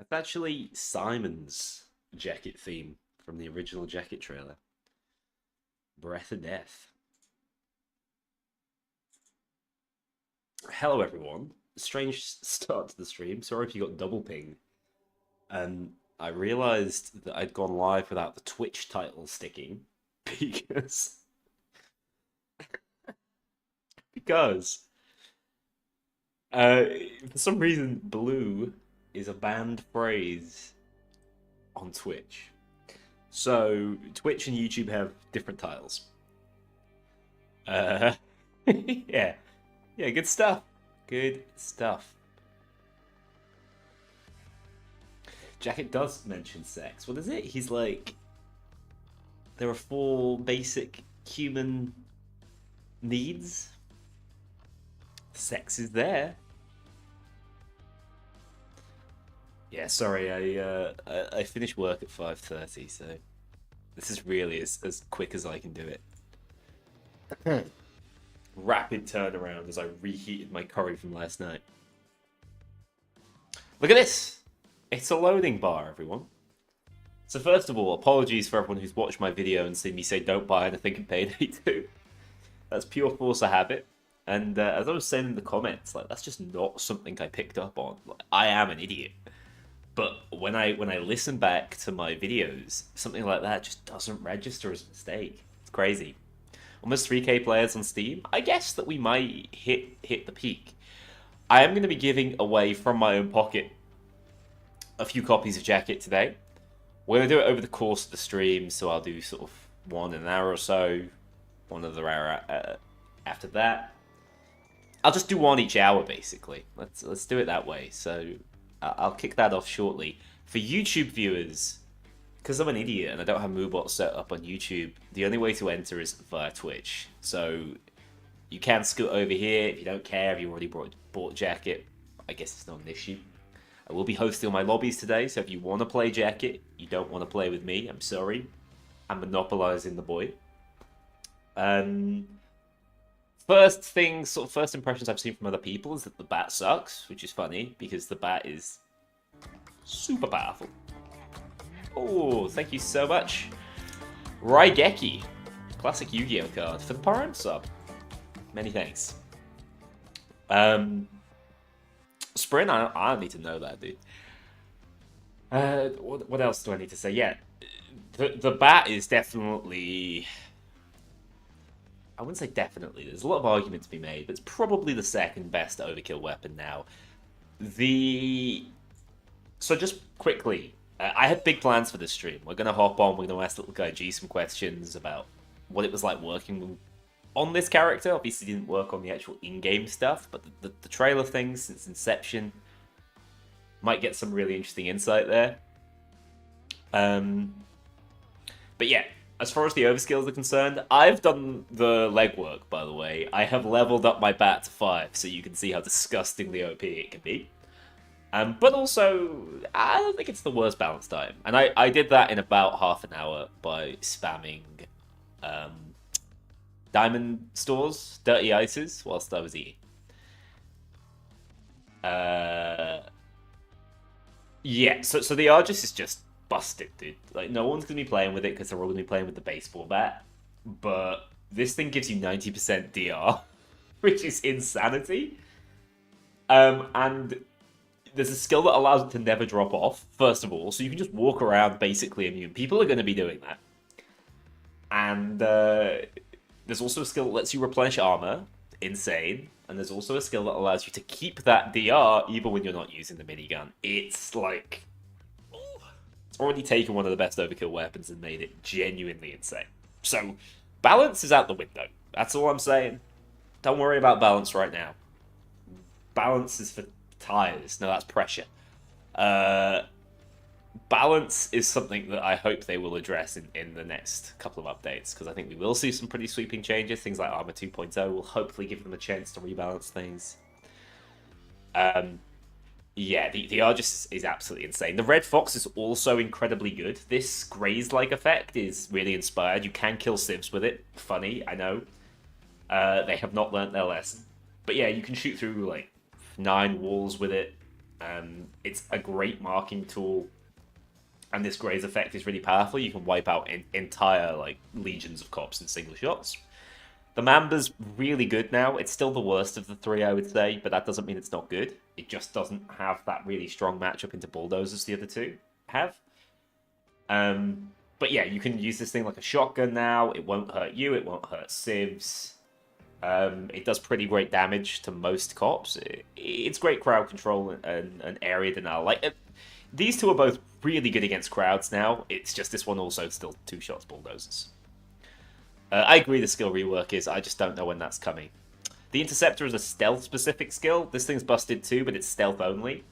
That's actually Simon's jacket theme from the original jacket trailer. Breath of Death. Hello, everyone. Strange start to the stream. Sorry if you got double ping. I realized that I'd gone live without the Twitch title sticking because because uh, for some reason blue is a banned phrase on Twitch. So Twitch and YouTube have different titles. Uh, yeah, yeah, good stuff. Good stuff. Jacket does mention sex. What is it? He's like, there are four basic human needs. Sex is there. Yeah, sorry, I finished work at 5:30, so this is really as quick as I can do it. Rapid turnaround as I reheated my curry from last night. Look at this! It's a loading bar, everyone. So first of all, apologies for everyone who's watched my video and seen me say don't buy anything in Payday 2. That's pure force of habit. And as I was saying in the comments, like that's just not something I picked up on. Like, I am an idiot. But when I listen back to my videos, something like that just doesn't register as a mistake. It's crazy. Almost 3K players on Steam. I guess that we might hit the peak. I am going to be giving away from my own pocket a few copies of Jacket today. We're going to do it over the course of the stream, so I'll do sort of one in an hour or so, one other hour after that. I'll just do one each hour, basically. Let's do it that way. So I'll kick that off shortly. For YouTube viewers, because I'm an idiot and I don't have Moobot set up on YouTube, the only way to enter is via Twitch. So you can scoot over here if you don't care, if you already bought Jacket. I guess it's not an issue. I will be hosting my lobbies today, so if you want to play Jacket, you don't want to play with me, I'm sorry. I'm monopolizing the boy. First impressions I've seen from other people is that the bat sucks, which is funny, because the bat is super powerful. Oh, thank you so much. Raigeki, classic Yu-Gi-Oh card for the Prime sub. Many thanks. Sprint, I don't need to know that, dude. What else do I need to say? Yeah, the bat is definitely... I wouldn't say definitely. There's a lot of argument to be made, but it's probably the second best overkill weapon now. So just quickly, I had big plans for this stream. We're going to hop on, we're going to ask little guy G some questions about what it was like working on this character. Obviously didn't work on the actual in-game stuff, but the trailer things since inception might get some really interesting insight there. But yeah, as far as the overskills are concerned, I've done the legwork, by the way. I have leveled up my bat to 5, so you can see how disgustingly OP it can be. But also, I don't think it's the worst balance time. And I did that in about half an hour by spamming diamond stores, dirty ices, whilst I was eating. Yeah, so the Argus is just busted, dude. Like, no one's going to be playing with it because they're all going to be playing with the baseball bat. But this thing gives you 90% DR, which is insanity. And there's a skill that allows it to never drop off, first of all. So you can just walk around basically immune. People are going to be doing that. And there's also a skill that lets you replenish armor. Insane. And there's also a skill that allows you to keep that DR even when you're not using the minigun. It's like... It's already taken one of the best overkill weapons and made it genuinely insane. So, balance is out the window. That's all I'm saying. Don't worry about balance right now. Balance is for tires. No, that's pressure. Balance is something that I hope they will address in the next couple of updates, because I think we will see some pretty sweeping changes. Things like Armor 2.0 will hopefully give them a chance to rebalance things. Yeah, the Argus is absolutely insane. The Red Fox is also incredibly good. This Graze-like effect is really inspired. You can kill civs with it. Funny, I know. They have not learnt their lesson. But yeah, you can shoot through like 9 walls with it. It's a great marking tool, and this graze effect is really powerful. You can wipe out entire like legions of cops in single shots. The Mamba's really good now. It's still the worst of the three, I would say, but that doesn't mean it's not good. It just doesn't have that really strong matchup into bulldozers the other two have. But yeah, you can use this thing like a shotgun now. It won't hurt you. It won't hurt civs. It does pretty great damage to most cops. It's great crowd control and area denial. Like these two are both really good against crowds now. It's just this one also still two shots bulldozers. I agree the skill rework is, I just don't know when that's coming. The Interceptor is a stealth-specific skill. This thing's busted too, but it's stealth only.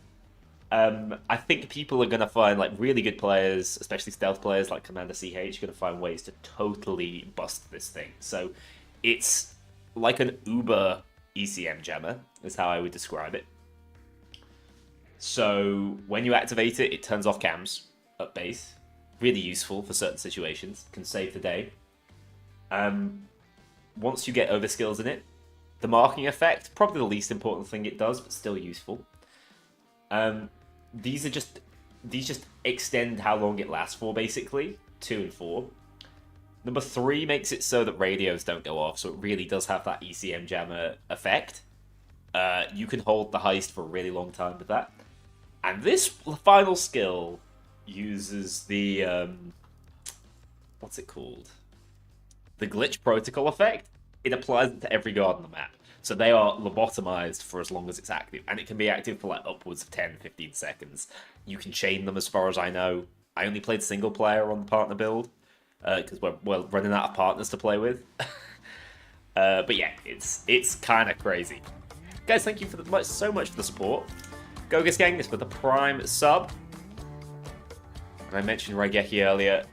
I think people are going to find, like, really good players, especially stealth players like Commander CH, are going to find ways to totally bust this thing. So it's like an Uber ECM jammer, is how I would describe it. So when you activate it, it turns off cams at base. Really useful for certain situations. Can save the day. Once you get overskills in it, the marking effect, probably the least important thing it does, but still useful. These just extend how long it lasts for, basically. 2 and 4. Number 3 makes it so that radios don't go off, so it really does have that ECM jammer effect. You can hold the heist for a really long time with that. And this final skill uses the what's it called? The glitch protocol effect. It applies it to every guard on the map. So they are lobotomized for as long as it's active. And it can be active for like upwards of 10, 15 seconds. You can chain them as far as I know. I only played single player on the partner build. Because we're running out of partners to play with. But yeah, it's kind of crazy. Guys, thank you so much for the support. Gogus Gang is for the Prime sub. And I mentioned Raigeki earlier.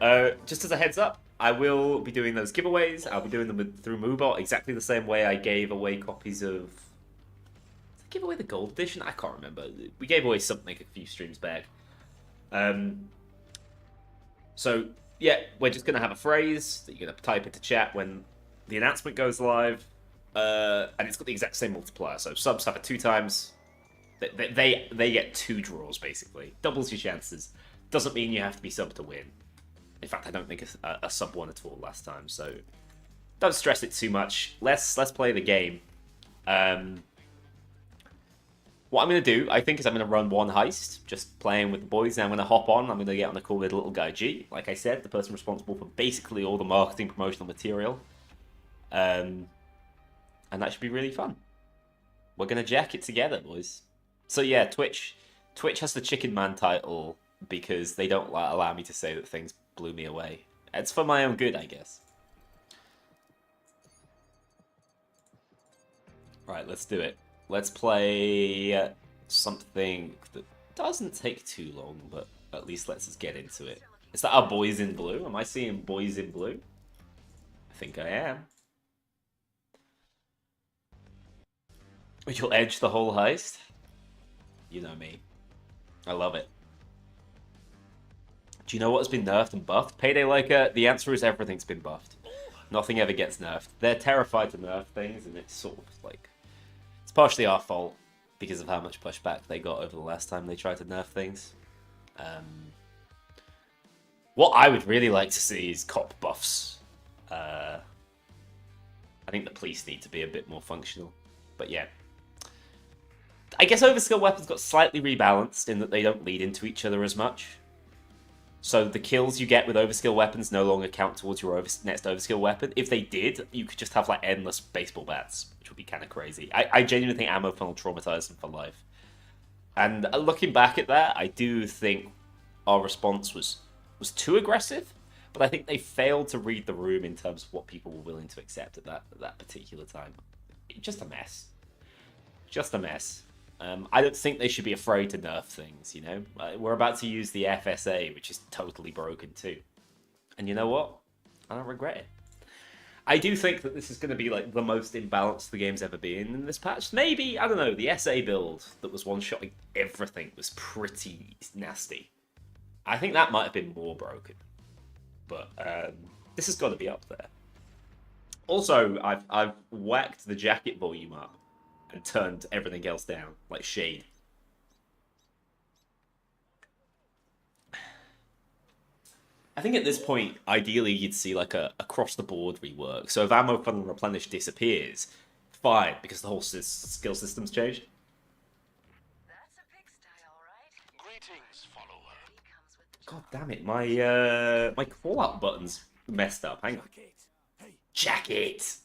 Just as a heads up, I will be doing those giveaways. I'll be doing them through Moobot exactly the same way I gave away copies of... Did I give away the gold edition? I can't remember. We gave away something a few streams back. So, yeah, we're just going to have a phrase that you're going to type into chat when the announcement goes live. And it's got the exact same multiplier. So subs have it 2 times. They get 2 draws, basically. Doubles your chances. Doesn't mean you have to be sub to win. In fact, I don't think a sub won at all last time, so don't stress it too much. Let's play the game. What I'm going to do, I think, is I'm going to run one heist, just playing with the boys. Then I'm going to hop on. I'm going to get on the call with little guy G. Like I said, the person responsible for basically all the marketing promotional material. And that should be really fun. We're going to jack it together, boys. So yeah, Twitch has the Chicken Man title because they don't allow me to say that things blew me away. It's for my own good, I guess. Right, let's do it. Let's play something that doesn't take too long, but at least lets us get into it. Is that our boys in blue? Am I seeing boys in blue? I think I am. You'll edge the whole heist? You know me. I love it. Do you know what's been nerfed and buffed? Payday Leica, the answer is everything's been buffed. Nothing ever gets nerfed. They're terrified to nerf things, and it's sort of like... It's partially our fault because of how much pushback they got over the last time they tried to nerf things. What I would really like to see is cop buffs. I think the police need to be a bit more functional. But yeah. I guess overskill weapons got slightly rebalanced in that they don't lead into each other as much. So the kills you get with overskill weapons no longer count towards your next overskill weapon. If they did, you could just have like endless baseball bats, which would be kind of crazy. I genuinely think ammo funnel traumatized them for life. And looking back at that, I do think our response was too aggressive, but I think they failed to read the room in terms of what people were willing to accept at that particular time. Just a mess. Just a mess. I don't think they should be afraid to nerf things, you know? We're about to use the FSA, which is totally broken too. And you know what? I don't regret it. I do think that this is going to be like the most imbalanced the game's ever been in this patch. Maybe, I don't know, the SA build that was one-shotting everything was pretty nasty. I think that might have been more broken. But this has got to be up there. Also, I've whacked the jacket volume up and turned everything else down, like shade. I think at this point, ideally, you'd see like a across-the-board rework. So if ammo fun and replenish disappears, fine, because the whole skill system's changed. That's a pigsty, all right. Greetings, follower. God damn it, my call-out button's messed up. Hang on. Jacket!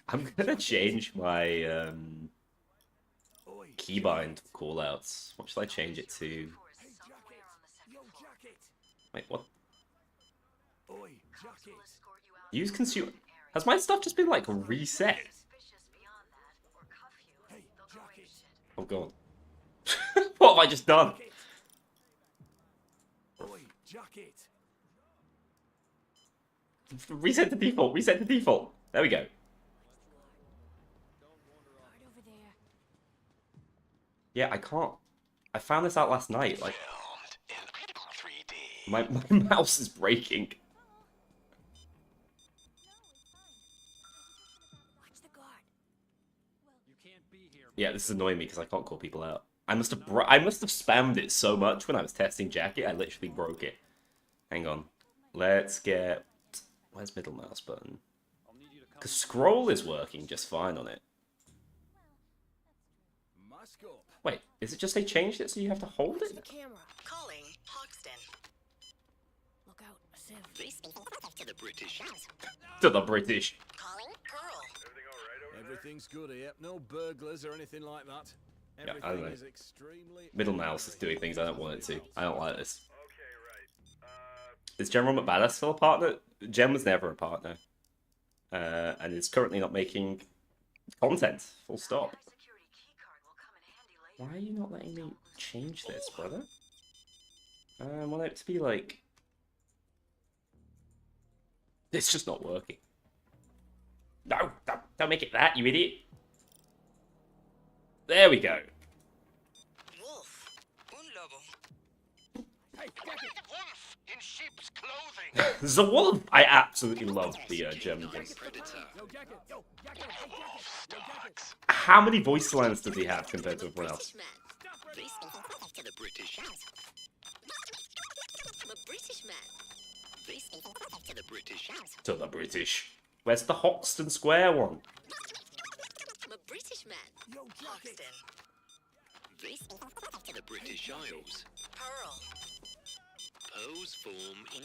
I'm gonna change my keybind callouts. What should I change it to? Wait, what? Use consumer. Has my stuff just been like reset? Oh god. What have I just done? Reset the default. Reset the default. There we go. Yeah, I can't. I found this out last night. Like, my mouse is breaking. Yeah, this is annoying me because I can't call people out. I must have spammed it so much when I was testing Jacket. I literally broke it. Hang on. Let's get. Where's middle mouse button? Because scroll is working just fine on it. Wait, is it just they changed it so you have to hold it? Calling Hoxton. Look out, a sieve. To the British. To the British. Calling Pearl. Everything's good here. No burglars or anything like that. Yeah, I don't know. Is extremely Middle mouse is doing things I don't want it to. I don't like this. Is General McBadass still a partner? Jen was never a partner. And is currently not making content. Full stop. Why are you not letting me change this, brother? I want it to be like... It's just not working. No, don't make it that, you idiot. There we go. Wolf. Un lobo. Hey, wolf in sheep's clothing. The wolf! I absolutely love the German voice. Predator. Wolf stalks. How many voice lines does he have compared to everyone else? To the British. I'm a British man. To the British. To the British. Where's the Hoxton Square one? I'm a British man. Hoxton. To the British Isles. Pearl. Pose form in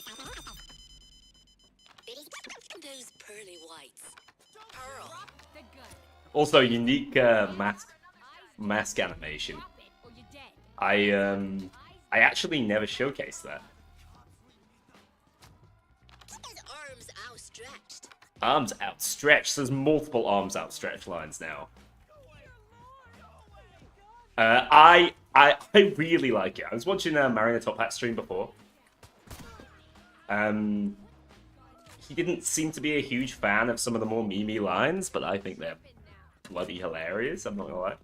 Those pearly whites. Pearl. Also, unique mask animation. I actually never showcased that. Arms outstretched. Arms outstretched. There's multiple arms outstretched lines now. I really like it. I was watching Marina Top Hat stream before. He didn't seem to be a huge fan of some of the more memey lines, but I think they're bloody hilarious. I'm not gonna lie.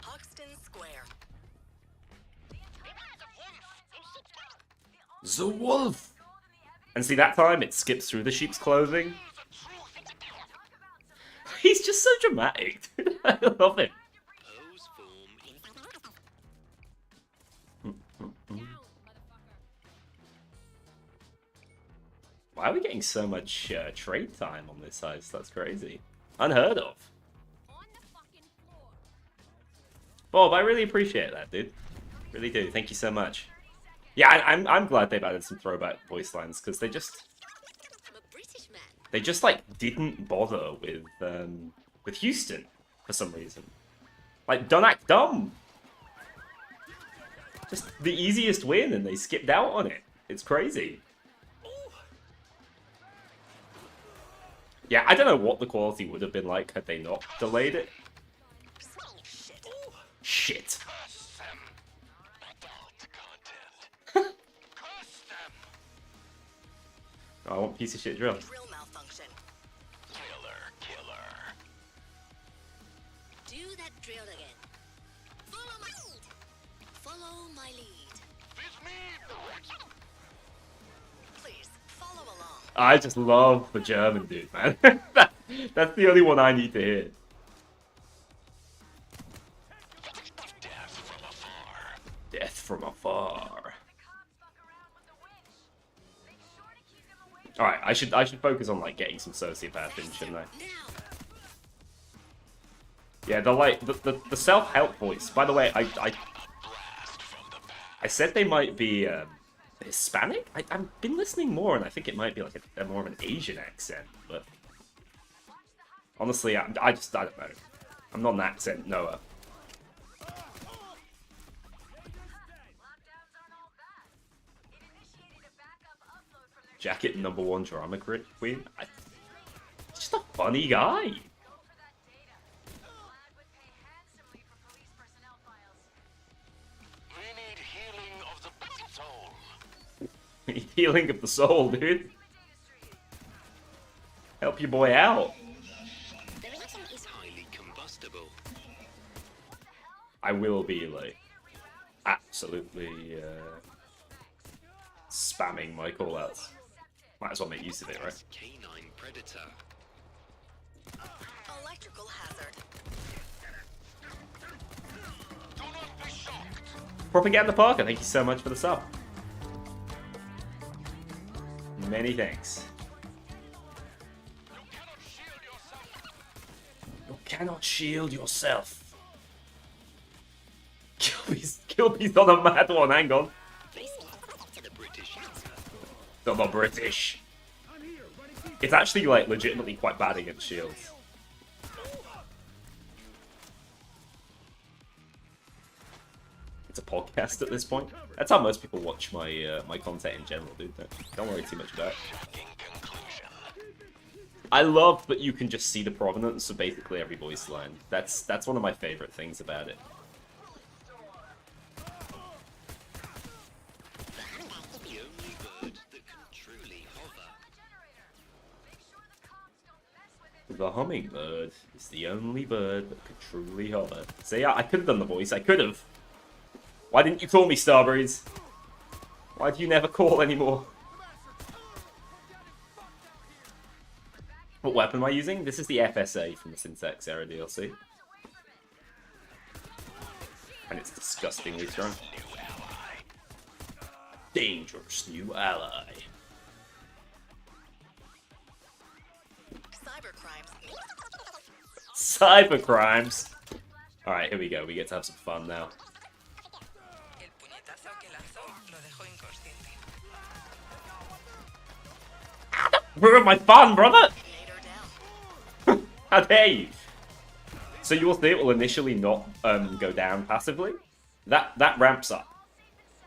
Hoxton Square. The wolf! And see, that time it skips through the sheep's clothing. He's just so dramatic. I love him. pose form in Why are we getting so much trade time on this heist? That's crazy. Unheard of. Bob, I really appreciate that, dude. Really do. Thank you so much. Yeah, I'm glad they've added some throwback voice lines because I'm a British man. they just like didn't bother with Houston for some reason. Like, don't act dumb. Just the easiest win, and they skipped out on it. It's crazy. Yeah, I don't know what the quality would have been like had they not delayed it. Shit. curse them. Adult content. Curse them. I want piece of shit drill. Drill malfunction. Killer. Do that drill again. Follow my lead. Follow my lead. With me. Please, follow along. I just love the German dude, man. That's the only one I need to hear. Death from afar. Death from afar. Alright, I should focus on like getting some sociopath in, shouldn't I? Yeah, the self-help voice. By the way, I said they might be Hispanic? I've been listening more, and I think it might be like a more of an Asian accent, but honestly, I don't know. I'm not an accent knower. Jacket #1 drama queen. He's just a funny guy. We need healing of the soul. Healing of the soul, dude. Help your boy out. The reaction is highly combustible. I will be like absolutely spamming my callouts. Might as well make use of it, right? Canine predator. Electrical hazard. Do not be shocked. Propaganda Parker, thank you so much for the sub. Many thanks. You cannot shield yourself. You cannot shield yourself. Kilby's on a mad one, hang on. The British answer. They're not British. It's actually like legitimately quite bad against shields. It's a podcast at this point. That's how most people watch my my content in general, dude. Don't worry too much about it. Shocking conclusion. I love that you can just see the provenance of basically every voice line. That's one of my favorite things about it. The only bird that can truly hover. The hummingbird is the only bird that could truly hover. So yeah, I could have done the voice. I could have. Why didn't you call me, Starbreeze? Why do you never call anymore? What weapon am I using? This is the FSA from the Syntax Era DLC. And it's disgustingly strong. Dangerous new ally. Cybercrimes. Alright, here we go. We get to have some fun now. El puñetazo que lanzó lo dejó inconsciente. Ruin my fun, brother! Later down. How dare you? So you will see it will initially not go down passively. That ramps up.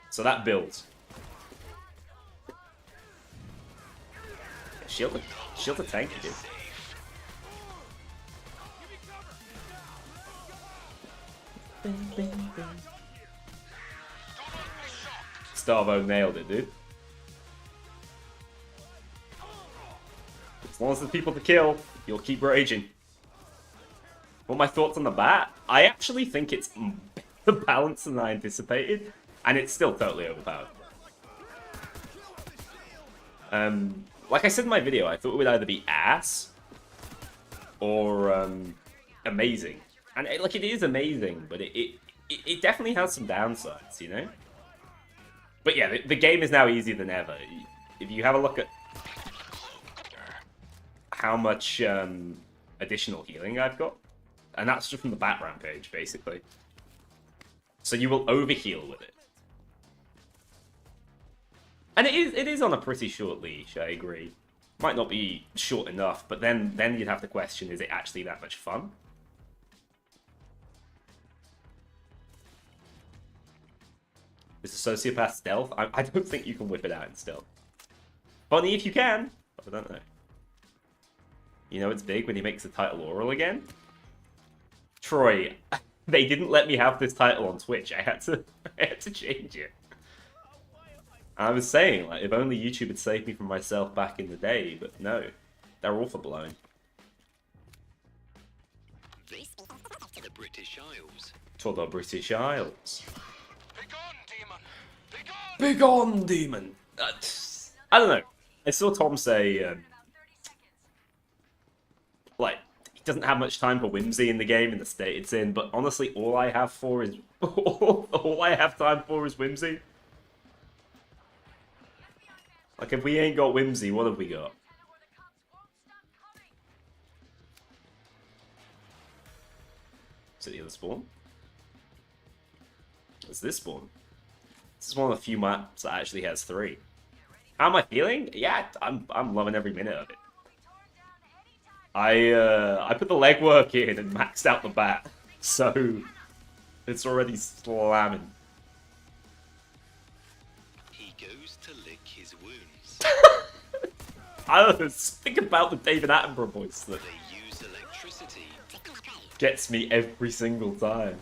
So that builds. Shield the tank, dude. Starvo nailed it, dude. As long as there's people to kill, you'll keep raging. What are my thoughts on the bat? I actually think it's better balanced than I anticipated, and it's still totally overpowered. Like I said in my video, I thought it would either be ass or amazing. And it is amazing, but it definitely has some downsides, you know? But yeah, the game is now easier than ever. If you have a look at how much additional healing I've got, and that's just from the Bat Rampage, basically. So you will overheal with it. And it is on a pretty short leash, I agree. Might not be short enough, but then you'd have to question, is it actually that much fun? Is a sociopath stealth? I don't think you can whip it out in stealth. Funny if you can, but I don't know. You know it's big when he makes the title oral again? Troy, they didn't let me have this title on Twitch. I had to change it. I was saying, like, if only YouTube had saved me from myself back in the day, but no. They're all for blown. The British Isles. To the British Isles. Begone, demon! Begone! Begone, demon! I don't know. I saw Tom say, like, doesn't have much time for whimsy in the game in the state it's in, but honestly, all I have time for is whimsy. Like, if we ain't got whimsy, what have we got? Is it the other spawn? It's this spawn. This is one of the few maps that actually has 3. How am I feeling? Yeah, I'm loving every minute of it. I put the legwork in and maxed out the bat, so it's already slamming. He goes to lick his wounds. I was thinking about the David Attenborough voice that They use electricity. gets me every single time.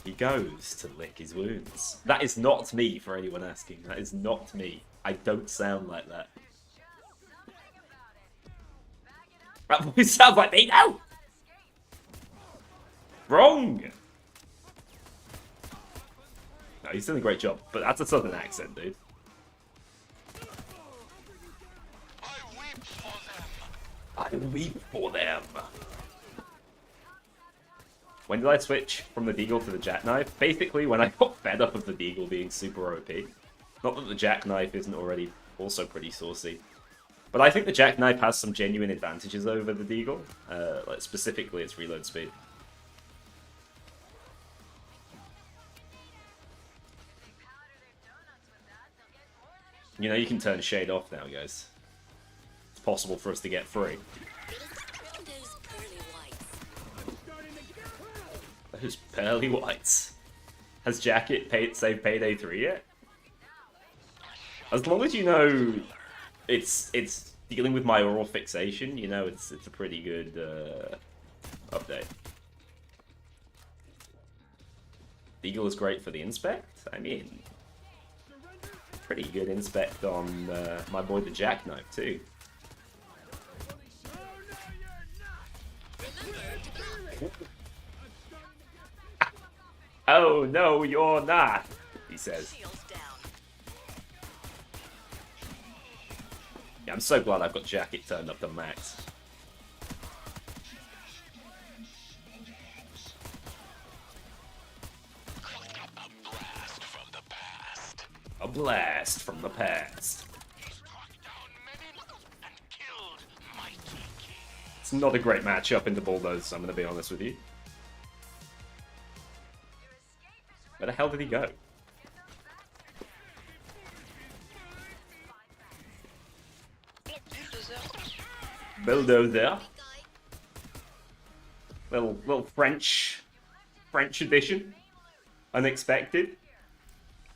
He goes to lick his wounds. That is not me, for anyone asking. That is not me. I don't sound like that. That voice sounds like me now! Wrong! No, he's doing a great job, but that's a southern accent, dude. I weep for them. I weep for them. When did I switch from the deagle to the jackknife? Basically, when I got fed up of the deagle being super OP. Not that the jackknife isn't already also pretty saucy. But I think the jackknife has some genuine advantages over the deagle. Like specifically its reload speed. You know, you can turn shade off now, guys. It's possible for us to get free. Those pearly whites. Those pearly whites. Has Jacket saved Payday 3 yet? As long as you know it's dealing with my oral fixation, you know it's a pretty good update. Deagle is great for the inspect. I mean, pretty good inspect on my boy the jackknife too. Oh no, you're not, he says. Yeah, I'm so glad I've got Jacket turned up to max. A blast from the past. A blast from the past. He struck down many and killed mighty kings. It's not a great matchup in the Bulldoze, I'm going to be honest with you. Where the hell did he go? Bulldozer. Little French edition. Unexpected.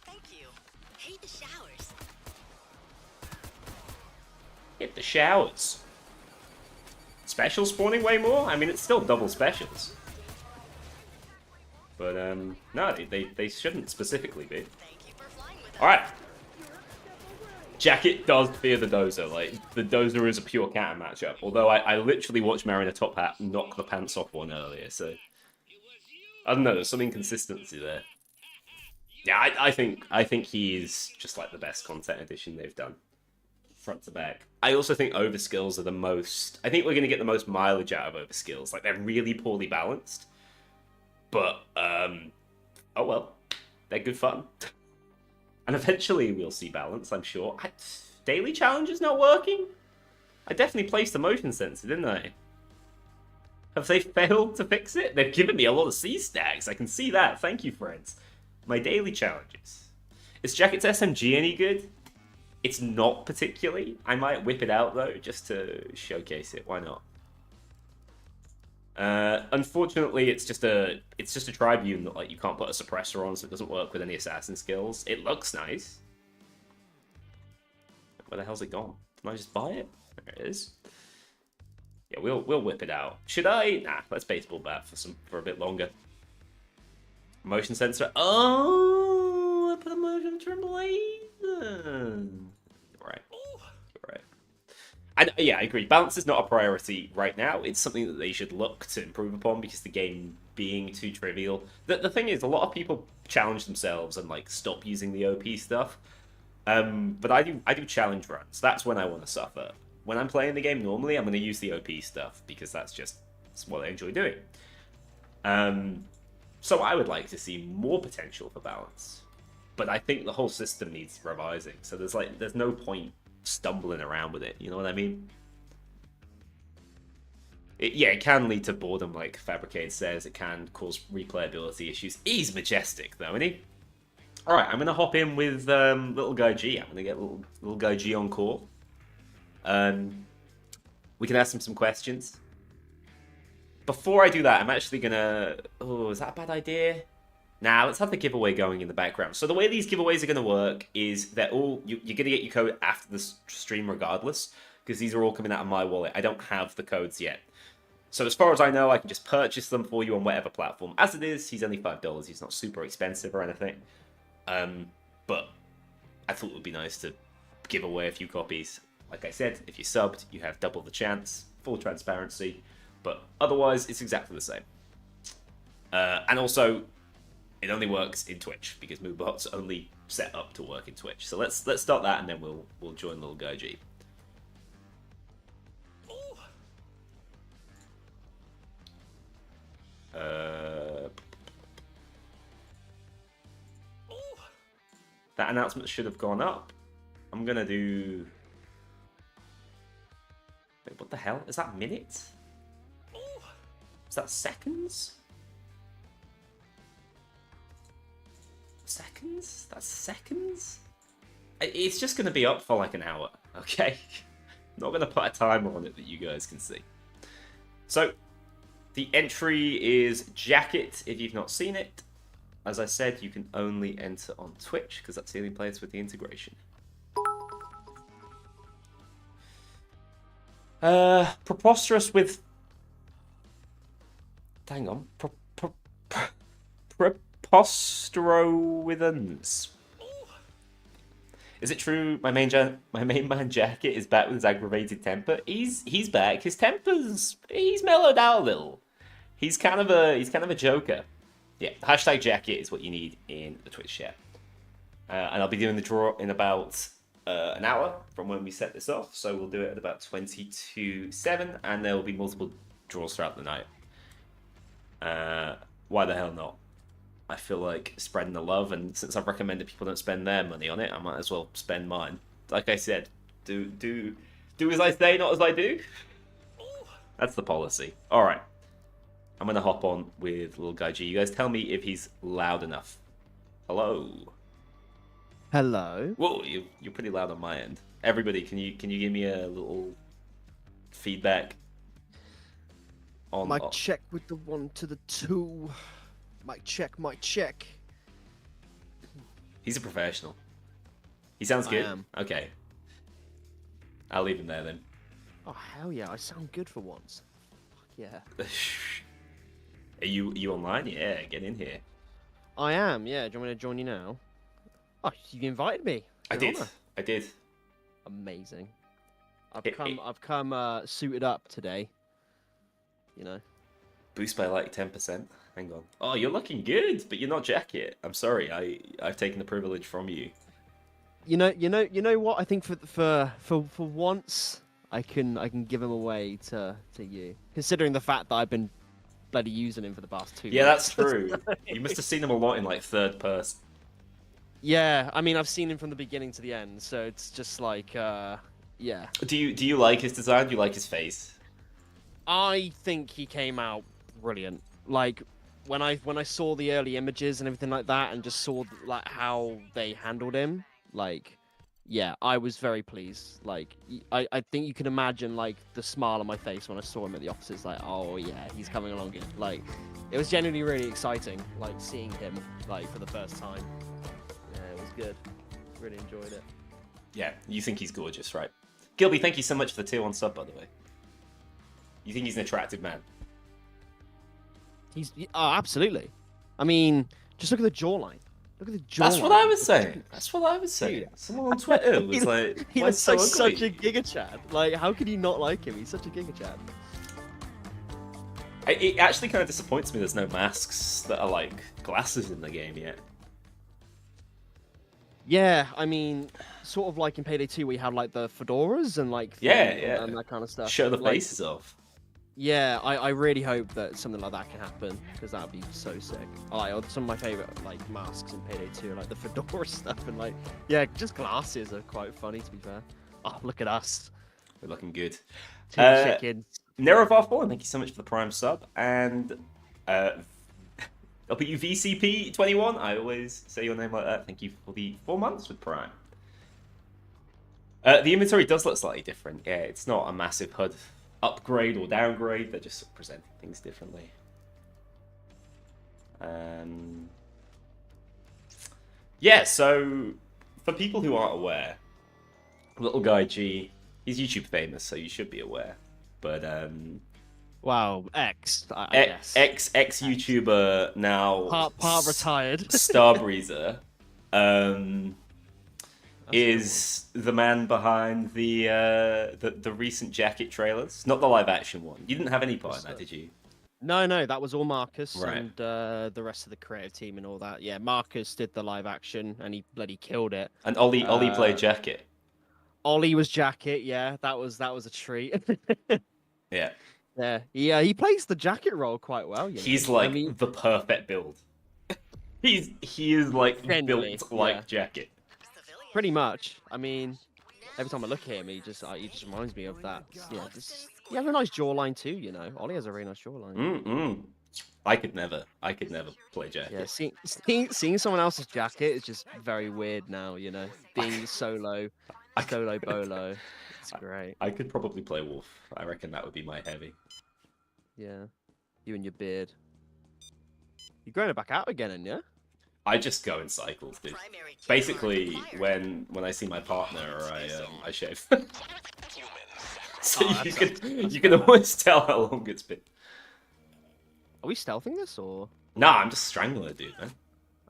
Thank you. Hate the showers. Hit the showers. Special spawning way more? I mean, it's still double specials. But, no, they shouldn't specifically be. Thank you for flying with us. Alright. Jacket does fear the Dozer. Like, the Dozer is a pure counter matchup. Although I literally watched Marina Top Hat knock the pants off one earlier, so... I don't know, there's some inconsistency there. Yeah, I think he's just like the best content edition they've done. Front to back. I also think overskills are the most... I think we're going to get the most mileage out of overskills. Like, they're really poorly balanced. But, oh well. They're good fun. And eventually we'll see balance, I'm sure. Daily challenge is not working? I definitely placed the motion sensor, didn't I? Have they failed to fix it? They've given me a lot of C stacks. I can see that. Thank you, friends. My daily challenges. Is Jacket's SMG any good? It's not particularly. I might whip it out, though, just to showcase it. Why not? Unfortunately, it's just a tribune that like you can't put a suppressor on, so it doesn't work with any assassin skills. It looks nice. Where the hell's it gone? Can I just buy it? There it is. Yeah, we'll whip it out. Should I? Nah, let's baseball bat for a bit longer. Motion sensor. Oh, I put a motion trimblade. Right. Right. And yeah, I agree. Balance is not a priority right now. It's something that they should look to improve upon because the game being too trivial. The thing is, a lot of people challenge themselves and like stop using the OP stuff. But I do challenge runs. That's when I want to suffer. When I'm playing the game normally, I'm going to use the OP stuff because that's just It's what I enjoy doing. So I would like to see more potential for balance, but I think the whole system needs revising. So there's no point stumbling around with it. You know what I mean? It can lead to boredom, like Fabricate says. It can cause replayability issues. He's majestic, though, isn't he? All right, I'm gonna hop in with little guy G. I'm gonna get little guy G on call. We can ask him some questions. Before I do that, I'm actually gonna... Oh, is that a bad idea? Nah, let's have the giveaway going in the background. So the way these giveaways are gonna work is they're all... You're gonna get your code after the stream regardless, because these are all coming out of my wallet. I don't have the codes yet. So as far as I know, I can just purchase them for you on whatever platform. As it is, he's only $5. He's not super expensive or anything. But I thought it would be nice to give away a few copies. Like I said, if you're subbed, you have double the chance. Full transparency. But otherwise, it's exactly the same. And also, it only works in Twitch because Moobot's only set up to work in Twitch. So let's start that, and then we'll join little guy G. That announcement should have gone up. I'm gonna do... Wait, what the hell? Is that minutes? Is that seconds? Seconds? That's seconds? It's just gonna be up for like an hour, okay? I'm not gonna put a timer on it that you guys can see. So, the entry is Jacket, if you've not seen it. As I said, you can only enter on Twitch, because that's the only place with the integration. Preposterous with... Hang on. Preposterowithans. Is it true my main man Jacket is back with his aggravated temper? He's back. His temper's... He's mellowed out a little. He's kind of a joker. Yeah, hashtag Jacket is what you need in the Twitch chat. And I'll be doing the draw in about an hour from when we set this off. So we'll do it at about 22:07, and there will be multiple draws throughout the night. Why the hell not? I feel like spreading the love, and since I've recommended people don't spend their money on it, I might as well spend mine. Like I said, do as I say, not as I do. That's the policy. All right. I'm going to hop on with little guy G. You guys tell me if he's loud enough. Hello? Hello? Whoa, you're pretty loud on my end. Everybody, can you give me a little feedback? On Mic check with the 1 to the 2. Mic check, mic check. He's a professional. He sounds good? I am. Okay. I'll leave him there then. Oh, hell yeah, I sound good for once. Fuck yeah. Are you online? Yeah, get in here. I am, yeah. Do you want me to join you now? Oh, you invited me. I did. I did. Amazing. I've come suited up today. You know. Boost by like 10%. Hang on. Oh, you're looking good, but you're not Jacket. I'm sorry. I've taken the privilege from you. You know what? I think for once I can give him away to you, considering the fact that I've been bloody using him for the past 2 Yeah, months. that's true. You must have seen him a lot in like third person. Yeah, I mean I've seen him from the beginning to the end, so it's just like yeah. Do you like his design? Do you like his face? I think he came out brilliant. Like when I saw the early images and everything like that, and just saw like how they handled him, like yeah, I was very pleased. Like I think you can imagine like the smile on my face when I saw him at the offices. Like oh yeah, he's coming along good. Like it was genuinely really exciting. Like seeing him like for the first time. Yeah, it was good. Really enjoyed it. Yeah, you think he's gorgeous, right? Gilby, thank you so much for the tier 1 sub, by the way. You think he's an attractive man? Oh, absolutely. I mean, just look at the jawline. Look at the jawline. That's what I was saying. That's what I was saying. Someone on Twitter was like, he "Why looks so like ugly?" such a giga chad. Like, how could you not like him? He's such a giga chad. It actually kind of disappoints me there's no masks that are like glasses in the game yet. Yeah, I mean, sort of like in Payday 2, we had like the fedoras and like Yeah, and that kind of stuff. Show the Like, faces off. Yeah, I really hope that something like that can happen because that would be so sick. I like some of my favorite like masks in Payday 2, like the fedora stuff and like yeah, just glasses are quite funny to be fair. Oh, look at us, We're looking good. two chickens. Nerovar Fallen, thank you so much for the Prime sub. And WVCP21, I always say your name like that. Thank you for the 4 months with Prime. The inventory does look slightly different. Yeah, it's not a massive HUD upgrade or downgrade. They're just sort of presenting things differently. Yeah, so for people who aren't aware, Little Guy G, he's YouTube famous, so you should be aware. But Wow, I guess. ex YouTuber now Part retired. Starbreezer is the man behind the recent Jacket trailers, not the live action one. You didn't have any part in that, did you? No, that was all Marcus Right. and the rest of the creative team and all that. Yeah, Marcus did the live action and he bloody killed it. And Ollie played Jacket. Ollie was Jacket. Yeah, that was a treat. Yeah. Yeah, he plays the Jacket role quite well. You know? He's like the perfect build. He is like Genuinely, built like yeah. Jacket. Pretty much. I mean, every time I look at him, he just reminds me of that. Yeah, he has a nice jawline too. You know, Ollie has a very nice jawline. I could never play Jacket. Yeah, seeing someone else's Jacket is just very weird now. You know, being solo bolo. It's great. I could probably play Wolf. I reckon that would be my heavy. Yeah, you and your beard. You're growing it back out again, and yeah. I just go in cycles, dude. Basically, when I see my partner, I shave. So you can always tell how long it's been. Are we stealthing this or? Nah, I'm just strangling it, dude, man.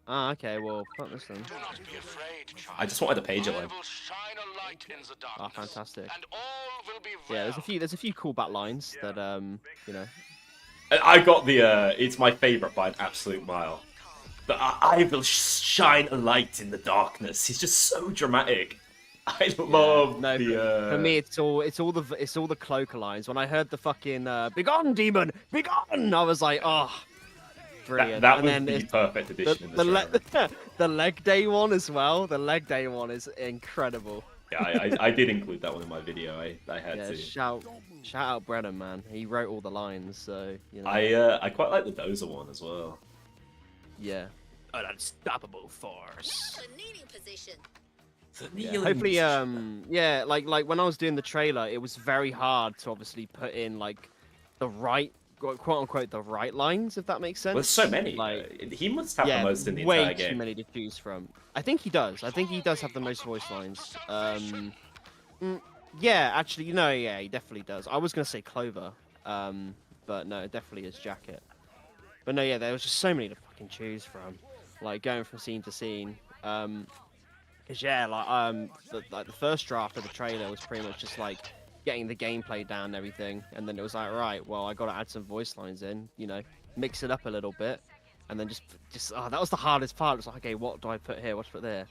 Ah, okay. Well, fuck this then. Do not be afraid, child. I just wanted a page I alone. will shine a light in the Ah, darkness, fantastic. and all will be Yeah, well. there's a few cool bat lines that you know. I got the it's my favorite by an absolute mile. But I will shine a light in the darkness. He's just so dramatic. I love No, the. for me, it's all the cloaker lines. When I heard the fucking "Begone, demon, begone," I was like, oh, brilliant. that and was then the it's- perfect addition in the trailer. the leg day one as well. The leg day one is incredible. Yeah, I did include that one in my video. I had Yeah, to. shout out Brennan, man. He wrote all the lines, so you know. I quite like the Dozer one as well. Yeah. An unstoppable force. The kneeling position. Yeah, hopefully, yeah, like when I was doing the trailer, it was very hard to obviously put in like the right, quote unquote, the right lines, if that makes sense. Well, there's so many. Like, He must have yeah, the most in the way entire too game. many to choose from. I think he does. I think he does have the most voice lines. Yeah, actually, you know, yeah, he definitely does. I was gonna say Clover, but no, it definitely is Jacket. But no, yeah, there was just so many to fucking choose from, like going from scene to scene. Cause yeah, like the first draft of the trailer was pretty much just like getting the gameplay down and everything, and then it was like, right, well, I got to add some voice lines in, you know, mix it up a little bit, and then just that was the hardest part. It was like, okay, what do I put here? What to put there?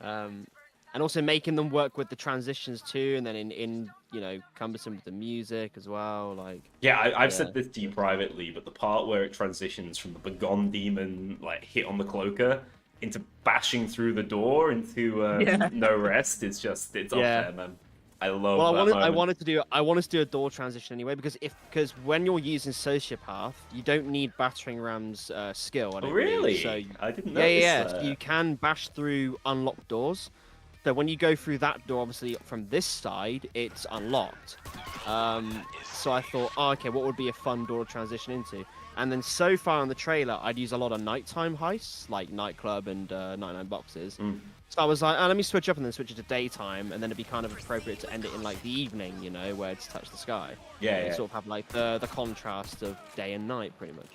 And also making them work with the transitions too, and then in you know, cumbersome with the music as well, like. Yeah, I've said this to you privately, but the part where it transitions from the Begone Demon like hit on the cloaker into bashing through the door into No Rest is just it's up there, man. I love Well, that I moment. wanted to do a door transition anyway because when you're using Sociopath, you don't need Battering Ram's skill. I don't really? believe. So I didn't yeah, notice yeah. that. You can bash through unlocked doors. So when you go through that door, obviously from this side, it's unlocked. So I thought, oh, okay, what would be a fun door to transition into? And then so far in the trailer, I'd use a lot of nighttime heists, like Nightclub and 99 Boxes. So I was like, oh, let me switch up and then switch it to daytime, and then it'd be kind of appropriate to end it in like the evening, you know, where it's touch the sky. Yeah, And yeah. sort of have like the contrast of day and night, pretty much.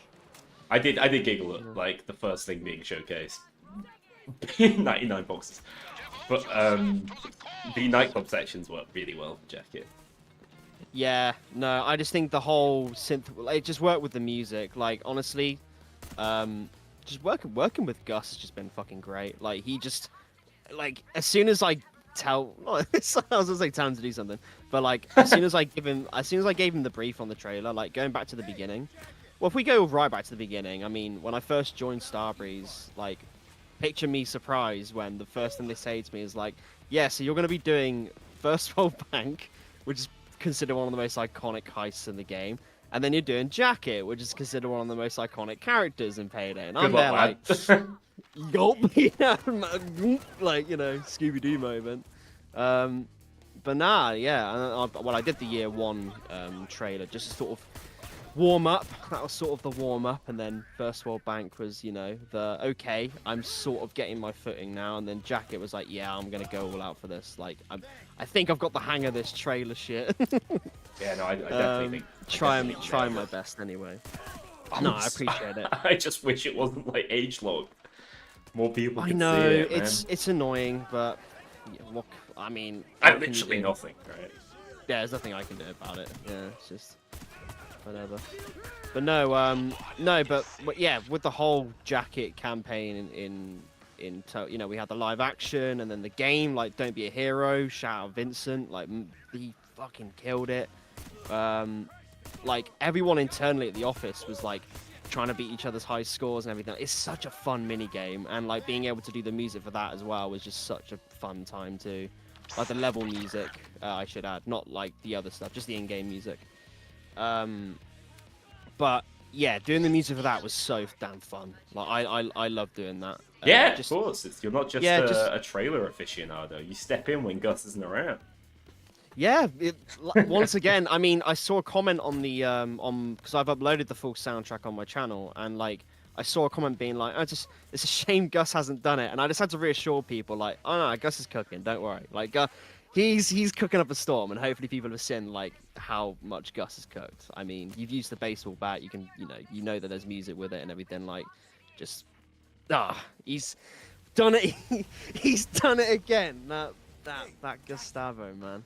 I did giggle at like the first thing being showcased. 99 boxes. But the nightclub sections work really well for Jacket. Yeah, no, I just think the whole synth, it just worked with the music. Like honestly, just working with Gus has just been fucking great. Like he just, like as soon as I tell. I was gonna say tell him to do something, but like as soon as I gave him the brief on the trailer, like going back to the beginning. Well, if we go right back to the beginning, I mean, when I first joined Starbreeze, like, picture me surprised when the first thing they say to me is like, yeah, so you're gonna be doing First World Bank, which is considered one of the most iconic heists in the game. And then you're doing Jacket, which is considered one of the most iconic characters in Payday. And I'm there like, gulp, yeah, like, you know, Scooby-Doo moment. But nah, yeah, well, I did the year one trailer just to sort of warm up. That was sort of the warm up, and then First World Bank was, you know, the okay, I'm sort of getting my footing now. And then Jacket was like, yeah, I'm gonna go all out for this. Like, I think I've got the hang of this trailer shit. Yeah, no, I definitely think. Trying my best anyway. No, I appreciate it. I just wish it wasn't like age locked. More people. I know see it, it's annoying, but yeah, look, I mean, literally nothing, right? Yeah, there's nothing I can do about it. Yeah, it's just whatever. But no, but yeah, with the whole Jacket campaign you know, we had the live action and then the game, like Don't Be a Hero, shout out Vincent, like he fucking killed it. Like everyone internally at the office was like trying to beat each other's high scores and everything. It's such a fun mini game, and like being able to do the music for that as well was just such a fun time too. Like the level music, I should add, not like the other stuff, just the in-game music. But yeah, doing the music for that was so damn fun. Like I love doing that. Yeah, of course. You're not just a trailer aficionado. You step in when Gus isn't around. Yeah, once again, I mean, I saw a comment on the because I've uploaded the full soundtrack on my channel, and like I saw a comment being like, it's a shame Gus hasn't done it, and I just had to reassure people like, oh no, Gus is cooking, don't worry. Like he's cooking up a storm, and hopefully people have seen like how much Gus has cooked. I mean, you've used the baseball bat, you know that there's music with it and everything. Like, just he's done it. He's done it again. That Gustavo, man.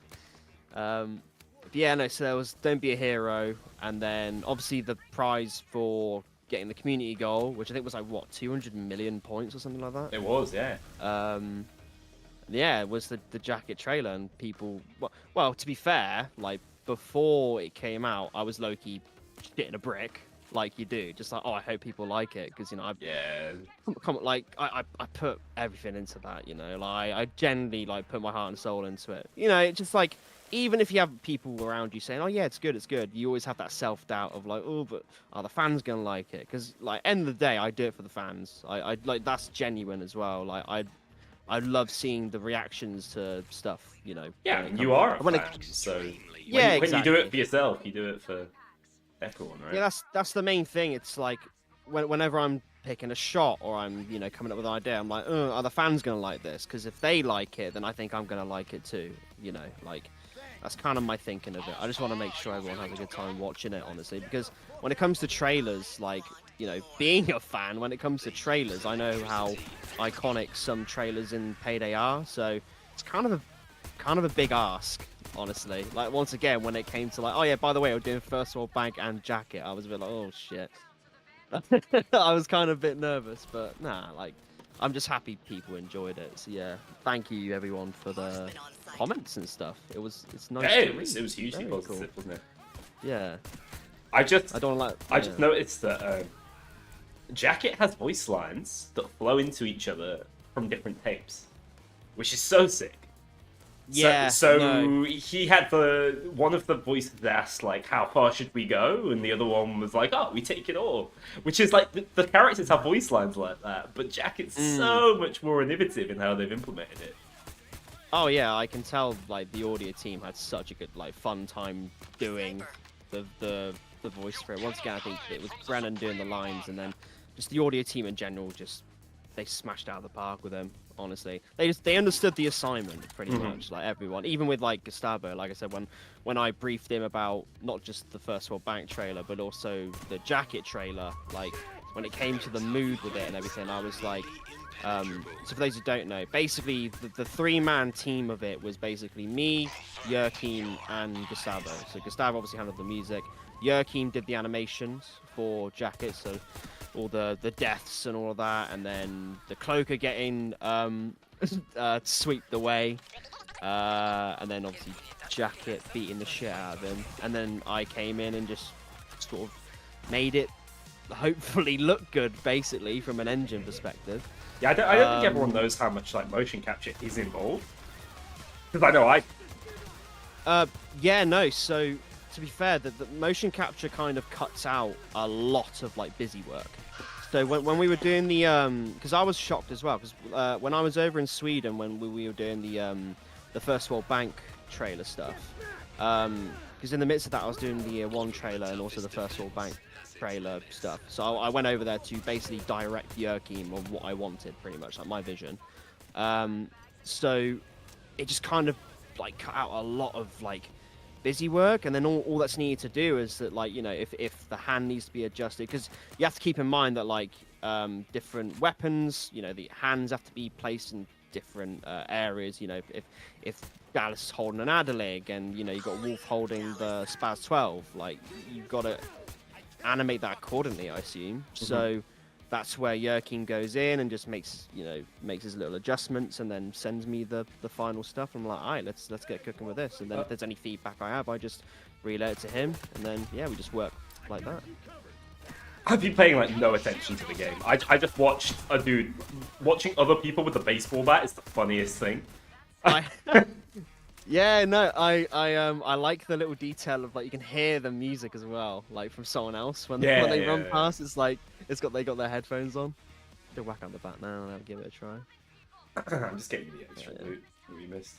But yeah, no. So there was Don't Be a Hero, and then obviously the prize for getting the community goal, which I think was like what 200 million points or something like that. It was, yeah. Yeah, it was the Jacket trailer, and people. Well, to be fair, like before it came out, I was low-key shitting a brick, like you do, just like, oh, I hope people like it, because you know, like I put everything into that, you know, like I genuinely like put my heart and soul into it, you know. It's just like, even if you have people around you saying, oh yeah, it's good, you always have that self-doubt of like, oh, but are the fans gonna like it? Because like end of the day, I do it for the fans. I like, that's genuine as well. Like I love seeing the reactions to stuff, you know. Yeah, you are a fan, so yeah, when you do it for yourself, you do it for everyone, right? Yeah, that's the main thing. It's like whenever I'm picking a shot or I'm, you know, coming up with an idea, I'm like, are the fans gonna like this? Because if they like it, then I think I'm gonna like it too. You know, like that's kind of my thinking of it. I just want to make sure everyone has a good time watching it, honestly, because when it comes to trailers, like, you know, being a fan, when it comes to trailers, I know how iconic some trailers in Payday are, so it's kind of a big ask, honestly. Like, once again, when it came to like, oh yeah, by the way, we're doing First World Bank and Jacket, I was a bit like, oh shit. I was kind of a bit nervous, but nah, like, I'm just happy people enjoyed it. So yeah, thank you everyone for the comments and stuff. It's nice. Yeah, to it was hugely Very positive, cool. wasn't it? Yeah. I just yeah. noticed that Jacket has voice lines that flow into each other from different tapes, which is so sick. Yeah. So he had one of the voices asked like, "How far should we go?" and the other one was like, "Oh, we take it all." Which is like the characters have voice lines like that, but Jacket's so much more innovative in how they've implemented it. Oh yeah, I can tell like the audio team had such a good like fun time doing the voice for it. Once again, I think it was Brennan doing the lines, and then just the audio team in general, just they smashed out of the park with them. Honestly, they understood the assignment pretty much, like everyone, even with like Gustavo. Like I said, when I briefed him about not just the First World Bank trailer, but also the Jacket trailer, like when it came to the mood with it and everything, I was like, so for those who don't know, basically the three-man team of it was basically me, Yerkim, and Gustavo. So Gustavo obviously handled the music. Yerkim did the animations for Jacket, so all the deaths and all of that, and then the cloaker getting swept away, and then obviously Jacket beating the shit out of him, and then I came in and just sort of made it hopefully look good, basically from an engine perspective. Yeah, I don't think everyone knows how much like motion capture is involved. Because I know Yeah, no. So to be fair, the motion capture kind of cuts out a lot of like busy work. So when we were doing the because I was shocked as well, because when I was over in Sweden when we were doing the First World Bank trailer stuff, because in the midst of that I was doing the Year 1 trailer and also the First World Bank trailer stuff. So I went over there to basically direct Yerkim on what I wanted, pretty much like my vision. So it just kind of like cut out a lot of like busy work, and then all that's needed to do is that, like, you know, if the hand needs to be adjusted, because you have to keep in mind that like different weapons, you know, the hands have to be placed in different areas. You know, if Dallas is holding an Adderleg and, you know, you've got Wolf holding the Spaz 12, like you've got to animate that accordingly, I assume. So that's where Yerkin goes in and just makes his little adjustments and then sends me the final stuff. I'm like, all right, let's get cooking with this. And then if there's any feedback I have, I just relay it to him, and then yeah, we just work like that. I've been paying like no attention to the game. I just watched a dude watching other people with the baseball bat is the funniest thing. Yeah, no, I like the little detail of like you can hear the music as well, like from someone else when they run past. It's like they got their headphones on. They'll whack out the bat now and I'll give it a try. I'm just getting the extra loot that we missed.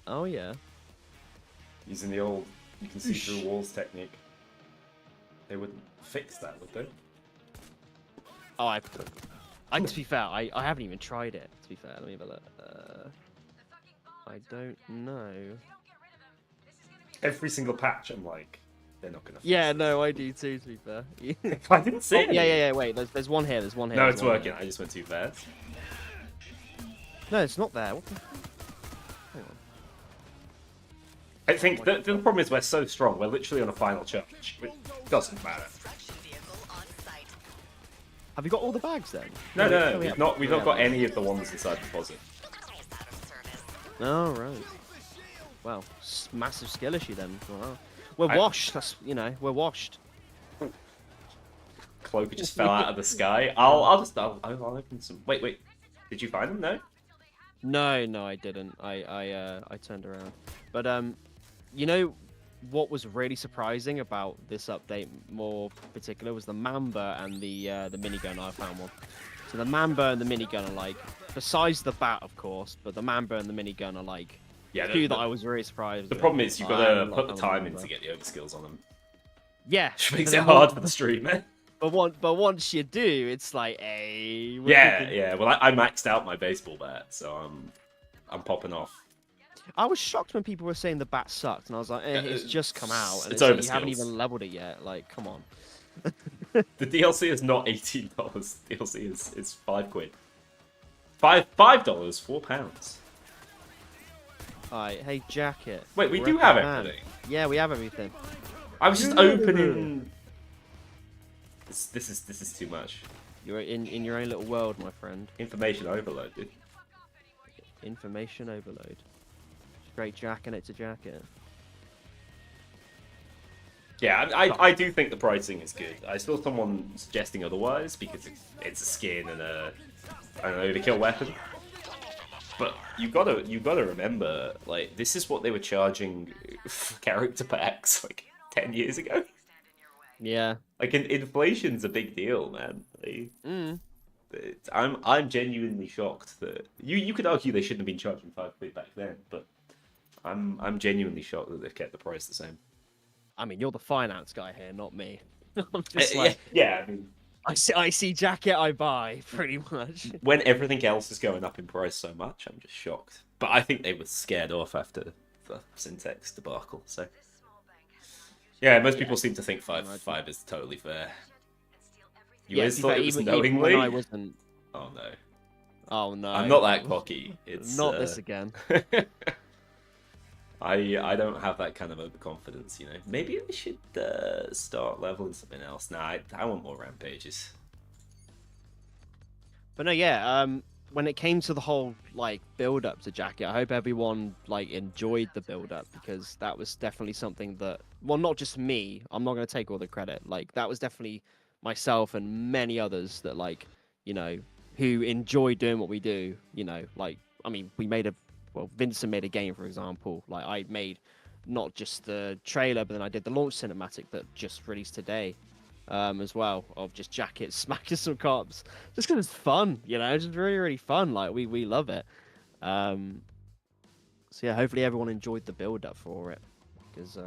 Oh yeah. Using the old you can see through walls technique. They wouldn't fix that, would they? Oh, to be fair, I haven't even tried it. To be fair, let me have a look. I don't know. Every single patch, I'm like, they're not gonna. Yeah, no, I do too. To be fair. I didn't see it. Yeah. Wait, there's one here. No, it's working. I just went too fast. No, it's not there. What the? Hang on. I think the problem is we're so strong. We're literally on a final charge. It doesn't matter. Have you got all the bags then? No. We've not got any of the ones inside the deposit. Oh, right. Well, massive skill issue then. Wow. We're washed. We're washed. Cloak just fell out of the sky. I'll open some. Wait. Did you find them? No. No, I didn't. I turned around. But you know what was really surprising about this update, more particular, was the Mamba and the minigun. I found one. So the Mamba and the minigun are like, besides the bat, of course, but the Mamba and the minigun are like two that I was really surprised. The problem is you've got to put the time in to get the overskills on them. Yeah, which makes it hard for the streamer. But once you do, it's like, hey. Yeah. Well, I maxed out my baseball bat, so I'm popping off. I was shocked when people were saying the bat sucked, and I was like, it's just come out, and it's like, you haven't even leveled it yet. Like, come on. The DLC is not $18. DLC is £5. $5, £4. Alright, hey Jacket. Wait, we do have everything. Yeah, we have everything. I was just opening. This is too much. You're in your own little world, my friend. Information overload, dude. Information overload. Straight jacking it to Jacket. Yeah, I do think the pricing is good. I saw someone suggesting otherwise because it's a skin and an overkill weapon. But you gotta remember, like, this is what they were charging for character packs like 10 years ago. Yeah. Like, inflation's a big deal, man. I'm genuinely shocked that you could argue they shouldn't have been charging £5 back then, but I'm genuinely shocked that they've kept the price the same. I mean, you're the finance guy here, not me. I'm just like, yeah. I mean, I see Jacket, I buy, pretty much. When everything else is going up in price so much, I'm just shocked. But I think they were scared off after the Syntax debacle. So yeah, most people seem to think five is totally fair. You always thought it was knowingly. Even when I wasn't. Oh no. Oh no. I'm not that cocky. It's not this again. I don't have that kind of overconfidence, you know. Maybe we should start leveling something else. Nah, I want more rampages. But no, yeah. when it came to the whole like build up to Jacket, I hope everyone like enjoyed the build up, because that was definitely something that, well, not just me, I'm not going to take all the credit, like that was definitely myself and many others that, like, you know, who enjoy doing what we do, you know, like, I mean, Vincent made a game, for example, like I made not just the trailer, but then I did the launch cinematic that just released today, as well, of just Jacket smacking some cops, just because it's fun, you know, just really, really fun. Like we love it. So yeah, hopefully everyone enjoyed the build up for it, because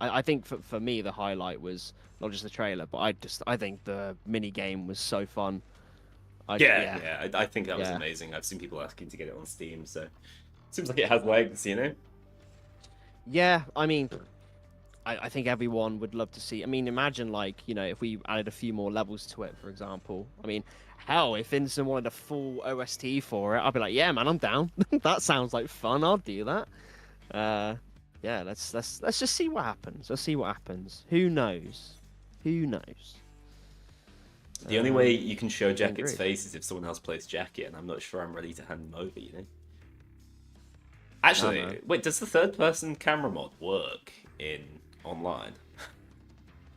I think for me the highlight was not just the trailer, but I think the mini game was so fun. I think that was amazing. I've seen people asking to get it on Steam, so seems like it has legs, you know. Yeah, I mean, I think everyone would love to see. I mean, imagine, like, you know, if we added a few more levels to it, for example. I mean, hell, if Vincent wanted a full OST for it, I'd be like, yeah, man, I'm down. That sounds like fun. I'll do that. Yeah, let's just see what happens. Let's see what happens. Who knows? Who knows? The only way you can show Jacket's face is if someone else plays Jacket, and I'm not sure I'm ready to hand them over, you know? Actually, wait, does the third-person camera mod work in online?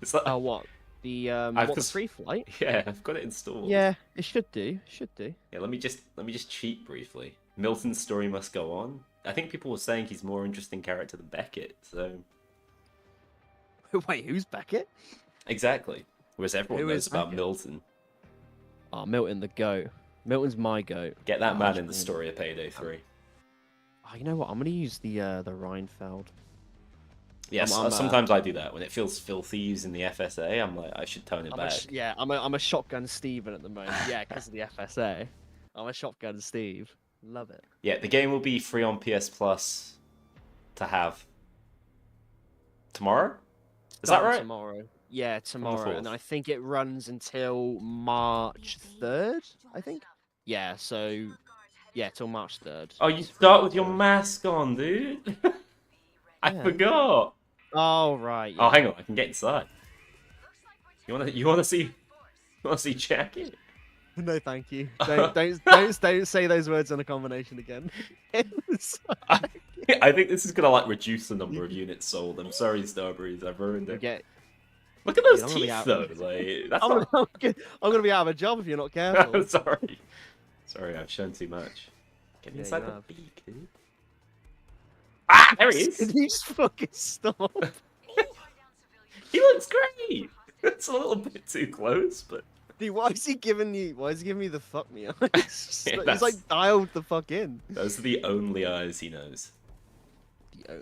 It's like, what? The the free flight? Yeah, I've got it installed. Yeah, it should do. Should do. Yeah, let me just cheat briefly. Milton's story must go on. I think people were saying he's a more interesting character than Beckett, so... Wait, who's Beckett? Exactly. Whereas everyone Who knows is about Beckett? Milton. Oh, Milton the goat. Milton's my goat. Get that man in the story of Payday 3. Oh, you know what? I'm gonna use the Reinfeld. Yes, sometimes I do that. When it feels filthy using the FSA, I'm like, I should tone it back. I'm a shotgun Steven at the moment. Yeah, because of the FSA. I'm a shotgun Steve. Love it. Yeah, the game will be free on PS Plus to have tomorrow. Is that right? Tomorrow. Yeah, tomorrow. 4th. And I think it runs until March 3rd, I think. Yeah, so... Yeah, till March 3rd. Oh, you start with your mask on, dude. I forgot. Oh, right. Yeah. Oh, hang on, I can get inside. You wanna see Jacket? No, thank you. Don't say those words in a combination again. I think this is gonna like reduce the number of units sold. I'm sorry, Starbreeze, I've ruined it. Look at those teeth, though. Like, that's I'm gonna be out of a job if you're not careful. Sorry, I've shown too much. Get Yeah, inside you the have. beak, dude. Ah, there he is. Can you just fucking stop? He looks great. It's a little bit too close, but Dude, why is he giving me the fuck me eyes? Yeah, He's like dialed the fuck in. those are the only eyes he knows.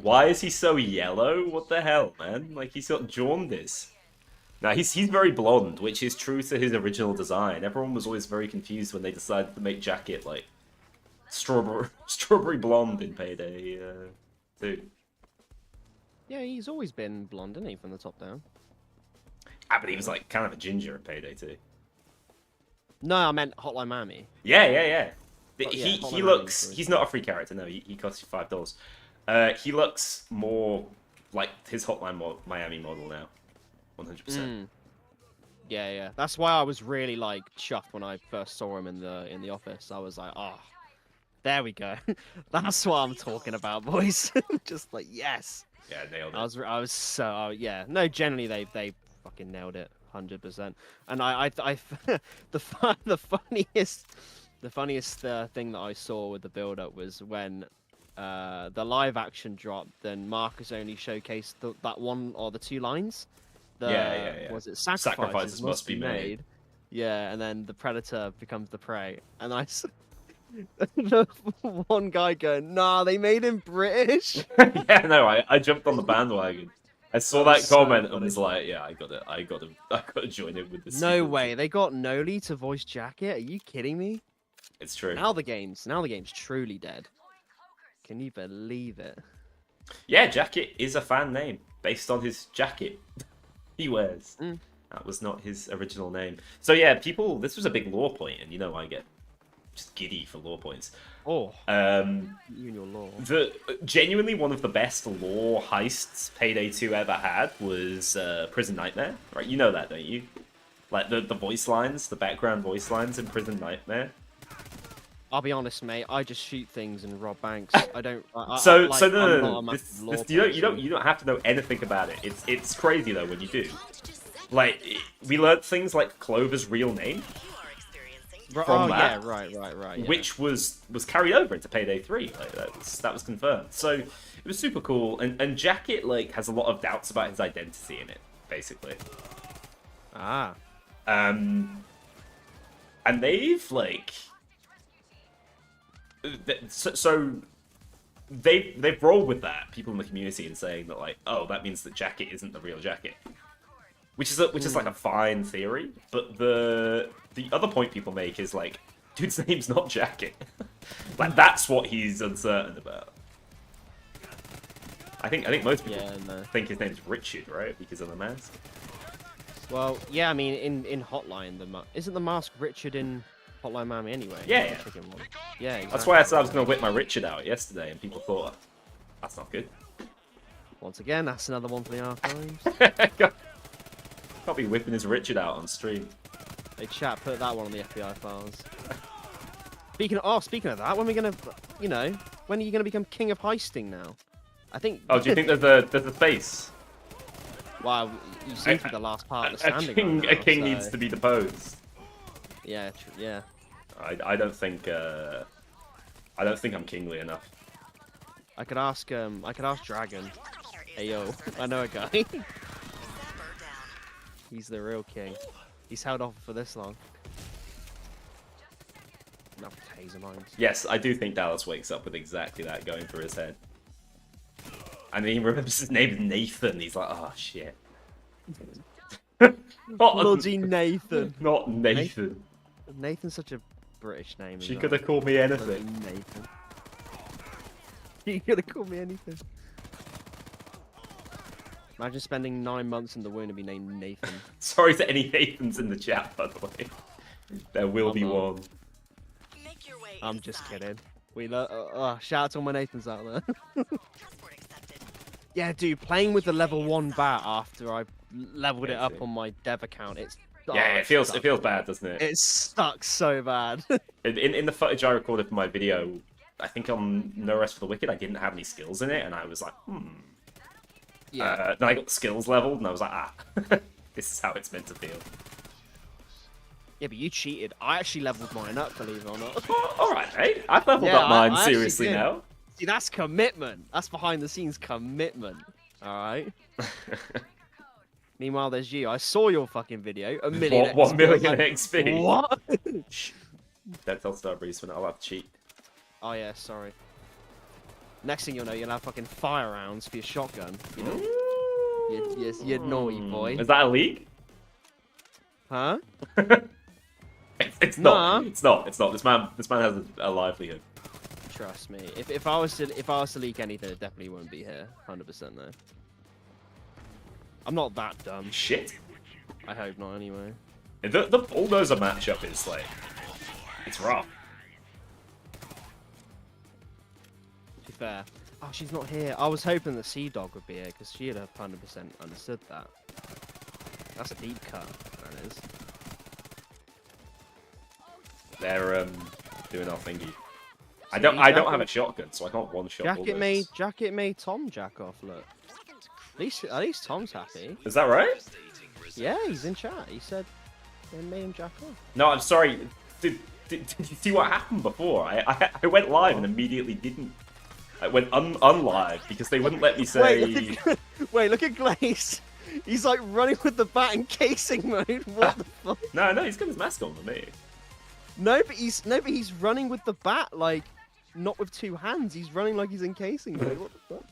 Why is he so yellow? What the hell, man? Like, he's got jaundice. Now, he's very blonde, which is true to his original design. Everyone was always very confused when they decided to make Jacket, like, strawberry blonde in Payday 2. Yeah, he's always been blonde, isn't he, from the top down? Ah, but he was, like, kind of a ginger in Payday 2. No, I meant Hotline Miami. Yeah. Oh, yeah, He Hotline looks... Miami, He's not a free character, no. He costs you $5. He looks more like his Hotline Miami model now. 100%. Yeah. That's why I was really like chuffed when I first saw him in the office. I was like, oh, there we go. That's what I'm talking about, boys. Just like, yes. Yeah, nailed it. I was so yeah. No, generally they fucking nailed it, 100%. And I the funniest thing that I saw with the build up was when the live action dropped. Then Marcus only showcased that one or the two lines. Yeah. Was it sacrifices must be made? Yeah, and then the predator becomes the prey. And the one guy going, nah, they made him British. Yeah, no, I jumped on the bandwagon. I saw that comment and was like, yeah, I got to join in with this. No way, they got Noli to voice Jacket. Are you kidding me? It's true. Now the game's truly dead. Can you believe it? Yeah, Jacket is a fan name based on his jacket he wears. That was not his original name. So yeah, this was a big lore point, and you know I get just giddy for lore points. Oh, you and your lore. Genuinely one of the best lore heists Payday 2 ever had was Prison Nightmare. Right, you know that, don't you? Like the voice lines, the background voice lines in Prison Nightmare. I'll be honest, mate. I just shoot things and rob banks. I don't. So like, no, I'm no, not no. a massive law You person. don't have to know anything about it. It's crazy though when you do. Like we learned things like Clover's real name, You are experiencing from yeah, that, right. Yeah. which was carried over into Payday 3. Like that was confirmed. So it was super cool. And Jacket like has a lot of doubts about his identity in it, basically. And they've like they've rolled with that, people in the community, and saying that like, oh, that means that Jacket isn't the real Jacket, which is like a fine theory. But the other point people make is like, dude's name's not Jacket. Like that's what he's uncertain about. I think most people think his name's Richard, right, because of the mask. Well, yeah. I mean, in Hotline, isn't the mask Richard in Hotline Miami anyway? Yeah. Yeah. Exactly. That's why I said I was going to whip my Richard out yesterday, and people thought, that's not good. Once again, that's another one for the archives. Can't be whipping his Richard out on stream. Hey, chat, put that one on the FBI files. Speaking of that, when are we gonna, when are you gonna become king of heisting now? I think. Oh, do you think there's a face? Wow, you seem to be the last part of the standing. A king needs to be deposed. Yeah, yeah. I don't think I'm kingly enough. I could ask Dragon. Hey yo, I know a guy. Zapper down. He's the real king. He's held off for this long. Enough taser mines. Yes, I do think Dallas wakes up with exactly that going through his head. And then he remembers his name is Nathan. He's like, oh shit. Bloody Nathan. Not Nathan. Nathan's such a British name. She could have called me anything. Nathan. You could have called me anything. Imagine spending 9 months in the wound and be named Nathan. Sorry to any Nathans in the chat, by the way. There will be one. Make your way I'm just inside. kidding. Shout out to all my Nathans out there. Passport accepted. Yeah, dude, playing with the level 1 bat after I leveled it up Crazy. on my dev account, it's... Yeah, it feels bad, doesn't it? It sucks so bad. In the footage I recorded for my video, I think on No Rest for the Wicked, I didn't have any skills in it, and I was like, Yeah. Then I got skills leveled, and I was like, this is how it's meant to feel. Yeah, but you cheated. I actually leveled mine up, believe it or not. Alright, mate. I've leveled Yeah, up mine I actually seriously did. now. See, that's commitment. That's behind the scenes commitment. Alright? Meanwhile, there's you. I saw your fucking video. 1 million. 1 million XP. XP. What? Shh. Don't tell Starbreeze when I'll have to cheat. Oh, yeah, sorry. Next thing you'll know, you'll have fucking fire rounds for your shotgun. You know? You're naughty boy. Is that a league? Huh? It's Nah. not. It's not. It's not. This man has a livelihood. Trust me. If I was to leak anything, it definitely won't be here. 100% though. I'm not that dumb. Shit. I hope not anyway. The bulldozer matchup is like, it's rough. To be fair. Oh, she's not here. I was hoping the Sea Dog would be here because she'd have 100% understood that. That's a deep cut. That is. They're doing our thingy. I don't have a shotgun, so I can't one shot. Jacket made Tom jack off. Look. At least Tom's happy. Is that right? Yeah, he's in chat. He said they made him jack off. No, I'm sorry. Did you see what happened before? I went live and immediately didn't. I went unlive because they wouldn't let me say. Wait, look at Glaze. He's like running with the bat in casing mode. What the fuck? No, he's got his mask on with me. No, but he's running with the bat like not with two hands. He's running like he's in casing mode. What the fuck?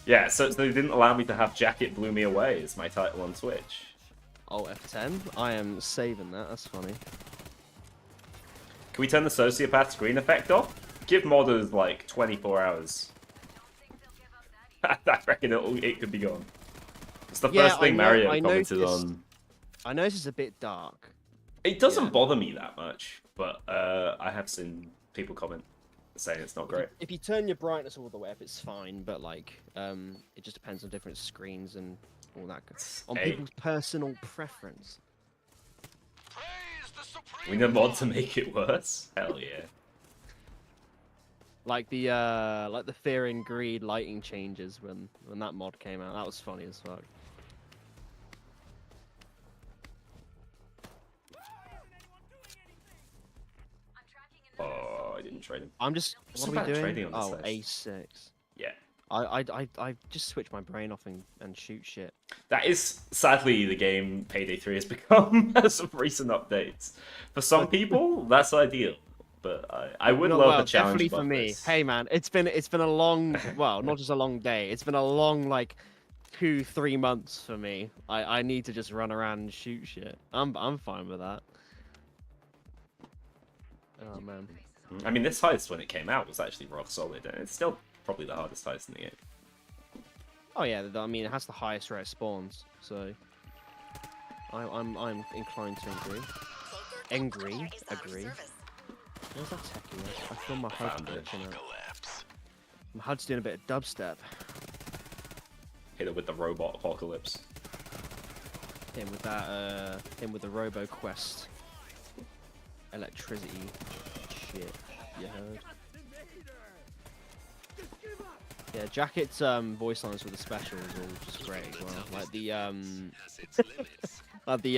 Yeah, so they didn't allow me to have Jacket Blew Me Away as my title on Twitch. Oh, F10. I am saving that. That's funny. Can we turn the sociopath screen effect off? Give modders like 24 hours. I reckon it could be gone. It's the first thing Mario commented on. I know this is a bit dark. It doesn't bother me that much, but I have seen people comment saying it's not great. If you turn your brightness all the way up, it's fine. But like, it just depends on different screens and all that. On people's personal preference. Praise the supreme We need a mod to make it worse. Hell yeah. Like the fear and greed lighting changes when that mod came out. That was funny as fuck. Oh, I didn't trade him. I'm just. What's What are about we doing? trading on this Oh, list? A6. Yeah. I just switch my brain off and shoot shit. That is sadly the game Payday 3 has become as of recent updates. For some people, that's ideal. But I would No, love well, a challenge definitely for above me. this. Hey man, it's been a long, well, not just a long day. It's been a long like 2-3 months for me. I need to just run around and shoot shit. I'm fine with that. Oh man. I mean, this heist when it came out was actually rock solid, and it's still probably the hardest heist in the game. Oh yeah, I mean it has the highest rate of spawns, so I'm inclined to agree. Angry, agree. Where's that techie? I feel my HUD Found it. glitching out. My HUD's doing a bit of dubstep. Hit it with the robot apocalypse. Him with that, him with the Robo Quest. Electricity. Shit. You heard? Yeah, Jacket's voice lines for the specials are just great as well. Like the like the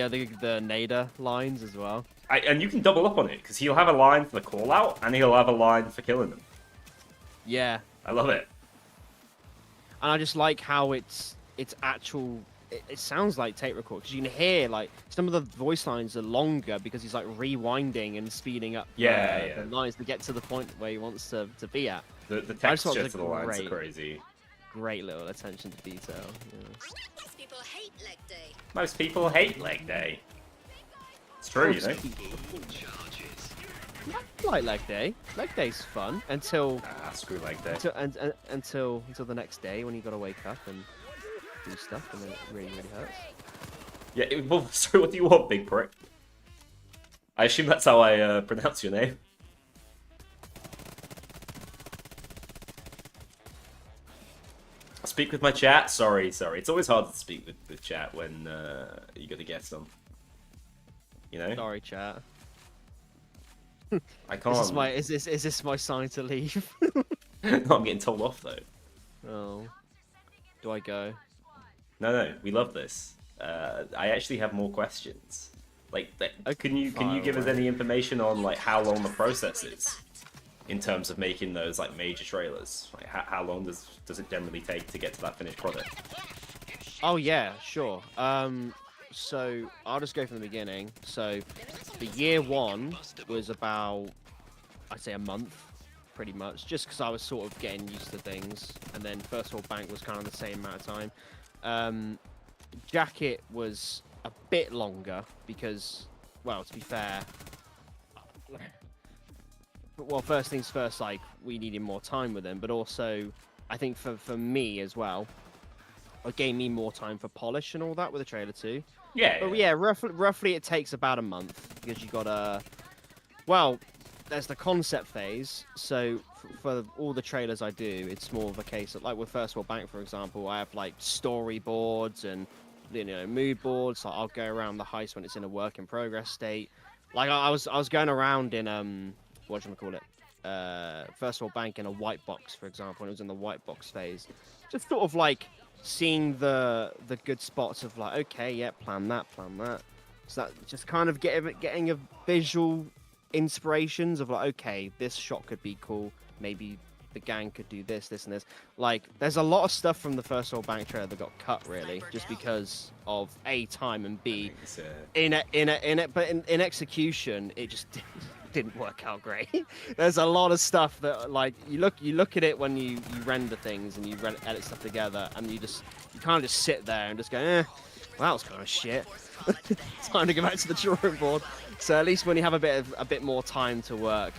Nader lines as well. And you can double up on it, because he'll have a line for the call out, and he'll have a line for killing them. Yeah. I love it. And I just like how it's actual. It sounds like tape record because you can hear like some of the voice lines are longer because he's like rewinding and speeding up Yeah. the lines to get to the point where he wants to be at. The I just texture thought it was to the lines are great. crazy. Great little attention to detail. Yeah. Most people hate leg day. Most people hate leg day. It's true, you know. I like leg day. Leg day's fun until Ah, screw leg day. until the next day when you got to wake up and do stuff, and then it really hurts. Yeah, well, sorry, what do you want, big prick? I assume that's how I pronounce your name. Speak with my chat? Sorry. It's always hard to speak with chat when you got a guest on. You know? Sorry, chat. I can't. Is this my sign to leave? No, I'm getting told off though. Oh. Do I go? No, we love this. I actually have more questions. Like, can you give us any information on like how long the process is in terms of making those like major trailers? Like, how long does it generally take to get to that finished product? Oh yeah, sure. So I'll just go from the beginning. So the year one was about, I'd say, a month, pretty much, just because I was sort of getting used to things. And then First World Bank was kind of the same amount of time. Jacket was a bit longer because, well, to be fair, well, first things first, like, we needed more time with him, but also, I think for me as well, it gave me more time for polish and all that with the trailer too. Yeah. But yeah, roughly it takes about a month because you got well, there's the concept phase. So for all the trailers I do, it's more of a case of, like with First World Bank, for example, I have like storyboards and, you know, mood boards. Like I'll go around the heist when it's in a work in progress state. Like I was going around in whatchamacallit, First World Bank in a white box, for example, when it was in the white box phase. Just sort of like seeing the good spots of like, okay, yeah, plan that. So that just kind of getting a visual inspirations of like, okay, this shot could be cool. Maybe the gang could do this, and this. Like, there's a lot of stuff from the First World Bank trailer that got cut really, just because of A, time, and B, in execution, it just didn't work out great. There's a lot of stuff that, like, you look at it when you render things and you edit stuff together, and you kind of just sit there and just go, well, that was kind of shit. Time to go back to the drawing board. So at least when you have a bit more time to work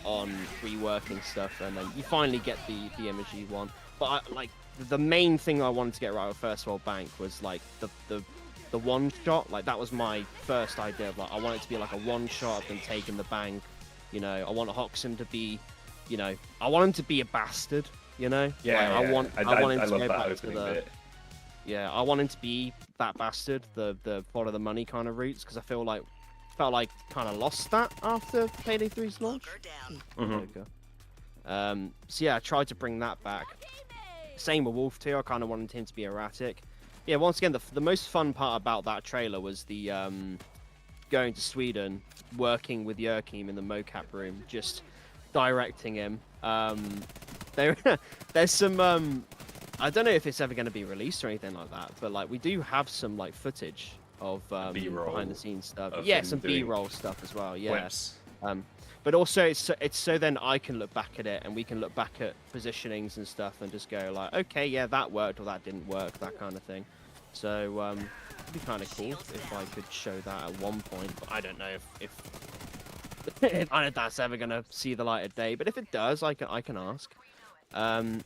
on reworking stuff, and then you finally get the image you want. But the main thing I wanted to get right with First World Bank was like the one shot. Like that was my first idea of like, I want it to be like a one shot of them taking the bank. You know, I want Hoxton to be, you know, I want him to be a bastard. You know, yeah. Like, I want him to go back to the. Bit. Yeah, I want him to be that bastard, the follow the money kind of routes, because I feel like felt like kind of lost that after Payday 3's launch. Locker down. Mhm. So yeah, I tried to bring that back. Same with Wolf 2. I kind of wanted him to be erratic. Yeah, once again, the most fun part about that trailer was the going to Sweden, working with Joachim in the mocap room, just directing him. There's some I don't know if it's ever going to be released or anything like that, but like we do have some like footage of B-roll behind the scenes stuff. of Yeah, him some doing B-roll stuff as well. Yeah. Whips. But also it's so then I can look back at it and we can look back at positionings and stuff and just go like, okay, yeah, that worked or that didn't work, that kind of thing. So it'd be kind of cool if I could show that at one point. But I don't know if I don't know that's ever gonna see the light of day. But if it does, I can ask. Bulldozer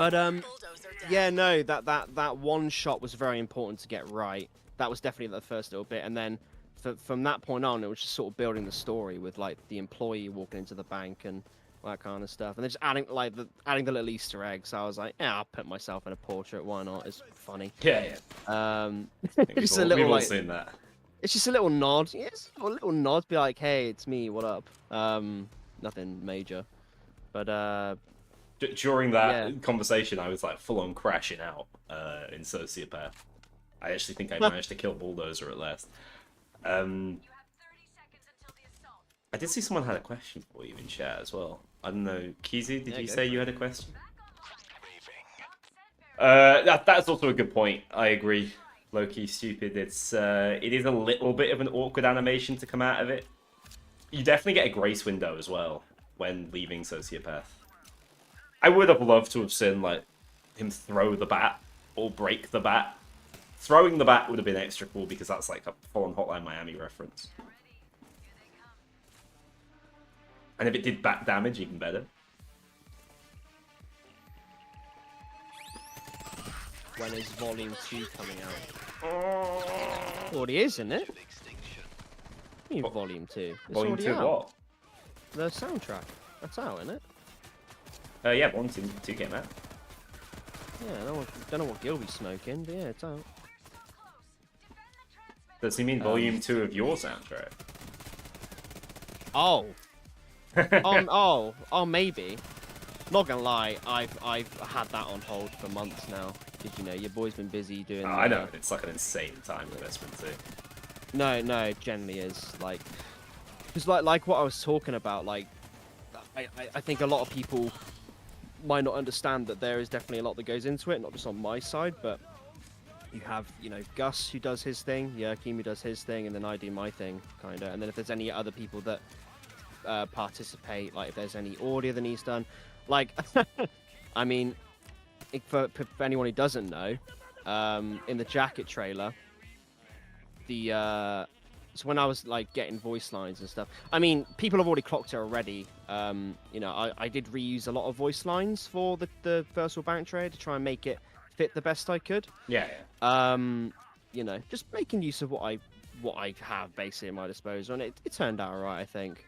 down. Yeah, no, that one shot was very important to get right. That was definitely the first little bit, and then from that point on, it was just sort of building the story with like the employee walking into the bank and all that kind of stuff, and then just adding the little Easter eggs. I was like, yeah, I'll put myself in a portrait. Why not? It's funny. Yeah. Just a We've little all like, seen that. it's just a little nod. Yeah, it's a little nod. Be like, hey, it's me. What up? Nothing major, but During that Yeah. conversation, I was like full on crashing out in Sociopath. I actually think I managed to kill Bulldozer at last. I did see someone had a question for you in chat as well. I don't know, Kizu, did Yeah, you go say for you it. had a question? That's also a good point. I agree. Low-key stupid. It is a little bit of an awkward animation to come out of it. You definitely get a grace window as well when leaving Sociopath. I would have loved to have seen like him throw the bat or break the bat. Throwing the bat would have been extra cool because that's like a full-on Hotline Miami reference. And if it did bat damage, even better. when is Volume 2 coming out? Already is, isn't it? You mean Volume 2? It's Volume already 2 out. what? The soundtrack. That's out, isn't it? Yeah, Volume 2 came out. Yeah, I don't know what Gilby's smoking, but yeah, it's out. Does he mean Volume 2 of your soundtrack? Oh. Oh, maybe. Not gonna lie, I've had that on hold for months now. Because, you know, your boy's been busy doing... I know, it's like an insane time investment too. No, it generally is. Like, because like what I was talking about, like, I think a lot of people might not understand that there is definitely a lot that goes into it, not just on my side, but you have, you know, Gus who does his thing, Joachim who does his thing, and then I do my thing, kind of. And then if there's any other people that participate, like if there's any audio that needs done, like, I mean, for anyone who doesn't know, in the Jacket trailer, so when I was like getting voice lines and stuff, I mean, people have already clocked it already. You know, I did reuse a lot of voice lines for the Virtual Bank trailer to try and make it fit the best I could. Yeah. You know, just making use of what I have basically at my disposal, and it turned out alright, I think.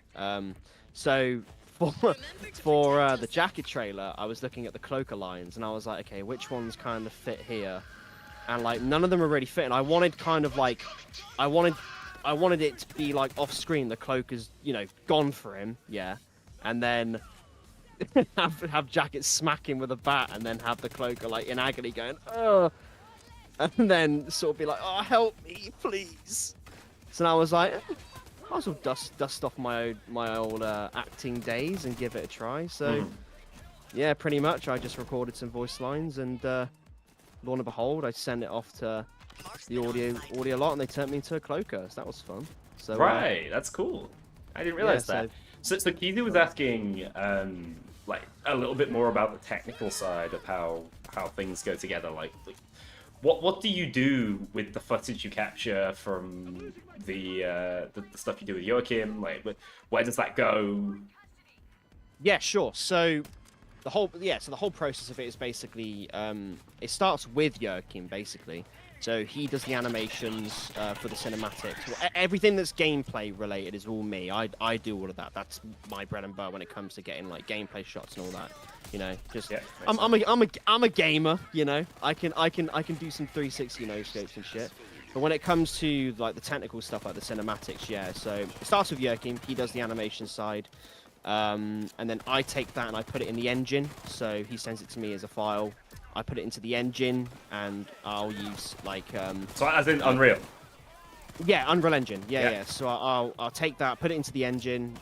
So for the Jacket trailer, I was looking at the Cloaker lines, and I was like, okay, which ones kind of fit here? And like none of them are really fitting. I wanted kind of like, I wanted it to be like off screen. The Cloaker's, you know, gone for him, yeah, and then have Jacket smack him with a bat, and then have the Cloaker like in agony going, oh, and then sort of be like, oh, help me, please. So now I was like, might as well dust off my old acting days and give it a try. So yeah, pretty much I just recorded some voice lines, and lo and behold, I sent it off to the audio lot, and they turned me into a Cloaker. So that was fun. So Right, that's cool. I didn't realize yeah, that. So Kizu was asking like a little bit more about the technical side of how things go together. Like what do you do with the footage you capture from the stuff you do with Joachim? Like where does that go? Yeah, sure. So the whole process of it is basically it starts with Joachim basically. So he does the animations for the cinematics. Everything that's gameplay related is all me. I do all of that. That's my bread and butter when it comes to getting like gameplay shots and all that. You know, just Yeah, I'm a gamer. You know, I can do some 360 no scopes and shit. But when it comes to like the technical stuff, like the cinematics, yeah. So it starts with Yerkim. He does the animation side, and then I take that and I put it in the engine. So he sends it to me as a file. I put it into the engine, and I'll use like So as in Unreal. yeah, Unreal Engine. Yeah. Yeah. So I'll take that, put it into the engine,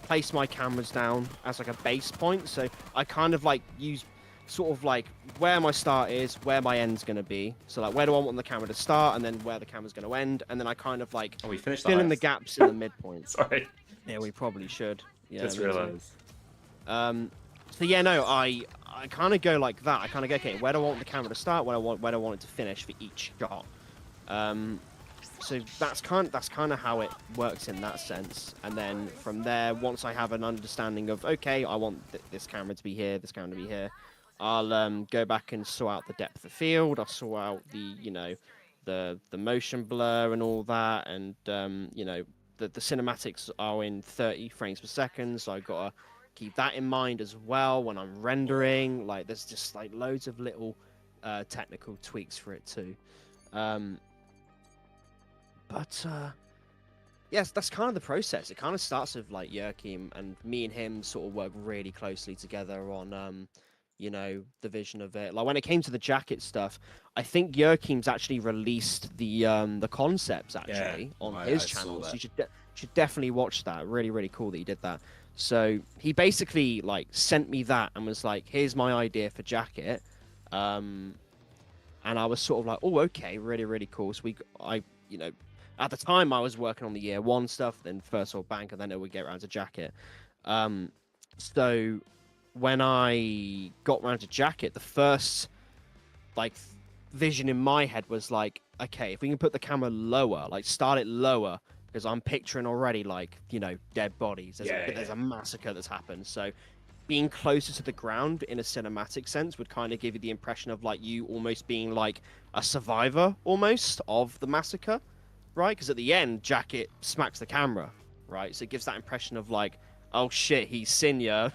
place my cameras down as like a base point. So I kind of like use sort of like where my start is, where my end's going to be. So like where do I want the camera to start, and then where the camera's going to end, and then I kind of like Oh, we finished fill in the heist. gaps in the midpoint. Sorry. Yeah, we probably should. Yeah, Just me too. realised. So yeah, no, I kind of go like that. I kind of go, okay, where do I want the camera to start? Where do I want it to finish for each shot? So that's kind of how it works in that sense. And then from there, once I have an understanding of, okay, I want this camera to be here, this camera to be here, I'll go back and sort out the depth of field. I'll sort out the motion blur and all that, and you know, the cinematics are in 30 frames per second, so I've got to keep that in mind as well when I'm rendering. Like, there's just like loads of little technical tweaks for it too. But yes, that's kind of the process. It kind of starts with like Yerkim, and me and him sort of work really closely together on you know, the vision of it. Like when it came to the jacket stuff, I think Yerkim's actually released the concepts actually on his I saw channel. So that. you should definitely watch that. Really, really cool that he did that. So he basically like sent me that and was like, "Here's my idea for jacket," and I was sort of like, "Oh, okay, really, really cool." So you know, at the time I was working on the year one stuff, then first order bank, and then it would get around to jacket. So when I got around to jacket, the first like vision in my head was like, okay, if we can put the camera lower, like start it lower, because I'm picturing already like, you know, dead bodies. There's a massacre that's happened. So being closer to the ground in a cinematic sense would kind of give you the impression of like you almost being like a survivor almost of the massacre, right? Because at the end, jacket smacks the camera, right? So it gives that impression of like, oh shit, he's seen ya.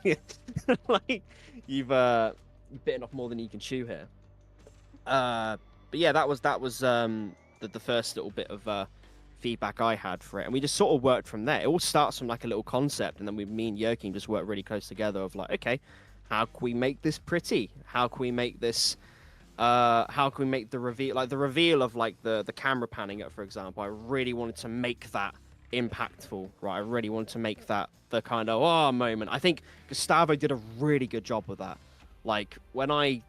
Like you've bitten off more than you can chew here. But yeah, that was the first little bit of feedback I had for it, and we just sort of worked from there. It all starts from like a little concept, and then me and Yerkim just worked really close together of like, okay, how can we make this pretty? How can we make this? How can we make the reveal of like the camera panning up, for example? I really wanted to make that impactful, right? I really wanted to make that the kind of moment. I think Gustavo did a really good job with that. Like when I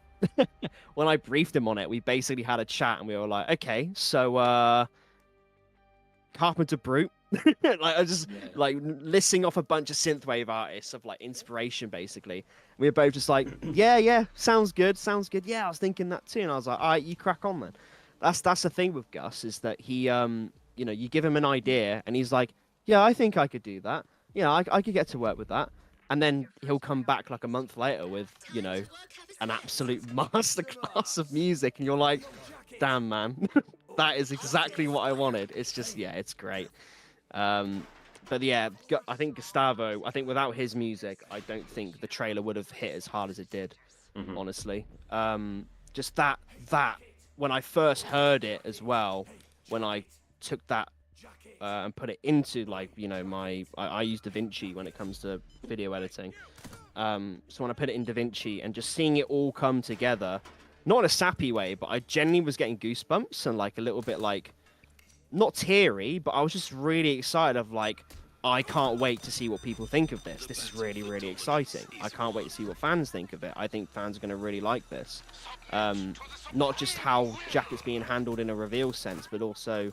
when I briefed him on it, we basically had a chat and we were like, okay, so Carpenter Brute. Like I just like listing off a bunch of synthwave artists of like inspiration basically. We were both just like, yeah, sounds good. Yeah, I was thinking that too. And I was like, all right, you crack on then. That's the thing with Gus, is that he you know, you give him an idea and he's like, yeah, I think I could do that. Yeah, I could get to work with that. And then he'll come back like a month later with, you know, an absolute masterclass of music. And you're like, damn, man, that is exactly what I wanted. It's just, yeah, it's great. But yeah, I think Gustavo, I think without his music, I don't think the trailer would have hit as hard as it did, honestly. Just that, when I first heard it as well, when I took that and put it into like, you know, I use DaVinci when it comes to video editing. So when I put it in DaVinci and just seeing it all come together, not in a sappy way, but I genuinely was getting goosebumps and like a little bit like, not teary, but I was just really excited of like, I can't wait to see what people think of this. This is really, really exciting. I can't wait to see what fans think of it. I think fans are going to really like this. Not just how Jacket's being handled in a reveal sense, but also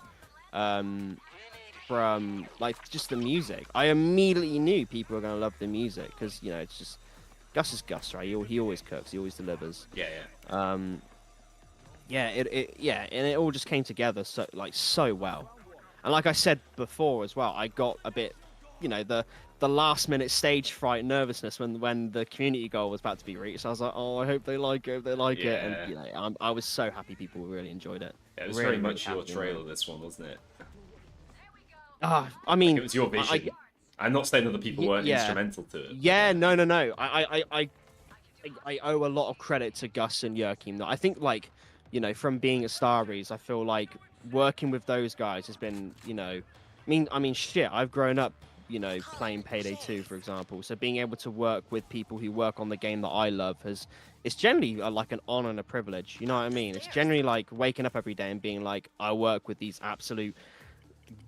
from like just the music. I immediately knew people were going to love the music because, you know, it's just Gus is Gus, right? He always cooks. He always delivers. Yeah. Yeah, and it all just came together so well. And like I said before as well, I got a bit, you know, the last minute stage fright nervousness when the community goal was about to be reached. I was like, oh, I hope they like it, and you know, I was so happy people really enjoyed it. Yeah, it was really, very much really your happy, trailer, man. this one, wasn't it? I mean, It was your vision. I'm not saying other people weren't instrumental to it. Yeah, no. I owe a lot of credit to Gus and Yerkim. I think, like, you know, from being at Starbreeze, I feel like working with those guys has been, you know, I mean, shit. I've grown up, you know, playing Payday 2, for example. So being able to work with people who work on the game that I love it's generally like an honor and a privilege. You know what I mean? It's generally like waking up every day and being like, I work with these absolute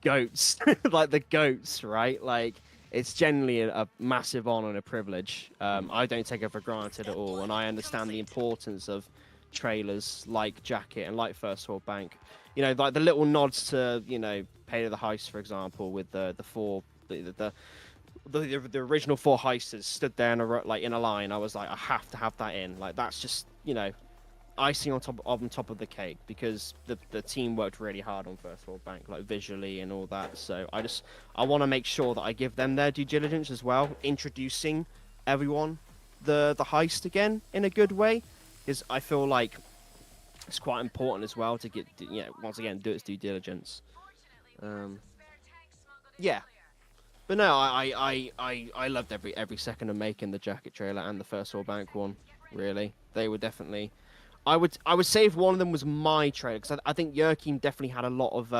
goats, like the goats, right? Like it's generally a massive honor and a privilege. I don't take it for granted at all, and I understand the importance of trailers like Jacket and like First World Bank. You know, like the little nods to, you know, Payday the Heist, for example, with the original 4 heisters stood there in a line. I was like, I have to have that in. Like that's just, you know, icing on top of the cake, because the team worked really hard on First World Bank, like visually and all that. So I want to make sure that I give them their due diligence as well, introducing everyone the heist again in a good way, because I feel like it's quite important as well to get, you know, once again, do its due diligence. Yeah. But no, I loved every second of making the Jacket trailer and the First World Bank one. Really, they were definitely. I would say if one of them was my trailer, because I think Yerkim definitely had a lot of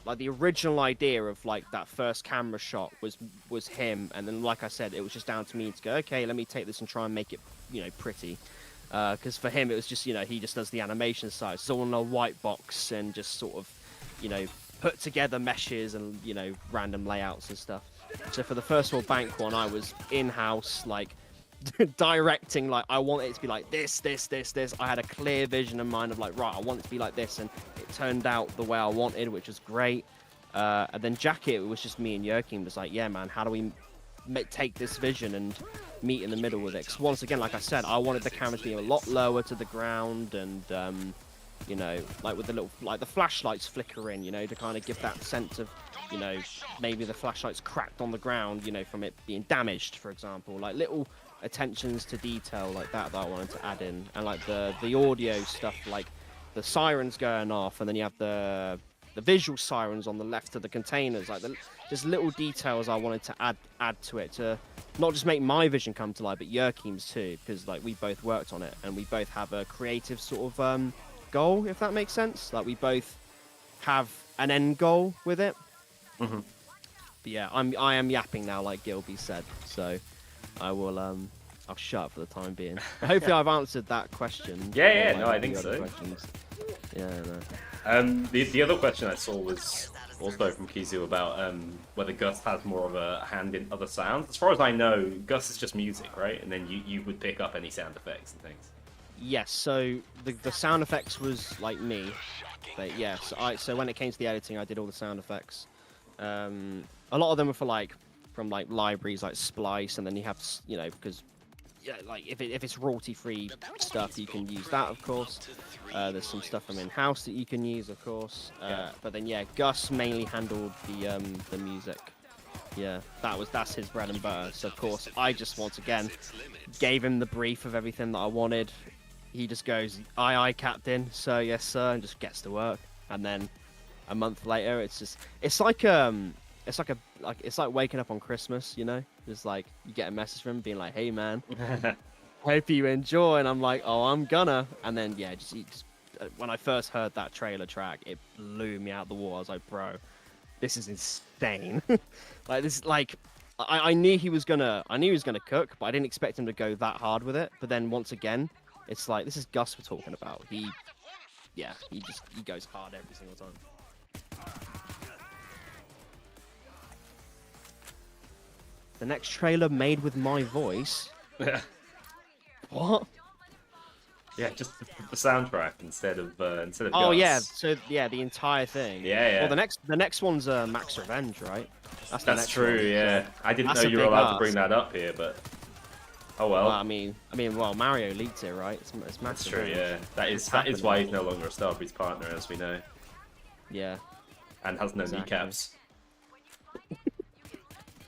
like the original idea of like that first camera shot was him, and then like I said, it was just down to me to go, okay, let me take this and try and make it, you know, pretty. Because for him it was just, you know, he just does the animation side, it's all in a white box and just sort of, you know, put together meshes and, you know, random layouts and stuff. So for the First World Bank one, I was in-house, like directing, like I want it to be like this. I had a clear vision in mind of like, right, I want it to be like this, and it turned out the way I wanted, which was great. And then Jacket, it was just me and Yerkim was like, yeah, man, how do we take this vision and meet in the middle with it? Because once again, like I said, I wanted the camera to be a lot lower to the ground, and you know, like with the little, like the flashlights flickering, you know, to kind of give that sense of, you know, maybe the flashlight's cracked on the ground, you know, from it being damaged, for example. Like little attentions to detail like that I wanted to add in. And like the audio stuff, like the sirens going off, and then you have the visual sirens on the left of the containers, like just little details I wanted to add to it, to not just make my vision come to life, but Yerkim's too, because like we both worked on it and we both have a creative sort of goal, if that makes sense. Like we both have an end goal with it. Mm-hmm. But yeah, I am yapping now, like Gilby said, so I will I'll shut up for the time being. Hopefully I've answered that question. Yeah, like, no, I think so. Questions. Yeah, no. The other question I saw was also from Kizu about whether Gus has more of a hand in other sounds. As far as I know, Gus is just music, right? And then you would pick up any sound effects and things. Yes, so the sound effects was like me, but yes, so when it came to the editing, I did all the sound effects. A lot of them were from libraries like Splice, and then you have, you know, because yeah, like if it's royalty free stuff, you can use that, of course. There's some stuff from in-house that you can use, of course. But then yeah, Gus mainly handled the music. Yeah, that's his bread and butter. So of course, I just once again gave him the brief of everything that I wanted. He just goes, aye, Captain, sir, yes, sir, and just gets to work. And then a month later, it's like waking up on Christmas, you know? Just like you get a message from him being like, hey man, hope you enjoy, and I'm like, oh, I'm gonna. And then yeah, just when I first heard that trailer track, it blew me out the water. I was like, bro, this is insane. Like this, like I knew he was gonna cook, but I didn't expect him to go that hard with it. But then once again, it's like, this is Gus we're talking about. He goes hard every single time. The next trailer made with my voice? Yeah. What? Yeah, just the soundtrack instead of Gus. Oh yeah, so yeah, the entire thing. Yeah. Well, the next one's Max Revenge, right? That's true. One, yeah, so I didn't know you were allowed to bring that up here, but oh well. I mean, Mario leaked it, right? It's Max That's true. Revenge. Yeah, that is why he's no longer a Starbreeze partner, as we know. Yeah. And has no kneecaps.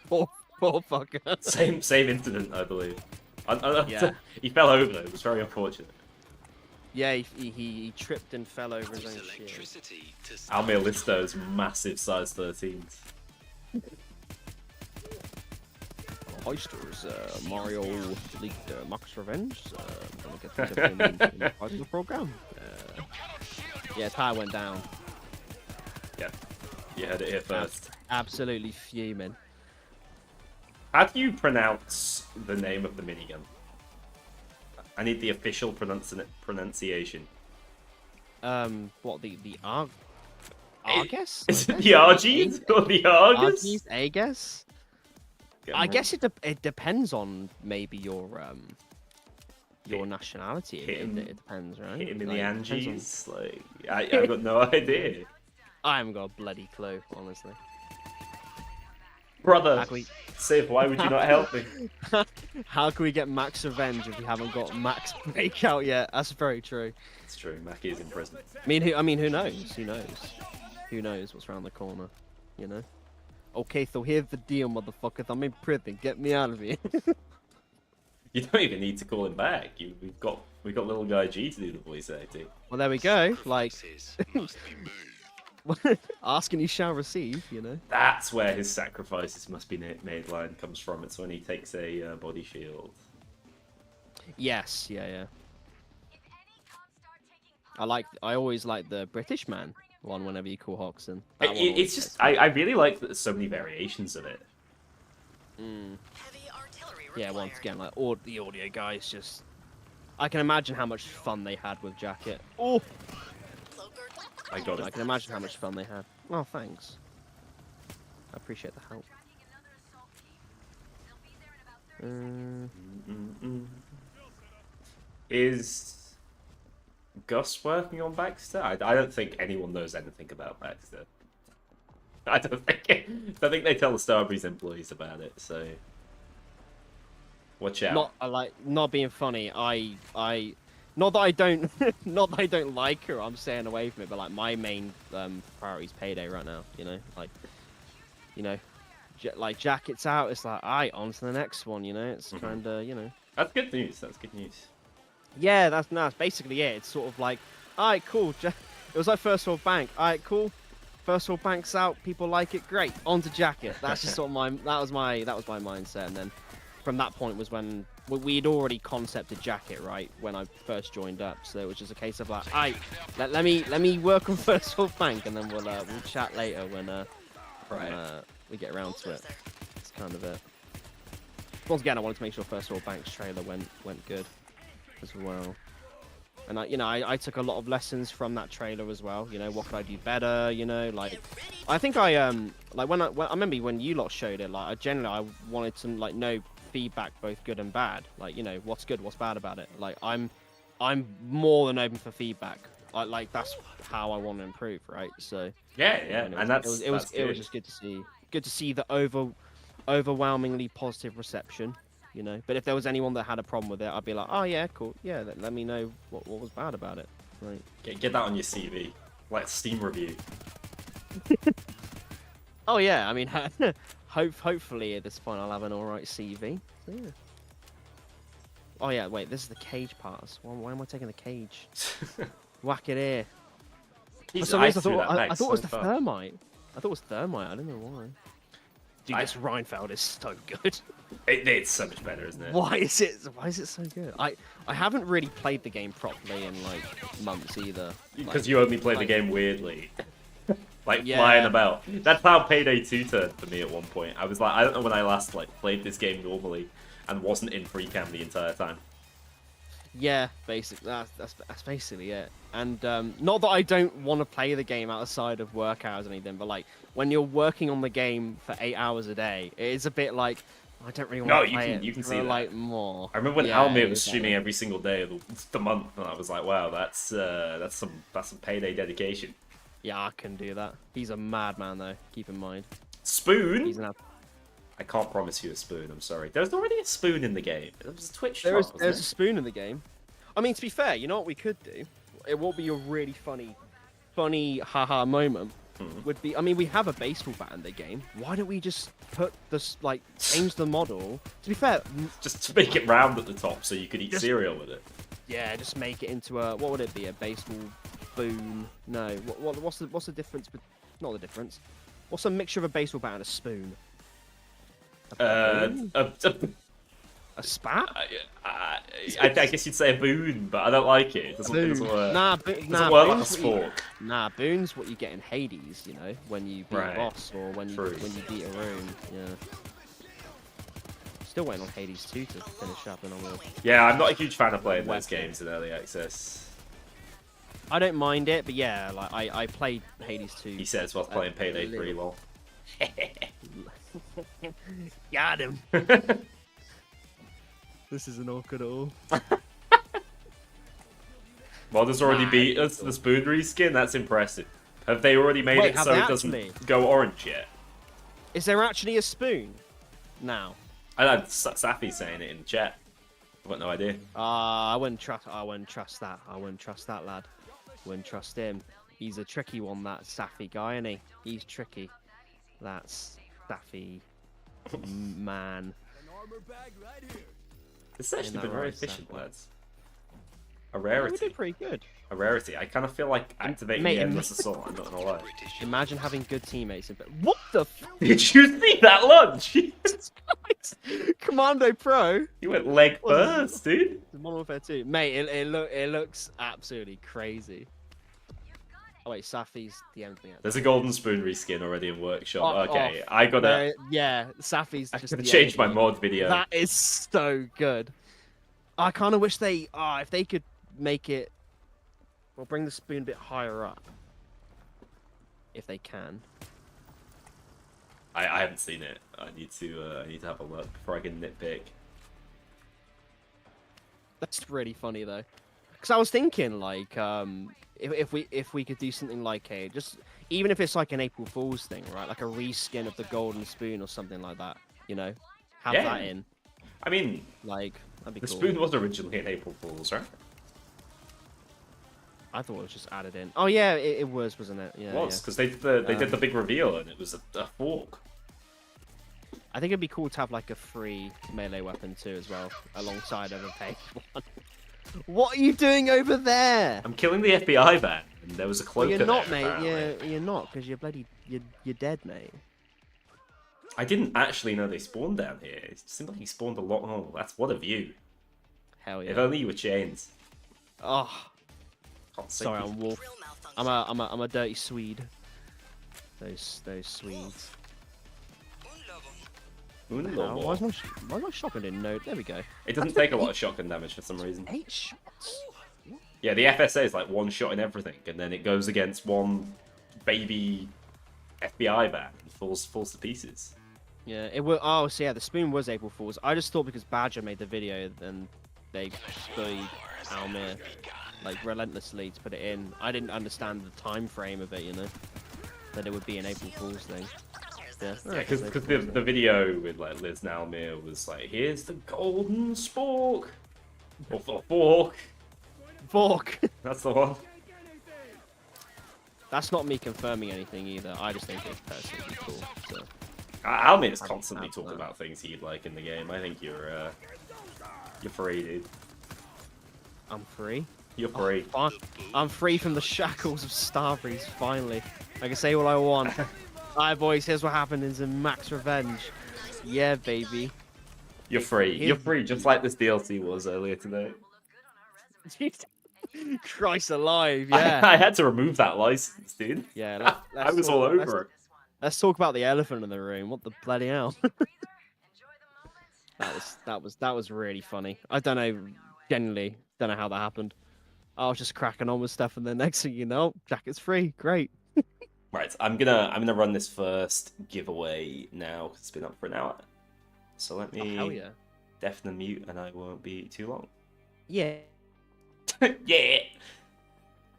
Poor fucker. Same incident, I believe. Yeah. He fell over. It was very unfortunate. Yeah, he tripped and fell over his own shit. Almir Listo's massive size 13s. Heisters, Mario leaked Max Revenge. I'm gonna get the program. Yeah, it's how it went down. Yeah, you heard it here first. Absolutely fuming. How do you pronounce the name of the minigun? I need the official pronunciation. What the Argus? Is it the Argies or the Argus? Argus, I guess. I guess it depends on maybe your nationality. It depends, right? Hit him in Like, the it depends on- Angies. Like, I've got no idea. I haven't got a bloody clue, honestly. Brother, How can we- Civ, why would you not help me? How can we get Max Revenge if we haven't got Max Breakout yet? That's very true. It's true, Mackie is in prison. I mean, who knows? Who knows? Who knows what's around the corner? You know. Okay, so here's the deal, motherfuckers. I'm in prison. Get me out of here. You don't even need to call him back. We've got little guy G to do the voice acting. Well, there we go. Like, Sacrifices must be made. ask and you shall receive. You know. That's where his sacrifices must be made line comes from. It's when he takes a body shield. Yes. Yeah. I always like the British man one whenever you call Hoxton. That one It's always just I really like that there's so many variations of it. Heavy artillery Yeah, required. once again, like the audio guys just. I can imagine how much fun they had with Jacket. Oh, Cloaker. I got I it. can imagine how much fun they had. Oh, thanks. I appreciate the help. Is Gus working on Baxter? I don't think anyone knows anything about Baxter. I don't think they tell the Starbreeze employees about it. So watch out. Not being funny. I not that I don't not that I don't like her. I'm staying away from it. But like my main priority is Payday right now. You know, like Jacket's out. It's like on to the next one. You know, it's kind of That's good news. That's good news. Yeah, that's basically it. It's sort of like, alright, cool. It was like First World Bank. Alright, cool. First World Bank's out. People like it. Great. On to Jacket. That's just sort of that was my mindset. And then from that point was when we'd already concepted Jacket, right? When I first joined up. So it was just a case of like, alright, let me work on First World Bank, and then we'll chat later when we get around to it. That's kind of it. Once again, I wanted to make sure First World Bank's trailer went good as well. And I took a lot of lessons from that trailer as well. You know, what could I do better? You know, like I think I when I remember when you lot showed it, like I wanted some like no feedback, both good and bad. Like, you know, what's good, what's bad about it. Like I'm more than open for feedback. Like that's how I want to improve, right? So Yeah, and it was just good to see the overwhelmingly positive reception. You know, but if there was anyone that had a problem with it, I'd be like, oh yeah, cool, yeah, let me know what was bad about it. Right. Get that on your CV, like Steam review. Oh yeah, I mean, hopefully at this point I'll have an alright CV. So, yeah. Oh yeah, wait, this is the cage pass. Why am I taking the cage? Whack it here. For some reason, I thought it was the thermite. I thought it was thermite. I don't know why. Dude, this Reinfeld is so good. It's so much better, isn't it? Why is it so good? I haven't really played the game properly in like months either. Because you only play the game weirdly. Like Yeah. flying about. That's how Payday 2 turned for me at one point. I was like, I don't know when I last played this game normally and wasn't in free cam the entire time. Yeah, basically that's basically it. And not that I don't want to play the game outside of work hours or anything, but like when you're working on the game for 8 hours a day, it is a bit like I don't really want to play it. You can for, see that. like more. I remember when Yeah, Almir was exactly. streaming every single day of the month, and I was like, wow, that's some Payday dedication. Yeah, I can do that. He's a madman though. Keep in mind. Spoon? He's an. I can't promise you a spoon. I'm sorry. There's already a spoon in the game. It was a Twitch There's drop, a wasn't spoon in the game. I mean, to be fair, you know what we could do? It will be a really funny haha moment. Would be, I mean, we have a baseball bat in the game. Why don't we just put this, like, change the model? To be fair, just to make it round at the top so you could eat cereal with it. yeah, just make it into a, what would it be? A baseball spoon? No, what's the difference? Not the difference. What's a mixture of a baseball bat and a spoon? A spat? I guess you'd say a boon, but I don't like it. It doesn't work. Doesn't work like a boon's what you- spork. Nah, boon's what you get in Hades, you know, when you beat Right. a boss or when True. you beat a room. Yeah. Still waiting on Hades 2 to finish up, and I'm gonna... Yeah, I'm not a huge fan of playing those Weapon. games in early access. I don't mind it, but yeah, like I played Hades 2. He says while playing Payday 3, lol. Got him. This isn't awkward at all. Well, there's already Nah, beat us the spoon reskin. That's impressive. Have they already made Wait, it have so they it doesn't actually? go orange yet? Is there actually a spoon now? I know Safi's saying it in the chat. I've got no idea. I wouldn't trust that. I wouldn't trust that lad. Wouldn't trust him. He's a tricky one, that Safi guy, isn't he? He's tricky. That's Safi man. An armor bag right here. This has actually that been very right, efficient, Safi? lads. A Yeah, we rarity. did pretty good. A rarity. I kind of feel like activating Mate, the endless assault. I'm not gonna lie. Imagine having good teammates. What the? Did you see that lunge? Commando Pro. You went leg What was it? first, dude. Modern Warfare 2. Mate, it looks absolutely crazy. Oh wait, Safi's DM'd me. There's a golden spoon reskin already in workshop. Fuck Okay, off. I gotta. Yeah, Safi's I just. gotta DM'd change my me. mod video. That is so good. I kind of wish they, if they could make it, well, bring the spoon a bit higher up, if they can. I haven't seen it. I need to have a look before I can nitpick. That's really funny though, because I was thinking like, if we could do something like just even if it's like an April Fool's thing, right? Like a reskin of the golden spoon or something like that. You know, have Yeah. that in. I mean, Like that'd be the cool. spoon was originally an April Fool's, right? I thought it was just added in. Oh yeah, it was, wasn't it? Yeah. It was because they did the big reveal and it was a fork. I think it'd be cool to have like a free melee weapon too as well, alongside of a paid one. What are you doing over there? I'm killing the FBI van, and there was a Well, cloaker you're not, there, mate. apparently. You're not, because you're dead, mate. I didn't actually know they spawned down here. It seemed like he spawned a lot. Oh, that's what a view. Hell yeah. If only you were chains. Oh, Can't say sorry, you- I'm wolf. Drill malfunction. I'm a dirty Swede. Those Swedes. Un lobo. Un How? lobo. Why is my shotgun in no? There we go. It doesn't take a lot of shotgun damage for some reason. 8 shots. Yeah, the FSA is like one shot in everything, and then it goes against one baby FBI van and falls to pieces. Yeah, it was. Oh, so yeah, the spoon was April Fool's. I just thought because Badger made the video, then they bullied Almir like relentlessly to put it in. I didn't understand the time frame of it, you know, that it would be an April Fool's thing. Yeah, Yeah, because the video with like Liz Nalmir was like, here's the golden spork or fork. Fork. That's the one. That's not me confirming anything either. I just think it's personally cool. So Almir is constantly have talking that. about things he'd like in the game. I think you're free, dude. I'm free. You're free. Fine. I'm free from the shackles of Starbreeze. Finally, I can say what I want. Alright, boys. Here's what happened in some Max Revenge. Yeah, baby. You're free. Here's- You're free, just like this DLC was earlier today. Christ alive, yeah. I had to remove that license, dude. Yeah, I was all over it. Let's talk about the elephant in the room. What the bloody hell? that was really funny. I don't know, genuinely don't know how that happened. I was just cracking on with stuff, and then next thing you know, jacket's free. Great. Right, I'm gonna run this first giveaway now. 'Cause it's been up for an hour. So let Oh, me hell yeah. deafen and mute, and I won't be too long. Yeah. Yeah.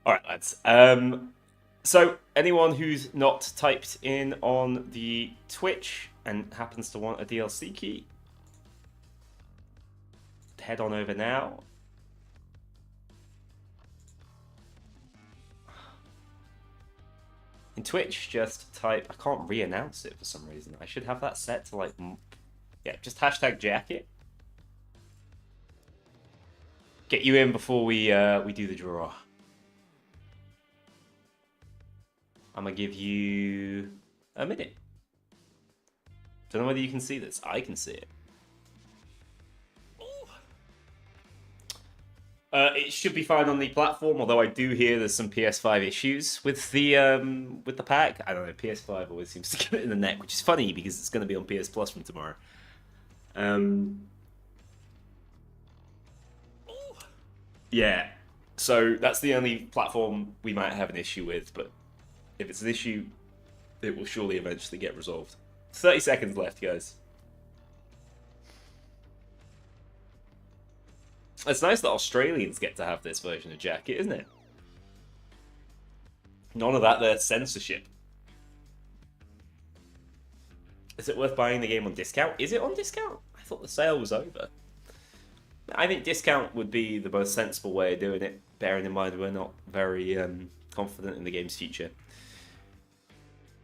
All right, lads. So anyone who's not typed in on the Twitch and happens to want a DLC key, head on over now. In Twitch, just type. I can't re-announce it for some reason. I should have that set to like. Yeah, just hashtag jacket. Get you in before we do the draw. I'm gonna give you a minute. Don't know whether you can see this. I can see it. It should be fine on the platform, although I do hear there's some PS5 issues with the pack. I don't know, PS5 always seems to get it in the neck, which is funny because it's going to be on PS Plus from tomorrow. Yeah, so that's the only platform we might have an issue with, but if it's an issue, it will surely eventually get resolved. 30 seconds left, guys. It's nice that Australians get to have this version of Jacket, isn't it? None of that there censorship. Is it worth buying the game on discount? Is it on discount? I thought the sale was over. I think discount would be the most sensible way of doing it, bearing in mind we're not very confident in the game's future.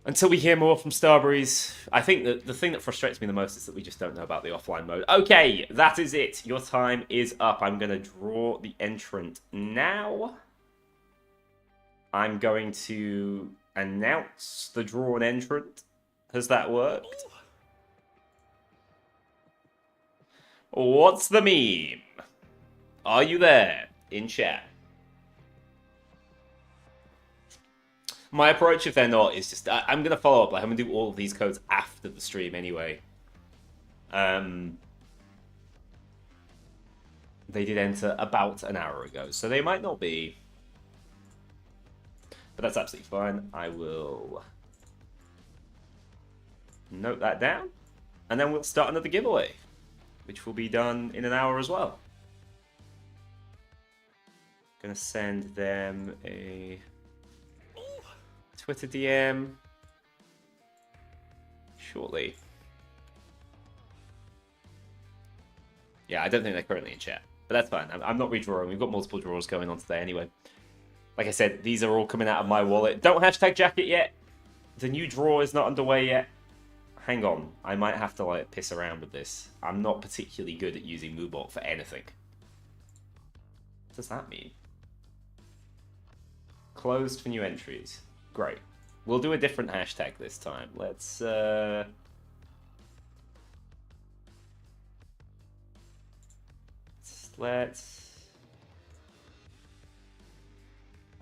Until we hear more from Starbreeze, I think that the thing that frustrates me the most is that we just don't know about the offline mode. Okay, that is it. Your time is up. I'm going to draw the entrant now. I'm going to announce the drawn entrant. Has that worked? What's the meme? Are you there in chat? My approach, if they're not, is just I'm gonna follow up. Like, I'm gonna do all of these codes after the stream anyway. They did enter about an hour ago, so they might not be. But that's absolutely fine. I will note that down, and then we'll start another giveaway, which will be done in an hour as well. Gonna send them a Twitter DM shortly. Yeah, I don't think they're currently in chat, but that's fine. I'm not redrawing. We've got multiple draws going on today anyway. Like I said, these are all coming out of my wallet. Don't hashtag Jacket yet. The new draw is not underway yet. Hang on. I might have to like piss around with this. I'm not particularly good at using Moobot for anything. What does that mean? Closed for new entries. Great. We'll do a different hashtag this time. Let's how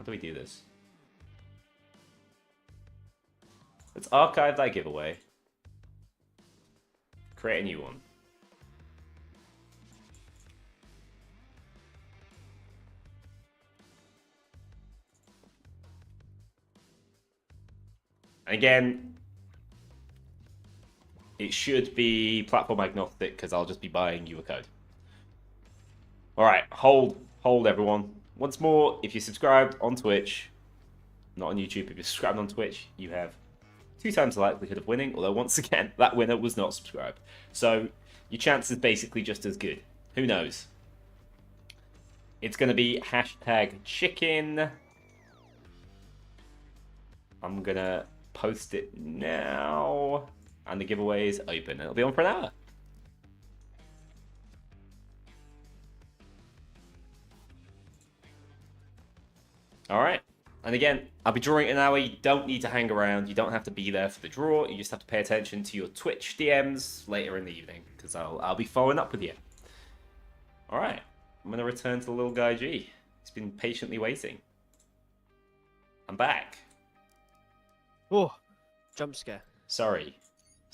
do we do this? Let's archive that giveaway. Create a new one. Again, it should be platform agnostic because I'll just be buying you a code. Alright, hold everyone. Once more, if you're subscribed on Twitch, not on YouTube, if you're subscribed on Twitch, you have 2 times the likelihood of winning, although once again, that winner was not subscribed. So, your chance is basically just as good. Who knows? It's going to be hashtag chicken. I'm going to post it now, and the giveaway is open. It'll be on for an hour. Alright, and again, I'll be drawing an hour. You don't need to hang around. You don't have to be there for the draw. You just have to pay attention to your Twitch DMs later in the evening, because I'll be following up with you. Alright, I'm going to return to the little guy G. He's been patiently waiting. I'm back. Oh, jump scare. Sorry.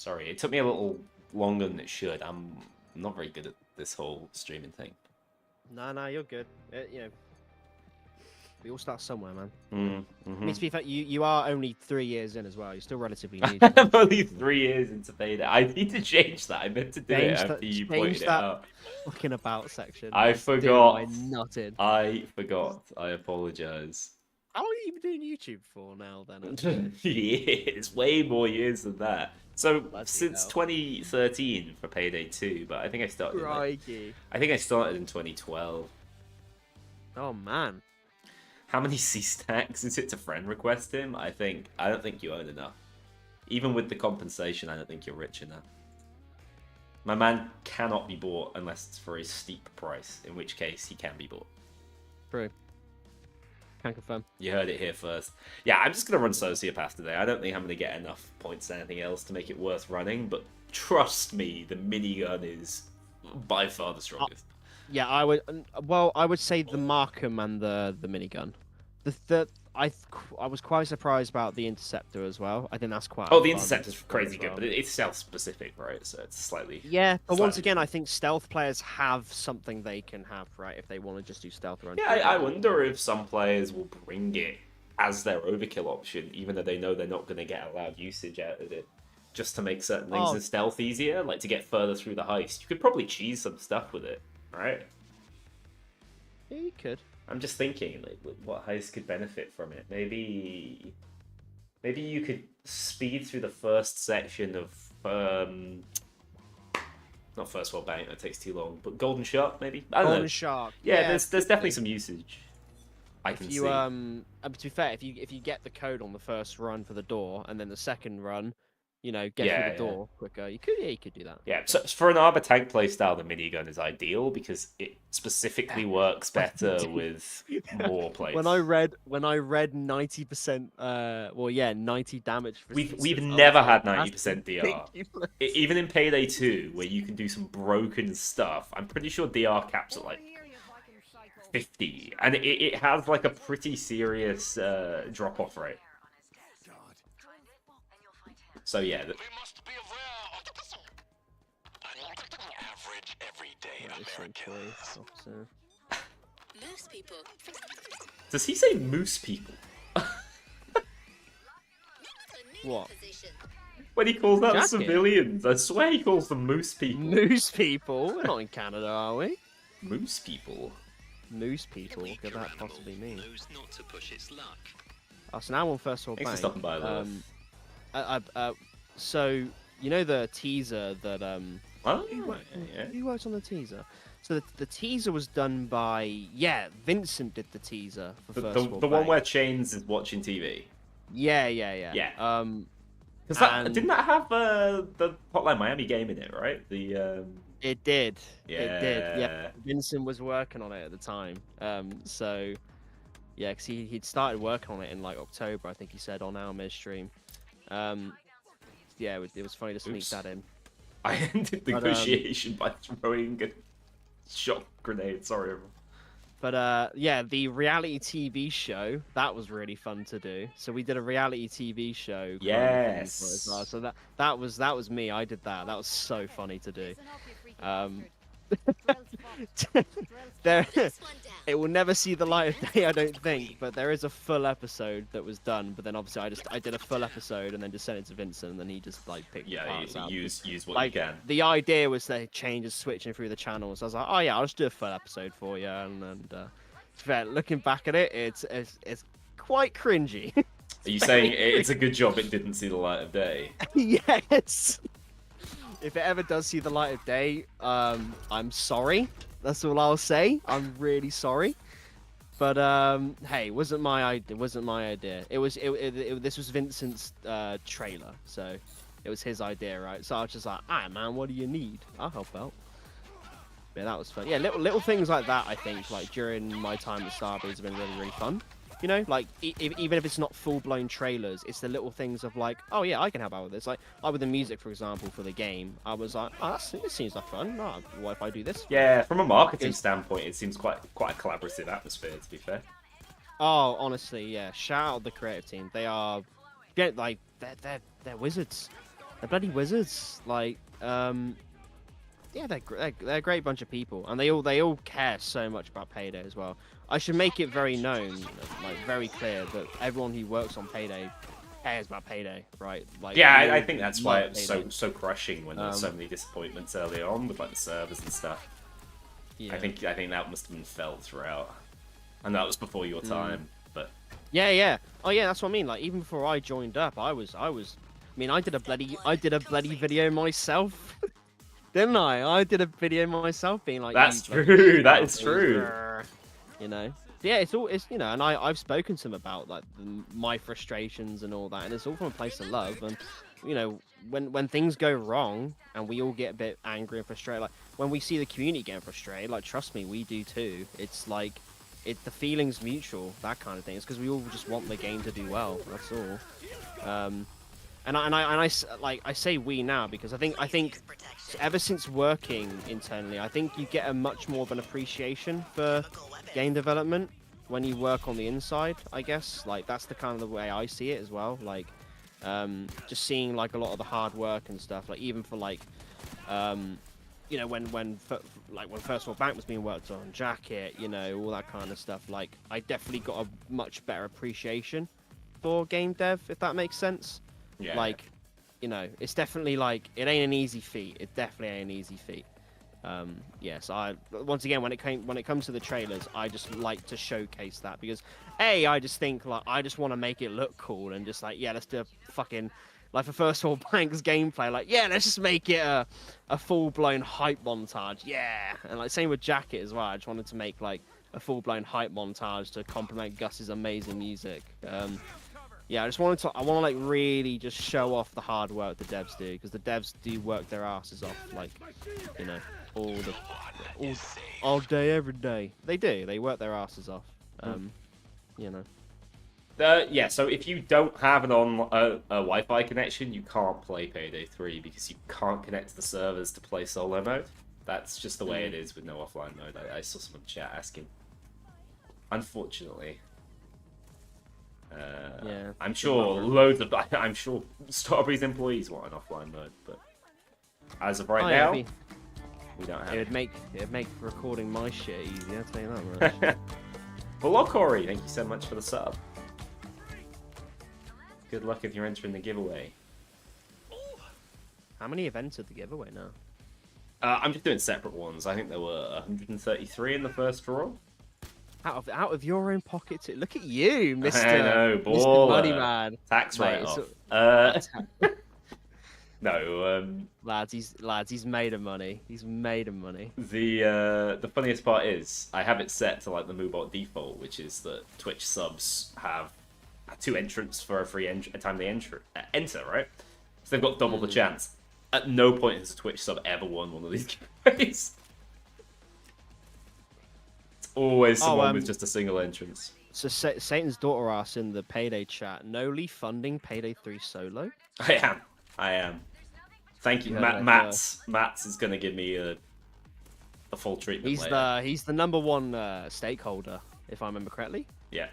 It took me a little longer than it should. I'm not very good at this whole streaming thing. Nah, you're good. You know, we all start somewhere, man. Mm-hmm. I mean, to be fair, you are only 3 years in as well. You're still relatively new. I'm only 3 years into Payday. I need to change that. I meant to do it after you pointed it out. Fucking about section. I forgot. I'm nutted. I forgot. I apologise. How long have you been doing YouTube for now, then? Years. Way more years than that. So, Bloody since hell. 2013 for Payday 2, but I think I started Crikey. I think I started in 2012. Oh, man. How many C-stacks is it to friend request him? I don't think you own enough. Even with the compensation, I don't think you're rich enough. My man cannot be bought unless it's for a steep price, in which case he can be bought. True. Can confirm. You heard it here first. Yeah, I'm just going to run Sociopath today. I don't think I'm going to get enough points or anything else to make it worth running, but trust me, the minigun is by far the strongest. Yeah, I would. Well, I would say the Markham and the minigun. I was quite surprised about the Interceptor as well. I think that's quite. Oh, a the fun Interceptor's gun crazy as good, well. but it's stealth specific, right? So it's slightly. Yeah, but once slightly again, I different. think stealth players have something they can have, right? If they want to just do stealth around. Yeah, I wonder if some players will bring it as their overkill option, even though they know they're not going to get allowed usage out of it, just to make certain things Oh. in stealth easier, like to get further through the heist. You could probably cheese some stuff with it, right? Yeah, you could. I'm just thinking, like, what heist could benefit from it? Maybe you could speed through the first section of not First World Bank, that takes too long, but Golden Shark, maybe. I don't know. Golden Shark. Yeah, there's definitely some usage. I can If you see. to be fair, if you get the code on the first run for the door, and then the second run, get through Yeah, the door quicker, you could do that. Yeah, so for an Arbor tank playstyle, the minigun is ideal because it specifically works better with more plates. When I read 90%, 90 damage. We've resistance, I was never like, had that's 90% DR. ridiculous. Even in Payday 2, where you can do some broken stuff, I'm pretty sure DR caps at like 50, and it has like a pretty serious drop-off rate. So yeah, We must be aware of the average everyday American. Most people. does he say moose people? A new What? position. When he calls out Jacket. civilians, I swear he calls them moose people. Moose people? We're not in Canada, are we? Moose people? Moose people? What could that possibly mean? Knows not to push its luck. Oh, so now I'm on First World Thanks for Bank. stopping by, Lewis. So you know the teaser that Oh, yeah. who worked on the teaser? So the teaser was done by Vincent did the teaser for The, First the, World the one Bank. where Chains is watching TV. Yeah. Yeah. Because that And- didn't that have the Hotline Miami game in it, right? The It did. yeah. It did. Yeah. Vincent was working on it at the time. So yeah, because he'd started working on it in like October, I think he said on our mid stream. Yeah, it was funny to sneak Oops. that in. I ended the But, negotiation by throwing a shot grenade. Sorry, everyone. But yeah, the reality TV show that was really fun to do. So we did a reality TV show. kind of thing for it as well. Yes. So that was me. I did that. That was so funny to do. There, This one down. it will never see the light of day, I don't think. But there is a full episode that was done. But then obviously I did a full episode and then just sent it to Vincent, and then he just like picked the Yeah, parts out. use what Like you can. the idea was they changes switching through the channels. I was like, oh yeah, I'll just do a full episode for you. And fair, looking back at it, it's quite cringy. Are you saying it's a good job it didn't see the light of day? Yes. If it ever does see the light of day, I'm sorry. That's all I'll say. I'm really sorry. But hey, it wasn't my idea. It was this was Vincent's trailer, so it was his idea, right? So I was just like, man, what do you need? I'll help out. Yeah, that was fun. Yeah, little things like that. I think like during my time at Starbreeze have been really fun. You know, like even if it's not full-blown trailers, it's the little things of like, oh yeah, I can help out with this. Like with the music, for example, for the game, I was like, oh, this seems like fun. Oh, what if I do this? Yeah, from a marketing It's- standpoint, it seems quite a collaborative atmosphere. To be fair. Oh, honestly, yeah. Shout out the creative team. They are, like they're wizards. They're bloody wizards. Like, yeah, they're a great bunch of people, and they all care so much about Payday as well. I should make it very known, like very clear, that everyone who works on Payday cares about Payday, right? Like, Yeah, we I all think that's why love it's Payday. so crushing when there's so many disappointments early on with like the servers and stuff. Yeah. I think that must have been felt throughout, and that was before your time. But Yeah. Oh yeah, that's what I mean. Like even before I joined up, I mean, I did a bloody video myself, didn't I? I did a video myself, being like, that's "You bloody true. That is assholes." true. You know. Yeah, it's and I've spoken to him about like my frustrations and all that, and it's all from a place of love. And when things go wrong and we all get a bit angry and frustrated, like when we see the community getting frustrated, like trust me, we do too. It's like the feeling's mutual, that kind of thing. It's because we all just want the game to do well. That's all. Like I say we now because I think ever since working internally, I think you get a much more of an appreciation for game development when you work on the inside. I guess like that's the kind of the way I see it as well. Like just seeing like a lot of the hard work and stuff. Like even for like you know when First World Bank was being worked on, Jacket, you know, all that kind of stuff. Like I definitely got a much better appreciation for game dev, if that makes sense. Yeah. Like, you know, it's definitely like it ain't an easy feat. It definitely ain't an easy feat. Yes, I once again when it comes to the trailers, I just like to showcase that because I just think like I just want to make it look cool and just like let's do a fucking like for First World Bank's gameplay, like let's just make it a full blown hype montage, and like same with Jacket as well. I just wanted to make like a full blown hype montage to complement Gus's amazing music. I just wanted to. I want to like really just show off the hard work the devs do because the devs do work their asses off, like you know, all day, every day. They do. They work their asses off. You know. Yeah. So if you don't have a Wi-Fi connection, you can't play Payday 3 because you can't connect to the servers to play solo mode. That's just the way it is with no offline mode. I saw someone in chat asking. Unfortunately. I'm sure I'm sure Starbreeze employees want an offline mode, but as of right now, we don't have it. It'd make recording my shit easier, I'll tell you that much. Volokori, thank you so much for the sub. Good luck if you're entering the giveaway. How many have entered the giveaway now? I'm just doing separate ones. I think there were 133 in the first draw. Out of your own pocket too. Look at you, Mr. I know, Mr. Money Man. Tax write-off. No, lads, he's made of money. He's made of money. The funniest part is I have it set to like the Moobot default, which is that Twitch subs have 2 entrants for every time they enter, right? So they've got double the chance. At no point has a Twitch sub ever won one of these giveaways. It's always someone with just a single entrance. So Satan's daughter asked in the Payday chat, Noli funding Payday 3 solo? I am. Thank you, Mats. Mats is going to give me a full treatment. He's the #1 stakeholder, if I remember correctly. Yeah.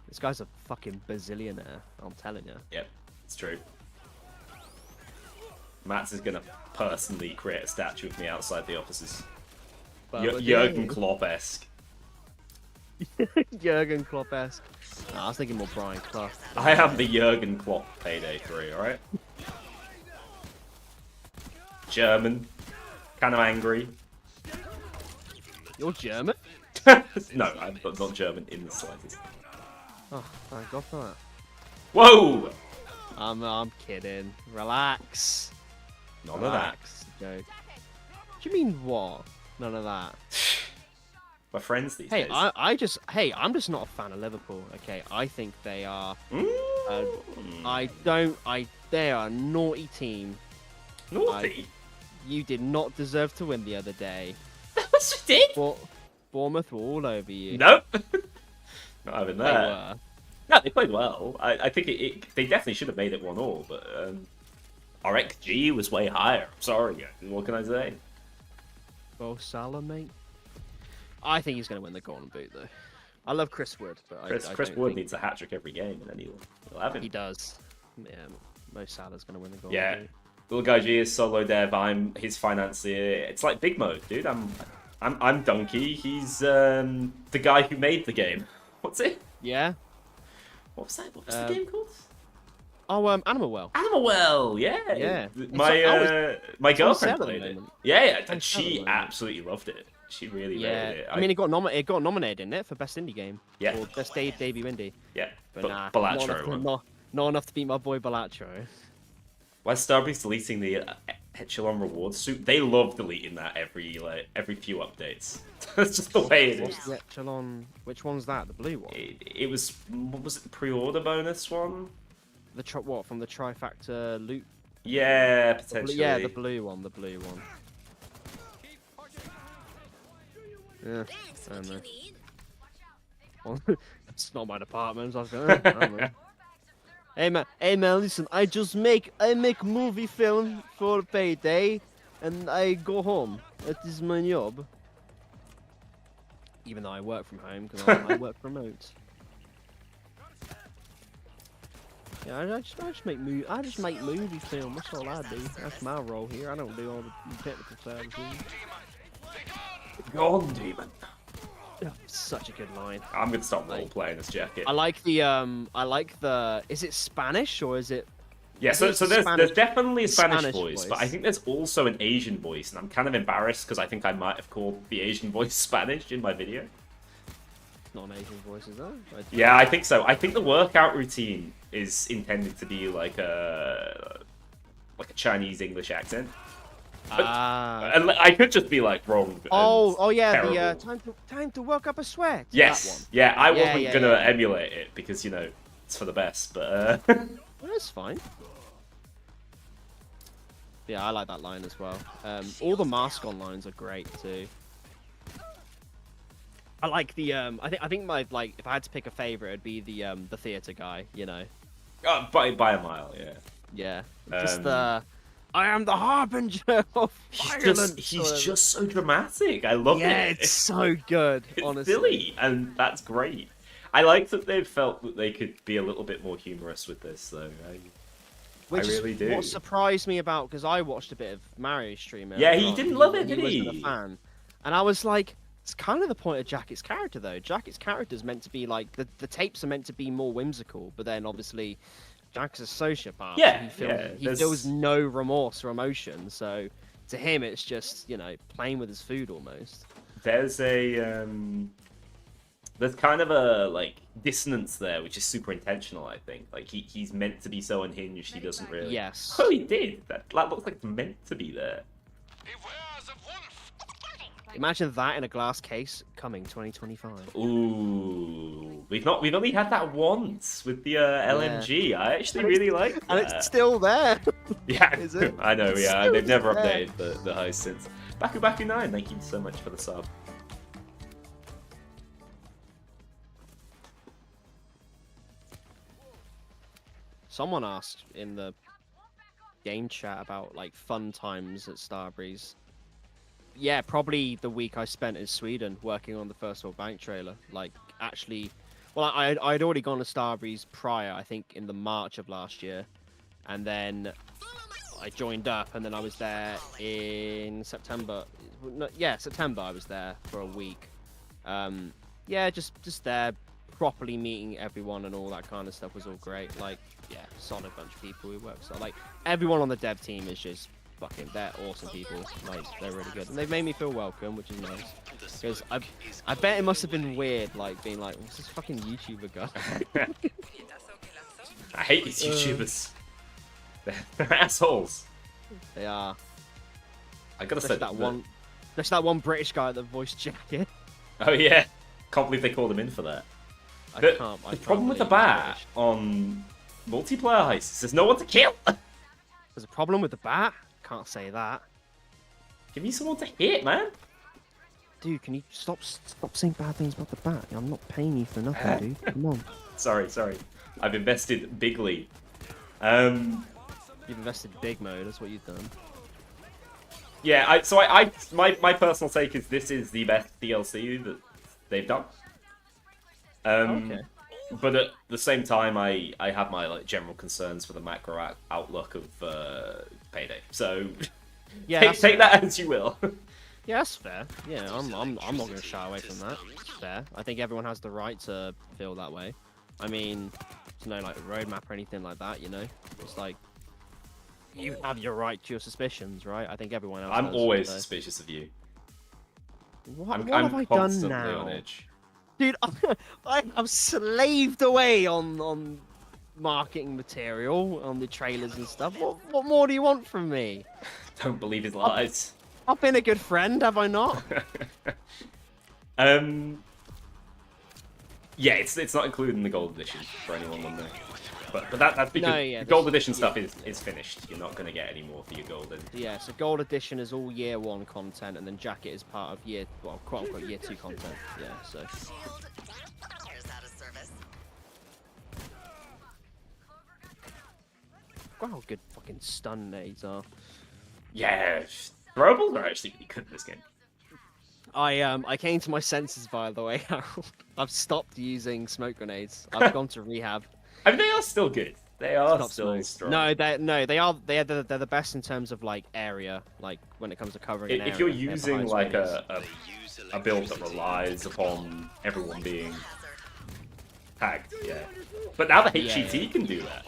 This guy's a fucking bazillionaire. I'm telling you. Yep, it's true. Mats is going to personally create a statue of me outside the offices. Jurgen Klopp-esque. Jurgen Klopp-esque. I was thinking more Brian Clough. I am the Jurgen Klopp Payday 3, alright? German. Kind of angry. You're German? No, I'm not German in the slightest. Oh, thank God for that. Whoa! I'm kidding. Relax. None of that. Joke. What do you mean what? None of that. My friends these days. I'm just not a fan of Liverpool. Okay, I think they are. They are a naughty team. Naughty. You did not deserve to win the other day. That's we did. Bournemouth were all over you. Nope. Not having that. They were. No, they played well. I think they definitely should have made it 1-1, but our XG was way higher. I'm sorry, what can I say? Bo Salah, mate. I think he's going to win the Golden Boot, though. I love Chris Wood, but Chris Wood needs a hat-trick every game, and then he'll have him. He does. Yeah, Mo Salah's going to win the Golden Boot. Little Guy G is solo dev. I'm his financier. It's like big mode, dude. I'm Donkey. He's the guy who made the game. What's it? Yeah. What was that? What was the game called? Oh, Animal Well. Animal Well, yeah. Yeah. My girlfriend played it. Yeah, and she absolutely loved it. She really rated it. I mean, it got nominated, didn't it, for Best Indie Game? Yeah. Or Best Debut Indie. Yeah. But nah, Balatro not enough to beat my boy Balatro. Why is Starbreeze deleting the Echelon rewards suit? They love deleting that every few updates. That's just the way it is. What's the Echelon? Which one's that? The blue one? It was. What was it? The pre-order bonus one? What from the Trifactor loot? Yeah, potentially. Yeah, the blue one. The blue one. Yeah, I don't know. It's not my department. I was going. Hey man, listen. I make movie film for Payday, and I go home. That is my job. Even though I work from home because I work remote. Yeah, I just make movie film. That's all I do. That's my role here. I don't do all the technical side of things. Gone, demon. Oh, such a good line. I'm gonna stop role playing this jacket. I like the. Is it Spanish or is it? Yeah, so there's definitely a Spanish Spanish voice, but I voice. think there's also an Asian voice, and I'm kind of embarrassed because I think I might have called the Asian voice Spanish in my video. Not an Asian voice, is that? Yeah, I think so. I think the workout routine is intended to be like a Chinese English accent. But, and I could just be like wrong. Oh yeah, terrible. the time to work up a sweat. Yes, That one. yeah, I Yeah, wasn't yeah, gonna yeah. emulate it because you know it's for the best, but Well, that's fine. Yeah, I like that line as well. All the mask on lines are great too. I like the I think my like if I had to pick a favorite, it'd be the theater guy. You know. by a mile, yeah. Yeah. Just the I am the harbinger of violence. He's just so dramatic. I love yeah, it. it's so good. It's honestly. silly, and that's great. I like that they've felt that they could be a little bit more humorous with this, though. Which really is do. what surprised me about because I watched a bit of Mario streamer. Yeah, as he well, didn't and love it, and did he? wasn't a fan, and I was like, it's kind of the point of Jacket's character though. Jacket's character is meant to be like the tapes are meant to be more whimsical, but then obviously Jack's a sociopath. Yeah, so he feels no remorse or emotion. So to him, it's just playing with his food almost. There's there's kind of a like dissonance there, which is super intentional. I think like he's meant to be so unhinged, he doesn't really. Yes. Oh, he did. That looks like it's meant to be there. Beware the wolf. Imagine that in a glass case coming 2025. Ooh, we've only had that once with the LMG. I actually really like that. And it's still there. Yeah, Is it? I know. It's Yeah, still they've never there. updated the heist since. Baku9, thank you so much for the sub. Someone asked in the game chat about like fun times at Starbreeze. Yeah, probably the week I spent in Sweden working on the First World Bank trailer. Like actually, well, I'd already gone to Starbreeze prior, I think in the March of last year, and then I joined up, and then I was there in September. No, yeah, September I was there for a week. Yeah, just there, properly meeting everyone and all that kind of stuff was all great. Like, yeah, solid bunch of people who work. So like everyone on the dev team is just fucking, they're awesome people. Like they're really good, and they've made me feel welcome, which is nice. Because I bet it must have been weird, like being like, what's this fucking YouTuber guy? I hate these YouTubers. They're assholes. They are. I gotta say There's that one British guy that voiced Jacket. Oh yeah, can't believe they called him in for that. The problem with the bat on multiplayer heists is there's no one to kill. There's a problem with the bat. Can't say that. Give me someone to hit, man. Dude, can you stop saying bad things about the bat? I'm not paying you for nothing, dude. Come on. Sorry. I've invested bigly. You've invested big mode. That's what you've done. Yeah, my personal take is this is the best DLC that they've done. Okay. But at the same time, I have my like general concerns for the macro outlook of Payday. So Yeah, take that as you will. Yeah, that's fair. Yeah, I'm not gonna shy away from that. It's fair. I think everyone has the right to feel that way. I mean, there's no like roadmap or anything like that, you know. It's like you have your right to your suspicions, right? I think everyone else. I'm does, always so. suspicious of you. What I'm have I done constantly now? on edge. Dude, I'm slaved away on marketing material, on the trailers and stuff. What more do you want from me? Don't believe his lies. I've been a good friend, have I not? Yeah, it's not included in the gold edition for anyone wondering. But that's because yeah, the gold edition stuff is finished. You're not gonna get any more for your golden. Yeah, so gold edition is all year 1 content, and then jacket is part of quote unquote year 2 content. Yeah, so. Here's out of service. forgot how good fucking stun nades are. Yeah, throwables are actually pretty good in this game. I came to my senses, by the way, Harold. I've stopped using smoke grenades. I've gone to rehab. I mean, they are still good. They are Stop still smoke. strong. No, they're the best in terms of like area, like when it comes to covering an area. If you're they're the using highest like ratings. a build that relies upon everyone being tagged, yeah. But now the HET can do that.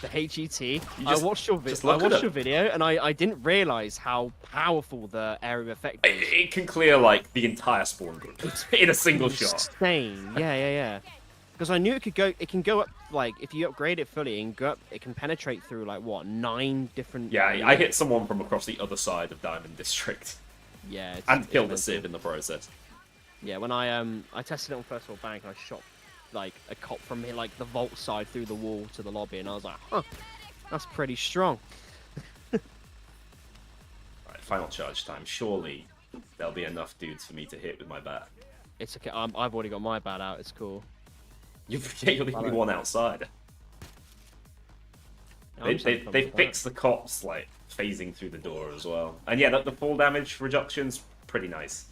The HET. You I just- watched your just look at it. video and I didn't realize how powerful the area effect is. It can clear like the entire spawn group in a single shot. Insane. Yeah. Because I knew it could go. It can go up like if you upgrade it fully, it can go up. It can penetrate through like what 9 different. Yeah, I hit someone from across the other side of Diamond District Yeah. and killed the mental. Civ in the process. Yeah, when I tested it on First World Bank, and I shot like a cop from here, like the vault side through the wall to the lobby, and I was like, huh, that's pretty strong. Right, final charge time. Surely there'll be enough dudes for me to hit with my bat. It's okay. I've already got my bat out. It's cool. You forget you're the only one outside. They fixed the cops like phasing through the door as well, and yeah, the fall damage reduction's pretty nice.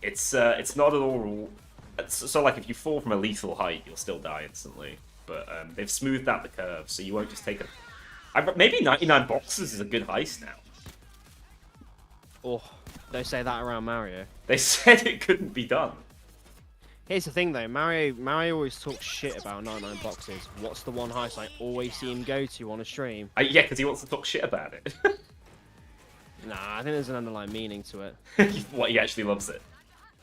It's not at all. So like if you fall from a lethal height, you'll still die instantly. But they've smoothed out the curve, so you won't just take a. Maybe 99 boxes is a good heist now. Oh, don't say that around Mario. They said it couldn't be done. Here's the thing though, Mario always talks shit about 99 boxes. What's the one heist I always see him go to on a stream? Yeah, because he wants to talk shit about it. Nah, I think there's an underlying meaning to it. What, he actually loves it?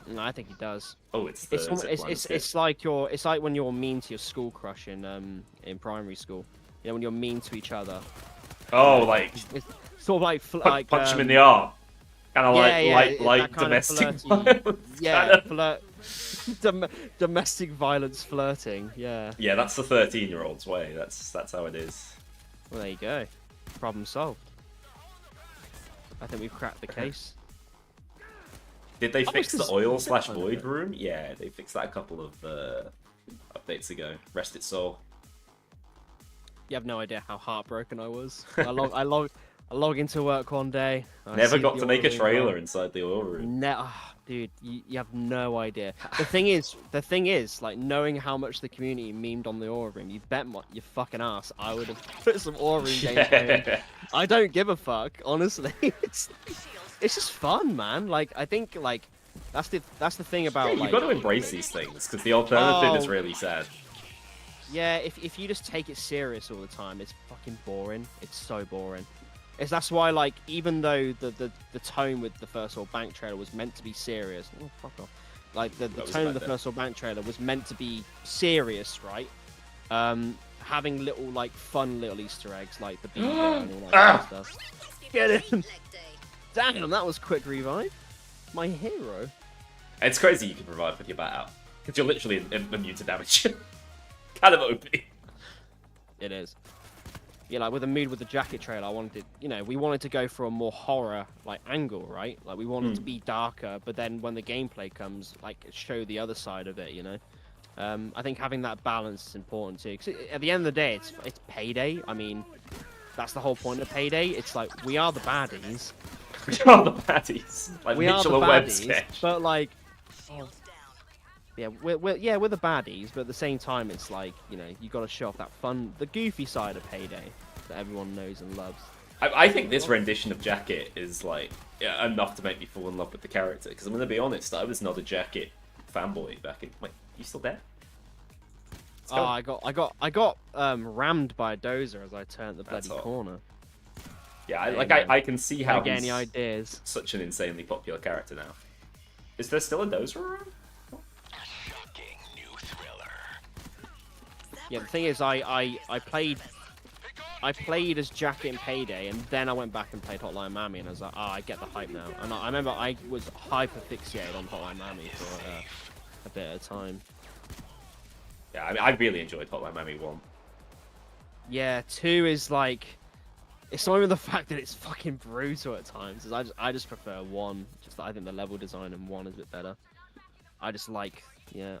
No, I think he does. Oh, it's It's like when you're mean to your school crush in primary school. You know, when you're mean to each other. Oh, like It's sort of like punch him in the arm. Kind of like that kind of domestic flirty- violence. Yeah, domestic violence flirting. Yeah. Yeah, that's the 13-year-old's way. That's how it is. Well, there you go. Problem solved. I think we've cracked the case. Did they How fix much the does- oil/void room? Yeah, they fixed that a couple of updates ago. Rest its soul. You have no idea how heartbroken I was. I log into work one day. I Never see got the to make a oil room trailer gone. inside the oil room. Dude, you have no idea. The thing is, like knowing how much the community memed on the oil room, you bet your fucking ass I would have put some oil room games playing. I don't give a fuck, honestly. It's just fun, man. Like I think like that's the thing about Yeah, you've like, got to embrace these things because the alternative is Oh. really sad. Yeah, if you just take it serious all the time, it's fucking boring. It's so boring. That's why, like, even though the tone with the First World Bank trailer was meant to be serious, oh fuck off. Like the That was tone of about the it. First World Bank trailer was meant to be serious, right? Having little like fun little Easter eggs like the beaver and all that kind of stuff. Get him! Leg day. Damn, that was quick revive. My hero. It's crazy you can revive with your bat out because you're literally immune to damage. Kind of OP. It is. Yeah, like with the mood with the jacket trailer, I wanted, we wanted to go for a more horror like angle, right? Like we wanted to be darker, but then when the gameplay comes, like show the other side of it, I think having that balance is important too. Because at the end of the day, it's Payday. I mean, that's the whole point of Payday. It's like we are the baddies. We are the baddies. Like We are Mitchell the and Webb baddies, sketch. but like, Shields down. yeah, we're the baddies, but at the same time, it's like you got to show off that fun, the goofy side of Payday that everyone knows and loves. I think this rendition of Jacket is like enough to make me fall in love with the character. Because I'm gonna be honest, I was not a Jacket fanboy back in. Wait, you still there? Let's go. Oh, I got rammed by a dozer as I turned the That's bloody hot. corner. Yeah, Amen. I can see how Don't get he's any ideas. such an insanely popular character now. Is there still a dozer around? Shocking new thriller. Yeah, the thing is, I played as Jacket in Payday, and then I went back and played Hotline Miami, and I was like, I get the hype now. And I remember I was hyper fixated on Hotline Miami for a bit at a time. Yeah, I really enjoyed Hotline Miami 1. Yeah, 2 is like, it's not even the fact that it's fucking brutal at times. I just prefer 1. Just I think the level design in 1 is a bit better. I just like, yeah.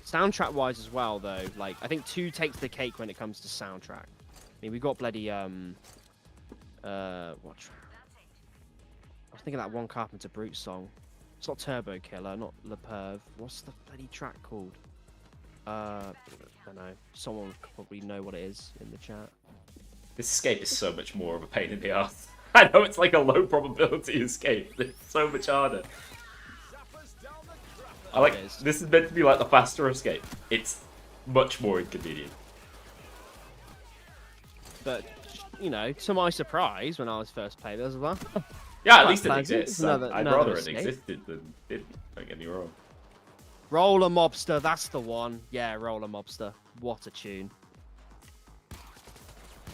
Soundtrack wise as well though, like I think 2 takes the cake when it comes to soundtrack. mean, we got bloody what? I was thinking that one Carpenter Brute song. It's not Turbo Killer, not Le Perv. What's the bloody track called? I don't know. Someone would probably know what it is in the chat. This escape is so much more of a pain in the ass. I know it's like a low probability escape, but it's so much harder. I like this is meant to be like the faster escape. It's much more inconvenient. But you know, to my surprise, when I was first playing as well. Yeah, at least it pleasant. exists. Another I'd rather it escape. existed than didn't. Don't get me wrong. Roller Mobster, that's the one. Yeah, Roller Mobster. What a tune.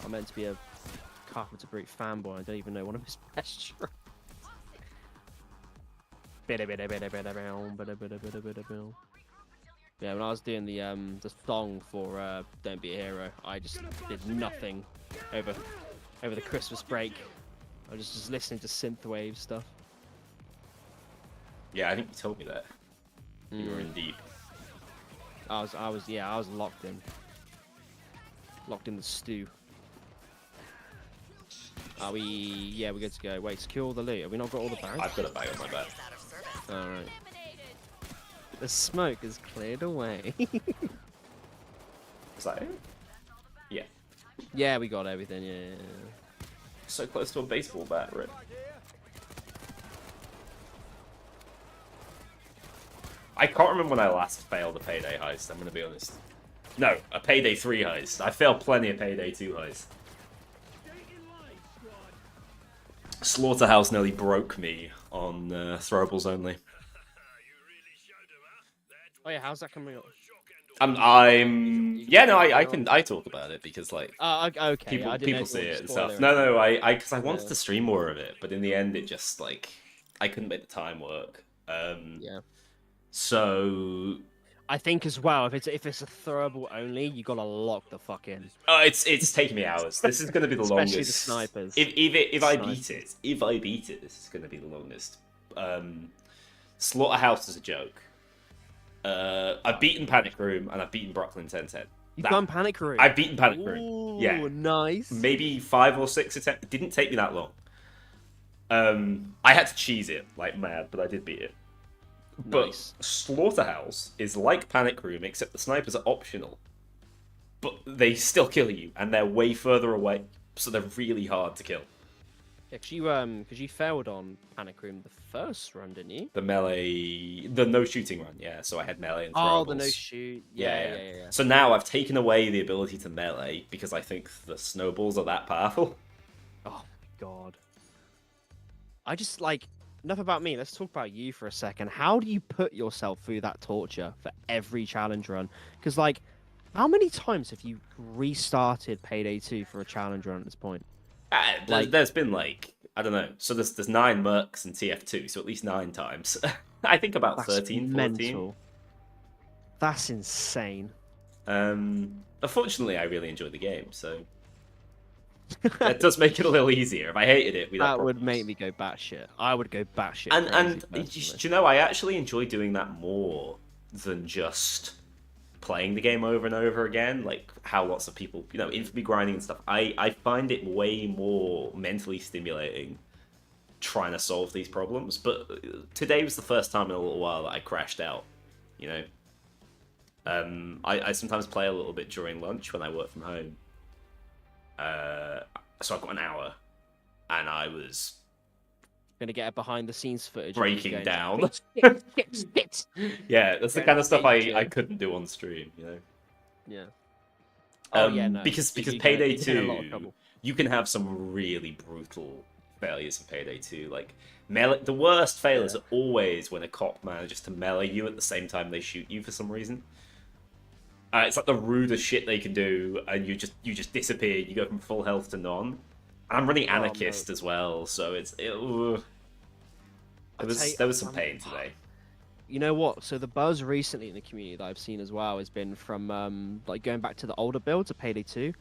I'm meant to be a Carpenter Brute fanboy. I don't even know one of his best tracks. Yeah, when I was doing the song for Don't Be a Hero, I just did nothing over the Christmas break. I was just listening to synthwave stuff. Yeah, I think you told me that. You were in deep. I was locked in. Locked in the stew. Are we? Yeah, we're good to go. Wait, secure all the loot. Have we not got all the bags? I've got a bag on my back. Alright. The smoke is cleared away. Is that it? Yeah. Yeah, we got everything, yeah. So close to a baseball bat, Rip. I can't remember when I last failed a Payday heist, I'm gonna be honest. No, a Payday 3 heist. I failed plenty of Payday 2 heists. Slaughterhouse nearly broke me on throwables only. Oh yeah, how's that coming up? I talk about it because like Okay. people see it and stuff. No, because I wanted to stream more of it, but in the end it just like I couldn't make the time work. Yeah. So I think as well, if it's a throwable only, you gotta lock the fuck in. it's taking me hours. This is gonna be the longest. Especially the snipers. If I beat it, this is gonna be the longest. Slaughterhouse is a joke. I've beaten Panic Room and I've beaten Brooklyn 1010. You've done Panic Room. I've beaten Panic Room. Ooh, Yeah, nice. maybe 5 or 6 attempts. It didn't take me that long. I had to cheese it like mad, but I did beat it. Nice. But Slaughterhouse is like Panic Room, except the snipers are optional. But they still kill you, and they're way further away, so they're really hard to kill. Yeah, because you failed on Panic Room the first run, didn't you? The melee, the no shooting run, yeah. So I had melee and Oh, throwables. the no shoot. Yeah. So now I've taken away the ability to melee because I think the snowballs are that powerful. Oh my god. I just like enough about me. Let's talk about you for a second. How do you put yourself through that torture for every challenge run? Because like, how many times have you restarted Payday 2 for a challenge run at this point? There's been like I don't know. So there's 9 mercs in TF2, so at least 9 times. I think about That's 13, 14. mental. That's insane. Unfortunately, I really enjoyed the game, so that does make it a little easier. If I hated it, we'd have That would problems. make me go batshit. I would go batshit. And crazy, do you know, I actually enjoy doing that more than just playing the game over and over again. Like how lots of people, infamy grinding and stuff. I find it way more mentally stimulating trying to solve these problems. But today was the first time in a little while that I crashed out. I sometimes play a little bit during lunch when I work from home. So I've got an hour, and I was gonna get a behind the scenes footage. breaking down. Spit. Yeah, that's the Going kind of stuff crazy. I couldn't do on stream, Yeah. Oh yeah, no. Because You get- Payday you get in a lot of 2, trouble. you can have some really brutal failures in Payday 2. Like the worst failures are always when a cop manages to melee you at the same time they shoot you for some reason. It's like the rudest shit they can do, and you just disappear. You go from full health to none. I'm running Anarchist as well, so there was some pain today. You know what? So the buzz recently in the community that I've seen as well has been from like going back to the older builds of Payday 2.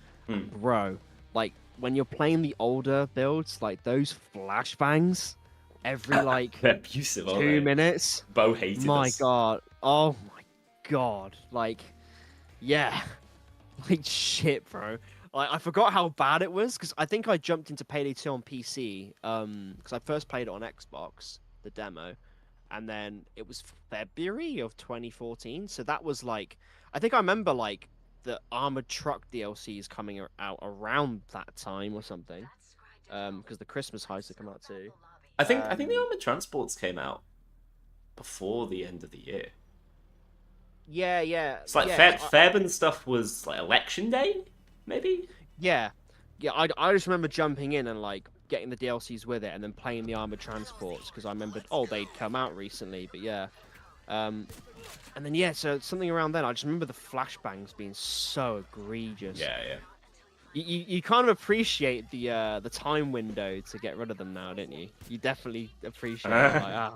Bro, like when you're playing the older builds, like those flashbangs every like They're abusive, aren't 2 they? minutes. Bo hated My us. god. Oh my god. Like, yeah. Like shit, bro. I forgot how bad it was because I think I jumped into Payday 2 on PC. Because I first played it on Xbox, the demo, and then it was February of 2014. So that was like, I think I remember like the Armored Truck DLCs coming out around that time or something. Because the Christmas Heist had come out too. I think the Armored Transports came out before the end of the year. Yeah, yeah. It's like yeah, Feb and stuff was like election day, maybe. Yeah, yeah. I just remember jumping in and like getting the DLCs with it, and then playing the Armored Transports because I remembered they'd come out recently. But yeah, and then yeah, so something around then. I just remember the flashbangs being so egregious. Yeah, yeah. You kind of appreciate the time window to get rid of them now, don't you? You definitely appreciate it. Like,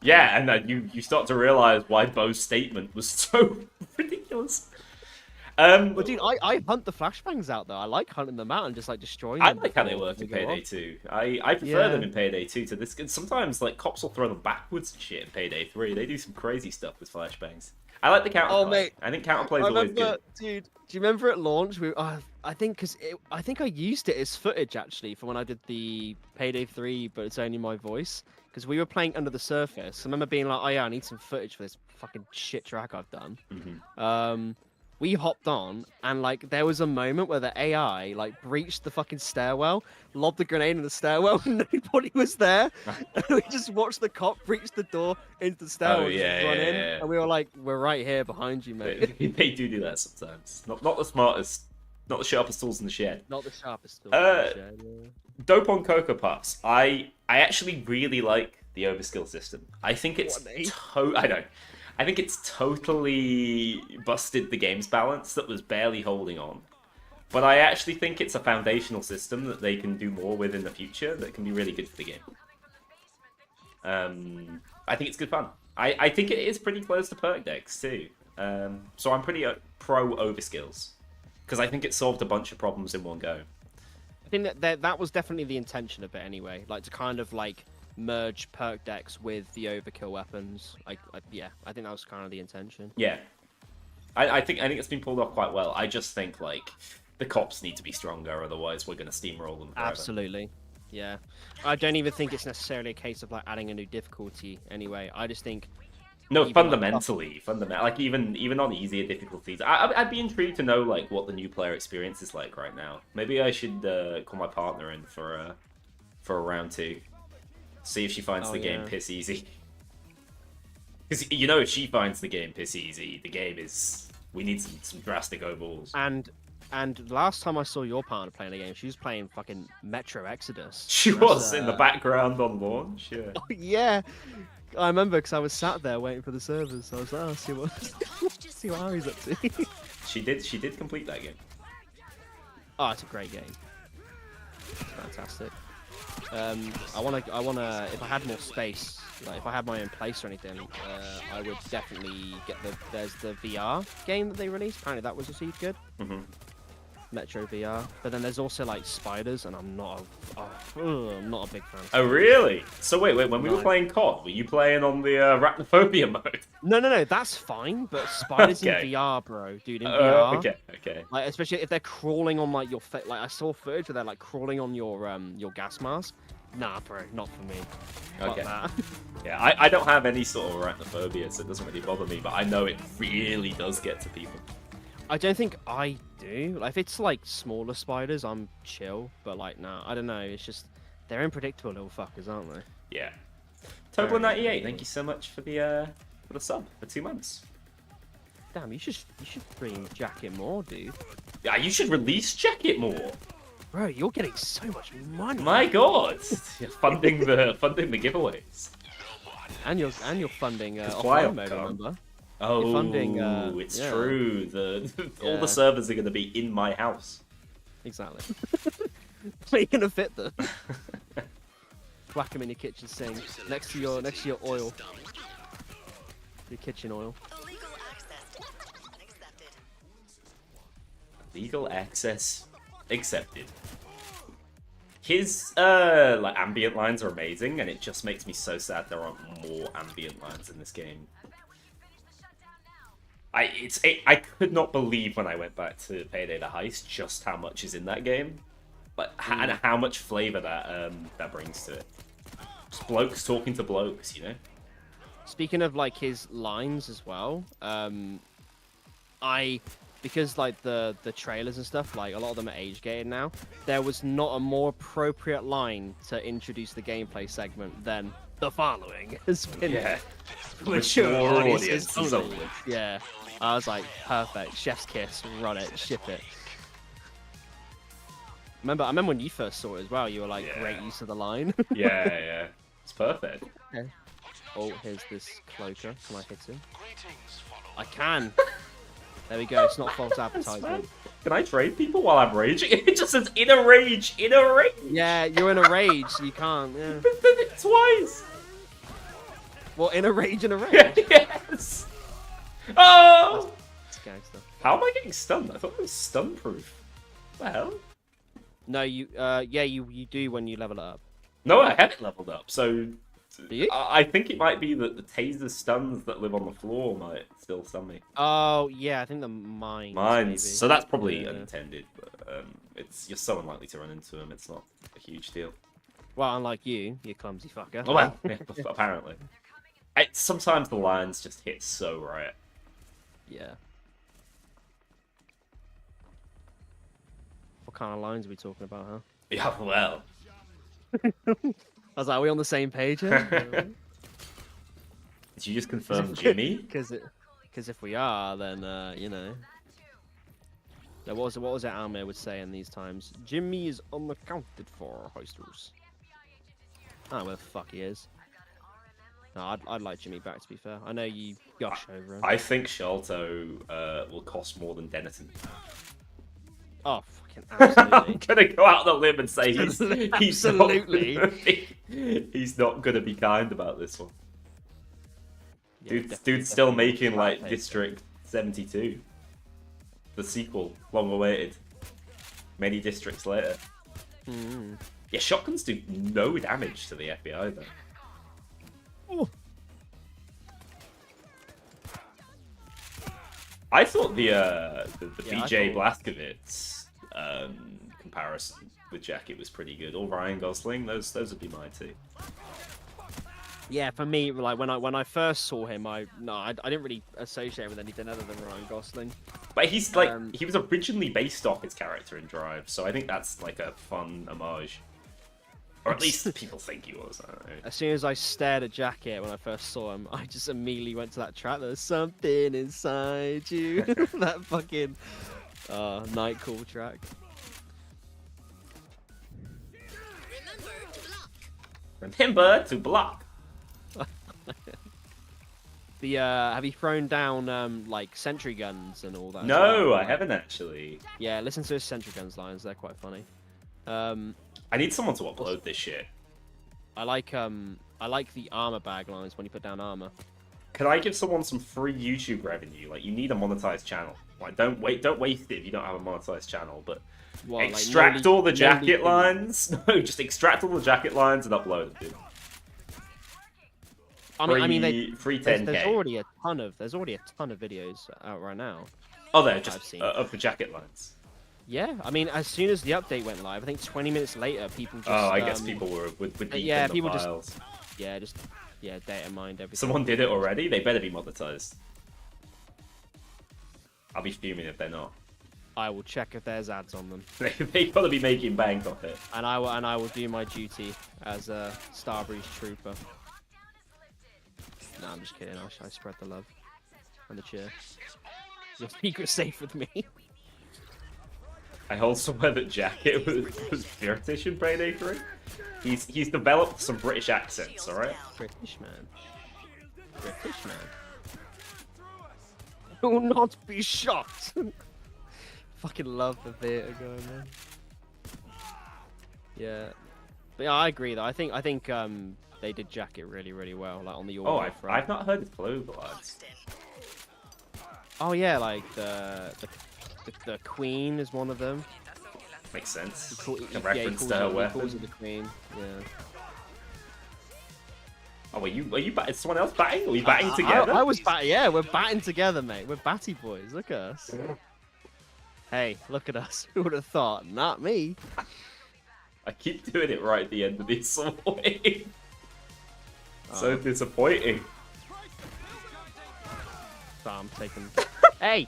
Yeah, and then you start to realize why Bo's statement was so ridiculous. But dude, I hunt the flashbangs out though. I like hunting them out and just like destroying them. I like how they work in Payday 2. I prefer them in Payday 2 to this. Sometimes like cops will throw them backwards and shit in Payday 3. They do some crazy stuff with flashbangs. I like the counterplay. Oh mate, I think counterplay is always good. Dude, do you remember at launch? I think I think I used it as footage actually for when I did the Payday 3, but it's only my voice because we were playing Under the Surface. I remember being like, oh yeah, I need some footage for this fucking shit track I've done. Mm-hmm. We hopped on, and like there was a moment where the AI like breached the fucking stairwell, lobbed a grenade in the stairwell, and nobody was there. And we just watched the cop breach the door into the stairwell, and just run in, and we were like, "We're right here behind you, mate." They do that sometimes. Not the smartest, not the sharpest tools in the shed. Not the sharpest tools in the shed. Yeah. Dope on Cocoa Puffs. I actually really like the overskill system. I think it's I think it's totally busted the game's balance that was barely holding on. But I actually think it's a foundational system that they can do more with in the future that can be really good for the game. I think it's good fun. I think it is pretty close to perk decks too. So I'm pretty pro overskills. Because I think it solved a bunch of problems in one go. I think that was definitely the intention of it anyway. Like to kind of like merge perk decks with the overkill weapons. I think that was kind of the intention. Yeah, I think it's been pulled off quite well. I just think like the cops need to be stronger, otherwise we're gonna steamroll them forever. Absolutely, yeah. I don't even think it's necessarily a case of like adding a new difficulty. Anyway, I just think fundamentally, like even on easier difficulties, I'd be intrigued to know like what the new player experience is like right now. Maybe I should call my partner in for a round 2. See if she finds the game piss easy. Because, you know, if she finds the game piss easy, the game is... We need some drastic overhauls. And last time I saw your partner playing the game, she was playing fucking Metro Exodus. She was in the background on launch, yeah. Oh, yeah. I remember because I was sat there waiting for the servers. So I was like, oh, see what Harry's up to. She did complete that game. Oh, it's a great game. It's fantastic. I wanna. If I had more space, like if I had my own place or anything, I would definitely get there's the VR game that they released. Apparently that was received good. Mm-hmm. Metro VR. But then there's also like spiders, and I'm not a big fan. Oh really? So wait. When we were playing COD, were you playing on the arachnophobia mode? No. That's fine. But spiders in VR, bro, dude, in VR. Okay. Like especially if they're crawling on like your like I saw footage where they're like crawling on your gas mask. Nah, bro, not for me. Okay. That. Yeah, I don't have any sort of arachnophobia, so it doesn't really bother me. But I know it really does get to people. I don't think I do. Like, if it's like smaller spiders, I'm chill. But like, nah, I don't know. It's just they're unpredictable little fuckers, aren't they? Yeah. Total98, thank you so much for the sub for 2 months. Damn, you should bring Jacket more, dude. Yeah, you should release Jacket more. Bro, you're getting so much money. My God, you're funding the giveaways. And you're funding offline mode, remember? Oh, you're funding, it's true. All the servers are going to be in my house. Exactly. Where are you going to fit them? Whack them in your kitchen sink next to your oil. Your kitchen oil. Legal access accepted. His like ambient lines are amazing, and it just makes me so sad there aren't more ambient lines in this game. I could not believe when I went back to Payday the Heist just how much is in that game, like and how much flavor that brings to it. Just blokes talking to blokes, you know. Speaking of like his lines as well, because like the trailers and stuff, like a lot of them are age gated now. There was not a more appropriate line to introduce the gameplay segment than the following has been mature audiences only. Yeah, I was like, perfect, chef's kiss, run it, ship it. I remember when you first saw it as well. You were like, great use of the line. yeah, it's perfect. Okay. Oh, here's this cloaker. Can I hit him? I can. There we go. It's not false advertisement. Can I trade people while I'm raging? It just says in a rage, in a rage. Yeah, you're in a rage. So you can't. Yeah. Twice. Well, in a rage, in a rage. Yes. Oh. That's gangster. How am I getting stunned? I thought it was stun proof. What the hell? No, you. Yeah, you do when you level it up. No, I haven't leveled up. So. Do you? I think it might be that the taser stuns that live on the floor might still stun me. Oh yeah, I think the mines. Maybe. So that's probably unintended, but you're so unlikely to run into them. It's not a huge deal. Well, unlike you clumsy fucker. Oh well, yeah, apparently. Sometimes the lines just hit so right. Yeah. What kind of lines are we talking about, huh? Yeah, well. I was like, are we on the same page here? Did you just confirm Jimmy? Because if we are, then you know. What was it Almir would say in these times? Jimmy is unaccounted for, Heisters. I don't know where the fuck he is. No, I'd like Jimmy back, to be fair. I know you gush over him. I think Sholto will cost more than Denison. Oh, fucking absolutely. I'm gonna go out on a limb and say he's not gonna be kind about this one. Yeah, Dude's still making like District 72, the sequel, long awaited. Many districts later. Yeah, shotguns do no damage to the FBI though. Ooh. I thought the BJ Blazkowicz comparison with Jacket was pretty good. Or Ryan Gosling, those would be my two. Yeah, for me, like when I first saw him, I didn't really associate him with anything other than Ryan Gosling. But he's like he was originally based off his character in Drive, so I think that's like a fun homage. Or at least people think he was. I don't know. As soon as I stared at Jacket when I first saw him, I just immediately went to that track. There's something inside you. That fucking night call track. Remember to block. Have you thrown down like sentry guns and all that? No, I haven't actually. Yeah, listen to his sentry guns lines. They're quite funny. I need someone to upload this shit. I like the armor bag lines when you put down armor. Can I give someone some free YouTube revenue? Like, you need a monetized channel. Like, don't waste it if you don't have a monetized channel. But What, extract like, all the jacket lines. No, just extract all the jacket lines and upload them, dude. I mean, free 10K. There's already a ton of videos out right now. Oh, they're just of the jacket lines. Yeah, I mean, as soon as the update went live, I think 20 minutes later, people just... Oh, I guess people were with deep yeah, in the people files. data mined everything. Someone did it already? They better be monetized. I'll be fuming if they're not. I will check if there's ads on them. They gotta be making bank off it. And I will do my duty as a Starbreeze trooper. No, I'm just kidding. I spread the love and the cheer. Your secret's safe with me. I also swear that Jacket was British in Payday 3. He's developed some British accents, alright? British man. British man. Do not be shot! Fucking love the theatre going, man. Yeah. But yeah, I agree though. I think they did Jacket really, really well, like on the audio front. I've not heard his clover lads. Oh yeah, like the Queen is one of them. Makes sense. He A reference to her He calls weapon. her the Queen. Yeah. Oh, are you batting? Is someone else batting? Are we batting together? I was batting. Yeah, we're batting together, mate. We're batty boys. Look at us. Hey, look at us. Who would have thought? Not me. I keep doing it right at the end of this swing. So disappointing. So I'm taking. Hey,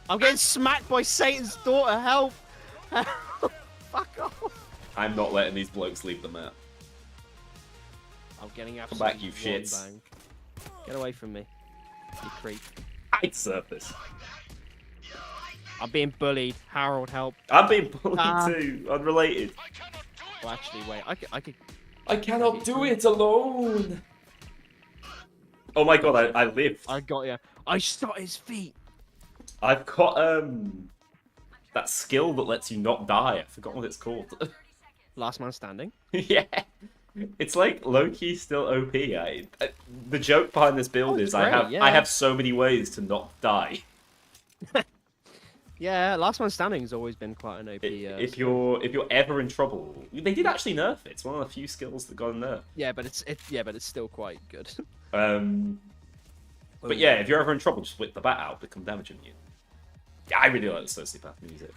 I'm getting smacked by Satan's daughter. Help! Help. Fuck off! I'm not letting these blokes leave the map. I'm getting Come absolutely back, you one shits. bang. Get away from me, you creep. I deserve this. I'm being bullied. Harold, help! I'm being bullied too. Unrelated. Well, actually, wait. I could. I cannot do it alone. Oh my god, I lived. I got you. I shot his feet. I've got that skill that lets you not die. I forgot what it's called. Last man standing. Yeah. It's like low-key still OP. The joke behind this build is great, I have so many ways to not die. Yeah, last man standing has always been quite an OP. If you're ever in trouble, they did actually nerf it. It's one of the few skills that got a nerf. Yeah, but it's still quite good. But yeah, if you're ever in trouble, just whip the bat out, become damage immune. Yeah, I really like the slow sleep path music.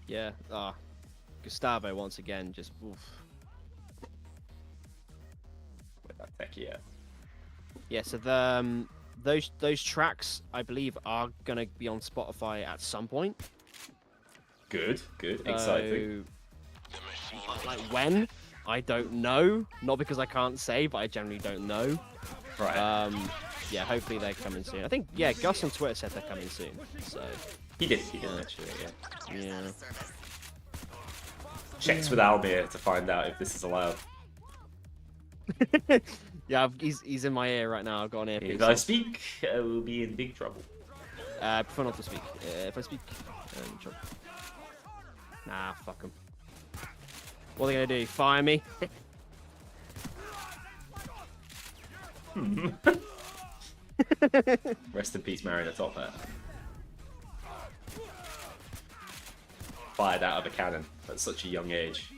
Yeah. Gustavo once again just. Oof. Wait, that tech, yeah. Yeah. So the those tracks I believe are gonna be on Spotify at some point. Good, exciting. Like when? I don't know. Not because I can't say, but I generally don't know. Right. Yeah, hopefully they're coming soon. I think, yeah, Gus on Twitter said they're coming soon. So. He did actually, yeah. Yeah. Checks with Almir to find out if this is allowed. Yeah, he's in my ear right now. I've got an earpiece. If I speak, I will be in big trouble. Prefer not to speak. If I speak, I'm in trouble. Nah, fuck them. What are they gonna do? Fire me? Rest in peace, Marry the Top Hat. Fired out of a cannon at such a young age.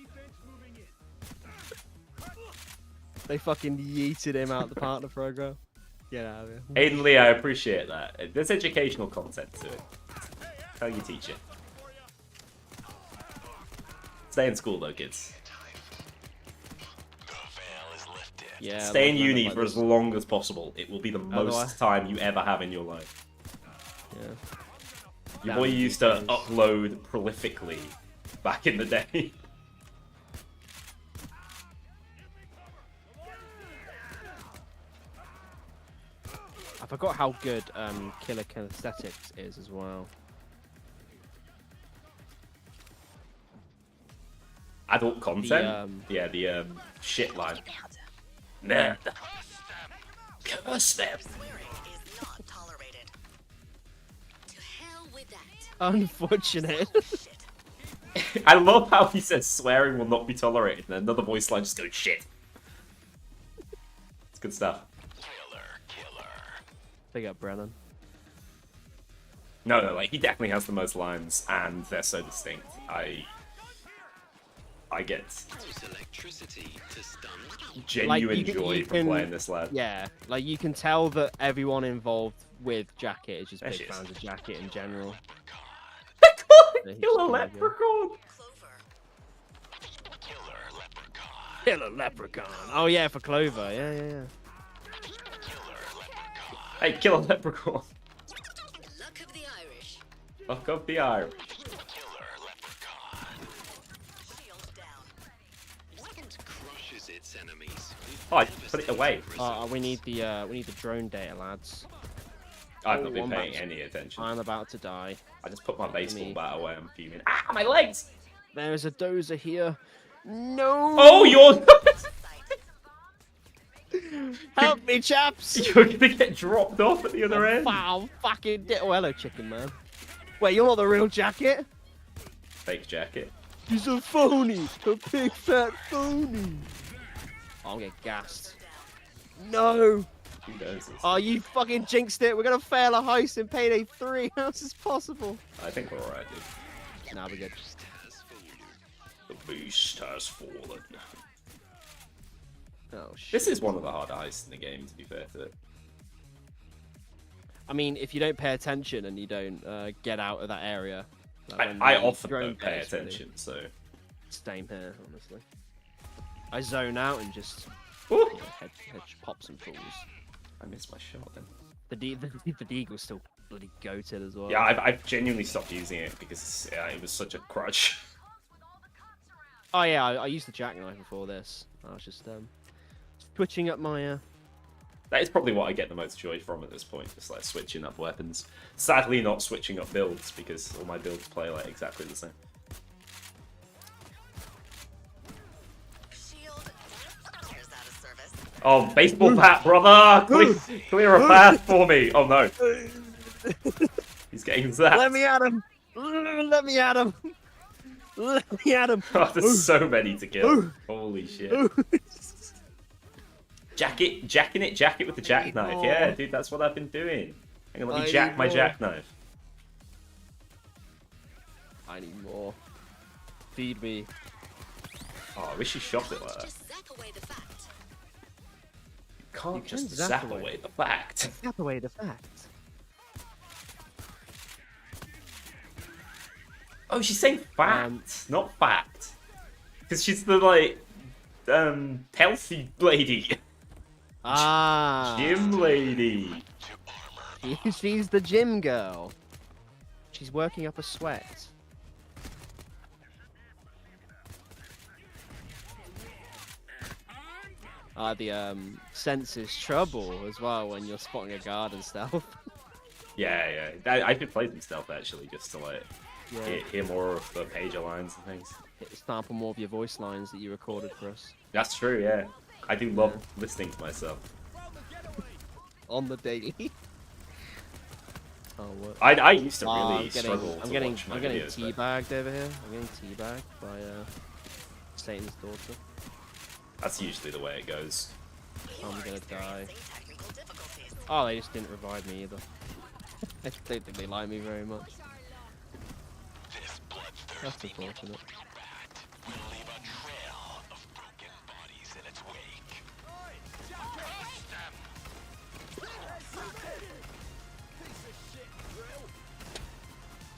They fucking yeeted him out the partner program. Get out of here. Aiden Lee, I appreciate that. There's educational content to it. Tell your teacher. Stay in school though, kids. Yeah. Stay in uni like for as long as possible. It will be the most time you ever have in your life. Yeah. Your boy used to upload prolifically back in the day. I forgot how good Killer Kinesthetics is as well. Adult content? The shit line. Nerd. Curse them. Swearing is not tolerated. To hell with that. Unfortunate. Shit. I love how he says swearing will not be tolerated, and another voice line just goes shit. It's good stuff. Big up, Brennan. No, like he definitely has the most lines, and they're so distinct. I get Use electricity to stun. genuine you joy from can- playing this lad. Yeah, like you can tell that everyone involved with Jacket is just There big she is. fans of Jacket in general. Yeah, he's Kill a just gonna go. leprechaun! Clover. Kill a leprechaun. Oh yeah, for Clover. Yeah. Hey, kill a leprechaun. Luck of the Irish. Fuck up the Irish. Shield down. Crushes its enemies. Oh, I put it away. We need the drone data, lads. I've not been one paying back. any attention. I'm about to die. I just put my baseball Me. bat away. I'm fuming. Ah, my legs! There's a dozer here. No. Oh, you're Help me, chaps! you're gonna get dropped off at the other end. Wow, fucking oh, hello, chicken man. Wait, you're not the real Jacket? Fake jacket. He's a phony, a big fat phony. I'll get gassed. No! Who knows this? Oh, you fucking jinxed it. We're gonna fail a heist in Payday 3. How's this possible? I think we're alright, dude. Nah, we're good. The beast has fallen. Oh shit. This is one of the harder heists in the game, to be fair to it. I mean, if you don't pay attention and you don't get out of that area. Like when I the often drone don't pay gets ready. attention, so... Same here, honestly. I zone out and just Ooh! head pops and falls. I missed my shot then. The deagle's still bloody goated as well. Yeah, I've genuinely stopped using it because it was such a crutch. Oh yeah, I used the jackknife before this. I was just switching up my. That is probably what I get the most joy from at this point, just like switching up weapons. Sadly, not switching up builds because all my builds play like exactly the same. Shield. Here's out of service. Oh, baseball bat, brother! Clear a path for me! Oh no. He's getting zapped. Let me at him! Let me at him! Let me at him! Oh, there's so many to kill. Holy shit. Jack it with the jackknife. Yeah, dude, that's what I've been doing. Hang on, let me jack my jackknife. I need more. Feed me. Oh, I wish you shot it like that. Just zap away the fact. You can't You just can zap zap away away. the fact. Zap away the fact. Oh, she's saying fact, not fact. Because she's the, like, healthy lady. Ah. Gym lady. She's the gym girl. She's working up a sweat. The senses trouble as well when you're spotting a guard and stuff. Yeah. I could play some stealth, actually, just to, like, Yeah. hear more of the pager lines and things. Sample more of your voice lines that you recorded for us. That's true, yeah. I do love listening to myself. On the daily. Oh, what? I used to Oh, really struggle to watch my I'm getting videos, but teabagged over here. I'm getting teabagged by Satan's daughter. that's usually the way it goes. I'm gonna die. Technical difficulties. Oh, they just didn't revive me either. I don't think they like me very much. This bloodthirsty That's unfortunate. rat will leave a trail of broken bodies in its wake. Crush them!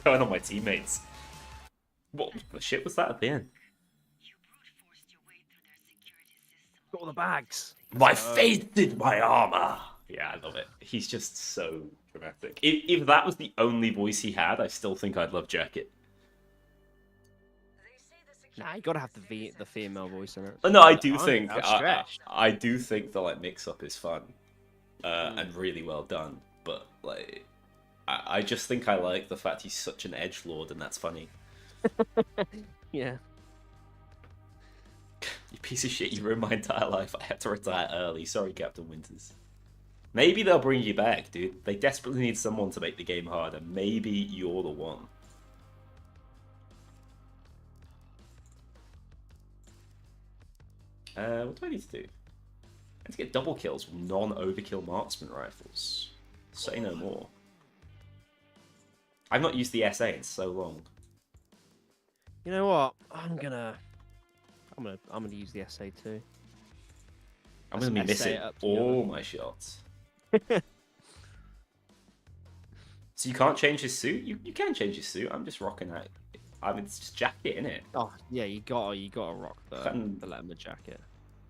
Going on my teammates. What the shit was that at the end? Got all the bags. My faith in my armor. Yeah, I love it. He's just so dramatic. If that was the only voice he had, I still think I'd love Jacket. Nah, you gotta have the female voice in it. No, I do think outstretched. I do think the like mix up is fun, and really well done. But like, I just think I like the fact he's such an edgelord, and that's funny. Yeah. You piece of shit! You ruined my entire life. I had to retire early. Sorry, Captain Winters. Maybe they'll bring you back, dude. They desperately need someone to make the game harder. Maybe you're the one. What do I need to do? I need to get double kills with non-overkill marksman rifles. Say no more. I've not used the SA in so long. You know what? I'm gonna use the SA too. I'm gonna be Let's missing SA up all together. my shots. So you can't change his suit? You can change his suit. I'm just rocking that. I mean, it's just jacket, innit? Oh yeah, you gotta rock the Letterman jacket.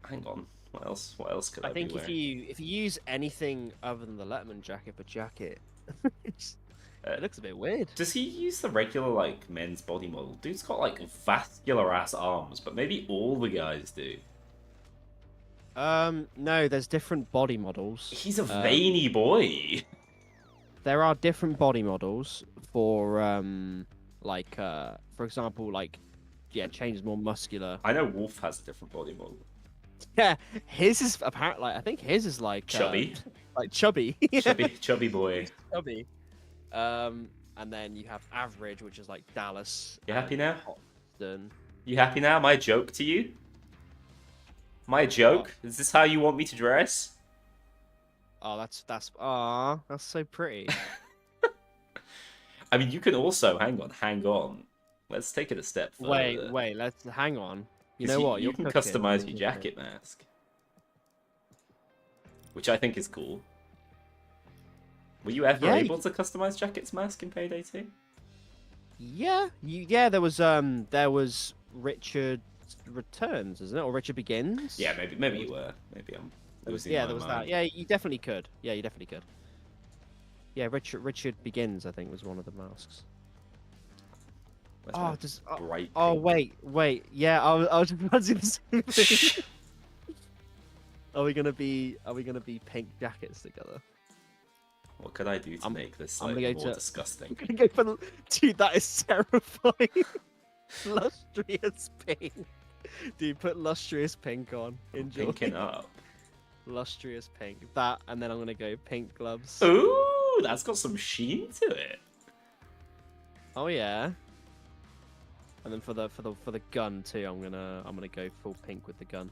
Hang on. What else? What else could I I think be if wearing? you use anything other than the Letterman jacket for jacket, it looks a bit weird. Does he use the regular, like, men's body model? Dude's got, like, vascular-ass arms, but maybe all the guys do. No, there's different body models. He's a veiny boy. There are different body models for for example, like, yeah, change is more muscular. I know Wolf has a different body model. Yeah, his is apparently, I think his is like Chubby. like chubby. Chubby boy. Chubby. And then you have average, which is like Dallas. You happy now? Then You happy now? My joke to you? My joke? Is this how you want me to dress? oh, that's so pretty. I mean, you can also hang on. Let's take it a step further. Wait, let's hang on. You 'Cause know what? You You're can cooking. customize your jacket mask. which I think is cool. Were you ever Yeah, able to customize Jacket's mask in Payday 2? Yeah, there was Richard Returns, isn't it, or Richard Begins? Yeah, maybe you were. Maybe I'm losing Yeah, my there was mind. that. Yeah, you definitely could. Yeah, you definitely could. Yeah, Richard Begins, I think, was one of the masks. Where's Oh, my does bright oh pink? wait. Yeah, I was about to say the same thing. Are we gonna be pink jackets together? What could I do to make this I'm gonna slightly go more to- disgusting? I'm gonna go for dude. That is terrifying. Lustrous pink. Dude, put lustrous pink on. Enjoy. Pinking up. Lustrous pink. That, and then I'm gonna go pink gloves. Ooh, that's got some sheen to it. Oh yeah. And then for the gun too, I'm gonna go full pink with the gun.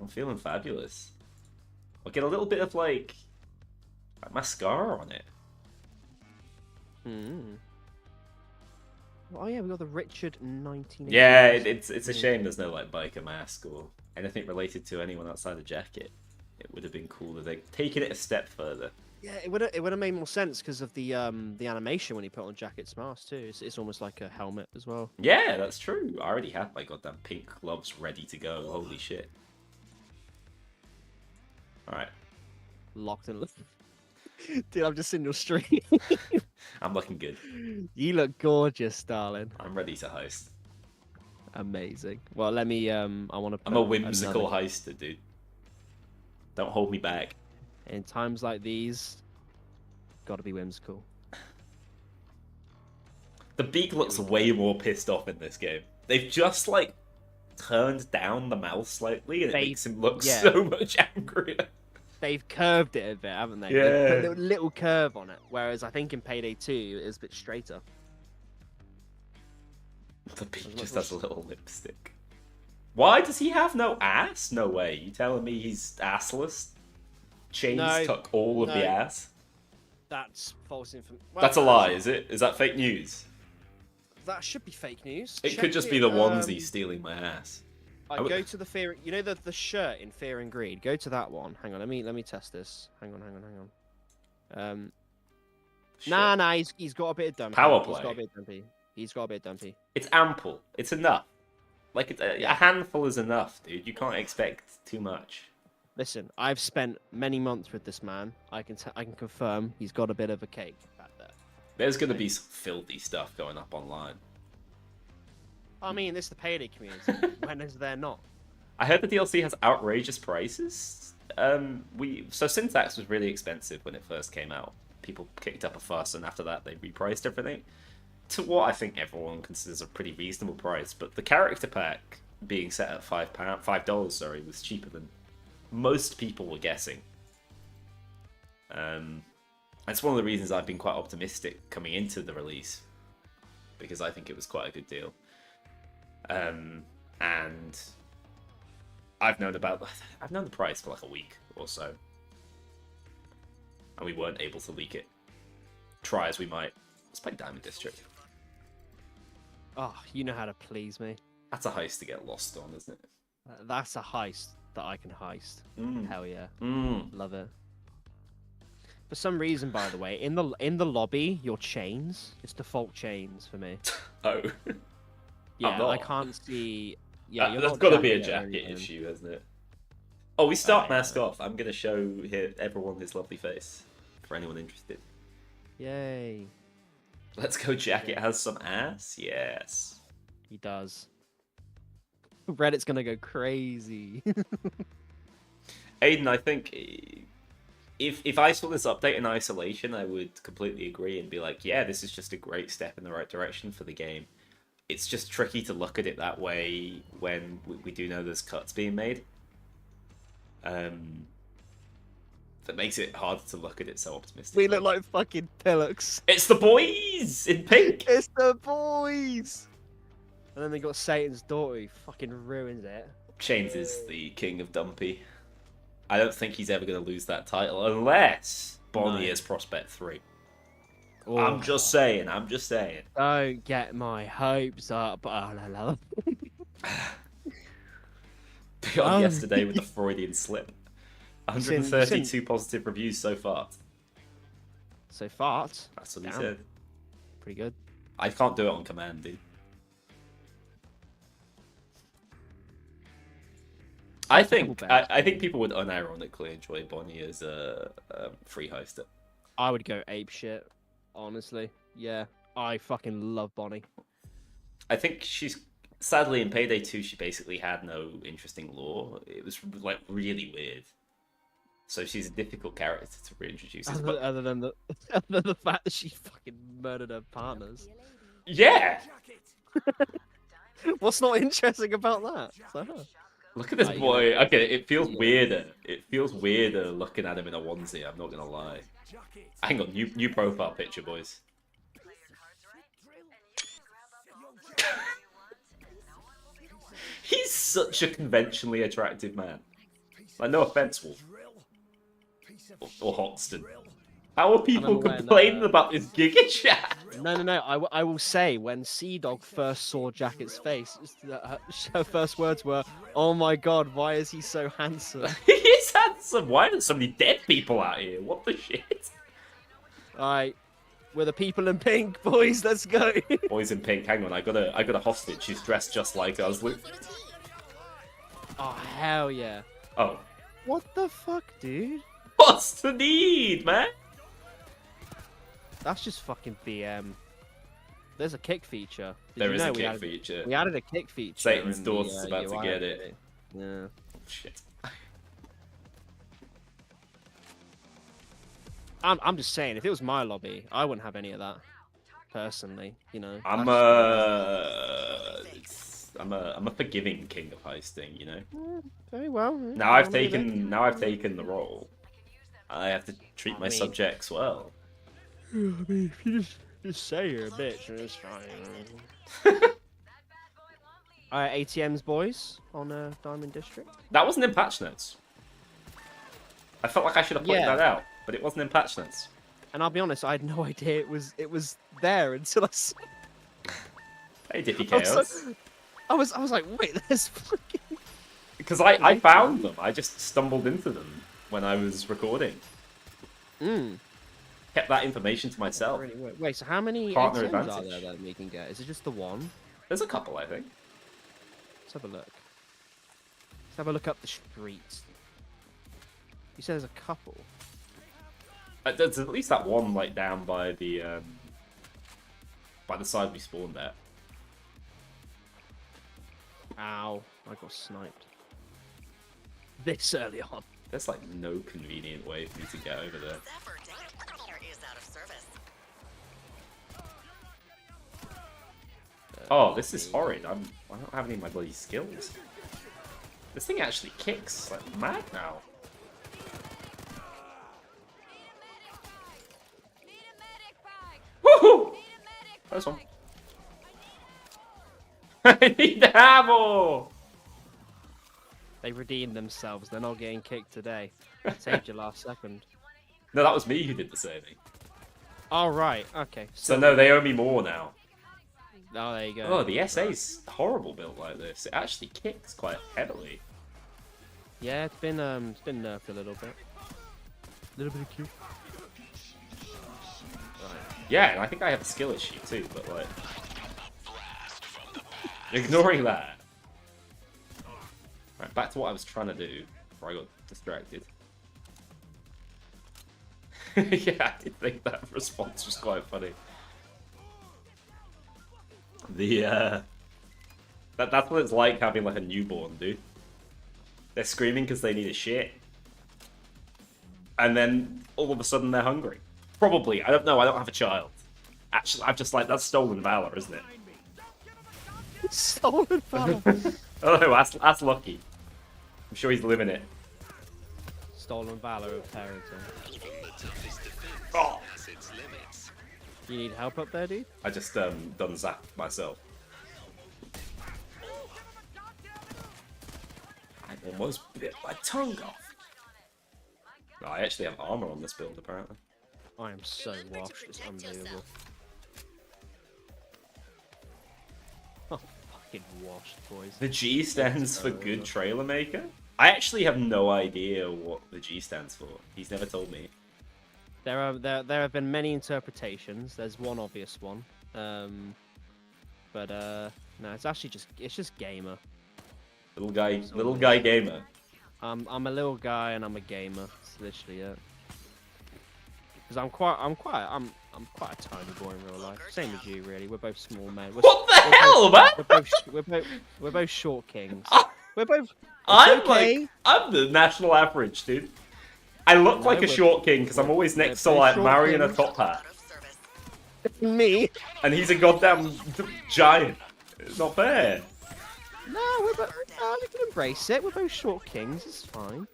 I'm feeling fabulous. I'll get a little bit of like mascara on it. Hmm. Oh yeah, we got the Richard 19. Yeah, it's a shame there's no like biker mask or anything related to anyone outside the jacket. It would have been cool if they'd taken it a step further. Yeah, it would have made more sense because of the animation when he put on Jacket's mask too. It's almost like a helmet as well. Yeah, that's true. I already have my goddamn pink gloves ready to go. Holy shit. Alright. Locked and dude, I'm just in your stream. I'm looking good. You look gorgeous, darling. I'm ready to heist. Amazing. Well, let me. I want to. I'm a whimsical heister, dude. Don't hold me back. In times like these, gotta be whimsical. The Beak looks way more pissed off in this game. They've just like turned down the mouth slightly, and it makes him look so much angrier. They've curved it a bit, haven't they? Yeah. They've put a little curve on it, whereas I think in Payday 2 it's a bit straighter. The Beak just has a little lipstick. Why does he have no ass? No way. You telling me he's assless? Chains No, tuck all of the no. ass? That's false information. That's a lie, is it? Is that fake news? That should be fake news. It Check could just be it, the onesie stealing my ass. I go to the fear. You know the shirt in Fear and Greed. Go to that one. Hang on. Let me test this. Hang on. Nah. He's got a bit of dumpy. Power He's play. got a bit of dumpy. He's got a bit of dumpy. It's ample. It's enough. Like a handful is enough, dude. You can't expect too much. Listen, I've spent many months with this man. I can confirm he's got a bit of a cake back there. There's gonna be some filthy stuff going up online. I mean, this is the Payday community. When is there not? I heard the DLC has outrageous prices. So Syntax was really expensive when it first came out. People kicked up a fuss, and after that they repriced everything to what I think everyone considers a pretty reasonable price. But the character pack being set at $5, sorry, was cheaper than most people were guessing. It's one of the reasons I've been quite optimistic coming into the release, because I think it was quite a good deal. And I've known the price for like a week or so, and we weren't able to leak it. Try as we might. Let's play Diamond District. Oh, you know how to please me. That's a heist to get lost on, isn't it? That's a heist that I can heist. Hell yeah, love it. For some reason, by the way, in the lobby, your chains, it's default chains for me. Oh. Yeah, I can't see. Yeah, you're that's not got to be a jacket or jacket anything. issue, hasn't it? Oh, we start mask off. I'm gonna show everyone his lovely face for anyone interested. Yay! Let's go. Jacket has some ass. Yes. He does. Reddit's gonna go crazy. Aiden, I think if I saw this update in isolation, I would completely agree and be like, yeah, this is just a great step in the right direction for the game. It's just tricky to look at it that way when we do know there's cuts being made. That makes it harder to look at it so optimistically. We look like fucking pillocks. It's the boys in pink! It's the boys! And then they got Satan's daughter who fucking ruins it. Chains is the king of Dumpy. I don't think he's ever going to lose that title unless Bonnie is Prospect 3. Oh. I'm just saying. Don't get my hopes up. Oh, la, la. Beyond yesterday with the Freudian slip. 132 positive reviews so far. So fart. That's what he Damn. said. Pretty good. I can't do it on command, dude. I think people would unironically enjoy Bonnie as a free hoster. I would go ape shit, honestly. Yeah, I fucking love Bonnie. I think she's sadly in Payday 2 she basically had no interesting lore. It was like really weird. So she's a difficult character to reintroduce. Other than the fact that she fucking murdered her partners. Yeah. What's not interesting about that? It's like, huh. Look at this boy. Okay, it feels weirder. It feels weirder looking at him in a onesie. I'm not gonna lie. Hang on, new profile picture, boys. He's such a conventionally attractive man. Like, no offense, Wolf or Hoxton. How are people complaining about this Giga Chat? No. I will say, when Sea Dog first saw Jacket's face, her first words were, "Oh my god, why is he so handsome?" He is handsome. Why are there so many dead people out here? What the shit? Alright, we're the people in pink, boys. Let's go. Boys in pink. Hang on, I got a hostage. She's dressed just like us. Oh hell yeah. Oh. What the fuck, dude? What's the need, man? That's just fucking BM. There's a kick feature. There is a kick feature. We added a kick feature. Satan's daughter's about to get it. Yeah. Shit. I'm just saying, if it was my lobby, I wouldn't have any of that. Personally, you know. I'm a forgiving king of heisting, you know. Very well. Now I've taken the role. I have to treat my subjects well. I mean, if you just say you're a bitch, it's fine. Alright, ATMs, boys, on Diamond District. That wasn't in patch notes. I felt like I should have pointed that out, but it wasn't in patch notes. And I'll be honest, I had no idea it was there until I saw. Hey, Dippy Chaos. I was like, wait, there's fucking. Because I found them. I just stumbled into them when I was recording. Kept that information to myself. Wait, so how many Partner ATMs are advantage. there that we can get? Is it just the one? There's a couple, I think. Let's have a look. Let's have a look up the streets. You said there's a couple. There's at least that one, like, down by the side we spawned at. Ow, I got sniped. This early on. There's, like, no convenient way for me to get over there. Oh, this is horrid. I don't have any of my bloody skills. This thing actually kicks like mad now. Woohoo! First one. I need ammo! They redeemed themselves. They're not getting kicked today. Saved you last second. No, that was me who did the saving. Oh, right. Okay. So no, they owe me more now. Oh, there you go. Oh, the SA's horrible built like this. It actually kicks quite heavily. Yeah, it's been nerfed a little bit. A little bit of kick. Right. Yeah, and I think I have a skill issue too, but like... Ignoring that. Right, back to what I was trying to do before I got distracted. Yeah, I did think that response was quite funny. The that's what it's like having like a newborn, dude. They're screaming because they need a shit, and then all of a sudden they're hungry. Probably, I don't know. I don't have a child. Actually, I'm just like, that's stolen valor, isn't it? Stolen valor. Oh no, that's Lucky. I'm sure he's living it. Stolen valor of parenting. Even the toughest defense Oh. has its limits. You need help up there, dude? I just done zap myself. I almost bit my tongue off. No, I actually have armor on this build, apparently. I am so washed. It's unbelievable. Oh, fucking washed, boys. The G stands for good trailer maker. I actually have no idea what the G stands for. He's never told me. There have been many interpretations. There's one obvious one. But no, it's actually just gamer. Little guy gamer. I'm a little guy and I'm a gamer. It's literally it. Because I'm quite a tiny boy in real life. Same as you, really. We're both small men. What the hell, man? We're both short kings. We're both. I'm okay. I'm the national average, dude. I look like a short king because I'm always next to like Mario in a top hat, Out of service. Me. and he's a goddamn giant. It's not fair. No, we can embrace it. We're both short kings. It's fine.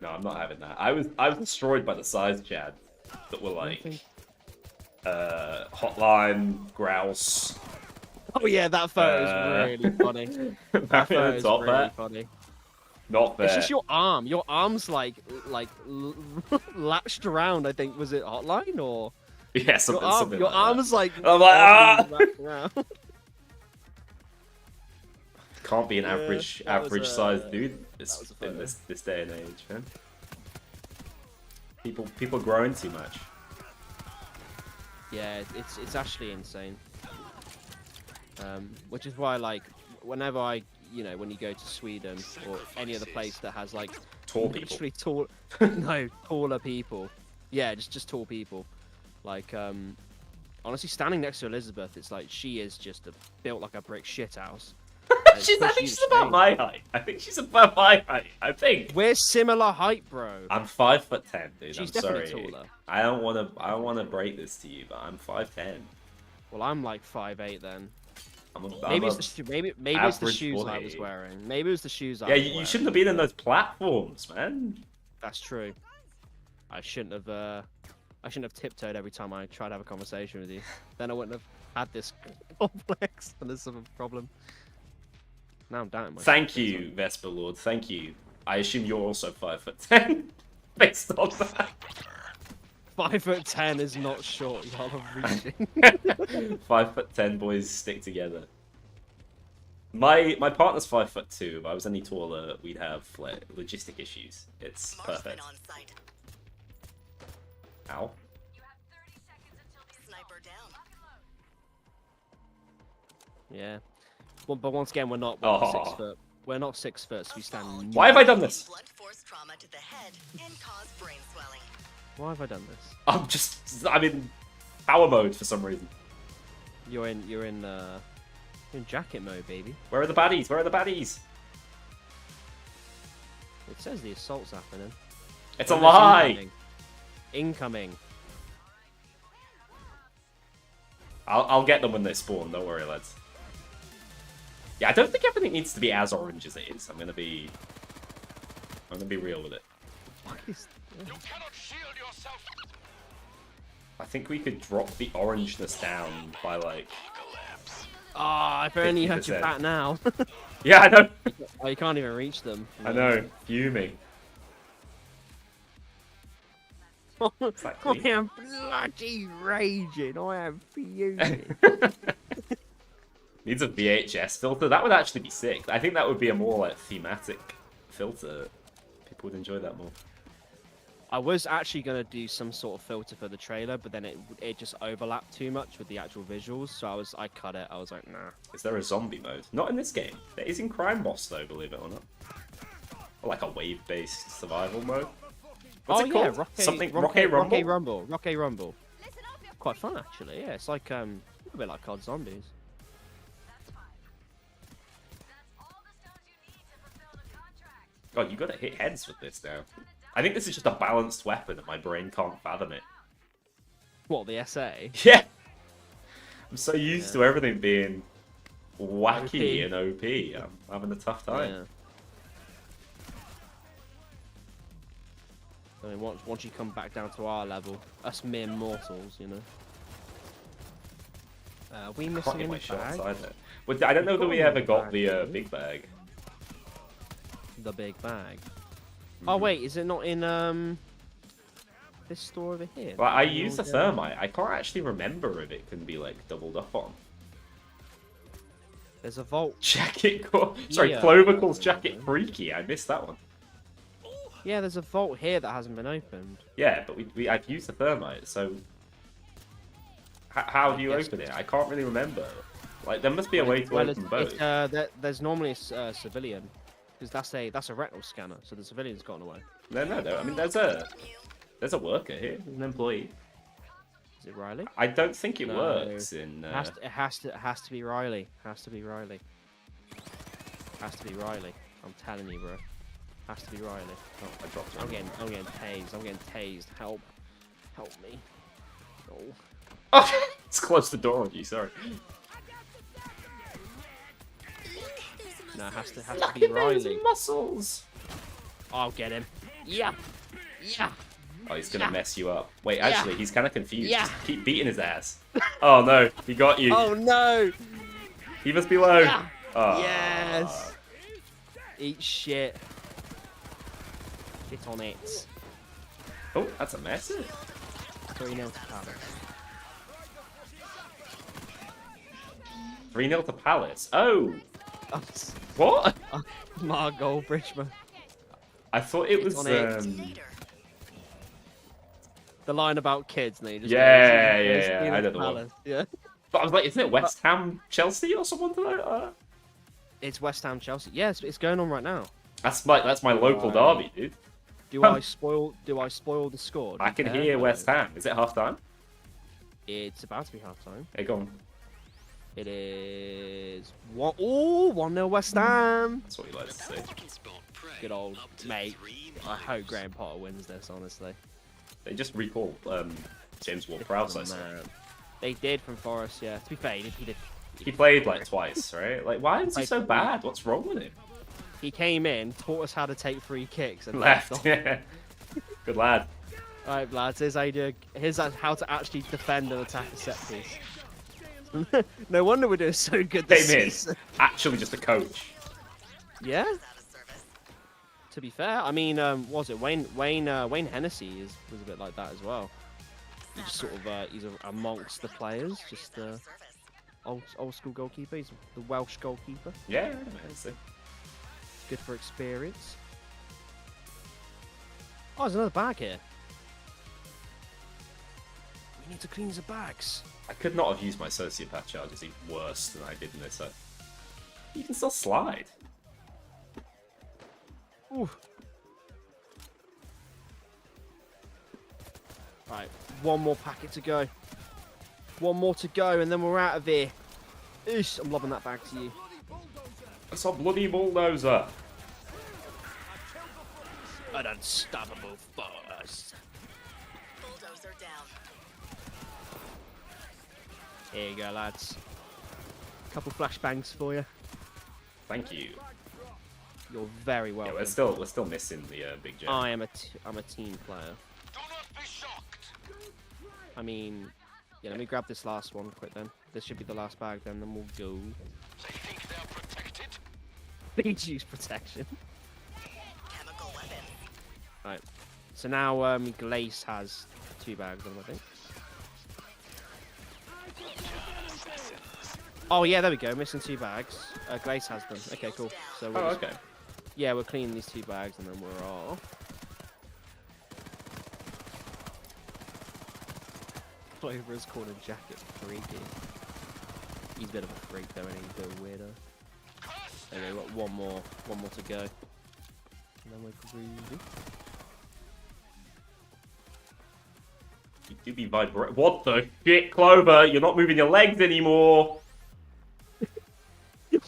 No, I'm not having that. I was destroyed by the size Chad that were like Hotline, Grouse. Oh yeah, that photo is really funny. That Mario photo in a is top really hat. funny. Not fair. It's just your arm. Your arm's like latched around. I think was it Hotline or Yeah, something. Something your like arm's like. I'm like, wrapped around. Can't be an Yeah, average that was a- sized dude was a in photo. this day and age, man. People growing too much. Yeah, it's actually insane. Which is why, like, whenever when you go to Sweden or any other place that has like Tall people. literally taller people. Yeah, just tall people. Like, honestly, standing next to Elizabeth, it's like she is just built like a brick shithouse. I think she's about my height. I think she's about my height. I think. We're similar height, bro. I'm 5'10", dude. She's I'm definitely sorry. taller. I don't wanna break this to you, but I'm 5'10". Well, I'm like 5'8" then. Maybe It's maybe it's the average shoes I boy. was wearing. Maybe it was the shoes I Yeah, was you wearing. shouldn't have been in those platforms, man. That's true. I shouldn't have tiptoed every time I tried to have a conversation with you. Then I wouldn't have had this complex and this sort of problem. Now I'm doubting myself. Thank you, Vesper Lord. Thank you. I assume you're also 5'10", based on that. 5'10" is not short, y'all are reaching. 5'10" boys stick together. My partner's 5'2". If I was any taller, we'd have like logistic issues. It's Marksman perfect. on site. Ow. Sniper down. Yeah. Well, but once again, we're not 6 Oh. foot. We're not 6 foot, so we stand. Why have I done this? Blunt force trauma to the head and cause brain swelling. Why have I done this? I'm in power mode for some reason. You're in jacket mode, baby. Where are the baddies? Where are the baddies? It says the assault's happening. It's a Oh, lie! Incoming. Incoming. I'll get them when they spawn, don't worry, lads. Yeah, I don't think everything needs to be as orange as it is. I'm gonna be real with it. What is? You cannot shield yourself. I think we could drop the orangeness down by like... Collapse. Ah, if only you had your 50%. bat now. Yeah, I know! Oh, you can't even reach them. I know, fuming. I Exactly. am bloody raging. I am fuming. Needs a VHS filter. That would actually be sick. I think that would be a more like thematic filter. People would enjoy that more. I was actually gonna do some sort of filter for the trailer, but then it just overlapped too much with the actual visuals, so I cut it. I was like, nah. Is there a zombie mode? Not in this game. There is in Crime Boss though, believe it or not. Or like a wave-based survival mode. What's it called? Rocket Rumble? Rocket Rumble. Quite fun actually. Yeah, it's like a bit like COD Zombies. God, you gotta hit heads with this now. I think this is just a balanced weapon and my brain can't fathom it. What, the SA? Yeah! I'm so used to everything being wacky and OP. I'm having a tough time. Yeah. I mean, once you come back down to our level, us mere mortals, you know. We Can't missing get any my shots bags? either. Well, I don't know that we ever got the big bag. The big bag. Oh wait, is it not in this store over here? Well, I Is it use the all thermite. I can't actually remember if it can be like doubled up on. There's a vault. Jacket Sorry, Yeah. Clover calls Jacket freaky. I missed that one. Yeah, there's a vault here that hasn't been opened. Yeah, but I've used the thermite, so how do you Yes. open it? I can't really remember. Like, there must be a way to Well, open both. there's normally a civilian, because that's a retinal scanner, so the civilian's gotten away. No. I mean, there's a worker here, an employee. Is it Riley? I don't think it No. works in. It has to be Riley. Has to be Riley. Has to be Riley. I'm telling you, bro. Has to be Riley. Oh, I dropped it. I'm getting tased. I'm getting tased. Help me. No. Oh, it's closed the door on you. Sorry. No, it has to be Riley. Muscles. I'll get him. Yeah. Oh, he's gonna mess you up. Wait, Yeah. actually, he's kind of confused. Yeah. Just keep beating his ass. Oh no, he got you. Oh no. He must be low. Yeah. Oh. Yes. Eat shit. Get on it. Oh, that's a mess. 3-0 to Palace. 3-0 to Palace. Oh, what? Margot Bridgman. I thought it was. on it. The line about kids, and then you just Yeah, goes, yeah, "It's I know the one. Palace." Yeah. But I was like, isn't it West Ham, Chelsea, or someone like that? It's West Ham Chelsea. Yeah, it's going on right now. That's my local Right. derby, dude. Do I spoil the score? Do I you can care? hear No. West Ham. Is it half time? It's about to be half time. Hey, go on. It is 1-0 West Ham. That's what you like to say. Spot prey Good old up to mate. 3 I hope miles. Graham Potter wins this, honestly. They just recall James Ward-Prowse, I saw. Man. They did from Forest, yeah. To be fair, he did. He played like twice, right? Like, why is he so bad? What's wrong with him? He came in, taught us how to take free kicks, and Left. off. Yeah. Good lad. Alright, lads, here's how to actually defend and attack a set piece. No wonder we're doing so good this Came in. season. Actually, just a coach. Yeah. To be fair, I mean, was it Wayne Hennessy was a bit like that as well. He's just sort of he's amongst the players, just old school goalkeeper. He's the Welsh goalkeeper. Yeah, I see. Good for experience. Oh, there's another bag here. We need to clean the bags. I could not have used my sociopath charges even worse than I did in this. You can still slide. Ooh. Right, one more packet to go. One more to go, and then we're out of here. Oosh, I'm lobbing that back to you. That's a bloody bulldozer. An unstoppable force. Bulldozer down. Here you go, lads. Couple flashbangs for you. Thank you. You're very Yeah, welcome. we're still missing the big jump. I'm a team player. Do not be shocked. I mean, yeah. Let me grab this last one quick then. This should be the last bag then. Then we'll go. They think they're protected. Please use protection. Chemical weapon. Right. So now Glace has 2 bags on him, I think. Oh yeah, there we go. Missing 2 bags. Glace has them. Okay, cool. So Oh, okay. yeah, we're cleaning these 2 bags and then we're off. Clover is calling Jacket freaky. He's a bit of a freak though, and he's a bit of a weirdo. Okay, we've got one more to go. And then we're groovy. You do be vibrate. What the shit, Clover? You're not moving your legs anymore.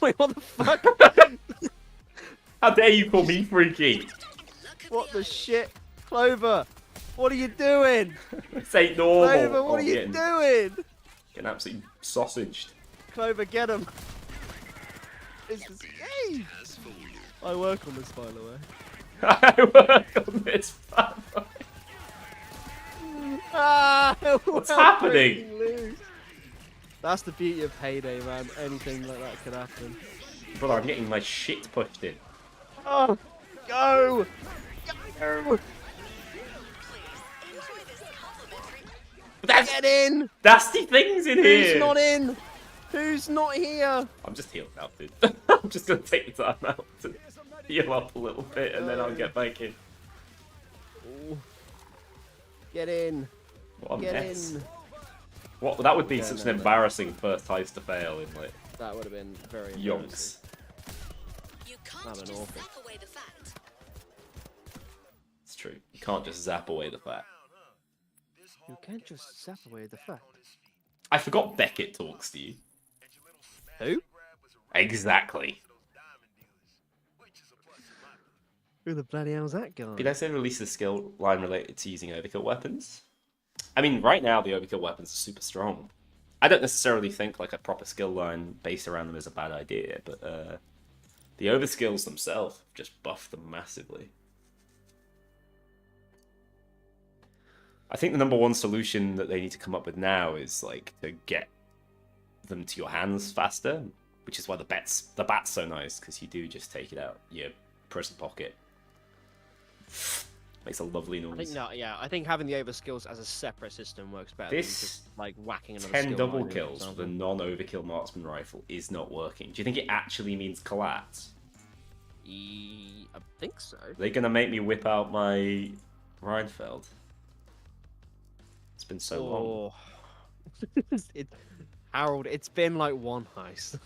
Wait, what the fuck? How dare you call me freaky? What the shit? Clover, what are you doing? This ain't normal. Clover, what Oh, are you getting, doing? Getting absolutely sausaged. Clover, get him. This is yay. As for you. I work on this, by the way. I work on this. Ah, What's we're happening? freaking loose. That's the beauty of Payday, man. Anything like that could happen. Brother, I'm getting my shit pushed in. Oh, go! Go! That's Get in! nasty things in here. Who's not in? Who's not here? I'm just healing up, dude. I'm just gonna take the time out to heal up a little bit, and then I'll get back in. Ooh. Get in. What a Get mess. in. What that would be Yeah, such no, an embarrassing first heist to fail in like That would have been very yonks. You can't That'd been just awful. zap away the fact. It's true. You can't just zap away the fact. You can't just zap away the fact. I forgot Beckett talks to you. Who? Exactly. Who the bloody hell's that guy? Did I say release a skill line related to using overkill weapons? I mean, right now the overkill weapons are super strong. I don't necessarily think like a proper skill line based around them is a bad idea, but the overskills themselves just buff them massively. I think the number one solution that they need to come up with now is like to get them to your hands faster, which is why the bat's so nice, because you do just take it out your person pocket. Makes a lovely noise. I think having the overskills as a separate system works better This than just like whacking another 10 skill double line in, kills for with a example. non-overkill marksman rifle is not working. Do you think it actually means collapse? I think so. Are they gonna make me whip out my Reinfeld? It's been so long. it, Harold, it's been like one heist.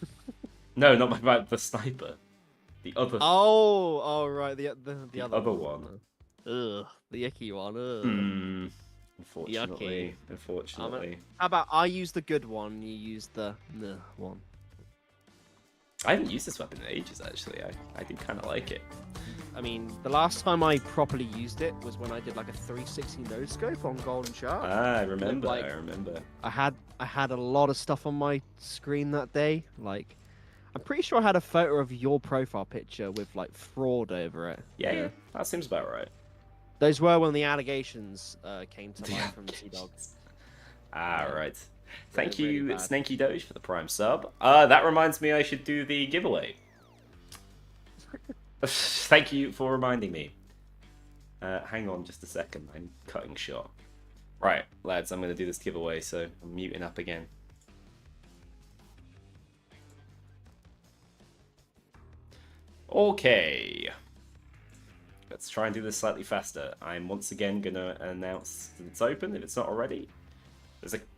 No, not about the sniper. The other. oh, right, the other one. Ugh, the icky one. Ugh. Hmm. Unfortunately, Yucky. unfortunately. How about I use the good one, you use the one. I haven't used this weapon in ages. Actually, I do kind of like it. I mean, the last time I properly used it was when I did like a 360 no scope on Golden Shark. I remember. Like, I remember. I had a lot of stuff on my screen that day. Like, I'm pretty sure I had a photo of your profile picture with like fraud over it. Yeah, that seems about right. Those were when the allegations came to light from the Sea Dog. Right. Thank Really, you, really bad. Snakey Doge, for the Prime sub. That reminds me I should do the giveaway. Thank you for reminding me. Hang on just a second. I'm cutting short. Right, lads, I'm going to do this giveaway, so I'm muting up again. Okay. Let's try and do this slightly faster. I'm once again going to announce that it's open, if it's not already.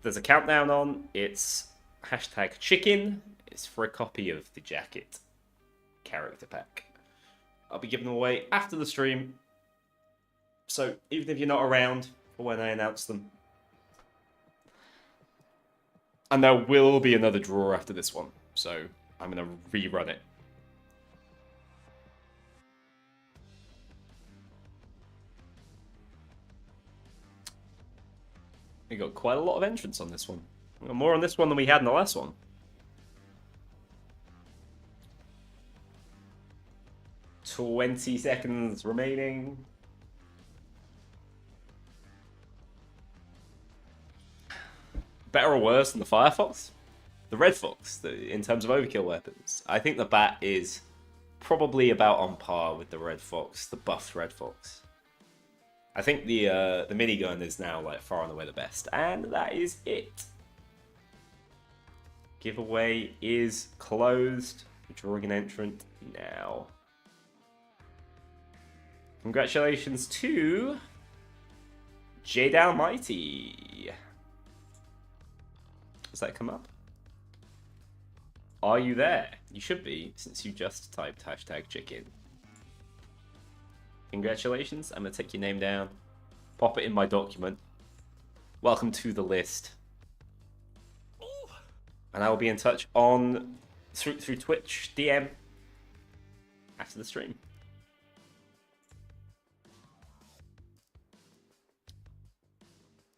There's a countdown on. It's hashtag chicken. It's for a copy of the jacket character pack. I'll be giving them away after the stream. So even if you're not around for when I announce them. And there will be another draw after this one. So I'm going to rerun it. We got quite a lot of entrants on this one. We got more on this one than we had in the last one. $20 seconds remaining. Better or worse than the Firefox? The Red Fox, in terms of overkill weapons. I think the Bat is probably about on par with the Red Fox, the buffed Red Fox. I think the minigun is now like far and away the best, and that is it. Giveaway is closed. Drawing an entrant now. Congratulations to Jade Almighty. Does that come up? Are you there? You should be, since you just typed hashtag chicken. Congratulations. I'm going to take your name down. Pop it in my document. Welcome to the list. And I will be in touch on through Twitch DM after the stream.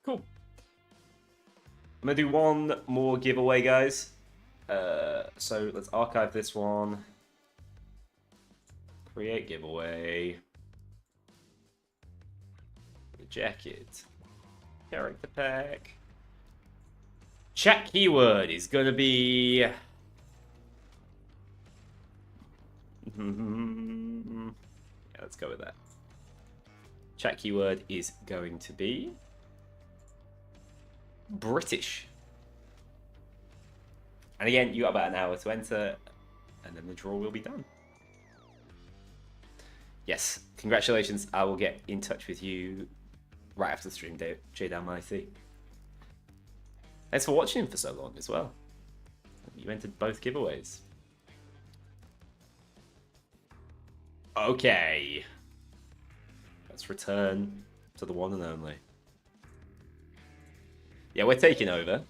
Cool. I'm going to do one more giveaway, guys. So let's archive this one. Create giveaway. Jacket. Character pack. Chat keyword is going to be... yeah, let's go with that. Chat keyword is going to be... British. And again, you got about an hour to enter, and then the draw will be done. Yes, congratulations. I will get in touch with you right after the stream, J-Down Mighty. Thanks for watching for so long as well. You entered both giveaways. Okay. Let's return to the one and only. Yeah, we're taking over.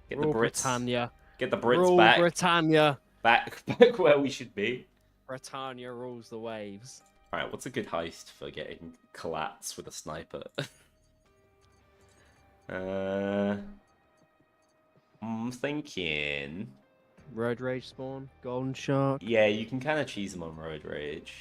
Get the Rule Brits. Britannia. Get the Brits Rule back. Britannia. Back where we should be. Britannia rules the waves. Alright, what's a good heist for getting collats with a sniper? I'm thinking... Road Rage spawn. Golden Shark. Yeah, you can kind of cheese them on Road Rage.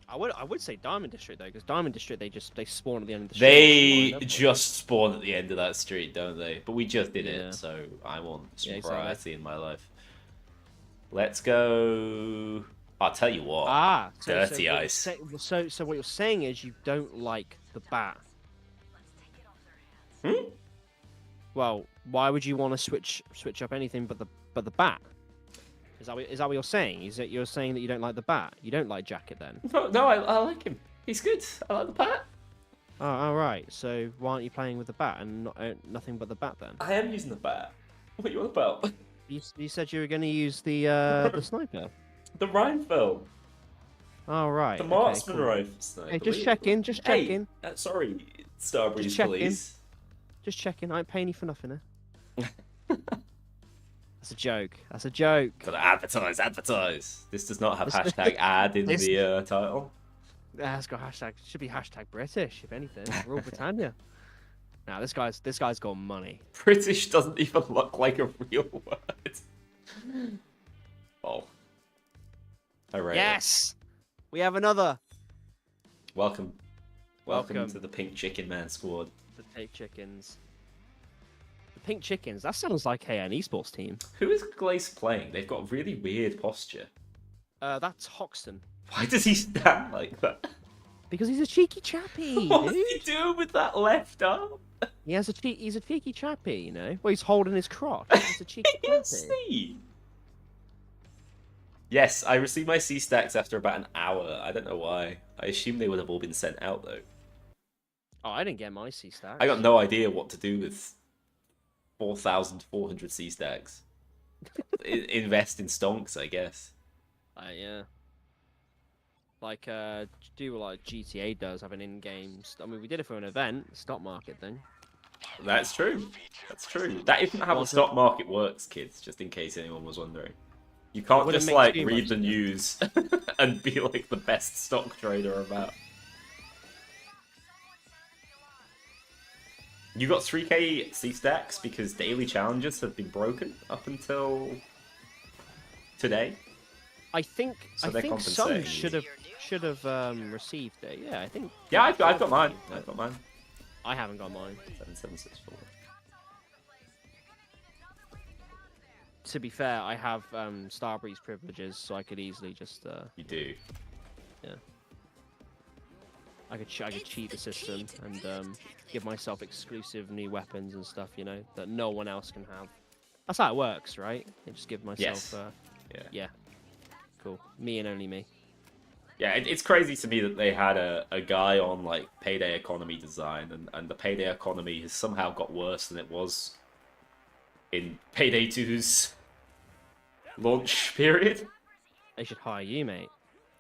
I would say Diamond District though, because Diamond District they spawn at the end of the They street. just spawn at the end of that street, don't they? But we just did Yeah. it, so I want some Yeah, exactly. variety in my life. Let's go... I'll tell you what. Dirty what Ice. So what you're saying is you don't like the bat. Hmm? Well, why would you want to switch up anything but the bat? Is that what you're saying? Is it you're saying that you don't like the bat? You don't like Jacket then? No, I like him. He's good. I like the bat. Oh, all right. So why aren't you playing with the bat and not, nothing but the bat then? I am using the bat. What are you on about? You said you were going to use the sniper. The rifle. Oh right. The okay, marksman cool. rifle sniper. Hey, just checking. Just Hey, checking. sorry, Starbreeze Just checking. Police. Just checking. I ain't paying you for nothing. Eh? That's a joke. That's a joke. Gotta advertise. This does not have hashtag ad in This- the title. It's got hashtag. Should be hashtag British, if anything. Rule Britannia. Now this guy's got money. British doesn't even look like a real word. Oh. Hooray. Yes, we have another. Welcome Welcome. to the Pink Chicken Man squad. The Pink Chickens. The Pink Chickens. That sounds like an esports team. Who is Glace playing? They've got really weird posture. That's Hoxton. Why does he stand like that? Because he's a cheeky chappy, What's dude. he doing with that left arm? He's a cheeky chappy, you know. Well, he's holding his crotch. He's a cheeky chappy. C. Yes, I received my C stacks after about an hour. I don't know why. I assume they would have all been sent out though. Oh, I didn't get my C stacks. I got no idea what to do with 4,400 C stacks. Invest in stonks, I guess. Yeah. Like, do like GTA does, have an in-game. I mean, we did it for an event, stock market thing. That's true. That's true. That isn't how the stock market works, kids. Just in case anyone was wondering. You can't wouldn't just make like too read much the sense. news and be like the best stock trader about. You got 3k C stacks because daily challenges have been broken up until today. I think So they're some compensating you. should have received it. Yeah, I think. Yeah, I've got mine. I've got mine. I haven't got mine. 7764. To be fair, I have Starbreeze privileges, so I could easily just You do. I could cheat the system and give myself exclusive new weapons and stuff, you know, that no one else can have. That's how it works, right? I just give myself. Yes. Yeah. Cool. Me and only me. Yeah, it's crazy to me that they had a guy on like Payday economy design, and the Payday economy has somehow got worse than it was in Payday 2's launch period. They should hire you, mate.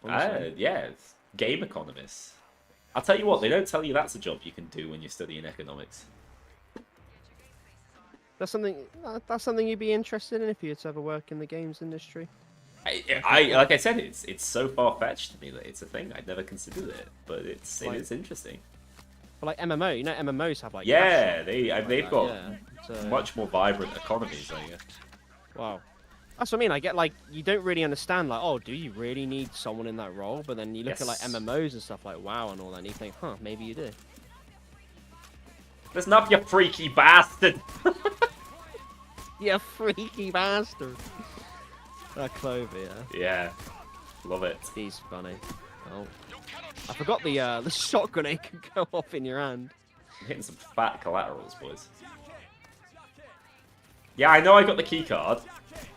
Honestly. Yeah, it's game economists. I'll tell you what, they don't tell you that's a job you can do when you're studying economics. That's something you'd be interested in if you were to ever work in the games industry. I like I said, it's so far fetched to me that it's a thing. I'd never considered it, but it's interesting. But like MMO, you know, MMOs have like Yeah, restaurants, they've like got that, yeah. So, much more vibrant economies, I guess. Wow. That's what I mean. I get like you don't really understand like, oh, do you really need someone in that role? But then you look at like Yes. MMOs and stuff like WoW and all that, and you think, huh, maybe you do. Listen up, you freaky bastard! You freaky bastard. That Clover, yeah. Yeah, love it. He's funny. Oh, I forgot the shot grenade can go off in your hand. I'm hitting some fat collaterals, boys. Yeah, I know I got the key card.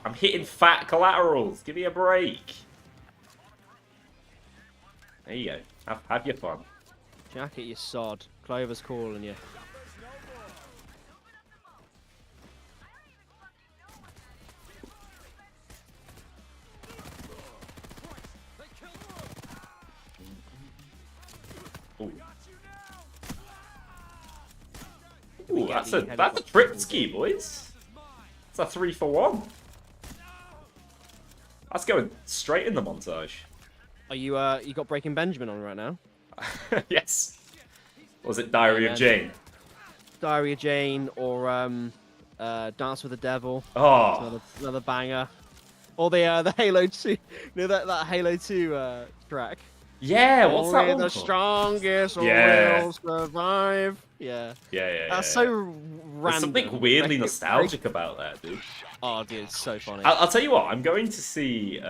I'm hitting fat collaterals. Give me a break. There you go. Have your fun. Jacket, you sod. Clover's calling you. Ooh. Ooh, that's a trick ski, boys. It's a 3-for-1. That's going straight in the montage. Are you you got Breaking Benjamin on right now? Yes. Or was it Diary of Jane? Diary of Jane or Dance with the Devil. Oh. Another banger. Or the Halo 2. You know that Halo 2 track? Yeah, what's that Only one the called? strongest Yeah. will survive. Yeah. Yeah. That's so There's random. something weirdly nostalgic about that, dude. Oh, dude, it's so funny. I'll tell you what, I'm going to see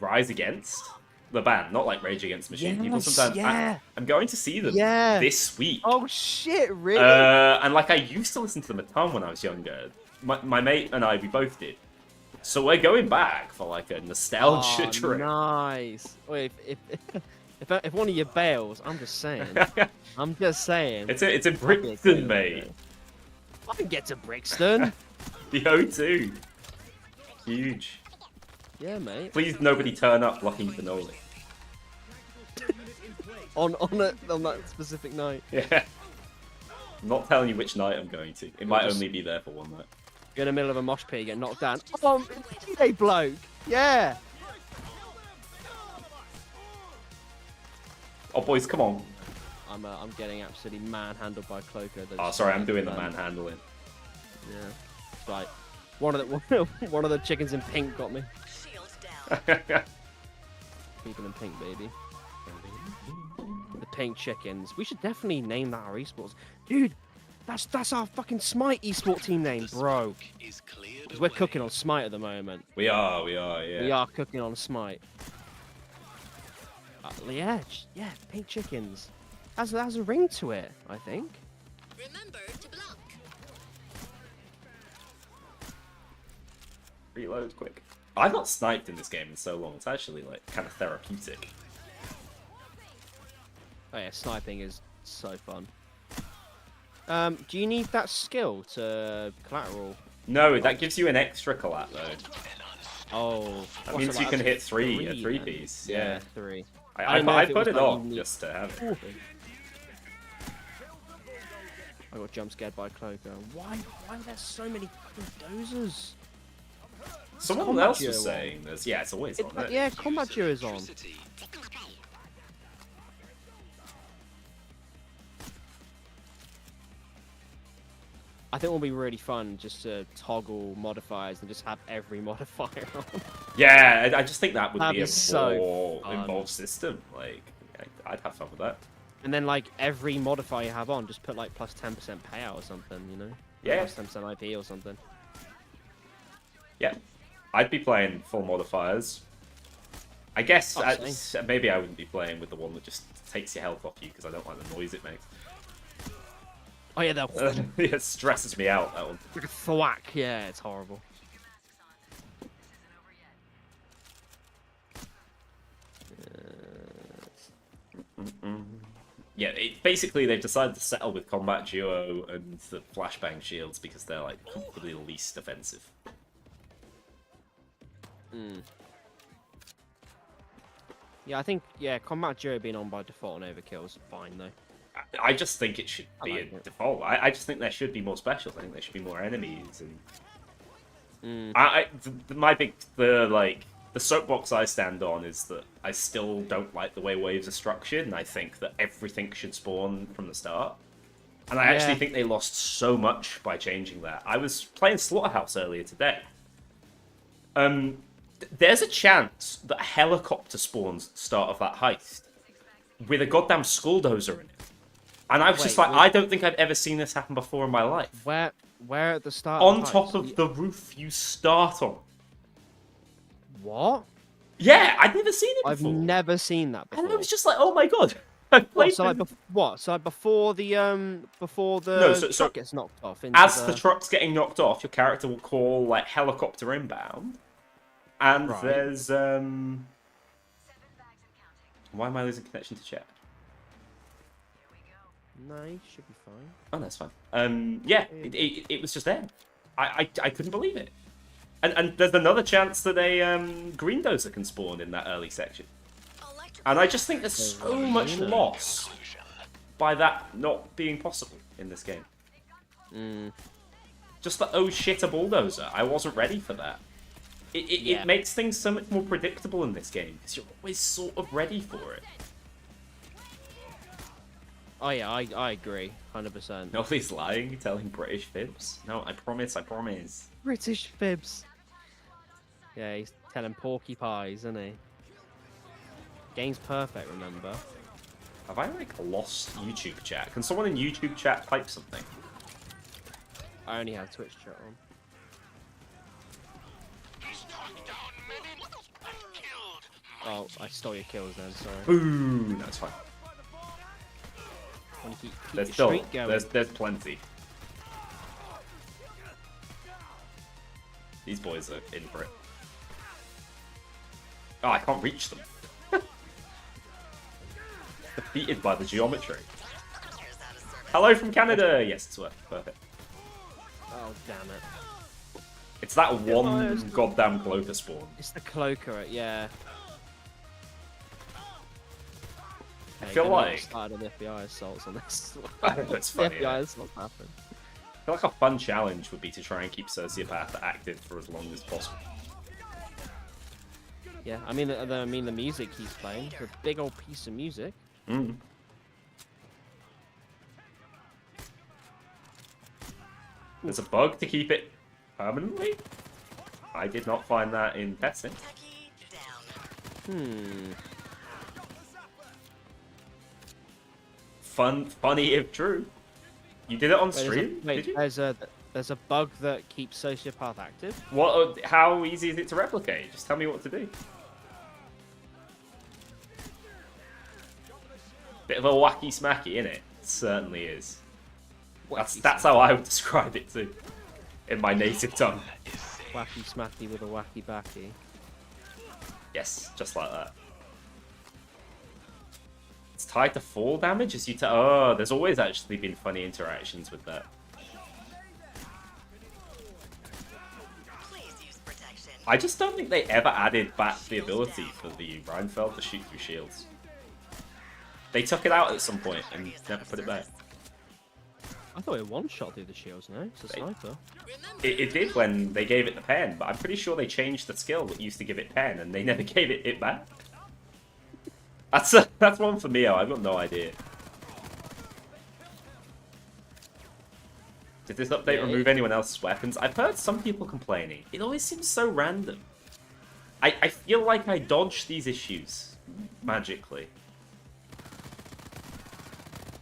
Rise Against, the band, not like Rage Against the Machine. People Yes, sometimes. yeah. I'm going to see them Yeah. this week. Oh shit, really? And like I used to listen to them a ton when I was younger. My mate and I, we both did. So we're going back for like a nostalgia trip. Nice. Wait, if one of you bails, I'm just saying. I'm just saying. It's in Brixton, mate. I can get to Brixton. The O2. Huge. Yeah, mate. Please nobody turn up looking for Nolan. On that specific night. Yeah. I'm not telling you which night I'm going to. It might only be there for one night. You're in the middle of a mosh pit, you get knocked down. Oh, Payday bloke. Yeah. Oh, boys, come on. I'm getting absolutely manhandled by Cloaker. Oh, sorry, I'm doing the manhandling. Yeah. Right. One of the chickens in pink got me. Shields down. People in pink, baby. The pink chickens. We should definitely name that our esports. Dude, that's our fucking Smite esport team name, bro. Is cleared Because we're away. cooking on Smite at the moment. We are, yeah. We are cooking on Smite. Yeah, pink chickens. Has a ring to it, I think. Remember to block. Reload quick. I've not sniped in this game in so long. It's actually like kind of therapeutic. Oh yeah, sniping is so fun. Do you need that skill to collateral? No, that gives you an extra collat though. Oh, That what's mean, it you like? can That's hit three, a then? three-piece. Yeah, Yeah. 3. I don't know if put was it like on unique. just to have it. Ooh. I got jump scared by Cloaker. Why are there so many dozers? Someone Combat else Duo was on. saying this. Yeah, it's always on it. Yeah, Combat Duo is on. Electricity. I think it will be really fun just to toggle modifiers and just have every modifier on. Yeah, I just think that would That'd be a be so more fun. involved system. Like, I'd have fun with that. And then like every modifier you have on, just put like plus 10% payout or something, you know? Yeah. Plus 10% IP or something. Yeah, I'd be playing full modifiers. I guess maybe I wouldn't be playing with the one that just takes your health off you because I don't like the noise it makes. Oh yeah, that It stresses me out, that one. like a thwack. Yeah, it's horrible. Yeah, basically they've decided to settle with Combat Duo and the Flashbang Shields because they're like probably the least offensive. Yeah, I think Combat Duo being on by default on Overkill is fine though. I just think it should be like a it. default. I just think there should be more specials. I think there should be more enemies and the soapbox I stand on is that I still don't like the way waves are structured, and I think that everything should spawn from the start. And I actually think they lost so much by changing that. I was playing Slaughterhouse earlier today. There's a chance that a helicopter spawns at the start of that heist with a goddamn skulldozer in it. And I was just like, I don't think I've ever seen this happen before in my life. Where at the start? On top of the roof you start on. What? Yeah, I'd never seen it I've before. never seen that before. And I was just like, oh my god. I've What? played So like, them. what? So like before the No, so- truck gets knocked off. Into As the truck's getting knocked off, your character will call like helicopter inbound, and Right. there's Why am I losing connection to chat? No, you should be fine. Oh, that's fine. Yeah, it was just there. I couldn't believe it. And there's another chance that a green dozer can spawn in that early section. And I just think there's so much loss by that not being possible in this game. Just the oh shit, a bulldozer. I wasn't ready for that. It makes things so much more predictable in this game because you're always sort of ready for it. Oh yeah, I agree, 100%. No, he's lying, telling British fibs. No, I promise, I promise. British fibs. Yeah, he's telling porky pies, isn't he? Game's perfect, remember? Have I like lost YouTube chat? Can someone in YouTube chat type something? I only have Twitch chat on. Oh, I stole your kills then, sorry. Ooh, that's fine. Want to keep There's the still, streak going. there's plenty. These boys are in for it. Oh, I can't reach them. Defeated by the geometry. Hello from Canada! Yes, it's working. Perfect. Oh, damn it. It's that no, one it's- goddamn cloaker spawn. It's the cloaker, yeah. I feel like... started on FBI assaults on this. That's funny, FBI yeah. assaults happen. I feel like a fun challenge would be to try and keep Sociopath active for as long as possible. Yeah, I mean the music he's playing. It's a big old piece of music. Mm. There's a bug to keep it permanently? I did not find that in testing. Funny if true. You did it on stream? Did you? There's a bug that keeps Sociopath active. What? How easy is it to replicate? Just tell me what to do. Bit of a wacky smacky, innit? It certainly is. That's how I would describe it too, in my native tongue. Wacky smacky with a wacky backy. Yes, just like that. It's tied to fall damage as you oh, there's always actually been funny interactions with that. I just don't think they ever added back the ability for the Reinfeld to shoot through shields. They took it out at some point and never put it back. I thought it one-shot through the shields, no? It's a sniper. It did when they gave it the pen, but I'm pretty sure they changed the skill that used to give it pen and they never gave it back. That's one for me, I've got no idea. Did this update remove anyone else's weapons? I've heard some people complaining. It always seems so random. I feel like I dodge these issues magically.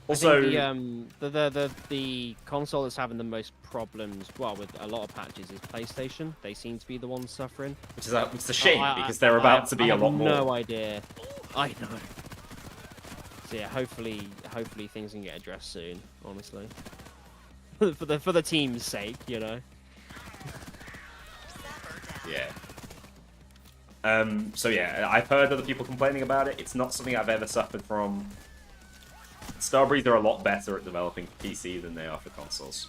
Also, I think the console that's having the most problems, well, with a lot of patches, is PlayStation. They seem to be the ones suffering. which is it's a shame because they're about to be a lot more. I have no idea. I know. So yeah, hopefully things can get addressed soon. Honestly, for the team's sake, you know. Yeah. So yeah, I've heard other people complaining about it. It's not something I've ever suffered from. Starbreeze are a lot better at developing for PC than they are for consoles.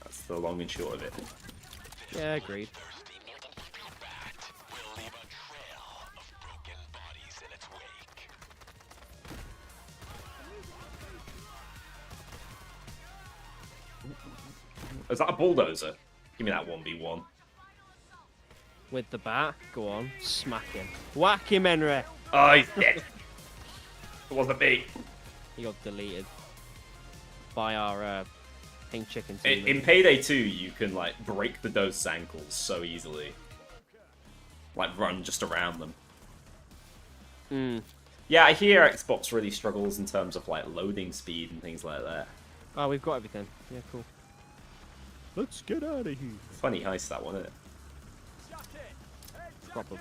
That's the long and short of it. Yeah, agreed. Is that a bulldozer? Give me that 1v1. With the bat, go on, smack him, whack him, Henry. Oh, he's dead. It wasn't me. He got deleted by our pink chicken team. In Payday 2, you can like break the dose's ankles so easily. Like run just around them. Yeah, I hear Xbox really struggles in terms of like loading speed and things like that. Oh, we've got everything. Yeah, cool. Let's get out of here. Funny heist that one, isn't it? proper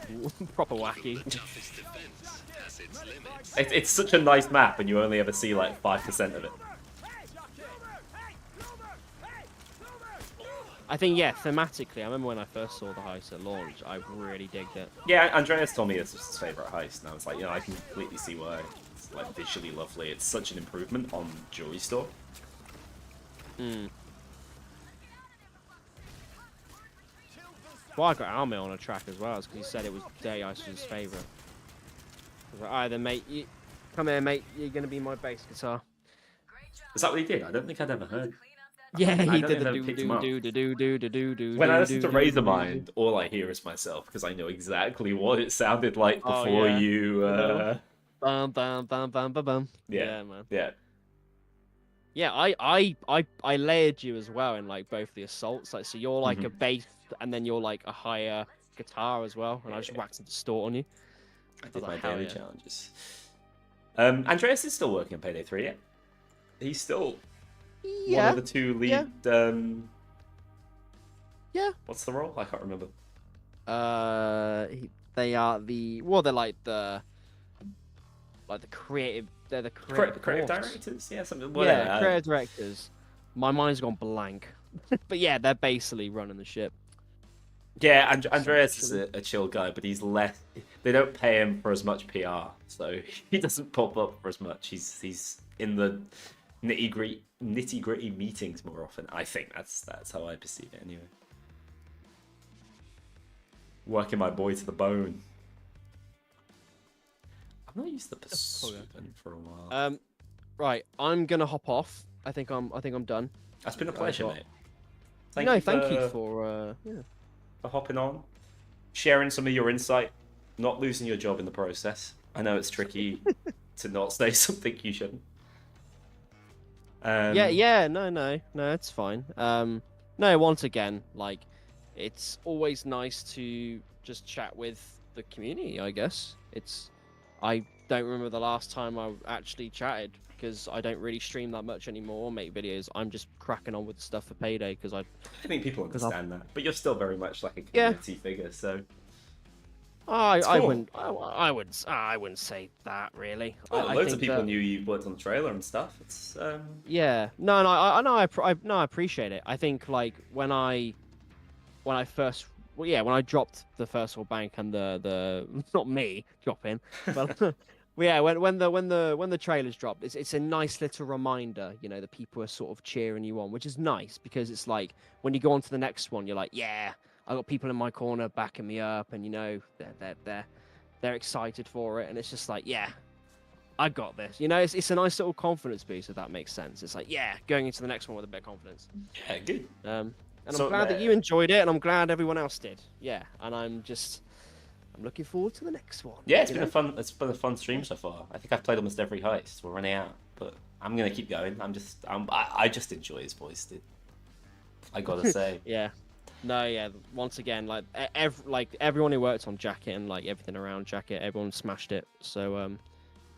proper wacky. Toughest defense has its limits. It's such a nice map, and you only ever see like 5% of it. I think, yeah, thematically, I remember when I first saw the heist at launch, I really digged it. Yeah, Andreas told me this was his favourite heist, and I was like, I can completely see why. It's like visually lovely. It's such an improvement on Jewelry Store. Well, I got Almir on a track as well, because he said it was Day Ice's favourite. I was like, alright then, mate, come here, mate, you're going to be my bass guitar. Is that what he did? I don't think I'd ever heard. Yeah, he don't did the even pick him up. do. When I listen to Razormind, all I hear is myself, because I know exactly what it sounded like Oh, before yeah. you... Bum bum bum bum bum bum. Yeah, man. yeah. Yeah, I layered you as well in like both the assaults. Like, so you're like a bass, and then you're like a higher guitar as well. And I just whacked a distort on you. I did was my like, hell daily yeah. challenges. Andreas is still working on Payday 3, yeah? He's still one of the two lead... Yeah. What's the role? I can't remember. They are the they're like the creative. They're the creative Creative force. directors? Yeah, something. Whatever. Yeah, creative directors. My mind's gone blank. But yeah, they're basically running the ship. Yeah, Andreas is a chill guy, but he's less. They don't pay him for as much PR, so he doesn't pop up for as much. He's in the nitty gritty meetings more often. I think that's how I perceive it anyway. Working my boy to the bone. I've not used the pursuit for a while. Right, I'm gonna hop off. I think I'm done. That's been a pleasure, mate. Thank you for hopping on, sharing some of your insight, not losing your job in the process. I know it's tricky to not say something you shouldn't. no, it's fine. No, once again, like, it's always nice to just chat with the community, I guess. I don't remember the last time I actually chatted, because I don't really stream that much anymore or make videos. I'm just cracking on with the stuff for Payday, because I think people understand that, but you're still very much like a community figure, so... I cool. I wouldn't say that really. Well, I loads think of people that- knew you worked on the trailer and stuff. It's Yeah, no, I appreciate it. I think like when I first, when I dropped the first World Bank and the not me dropping, but yeah, when the trailers dropped, it's a nice little reminder, that people are sort of cheering you on, which is nice, because it's like when you go on to the next one, you're like, yeah, I got people in my corner backing me up, and they're excited for it, and it's just like, yeah, I got this. It's a nice little confidence boost, if that makes sense. It's like, yeah, going into the next one with a bit of confidence. yeah, good. And So, I'm glad that you enjoyed it, and I'm glad everyone else did. Yeah, and I'm looking forward to the next one. Yeah, it's been a fun stream so far. I think I've played almost every heist. We're running out, but I'm gonna keep going. I just enjoy his voice, dude. I gotta say. Yeah. No, yeah. Once again, like everyone who worked on Jacket and like everything around Jacket, everyone smashed it. So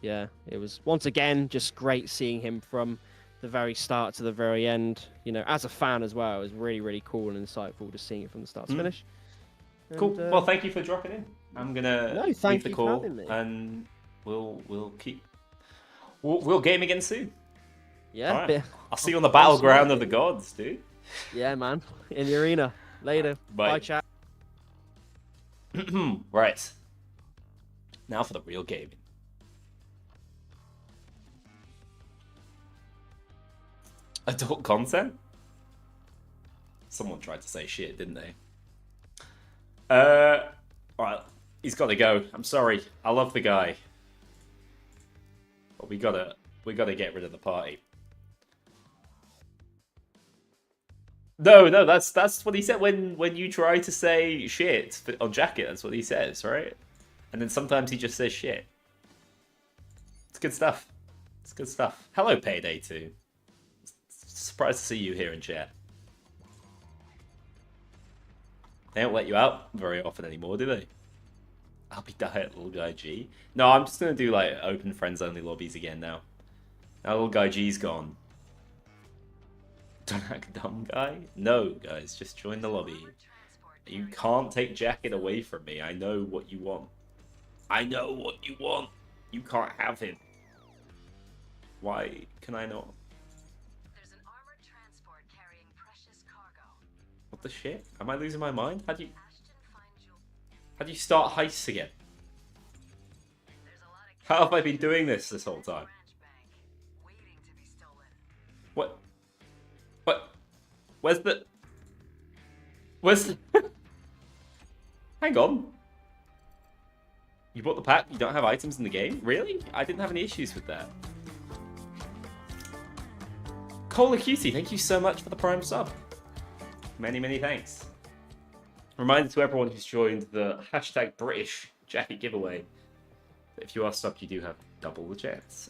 yeah, it was once again just great seeing him from the very start to the very end. As a fan as well, it was really, really cool and insightful just seeing it from the start to finish. Cool. And, Well, thank you for dropping in. I'm gonna leave thank the you for call, having me. and we'll game again soon. Yeah. All right. bit- I'll see you on the battleground of the gods, dude. Yeah, man. In the arena. Later. Bye. Bye, chat. Right. Now for the real gaming. Adult content? Someone tried to say shit, didn't they? Alright, he's gotta go. I'm sorry. I love the guy. But we gotta get rid of the party. No, that's what he said when you try to say shit on Jacket. That's what he says, right? And then sometimes he just says shit. It's good stuff. It's good stuff. Hello, Payday 2. Surprised to see you here in chat. They don't let you out very often anymore, do they? I'll be diet, little guy G. No, I'm just gonna do like open friends only lobbies again now. Now little guy G's gone. Don't act dumb, guy. No, guys, just join the lobby. You can't take jacket away from me. I know what you want. I know what you want. You can't have him. Why can I not? There's an armored transport carrying precious cargo. What the shit? Am I losing my mind? How do Ashton finds you. you start heists again? There's a lot of How have I been doing this whole time? branch bank waiting to be stolen. What? What? Where's the... Hang on. You bought the pack, you don't have items in the game? Really? I didn't have any issues with that. Cola Cutie, thank you so much for the Prime sub. Many, many thanks. Reminder to everyone who's joined the hashtag British jacket giveaway. If you are subbed, you do have double the chance.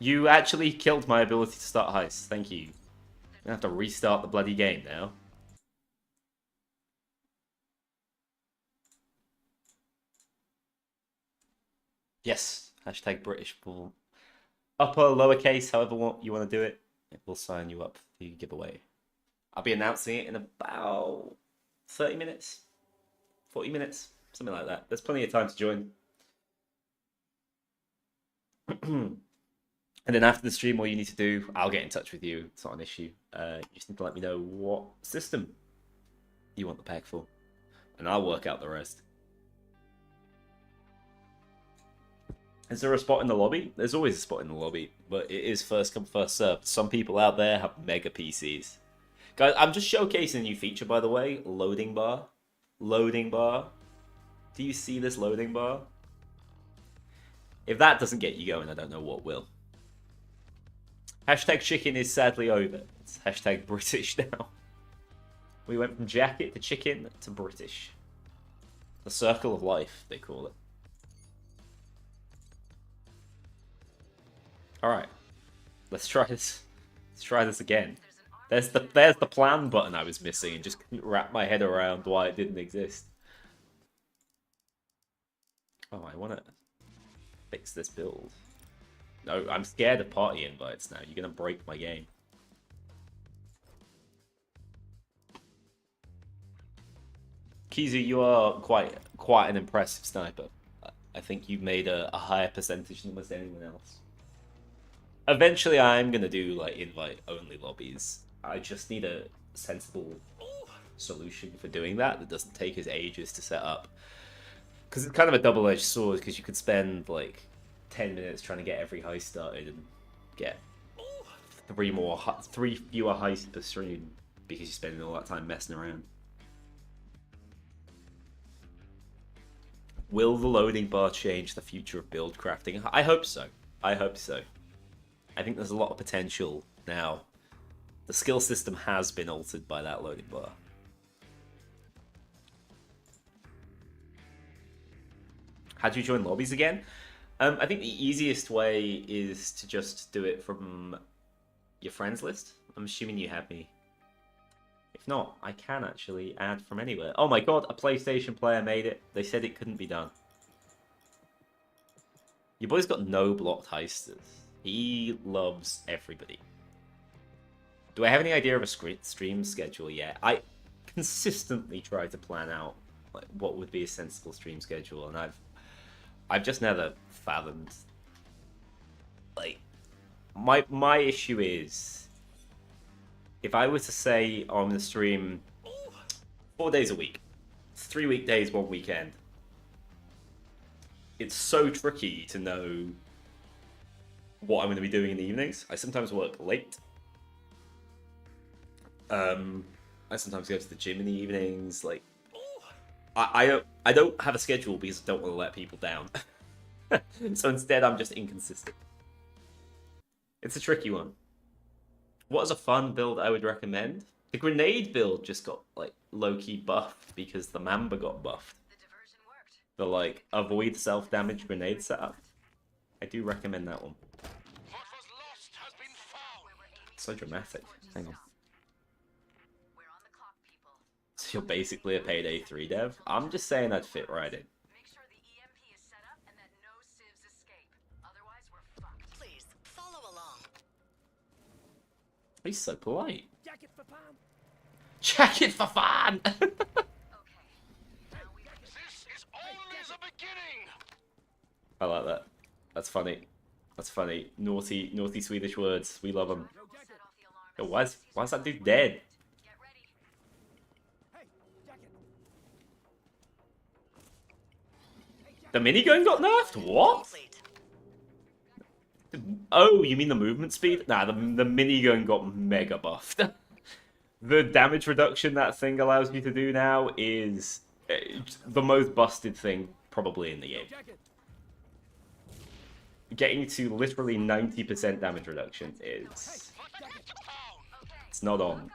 You actually killed my ability to start heists. Thank you. I'm gonna have to restart the bloody game now. Yes, hashtag British ball. Upper, lowercase, however you want to do it. It will sign you up for the giveaway. I'll be announcing it in about 30 minutes, 40 minutes, something like that. There's plenty of time to join. And then after the stream, all you need to do, I'll get in touch with you. It's not an issue. You just need to let me know what system you want the pack for, and I'll work out the rest. Is there a spot in the lobby? There's always a spot in the lobby, but it is first come, first served. Some people out there have mega PCs. Guys, I'm just showcasing a new feature, by the way. Loading bar. Loading bar. Do you see this loading bar? If that doesn't get you going, I don't know what will. Hashtag chicken is sadly over. It's hashtag British now. We went from jacket to chicken to British. The circle of life, they call it. Alright. Let's try this. Let's try this again. There's the plan button I was missing and just couldn't wrap my head around why it didn't exist. Oh, I want to fix this build. No, I'm scared of party invites now. You're going to break my game. Kizu, you are quite an impressive sniper. I think you've made a higher percentage than almost anyone else. Eventually, I'm going to do like invite-only lobbies. I just need a sensible solution for doing that that doesn't take as ages to set up. Because it's kind of a double-edged sword, because you could spend like 10 minutes trying to get every heist started and get three fewer heists per stream because you're spending all that time messing around. Will the loading bar change the future of build crafting? I hope so. I hope so. I think there's a lot of potential now. The skill system has been altered by that loading bar. How do you join lobbies again? I think the easiest way is to just do it from your friends list. I'm assuming you have me. If not, I can actually add from anywhere. Oh my god, a PlayStation player made it. They said it couldn't be done. Your boy's got no blocked heisters. He loves everybody. Do I have any idea of a stream schedule yet? I consistently try to plan out like what would be a sensible stream schedule, and I've just never fathomed. Like, my issue is, if I were to say I'm going to stream 4 days a week, 3 weekdays, 1 weekend, it's so tricky to know what I'm going to be doing in the evenings. I sometimes work late. I sometimes go to the gym in the evenings. Like, I don't have a schedule because I don't want to let people down. So instead, I'm just inconsistent. It's a tricky one. What is a fun build I would recommend? The grenade build just got like low-key buffed because the Mamba got buffed. The diversion worked. The like avoid self-damage grenade setup. I do recommend that one. What was lost has been found. So dramatic. Hang on. We're on the clock, people. So you're basically a Payday 3 dev? I'm just saying I'd fit right in. Make sure the EMP is set up and that no civs escape. Otherwise, we're fucked. Please, follow along. He's so polite. Jacket for Pam. Check it for fun! This is only the beginning. I like that. That's funny. That's funny. Naughty, naughty Swedish words. We love them. Yo, why's that dude dead? The minigun got nerfed? What? Oh, you mean the movement speed? Nah, the minigun got mega buffed. The damage reduction that thing allows you to do now is the most busted thing probably in the game. Getting to literally 90% damage reduction is... It's not on.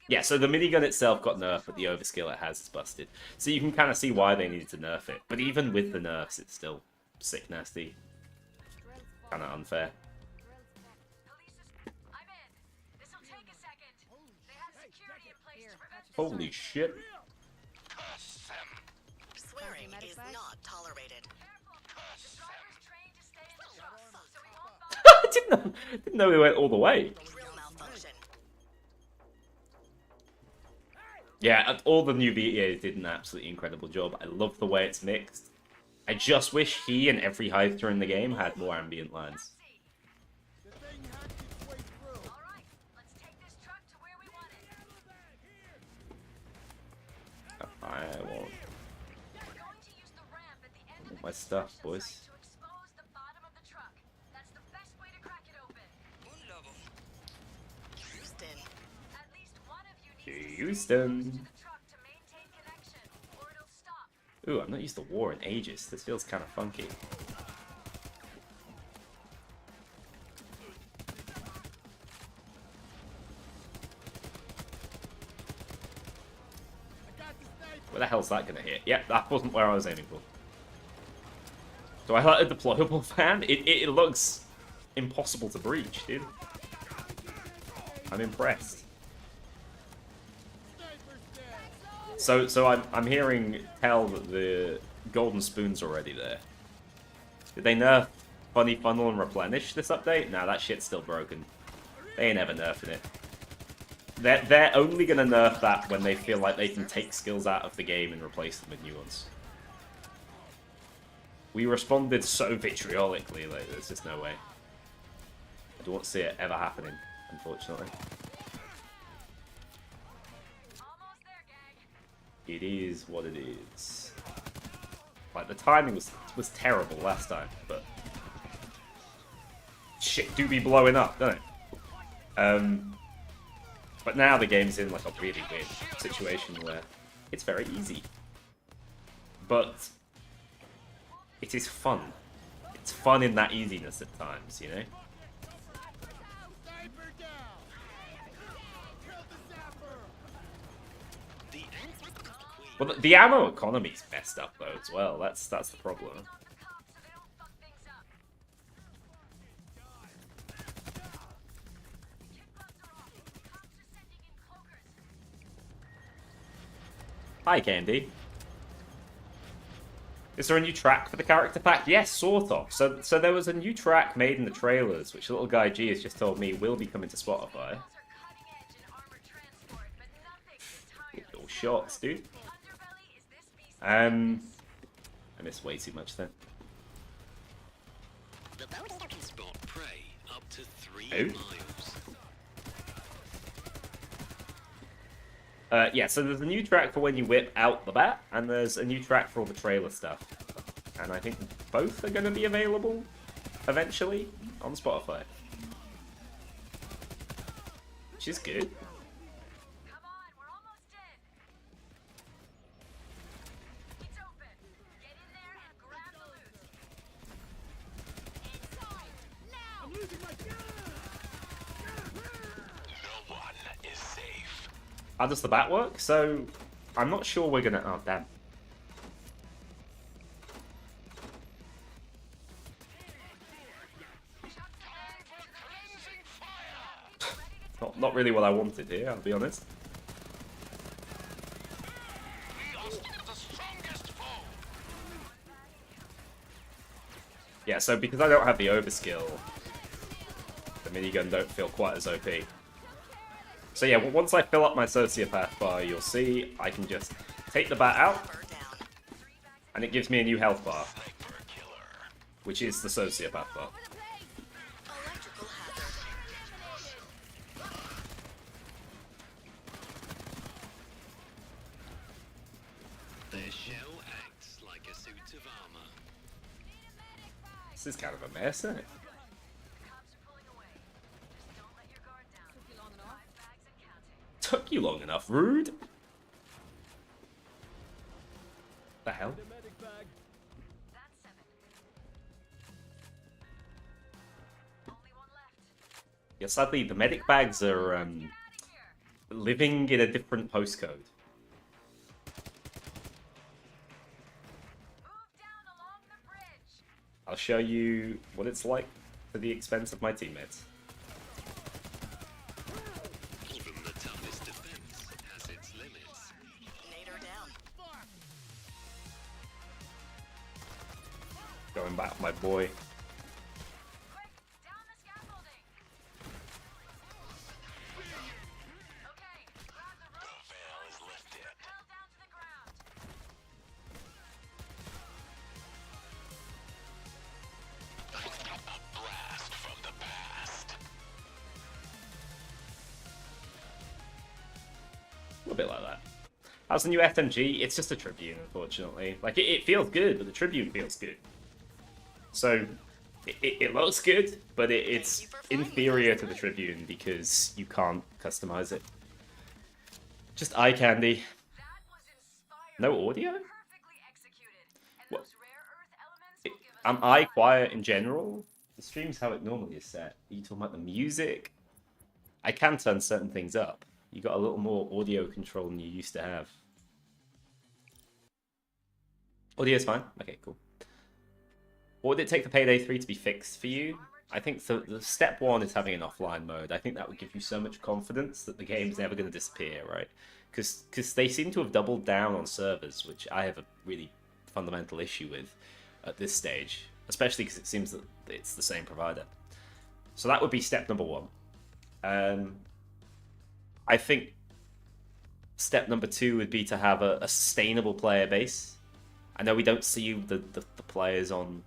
Yeah, so the minigun itself got nerfed, but the overskill it has is busted. So you can kind of see why they needed to nerf it. But even with the nerfs, it's still sick nasty. Kind of unfair. Holy shit. Swearing is not tolerated. I didn't know they went all the way. Drill malfunction. Yeah, all the new VTAs did an absolutely incredible job. I love the way it's mixed. I just wish he and every Heister in the game had more ambient lines. I want my stuff, boys. Un lobo. Houston. Ooh, I'm not used to war in ages. This feels kind of funky. Where the hell's that gonna hit? Yep, that wasn't where I was aiming for. Do I like a deployable fan? It looks impossible to breach, dude. I'm impressed. So I'm hearing tell that the golden spoon's already there. Did they nerf Funny Funnel and Replenish this update? Nah, that shit's still broken. They ain't ever nerfing it. They're only gonna nerf that when they feel like they can take skills out of the game and replace them with new ones. We responded so vitriolically, like there's just no way. I don't see it ever happening, unfortunately. It is what it is. Like the timing was terrible last time, but shit do be blowing up, don't it? But now the game's in like a really weird situation where it's very easy. But it is fun. It's fun in that easiness at times, you know? Well, the ammo economy's messed up though as well. That's the problem. Hi, Candy. Is there a new track for the character pack? Yes, sort of. So there was a new track made in the trailers, which little guy G has just told me will be coming to Spotify. Little shots, dude. I missed way too much then. Spot prey up to 3 Oh. miles. Yeah, so there's a new track for when you whip out the bat, and there's a new track for all the trailer stuff. And I think both are going to be available eventually on Spotify. Which is good. No one is safe. How does the bat work? So, I'm not sure we're gonna... Oh, damn. Not really what I wanted here, I'll be honest. Yeah, so because I don't have the overskill, the minigun don't feel quite as OP. So yeah, once I fill up my sociopath bar, you'll see I can just take the bat out, Bird down. and it gives me a new health bar, which is the sociopath bar. Electrical hazard. Their shell acts like a suit of armor. This is kind of a mess, isn't it? Took you long enough, rude. The hell? Medic bag. Yeah, sadly, the medic bags are living in a different postcode. I'll show you what it's like for the expense of my teammates. Even the toughest defense has its limits. Nader down. Going back for my boy. The veil is lifted. A blast from the past. A little bit like that. How's the new FMG? It's just a Tribune, unfortunately. Like, it feels good, but the Tribune feels good. So, it looks good, but it's inferior to the Tribune because you can't customize it. Just eye candy. No audio? What? Am I quiet in general? The stream's how it normally is set. Are you talking about the music? I can turn certain things up. You got a little more audio control than you used to have. Audio's fine? Okay, cool. What would it take for Payday 3 to be fixed for you? I think the step one is having an offline mode. I think that would give you so much confidence that the game's never going to disappear, right? Because they seem to have doubled down on servers, which I have a really fundamental issue with at this stage, especially because it seems that it's the same provider. So that would be step number one. I think step number two would be to have a sustainable player base. I know we don't see the players on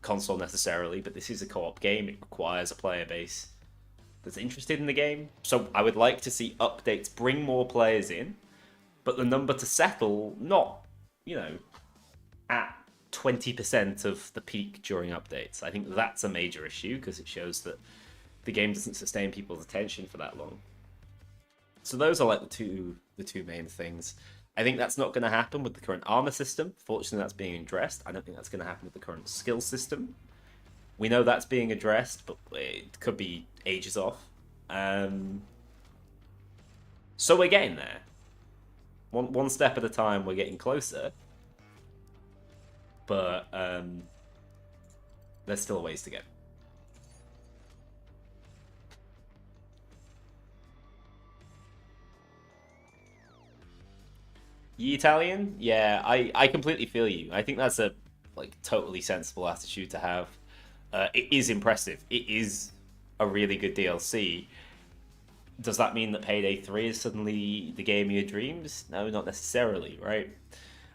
console necessarily, but this is a co-op game. It requires a player base that's interested in the game. So I would like to see updates bring more players in, but the number to settle not, you know, at 20% of the peak during updates. I think that's a major issue because it shows that the game doesn't sustain people's attention for that long. So those are like the two main things. I think that's not going to happen with the current armor system. Fortunately, that's being addressed. I don't think that's going to happen with the current skill system. We know that's being addressed, but it could be ages off. So we're getting there. One step at a time, we're getting closer. But there's still a ways to go. You Italian? Yeah, I completely feel you. I think that's a totally sensible attitude to have. It is impressive. It is a really good DLC. Does that mean that Payday 3 is suddenly the game of your dreams? No, not necessarily, right?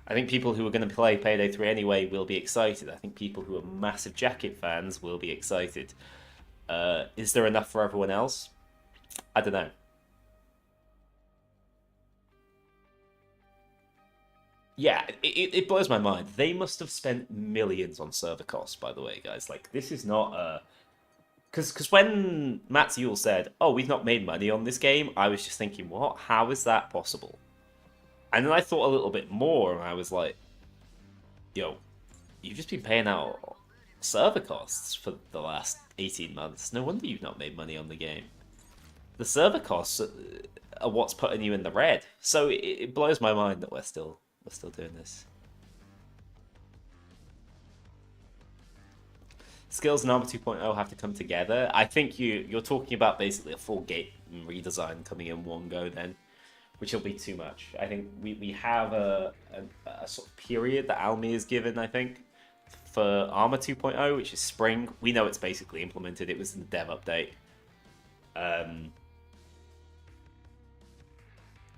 I think people who are going to play Payday 3 anyway will be excited. I think people who are massive Jacket fans will be excited. Is there enough for everyone else? I don't know. Yeah, it blows my mind. They must have spent millions on server costs, by the way, guys. Like, this is not a... Because when Matt Yule said, oh, we've not made money on this game, I was just thinking, what? How is that possible? And then I thought a little bit more, and I was like, yo, you've just been paying out server costs for the last 18 months. No wonder you've not made money on the game. The server costs are what's putting you in the red. So it blows my mind that we're still doing this. Skills and Armor 2.0 have to come together. I think you're talking about basically a full game redesign coming in one go then, which will be too much. I think we have a sort of period that Almi is given, I think, for Armor 2.0, which is spring. We know it's basically implemented. It was in the dev update.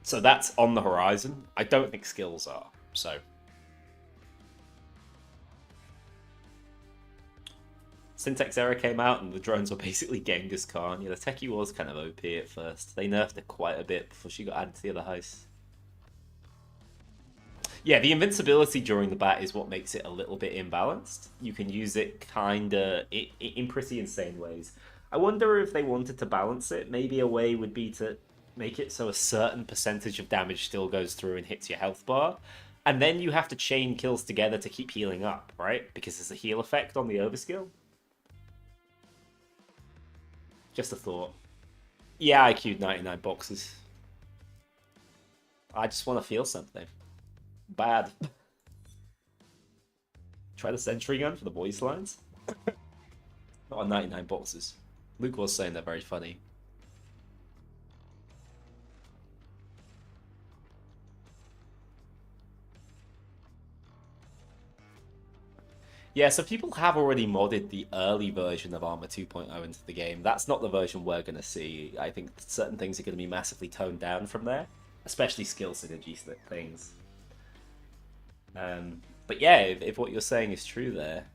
So that's on the horizon. I don't think skills are. So Syntax Error came out and the drones were basically Genghis Khan. Yeah, the techie was kind of OP at first. They nerfed it quite a bit before she got added to the other heists. Yeah, the invincibility during the bat is what makes it a little bit imbalanced. You can use it kinda in pretty insane ways. I wonder if they wanted to balance it. Maybe a way would be to make it so a certain percentage of damage still goes through and hits your health bar. And then you have to chain kills together to keep healing up, right? Because there's a heal effect on the overskill. Just a thought. Yeah, I queued 99 boxes. I just want to feel something. Bad. Try the sentry gun for the voice lines. Not on 99 boxes. Luke was saying they're very funny. Yeah, so people have already modded the early version of Armor 2.0 into the game. That's not the version we're going to see. I think certain things are going to be massively toned down from there, especially skill synergy things. But yeah, if what you're saying is true there,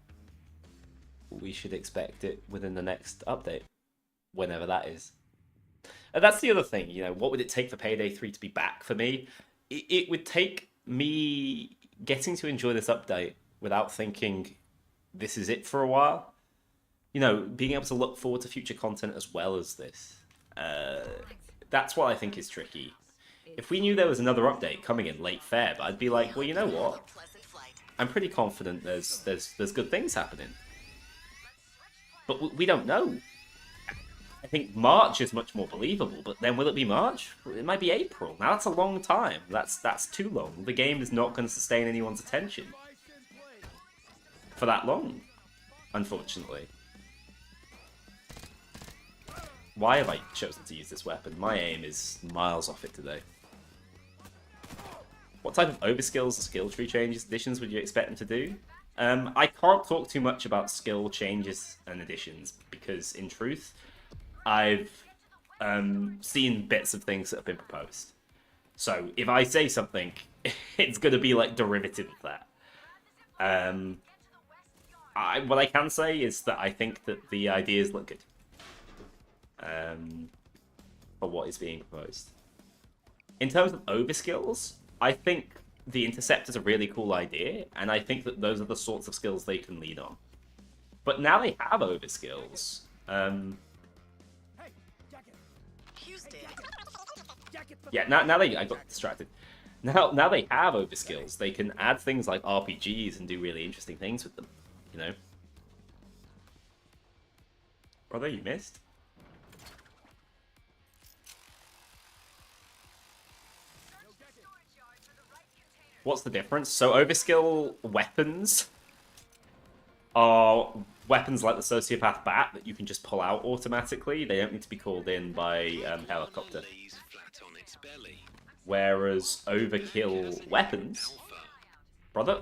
we should expect it within the next update, whenever that is. And that's the other thing, you know, what would it take for Payday 3 to be back for me? It would take me getting to enjoy this update without thinking this is it for a while. You know, being able to look forward to future content as well as this. That's what I think is tricky. If we knew there was another update coming in late Feb, I'd be like, well, you know what? I'm pretty confident there's good things happening. But we don't know. I think March is much more believable, but then will it be March? It might be April. Now that's a long time. That's too long. The game is not going to sustain anyone's attention for that long, unfortunately. Why have I chosen to use this weapon? My aim is miles off it today. What type of overskills or skill tree changes additions would you expect them to do? I can't talk too much about skill changes and additions because, in truth, I've seen bits of things that have been proposed. So if I say something, it's going to be like derivative of that. What I can say is that I think that the ideas look good for what is being proposed. In terms of overskills, I think the Interceptor's a really cool idea, and I think that those are the sorts of skills they can lean on. But now they have overskills. Yeah, now they... I got distracted. Now they have overskills. They can add things like RPGs and do really interesting things with them, you know? Brother, you missed? What's the difference? So overskill weapons are weapons like the Sociopath Bat that you can just pull out automatically. They don't need to be called in by helicopter. Whereas overkill weapons... Brother,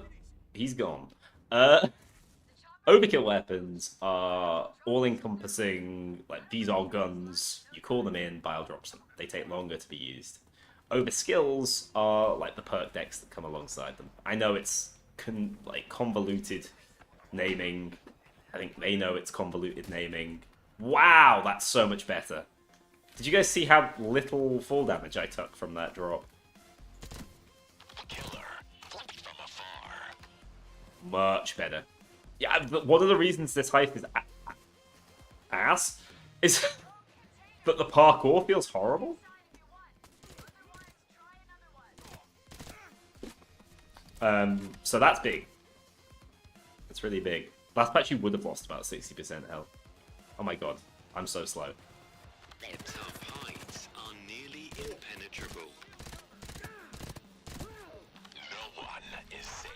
he's gone. Overkill weapons are all-encompassing, like, these are guns, you call them in, Bile drops them. They take longer to be used. Overskills are like the perk decks that come alongside them. I know it's convoluted naming. I think they know it's convoluted naming. Wow, that's so much better. Did you guys see how little fall damage I took from that drop? Killer from afar. Much better. Yeah, but one of the reasons this heist is ass is that the parkour feels horrible. So that's big. That's really big. Last patch you would have lost about 60% health. Oh my god, I'm so slow. Tough heights are nearly impenetrable. No one is safe.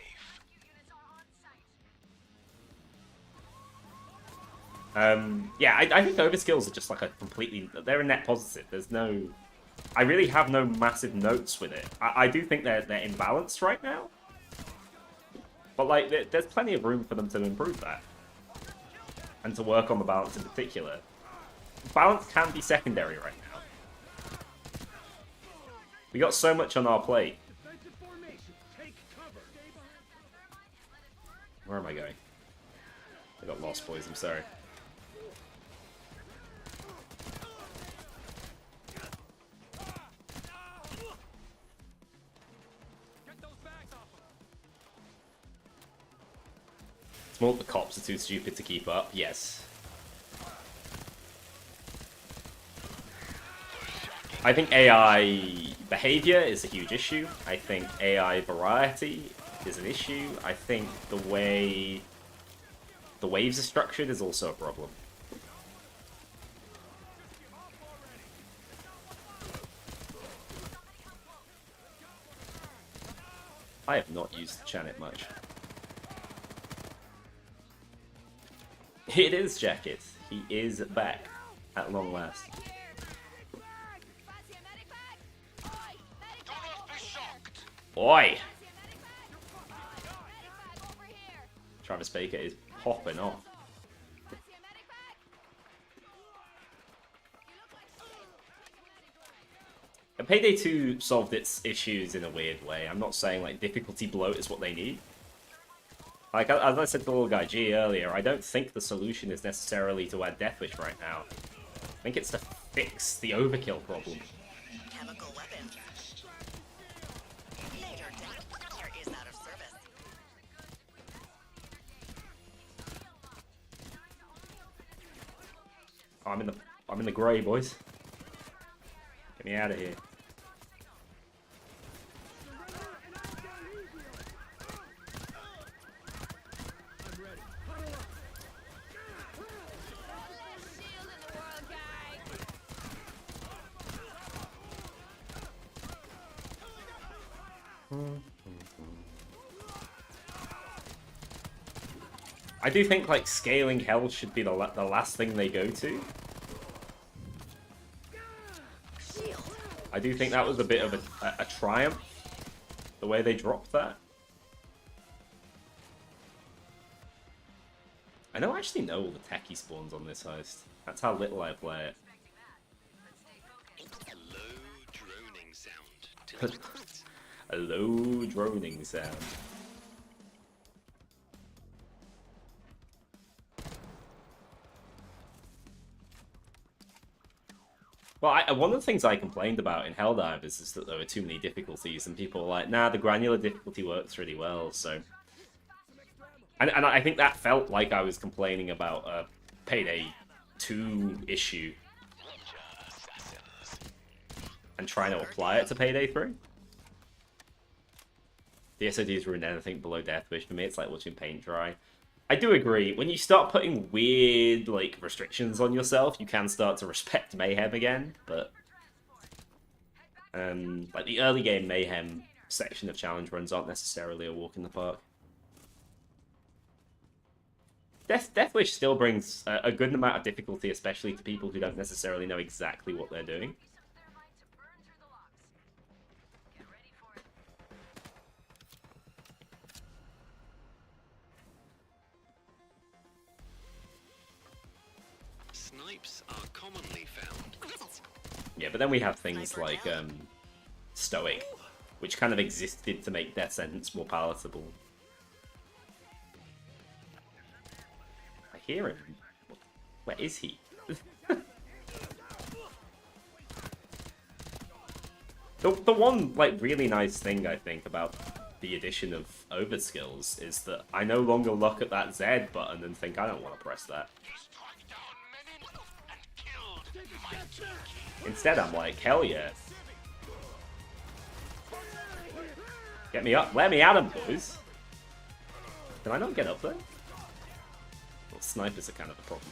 Yeah, I think overskills are just like a completely... They're a net positive. There's no... I really have no massive notes with it. I do think they're imbalanced right now. But, like, there's plenty of room for them to improve that. And to work on the balance in particular. balance can be secondary right now. We got so much on our plate. Where am I going? I got lost, boys. I'm sorry. It's more that the cops are too stupid to keep up. Yes. I think AI behavior is a huge issue. I think AI variety is an issue. I think the way the waves are structured is also a problem. I have not used Janet much. It is Jacket. He is back at long last. Oi! Travis Baker is popping off. And Payday 2 solved its issues in a weird way. I'm not saying like difficulty bloat is what they need. Like, as I said to the little guy G earlier, I don't think the solution is necessarily to add Deathwish right now. I think it's to fix the overkill problem. Chemical weapon. Major detector is out of service. Oh, I'm in the grey, boys. Get me out of here. I do think like scaling hell should be the last thing they go to. I do think that was a bit of a triumph, the way they dropped that. I don't actually know all the techie spawns on this heist. That's how little I play it. A low droning sound. A low droning sound. Well, one of the things I complained about in Helldivers is that there were too many difficulties, and people were like, nah, the granular difficulty works really well, so... And I think that felt like I was complaining about a Payday 2 issue. And trying to apply it to Payday 3. The SODs ruin anything below Deathwish. For me, it's like watching paint dry. I do agree. When you start putting weird, like, restrictions on yourself, you can start to respect Mayhem again, but... like, the early game Mayhem section of challenge runs aren't necessarily a walk in the park. Deathwish still brings a good amount of difficulty, especially to people who don't necessarily know exactly what they're doing. Snipes are commonly found. Yeah, but then we have things like Stoic, which kind of existed to make Death Sentence more palatable. I hear him. Where is he? The one like really nice thing I think about the addition of overskills is that I no longer look at that Z button and think I don't want to press that. Instead, I'm like, hell yeah. Get me up. Let me at him, boys. Can I not get up there? Well, snipers are kind of a problem.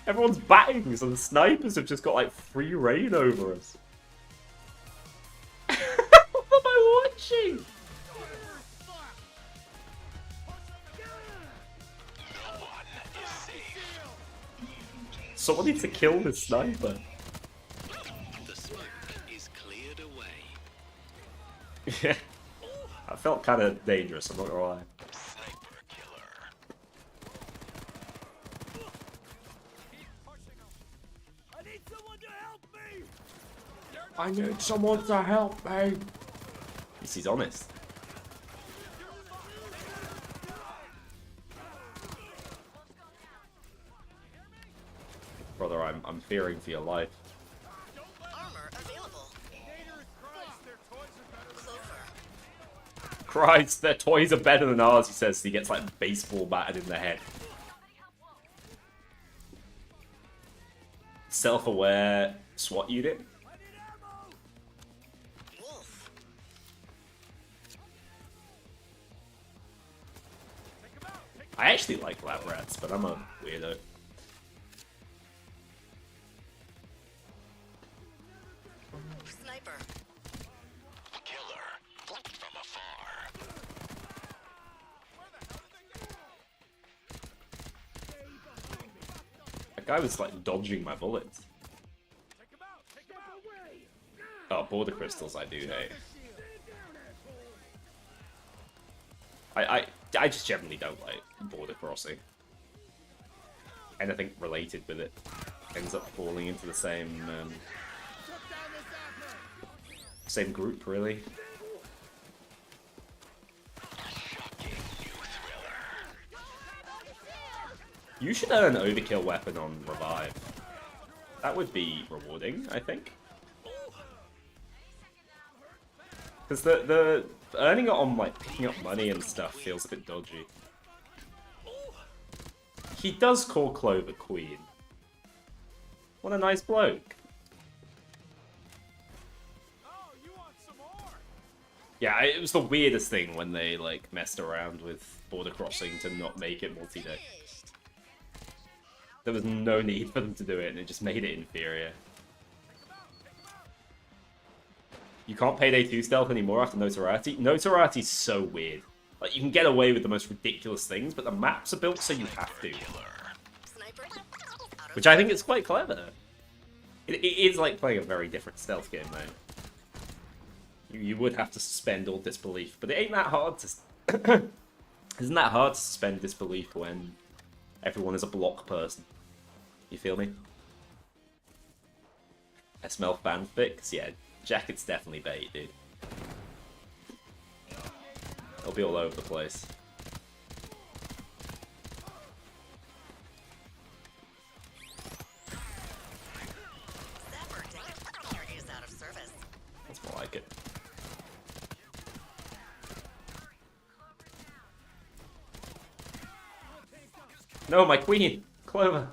Everyone's batting, so the snipers have just got like free reign over us. What am I watching? Someone needs to kill this sniper. The smoke is cleared away. Yeah. That felt kind of dangerous, I'm not gonna lie. Sniper killer. I need someone to help me. At least he's honest. Brother, I'm fearing for your life. Armor available. Clover. Christ, their toys are better than ours, he says. He gets like baseball batted in the head. Self-aware SWAT unit. Wolf. I actually like lab rats, but I'm a weirdo. Sniper. Killer from afar. That guy was like dodging my bullets. Oh, border crystals I do hate. I just generally don't like border crossing. Anything related with it ends up falling into the same same group, really. You should earn an Overkill weapon on Revive. That would be rewarding, I think. Because the earning it on like picking up money and stuff feels a bit dodgy. He does call Clover Queen. What a nice bloke. Yeah, it was the weirdest thing when they like messed around with border crossing to not make it multi-day. There was no need for them to do it, and it just made it inferior. You can't Payday 2 stealth anymore after Notoriety. Notoriety's so weird. Like, you can get away with the most ridiculous things, but the maps are built so you have to. Sniper. Which I think is quite clever. It is like playing a very different stealth game, though. You would have to suspend all disbelief, but it ain't that hard to... Isn't that hard to suspend disbelief when everyone is a block person? You feel me? I smell fanfics? Yeah, Jacket's definitely bait, dude. It'll be all over the place. Zapper ticket. Carrier is out of service. That's more like it. No, my queen! Clover!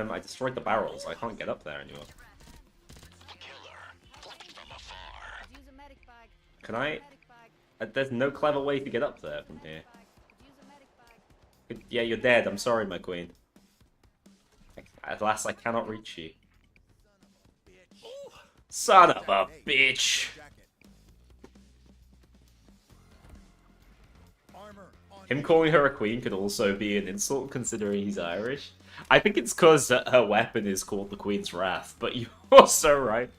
I destroyed the barrels. I can't get up there anymore. Use a medic bag. Can I? Medic bag. There's no clever way to get up there from here. Use a medic bag. Yeah, you're dead. I'm sorry, my queen. At last, I cannot reach you. Son of a bitch! Him calling her a queen could also be an insult, considering he's Irish. I think it's because her weapon is called the Queen's Wrath, but you're so right.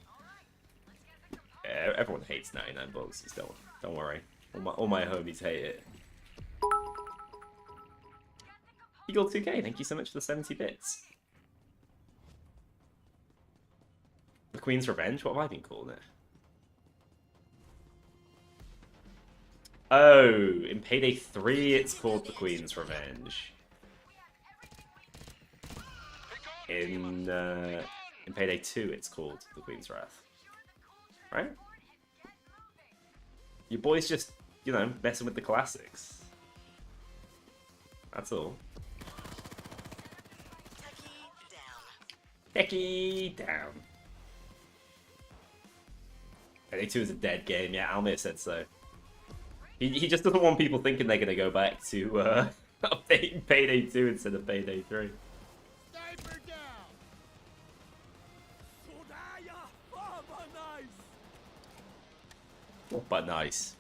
Yeah, everyone hates 99 boxes, don't worry. All my homies hate it. Eagle 2K, thank you so much for the 70 bits. The Queen's Revenge? What have I been calling it? Oh, in Payday 3 it's called the Queen's Revenge. In Payday 2 it's called the Queen's Wrath. Right? Your boy's just, you know, messing with the classics. That's all. Techie down. Payday 2 is a dead game. Yeah, Almir said so. He just doesn't want people thinking they're gonna go back to updating Payday 2 instead of Payday 3. Sniper down. But nice.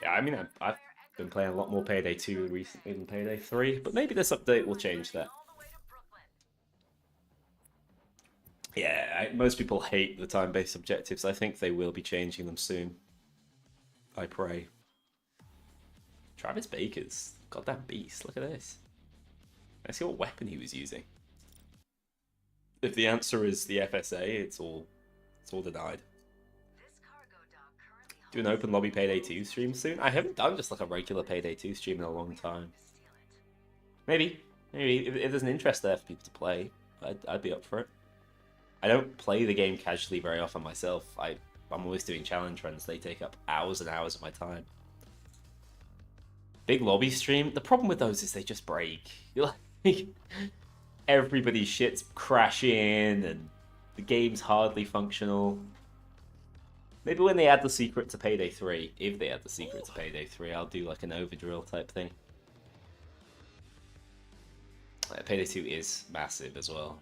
Yeah, I mean, I've been playing a lot more Payday 2 recently than Payday 3, but maybe this update will change that. Yeah, most people hate the time-based objectives. I think they will be changing them soon. I pray. Travis Baker's goddamn beast. Look at this. Let's see what weapon he was using. If the answer is the FSA, it's all denied. Do an open lobby Payday 2 stream soon? I haven't done just like a regular Payday 2 stream in a long time. Maybe if there's an interest there for people to play, I'd be up for it. I don't play the game casually very often myself. I'm always doing challenge runs. They take up hours and hours of my time. Big lobby stream. The problem with those is they just break. You're like, everybody's shit's crashing and the game's hardly functional. Maybe when they add the secret to Payday 3, if they add the secret to Payday 3, I'll do like an overdrill type thing. Payday 2 is massive as well.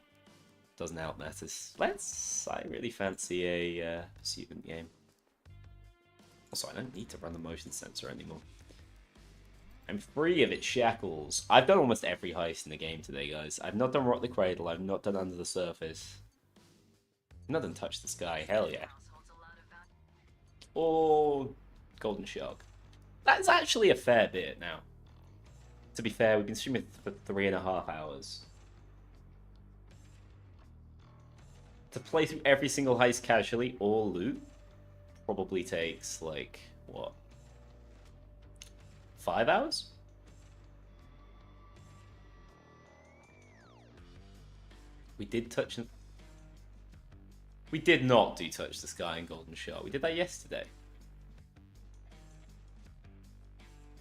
Doesn't help matters. I really fancy a pursuit game. Also, I don't need to run the motion sensor anymore. I'm free of its shackles. I've done almost every heist in the game today, guys. I've not done Rock the Cradle. I've not done Under the Surface. I've not done Touch the Sky. Hell yeah. Or Golden Shark. That's actually a fair bit now. To be fair, we've been streaming for 3.5 hours. To play through every single heist casually or loot probably takes like, what? 5 hours? We did not do Touch the Sky and Golden Shot. We did that yesterday.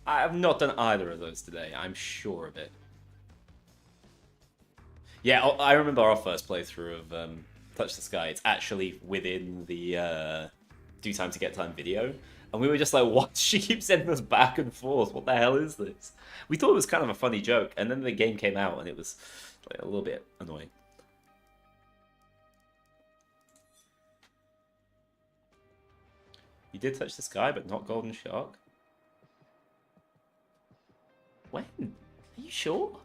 I have not done either of those today. I'm sure of it. Yeah, I remember our first playthrough of Touch the Sky. It's actually within the Do Time to Get Time video. And we were just like, what? She keeps sending us back and forth. What the hell is this? We thought it was kind of a funny joke. And then the game came out and it was like, a little bit annoying. You did Touch the Sky, but not Golden Shark? When? Are you sure?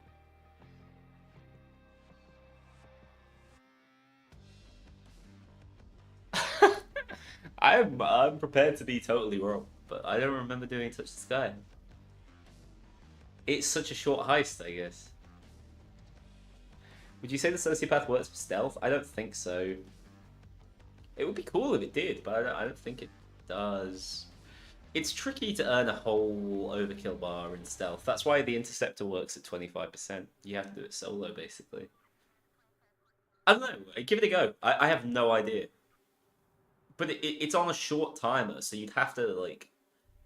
I'm prepared to be totally wrong, but I don't remember doing Touch the Sky. It's such a short heist, I guess. Would you say the Sociopath works for stealth? I don't think so. It would be cool if it did, but I don't think it does. It's tricky to earn a whole overkill bar in stealth. That's why the interceptor works at 25%. You have to do it solo, basically. I don't know. Give it a go. I have no idea. But it's on a short timer, so you'd have to, like,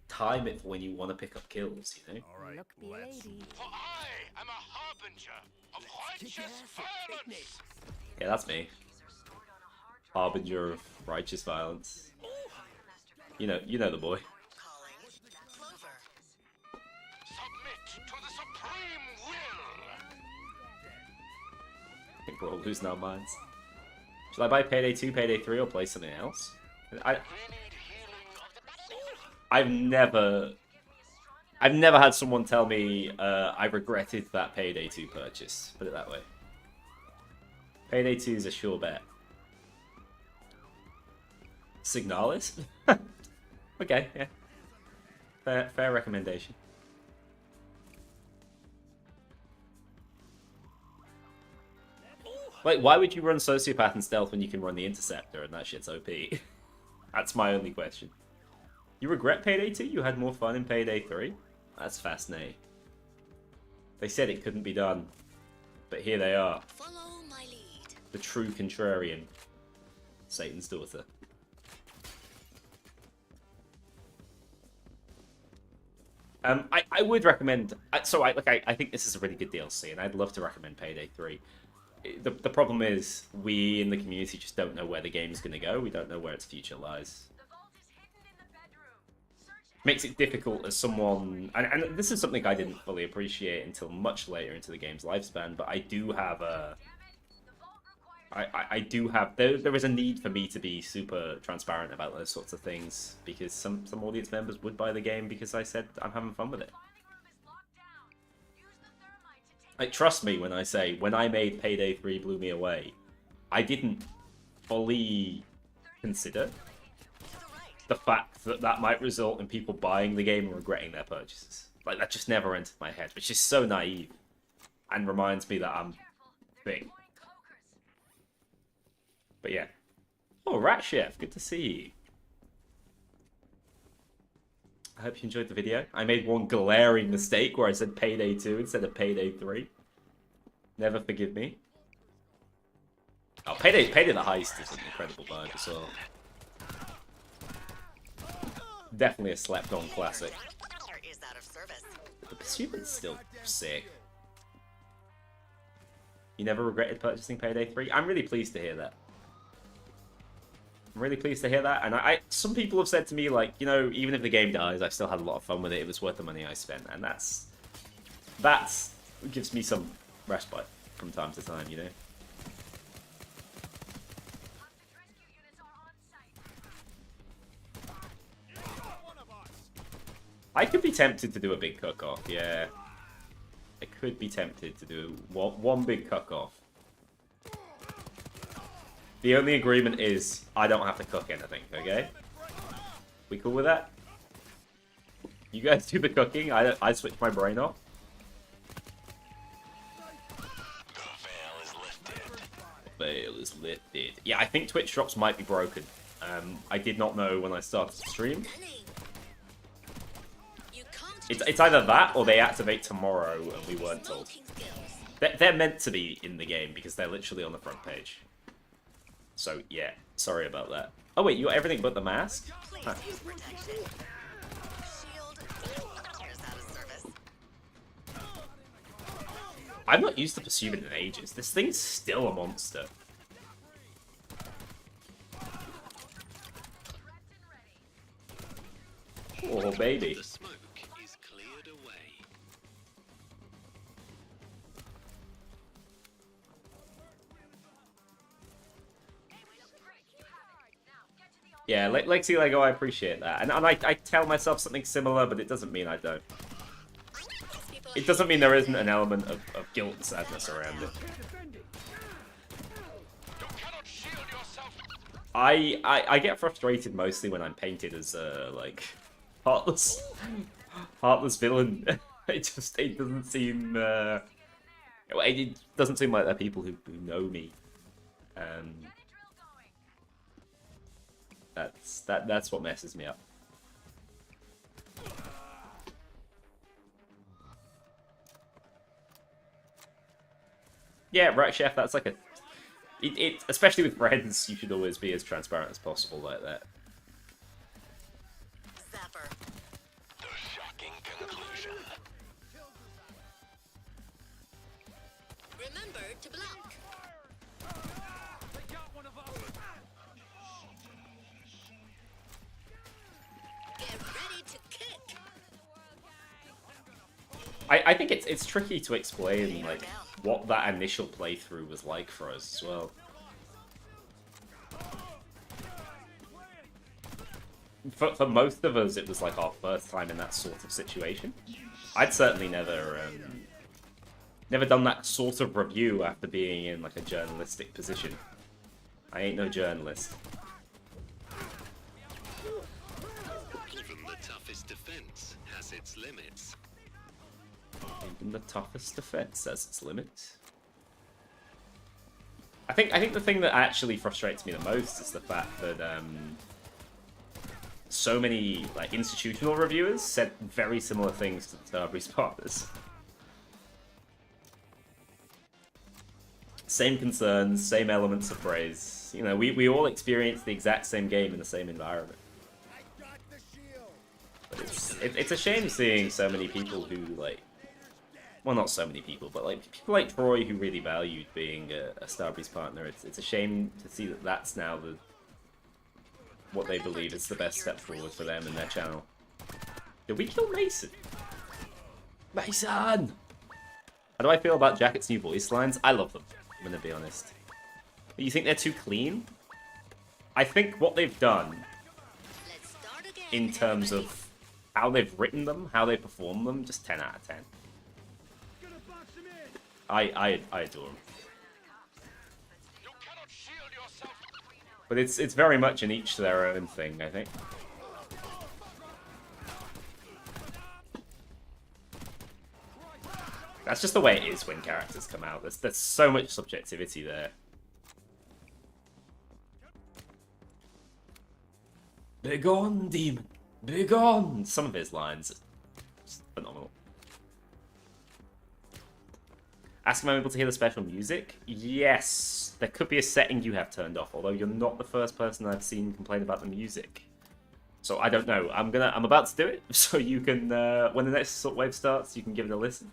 time it for when you want to pick up kills, you know? Alright, Look the let's... lady. For I am a harbinger of righteous violence. Yeah, that's me. Harbinger of righteous violence. You know the boy. Calling Clover. Submit to the supreme will. I think we're all losing our minds. Should I buy Payday 2, Payday 3, or play something else? I've never had someone tell me I regretted that Payday 2 purchase. Put it that way. Payday 2 is a sure bet. Signalis? Okay, yeah. Fair recommendation. Wait, why would you run Sociopath and Stealth when you can run the Interceptor and that shit's OP? That's my only question. You regret Payday 2? You had more fun in Payday 3? That's fascinating. They said it couldn't be done, but here they are. Follow my lead. The true contrarian. Satan's daughter. I would recommend... I think this is a really good DLC, and I'd love to recommend Payday 3. The problem is, we in the community just don't know where the game's going to go. We don't know where its future lies. Makes it difficult as someone... And this is something I didn't fully appreciate until much later into the game's lifespan, but I do have a... There is a need for me to be super transparent about those sorts of things, because some audience members would buy the game because I said I'm having fun with it. Like, trust me when I say, when I made Payday 3 blew me away, I didn't fully consider the fact that that might result in people buying the game and regretting their purchases. Like, that just never entered my head, which is so naive. And reminds me that I'm big. But yeah. Oh, Rat Chef, good to see you. I hope you enjoyed the video. I made one glaring mistake where I said Payday 2 instead of Payday 3. Never forgive me. Oh, Payday the Heist is an incredible vibe as well. Definitely a slept-on classic. Is out of service. The Pursuit's still sick. You never regretted purchasing Payday 3? I'm really pleased to hear that. I'm really pleased to hear that. And some people have said to me, like, you know, even if the game dies, I still had a lot of fun with it. It was worth the money I spent. And that's gives me some respite from time to time, you know? I could be tempted to do a big cook-off, yeah. I could be tempted to do one big cook-off. The only agreement is I don't have to cook anything, okay? We cool with that? You guys do the cooking, I switch my brain off. Veil is lifted. Yeah, I think Twitch drops might be broken. I did not know when I started the stream. It's either that or they activate tomorrow and we weren't told. They're meant to be in the game because they're literally on the front page. So, yeah, sorry about that. Oh, wait, you got everything but the mask? Huh. I'm not used to pursuing in ages. This thing's still a monster. Oh, baby. The smoke is cleared away. Yeah, Lexi Lego, I appreciate that. And I tell myself something similar, but it doesn't mean I don't. It doesn't mean there isn't an element of guilt and sadness around it. I get frustrated mostly when I'm painted as like heartless villain. It doesn't seem it doesn't seem like they're people who know me. That's what messes me up. Yeah, right, Chef. That's like it especially with friends, you should always be as transparent as possible like that. Zapper. The shocking conclusion. Remember to block. Get ready to kick. I think it's tricky to explain like what that initial playthrough was like for us as well. For most of us, it was like our first time in that sort of situation. I'd certainly never done that sort of review after being in like a journalistic position. I ain't no journalist. Even the toughest defense has its limits. Even the toughest defense has its limits. I think the thing that actually frustrates me the most is the fact that so many like institutional reviewers said very similar things to the Starbreeze partners. Same concerns, same elements of praise. You know, we all experience the exact same game in the same environment. But it's a shame seeing so many people who like, well, not so many people, but like people like Troy who really valued being a Starbreeze partner. It's a shame to see that that's now what they believe is the best step forward for them and their channel. Did we kill Mason? Mason! How do I feel about Jacket's new voice lines? I love them, I'm gonna be honest. You think they're too clean? I think what they've done in terms of how they've written them, how they perform them, just 10 out of 10. I adore them. But it's very much in each to their own thing, I think. That's just the way it is when characters come out. There's so much subjectivity there. Begone, demon! Begone! Some of his lines are just phenomenal. Ask if I'm able to hear the special music? Yes, there could be a setting you have turned off, although you're not the first person I've seen complain about the music. So I don't know. I'm about to do it, so you can when the next wave starts, you can give it a listen.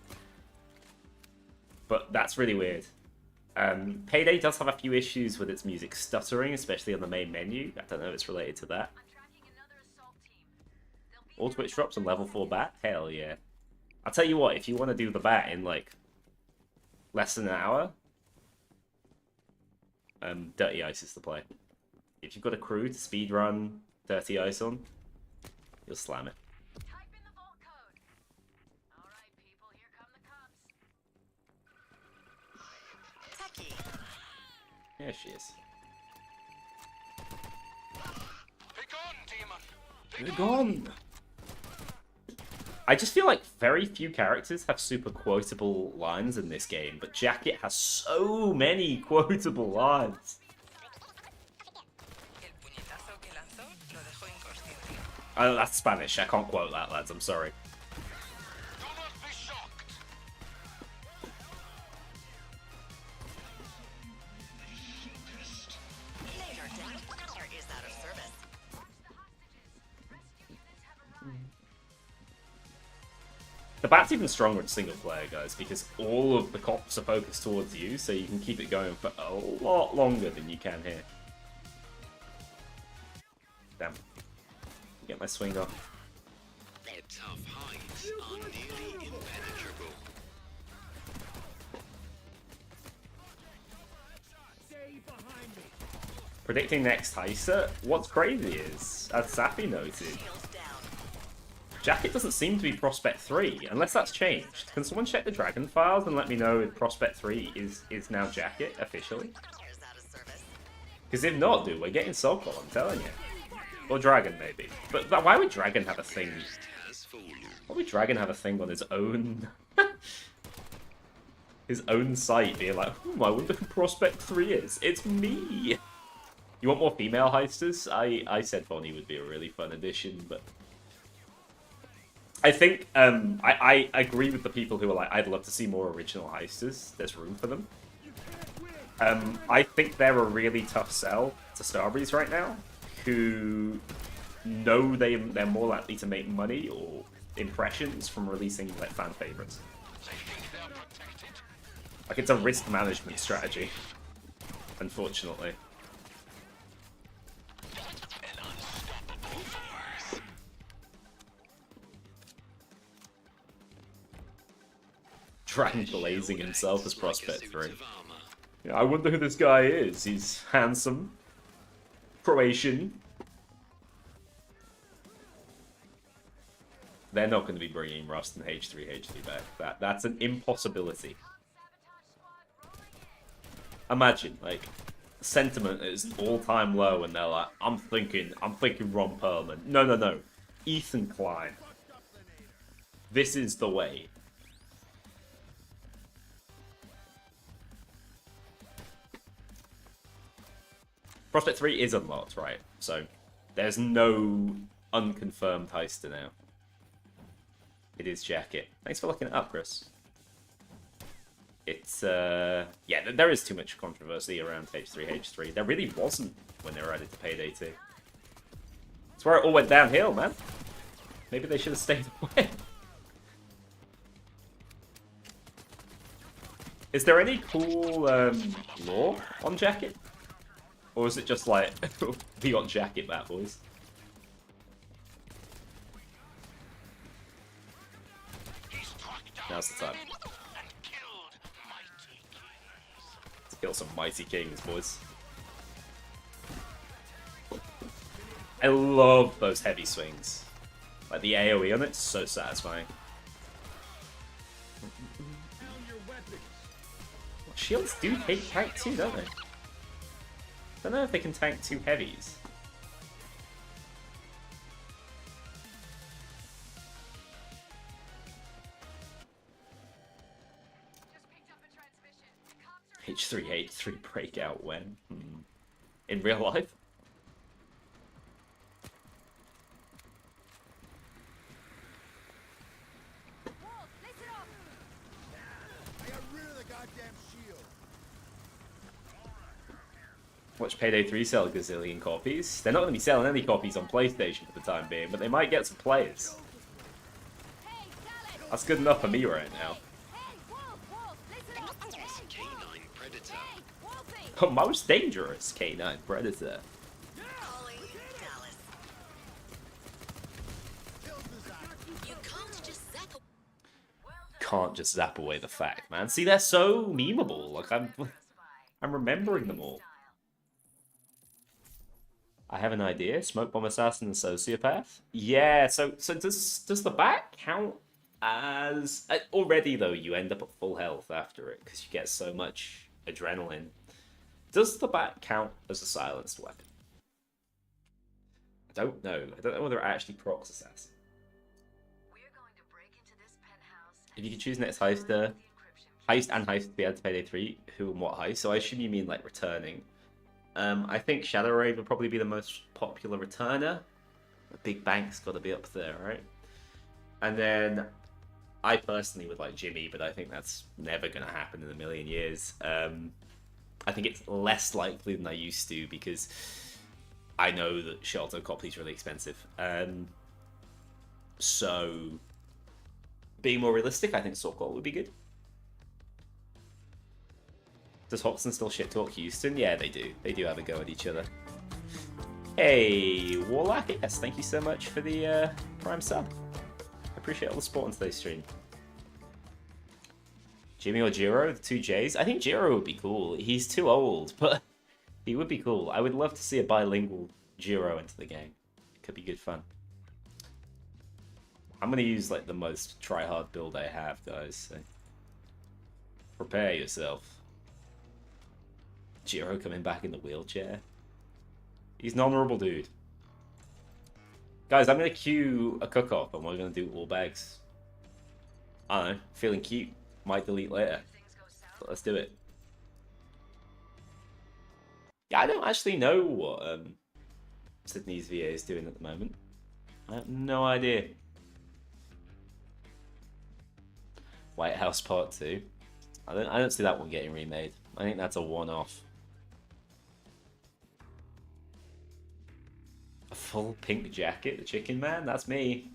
But that's really weird. Payday does have a few issues with its music stuttering, especially on the main menu. I don't know if it's related to that. All Twitch drops on level 4 bat? Hell yeah. I'll tell you what, if you want to do the bat in like less than an hour, Dirty Ice is the play. If you've got a crew to speedrun Dirty Ice on, you'll slam it. Type in the vault code. All right, people, here come the cops. Techie. Yeah, she is. Begone, demon! Begone! I just feel like very few characters have super quotable lines in this game, but Jacket has so many quotable lines. El puñetazo que lanzó lo dejó inconsciente. Oh, that's Spanish. I can't quote that, lads. I'm sorry. Do not be shocked! Later, Dad. Or is that a service? The bat's even stronger in single player, guys, because all of the cops are focused towards you, so you can keep it going for a lot longer than you can here. Damn. Get my swing off. Their tough hides are nearly impenetrable. Predicting next Heister? What's crazy is, as Safi noted, Shields down. Jacket doesn't seem to be Prospect 3, unless that's changed. Can someone check the Dragon files and let me know if Prospect 3 is now Jacket, officially? Is that a service? Because if not, dude, we're getting Sokol, I'm telling you. Or Dragon, maybe. But why would Dragon have a thing? Has fallen. Why would Dragon have a thing on his own... his own site being like, I wonder who Prospect 3 is. It's me! You want more female heisters? I said Bonnie would be a really fun addition, but... I think, I agree with the people who are like, I'd love to see more original heisters. There's room for them. I think they're a really tough sell to Starbreeze right now, who know they're more likely to make money or impressions from releasing like fan favorites. Like, it's a risk management strategy, unfortunately. Dragon blazing himself as Prospect 3. Yeah, I wonder who this guy is. He's handsome, Croatian. They're not going to be bringing Rust and H3 back. That's an impossibility. Imagine, like, sentiment is all-time low, and they're like, I'm thinking Ron Perlman. No. Ethan Klein. This is the way. Prospect 3 is unlocked, right? So, there's no unconfirmed heister now. It is Jacket. Thanks for looking it up, Chris. It's, yeah, there is too much controversy around H3. There really wasn't when they were added to Payday 2. That's where it all went downhill, man. Maybe they should have stayed away. Is there any cool lore on Jacket? Or is it just like, we got Jacket back, boys? Now's the time. To kill some mighty kings, boys. I love those heavy swings. Like, the AoE on it's so satisfying. Shields do take tank too, don't they? I don't know if they can tank two heavies. H3H3 breakout when? In real life? Wolf, listen up. I got rid of the goddamn shield. Watch Payday 3 sell a gazillion copies. They're not going to be selling any copies on PlayStation for the time being, but they might get some players. Hey, Dallas. That's good enough for me right now. Hey, Wolf, listen up. Canine predator. Hey, Wolfie. Most dangerous canine predator. Calling Dallas. You can't just zap Can't just zap away the fact, man. See, they're so memeable. Like I'm remembering them all. I have an idea. Smoke bomb assassin and sociopath. Yeah. So does the bat count as already though? You end up at full health after it because you get so much adrenaline. Does the bat count as a silenced weapon? I don't know. I don't know whether it actually procs assassin. We're going to break into this penthouse. If you could choose next heist and heist to be able to Payday 3, who and what heist? So I assume you mean like returning. I think Shadow Rave would probably be the most popular returner. Big Bank's got to be up there, right? And then I personally would like Jimmy, but I think that's never going to happen in a million years. I think it's less likely than I used to because I know that Shelter Copley's really expensive. So being more realistic, I think Sorkol would be good. Does Hoxton still shit talk Houston? Yeah, they do. They do have a go at each other. Hey, Warlock, yes, thank you so much for the Prime sub. I appreciate all the support on today's stream. Jimmy or Jiro, the two J's? I think Jiro would be cool. He's too old, but he would be cool. I would love to see a bilingual Jiro into the game. It could be good fun. I'm going to use like the most try-hard build I have, guys. So prepare yourself. Jiro coming back in the wheelchair. He's an honourable dude. Guys, I'm going to queue a cook-off and we're going to do all bags. I don't know, feeling cute. Might delete later. But let's do it. Yeah, I don't actually know what Sydney's VA is doing at the moment. I have no idea. White House Part 2. I don't see that one getting remade. I think that's a one-off. A full pink jacket, the chicken man? That's me.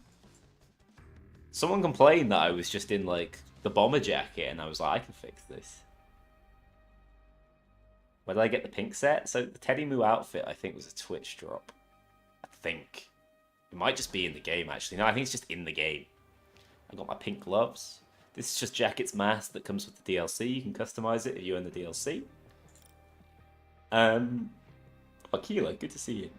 Someone complained that I was just in, like, the bomber jacket, and I was like, I can fix this. Where did I get the pink set? So the Teddy Moo outfit, I think, was a Twitch drop. I think. It might just be in the game, actually. No, I think it's just in the game. I got my pink gloves. This is just Jacket's mask that comes with the DLC. You can customize it if you own the DLC. Akila, good to see you.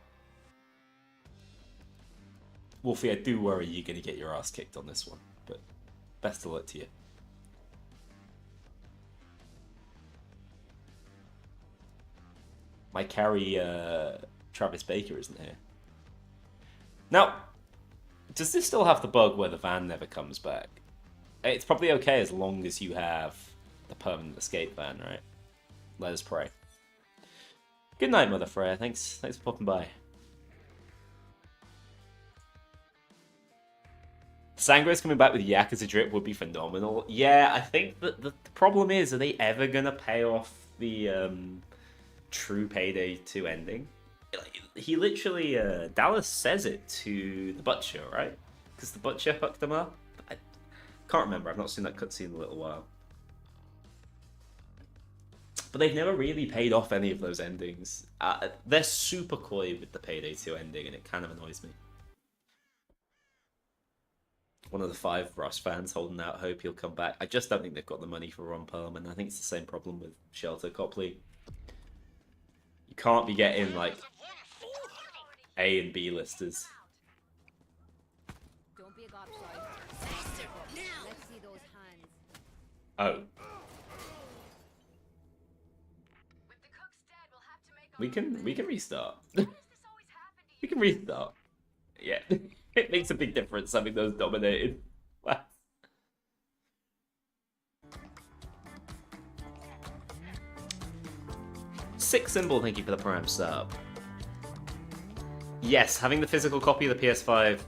Wolfie, I do worry you're going to get your ass kicked on this one, but best of luck to you. My carry, Travis Baker isn't here. Now, does this still have the bug where the van never comes back? It's probably okay as long as you have the permanent escape van, right? Let us pray. Good night, Mother Freya. Thanks for popping by. Sangre's coming back with Yakuza Drip would be phenomenal. Yeah, I think that the problem is, are they ever going to pay off the true Payday 2 ending? He literally, Dallas says it to the Butcher, right? Because the Butcher fucked him up. I can't remember, I've not seen that cutscene in a little while. But they've never really paid off any of those endings. They're super coy with the Payday 2 ending, and it kind of annoys me. One of the 5 Ross fans holding out hope he'll come back. I just don't think they've got the money for Ron Perlman. I think it's the same problem with Shelter Copley. You can't be getting, like, A and B listers. Don't be a gobshite. faster now. Let's see those hands. Oh. With the cook's dead, we'll have to make We can restart. Why does this always happen to We can restart. Yeah. It makes a big difference having those dominated. Sick Symbol, thank you for the Prime sub. Yes, having the physical copy of the PS5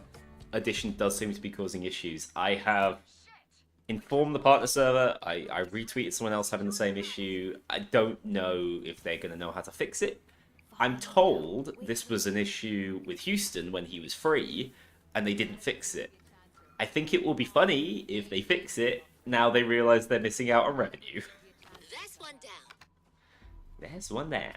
edition does seem to be causing issues. I have informed the partner server, I retweeted someone else having the same issue. I don't know if they're going to know how to fix it. I'm told this was an issue with Houston when he was free, and they didn't fix it. I think it will be funny if they fix it, now they realise they're missing out on revenue. That's one down. There's one down.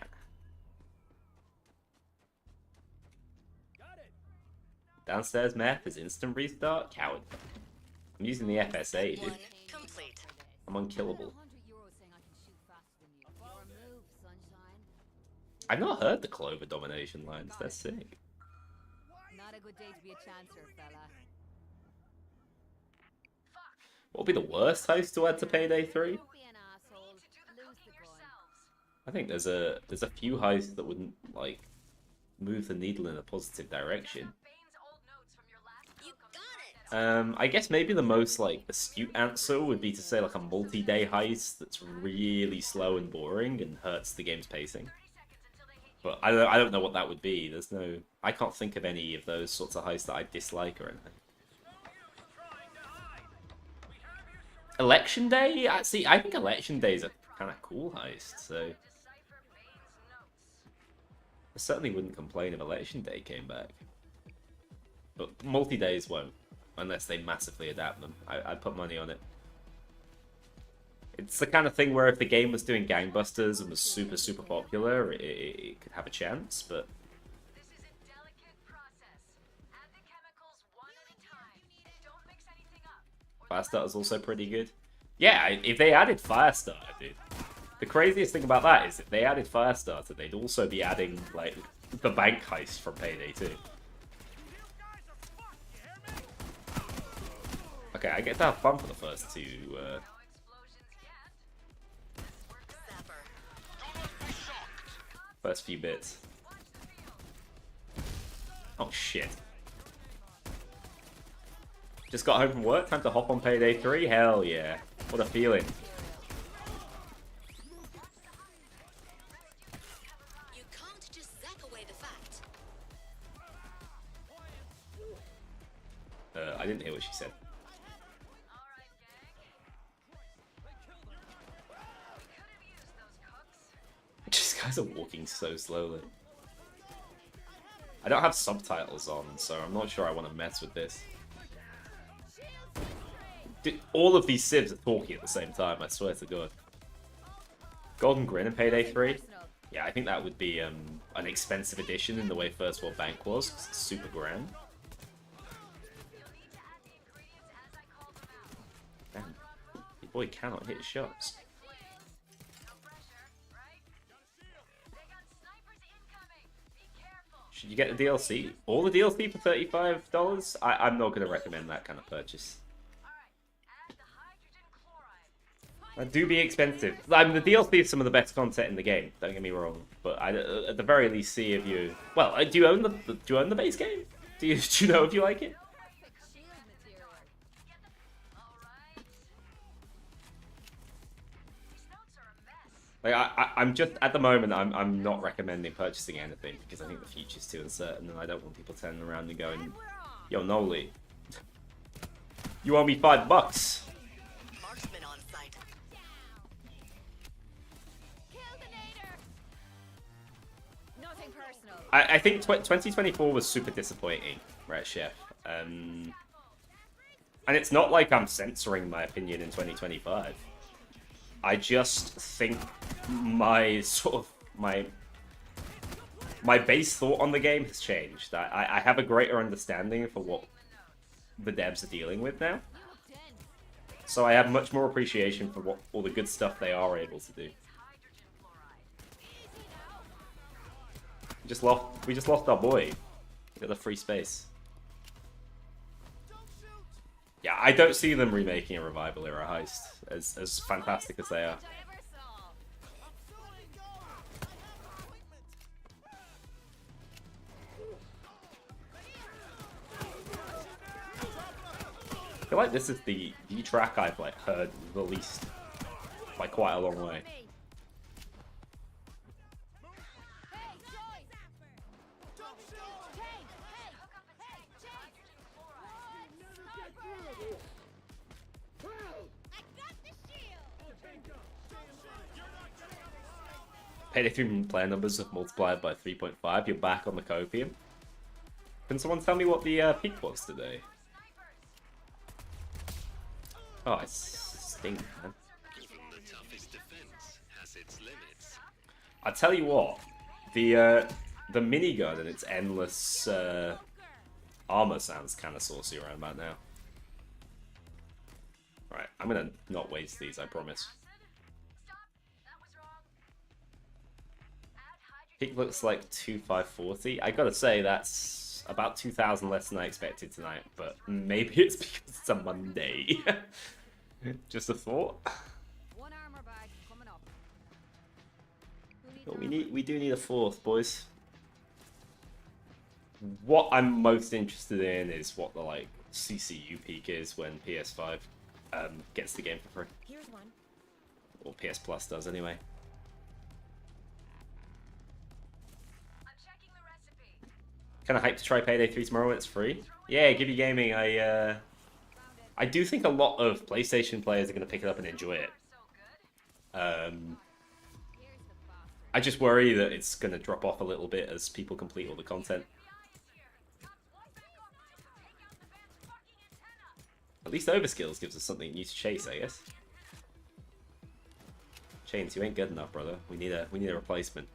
Downstairs map is instant restart? Coward. I'm using the FSA, dude. One complete. I'm unkillable. I've not heard the Clover domination lines, that's sick. Not a good day to be a chancer, fella. What would be the worst heist to add to Payday 3? Don't be an asshole. Lose the gun. I think there's a few heists that wouldn't, like, move the needle in a positive direction. You got it. I guess maybe the most, like, astute answer would be to say, like, a multi-day heist that's really slow and boring and hurts the game's pacing. But I don't know what that would be. There's no... I can't think of any of those sorts of heists that I dislike or anything. Election Day? I think Election Day is a kind of cool heist, so... I certainly wouldn't complain if Election Day came back. But multi-days won't, unless they massively adapt them. I'd put money on it. It's the kind of thing where if the game was doing gangbusters and was super, super popular, it could have a chance, but... This is a delicate process. Add the chemicals one at a time. Don't mix anything up. Firestarter's also pretty good. Yeah, if they added Firestarter, dude. The craziest thing about that is if they added Firestarter, they'd also be adding, like, the bank heist from Payday 2. Okay, I get to have fun for the first two, first few bits. Oh shit. Just got home from work, time to hop on Payday 3? Hell yeah. What a feeling. You can't just zap away the fact. I didn't hear what she said. These guys are walking so slowly. I don't have subtitles on, so I'm not sure I want to mess with this. Dude, all of these civs are talking at the same time, I swear to God. Golden Grin in Payday 3? Yeah, I think that would be an expensive addition in the way First World Bank was, 'cause it's super grand. Damn, your boy cannot hit shots. Should you get the DLC? All the DLC for $35? I'm not going to recommend that kind of purchase. That do be expensive. I mean, the DLC is some of the best content in the game. Don't get me wrong, but at the very least, see if you. Well, do you own the base game? Do you know if you like it? Like I'm just at the moment I'm not recommending purchasing anything because I think the future's too uncertain and I don't want people turning around and going, "Yo, Noli, you owe me $5." Marksman on site. Nothing personal. I think 2024 was super disappointing, right, Chef? And it's not like I'm censoring my opinion in 2025. I just think my base thought on the game has changed. I have a greater understanding for what the devs are dealing with now. So I have much more appreciation for what all the good stuff they are able to do. We just lost our boy. We got the free space. Yeah, I don't see them remaking a Revival era heist, as fantastic as they are. I feel like this is the track I've like heard the least by quite a long way. Payday 3 player numbers have multiplied by 3.5. You're back on the copium. Can someone tell me what the peak was today? Oh, it's stink, man. Even the toughest defense has its limits. I tell you what, the minigun and its endless armor sounds kind of saucy around about now. Right, I'm gonna not waste these, I promise. Peak looks like 2540. I gotta say, that's about 2,000 less than I expected tonight, but maybe it's because it's a Monday. Just a thought. One armor bag coming up. But we do need a fourth, boys. What I'm most interested in is what the like CCU peak is when PS5 gets the game for free. Here's one. Or PS Plus does anyway. I'm checking the recipe. Kind of hyped to try Payday 3 tomorrow when it's free. Yeah, Gibby Gaming. I do think a lot of PlayStation players are going to pick it up and enjoy it. I just worry that it's going to drop off a little bit as people complete all the content. At least Overkills gives us something new to chase, I guess. Chains, you ain't good enough, brother. We need a replacement.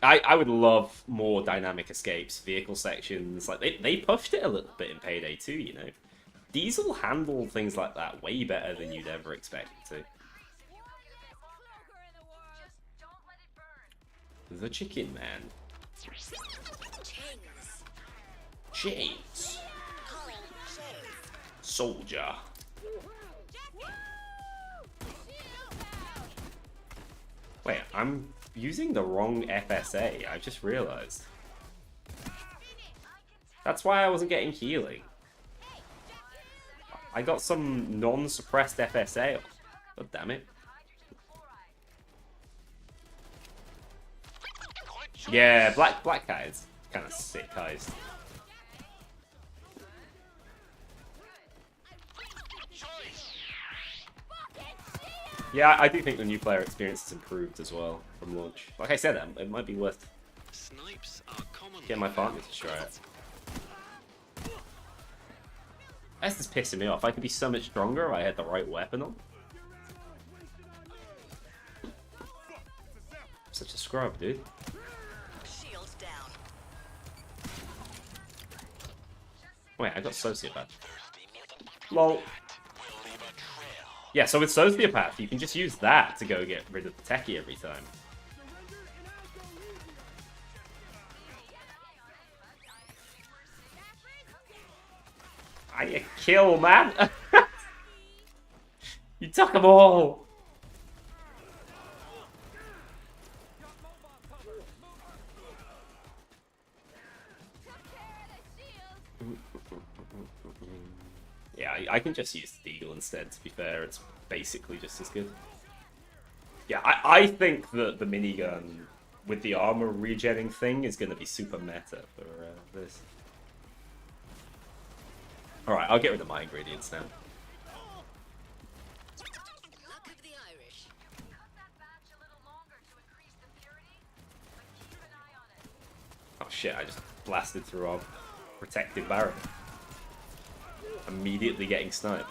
I would love more dynamic escapes, vehicle sections. Like they pushed it a little bit in Payday 2, you know. Diesel handled things like that way better than you'd ever expect it to. The chicken man. Chains. Calling Chains. Soldier. Wait, I'm using the wrong FSA. I just realized. That's why I wasn't getting healing. I got some non-suppressed FSA. God damn it. Yeah, Black Cat is kind of sick heist. Yeah, I do think the new player experience has improved as well from launch. Like I said, it might be worth Snipes are commonly getting my partner to try it. This is pissing me off. I could be so much stronger if I had the right weapon on. Such a scrub, dude. Shields down. Wait, I got Sociopath. Lol. Yeah, so with Sociopath, you can just use that to go get rid of the techie every time. I kill, man! You took them all! Yeah, I can just use the Deagle instead, to be fair. It's basically just as good. Yeah, I think that the minigun with the armor regenning thing is going to be super meta for this. Alright, I'll get rid of my ingredients now. Luck of the Irish. Cut that batch a little longer to increase the purity, but keep an eye on it. Oh shit, I just blasted through our protective barrier. Immediately getting sniped.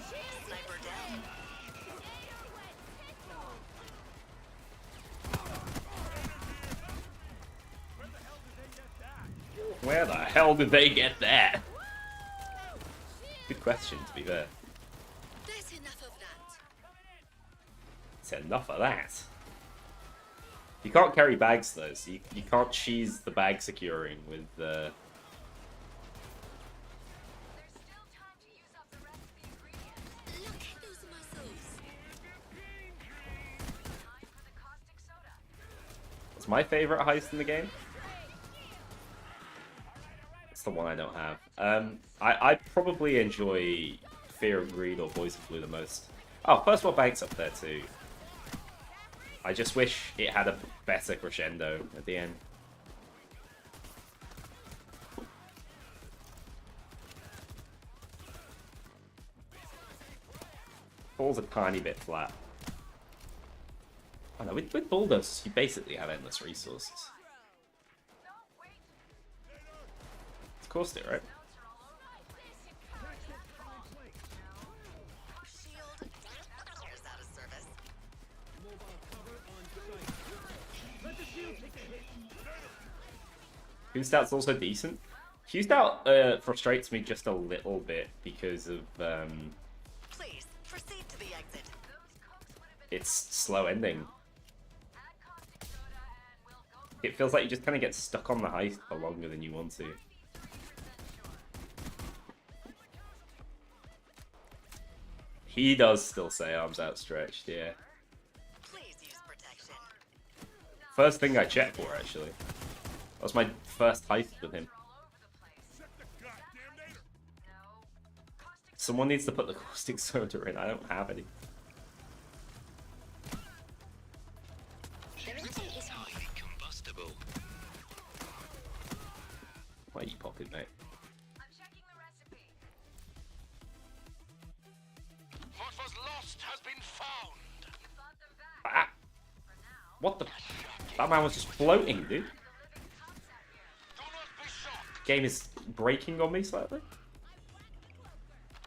Sniper down. Where the hell did they get that? Good question, to be fair. That's enough of that. It's enough of that. You can't carry bags though, so you can't cheese the bag securing with There's still time to use up the rest of the ingredients. Look at those muscles. Time for the caustic soda. What's my favorite heist in the game? It's the one I don't have. I probably enjoy Fear of Greed or Boys of Blue the most. Oh, First World Bank's up there too. I just wish it had a better crescendo at the end. falls a tiny bit flat. I know, with bulldozers, you basically have endless resources. Of course they right? Shield is out of service. Fused Out's also decent. Fused Out frustrates me just a little bit because of Please proceed to the exit. its slow ending. It feels like you just kind of get stuck on the heist for longer than you want to. He does still say arms outstretched, yeah. Please use protection. First thing I checked for, actually. That was my first heist with him. Someone needs to put the caustic soda in. I don't have any. It's highly combustible. Why are you popping, mate? I'm checking the recipe. What was lost has been found. You bought them back. Ah, For now, what the? That man was just floating, dude. the living concept here. Do not be shocked. Game is breaking on me slightly.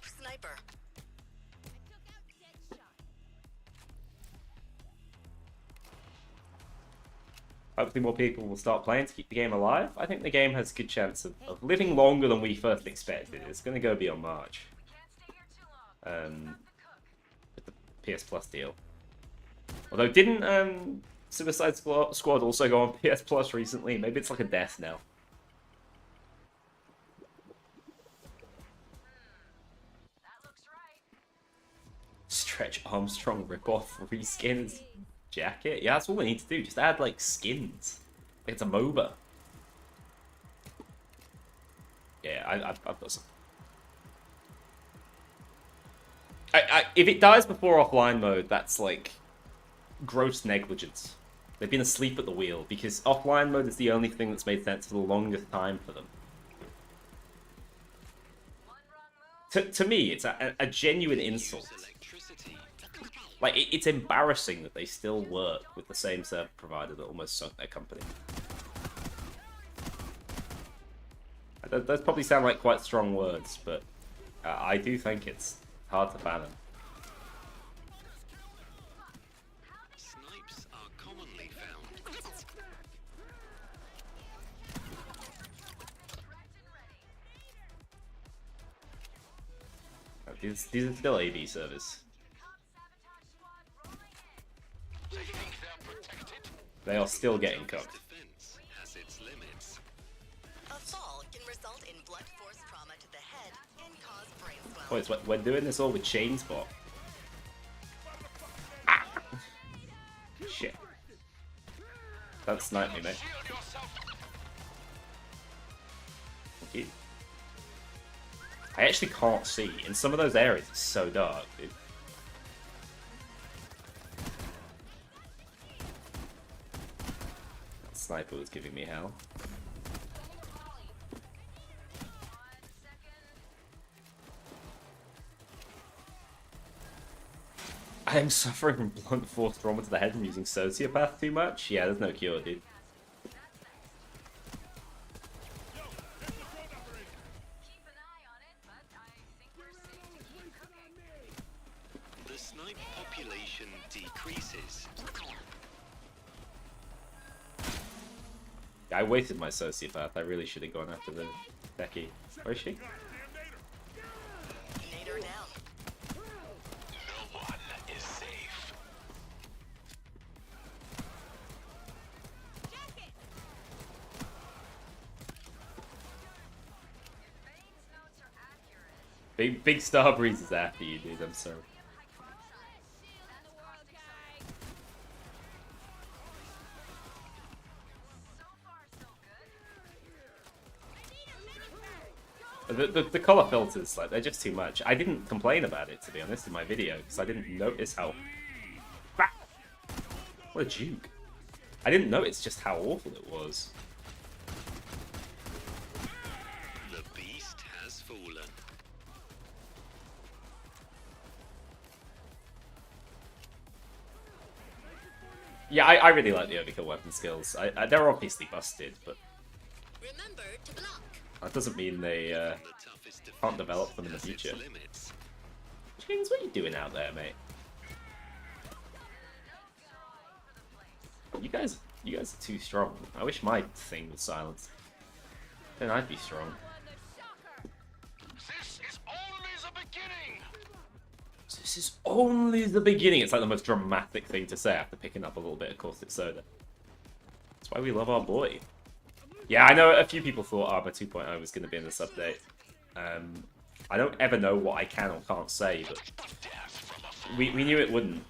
Sniper. Hopefully more people will start playing to keep the game alive. I think the game has a good chance of living longer than we first expected. It's going to go beyond March. Can't stay here too long. With the PS Plus deal. Although, didn't Suicide Squad also go on PS Plus recently? Maybe it's like a death knell. That looks right. Stretch Armstrong ripoff reskins jacket. Yeah, that's all we need to do. Just add like skins. It's a MOBA. Yeah, I've got some. If it dies before offline mode, that's like gross negligence. They've been asleep at the wheel because offline mode is the only thing that's made sense for the longest time for them. To me, it's a genuine insult. Use electricity. Like, it's embarrassing that they still work with the same server provider that almost sunk their company. Those probably sound like quite strong words, but I do think it's hard to fathom. Snipes are commonly found. These are still AV servers. They think they're protected. They are still getting cooked. Defense has its limits. A fall can result in blunt force trauma to the head and cause brain swelling. Boys, we're doing this all with Chainspot. Ah! Shit. Don't snipe me, mate. Shield yourself. Thank you. I actually can't see. In some of those areas, it's so dark, dude. That sniper was giving me hell. I am suffering from blunt force trauma to the head from using Sociopath too much? Yeah, there's no cure, dude. Keep an eye on it, but I think we're safe to keep cooking. The snipe population decreases. I wasted my Sociopath. I really should have gone after the Becky. Where is she? Nader down. No one is safe. Bane's notes are accurate. Big Star Breeze is after you, dude. I'm sorry. The color filters, like, they're just too much. I didn't complain about it, to be honest, in my video, because I didn't notice how... Ah! What a juke. I didn't notice just how awful it was. The beast has fallen. Yeah, I really like the Overkill weapon skills. They're obviously busted, but Remember to block. that doesn't mean they The toughest can't develop them in the defense has future. its limits. James, what are you doing out there, mate? You guys are too strong. I wish my thing was silenced. Then I'd be strong. This is only the beginning. This is only the beginning. It's like the most dramatic thing to say after picking up a little bit of caustic soda. That's why we love our boy. Yeah, I know a few people thought Armor 2.0 was going to be in this update. I don't ever know what I can or can't say, but we knew it wouldn't.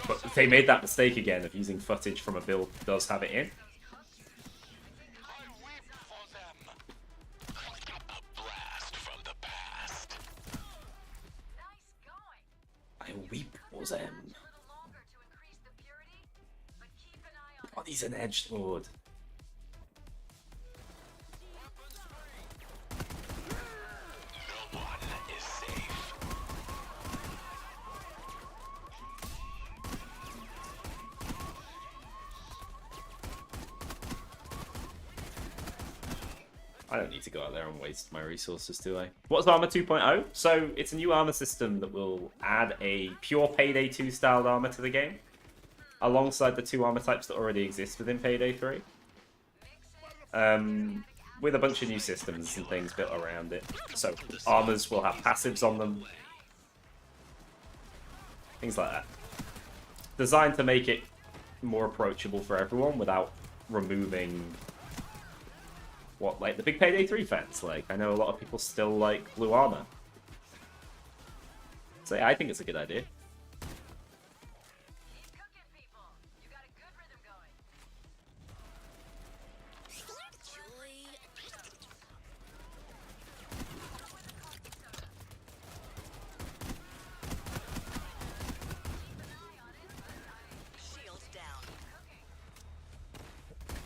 But they made that mistake again of using footage from a build that does have it in. I weep for them. A blast from the past. Nice going. I weep for them. A little longer to increase the purity, but keep an eye on Oh, he's an edgelord. No one is safe. I don't need to go out there and waste my resources, do I? What's Armor 2.0? So, it's a new armor system that will add a pure Payday 2 styled armor to the game, alongside the two armor types that already exist within Payday 3. With a bunch of new systems and things built around it. So, armors will have passives on them. Things like that. Designed to make it more approachable for everyone without removing what, like the big Payday 3 fans. Like, I know a lot of people still like blue armor. So yeah, I think it's a good idea. Keep cooking, people. You got a good rhythm going. Shield down.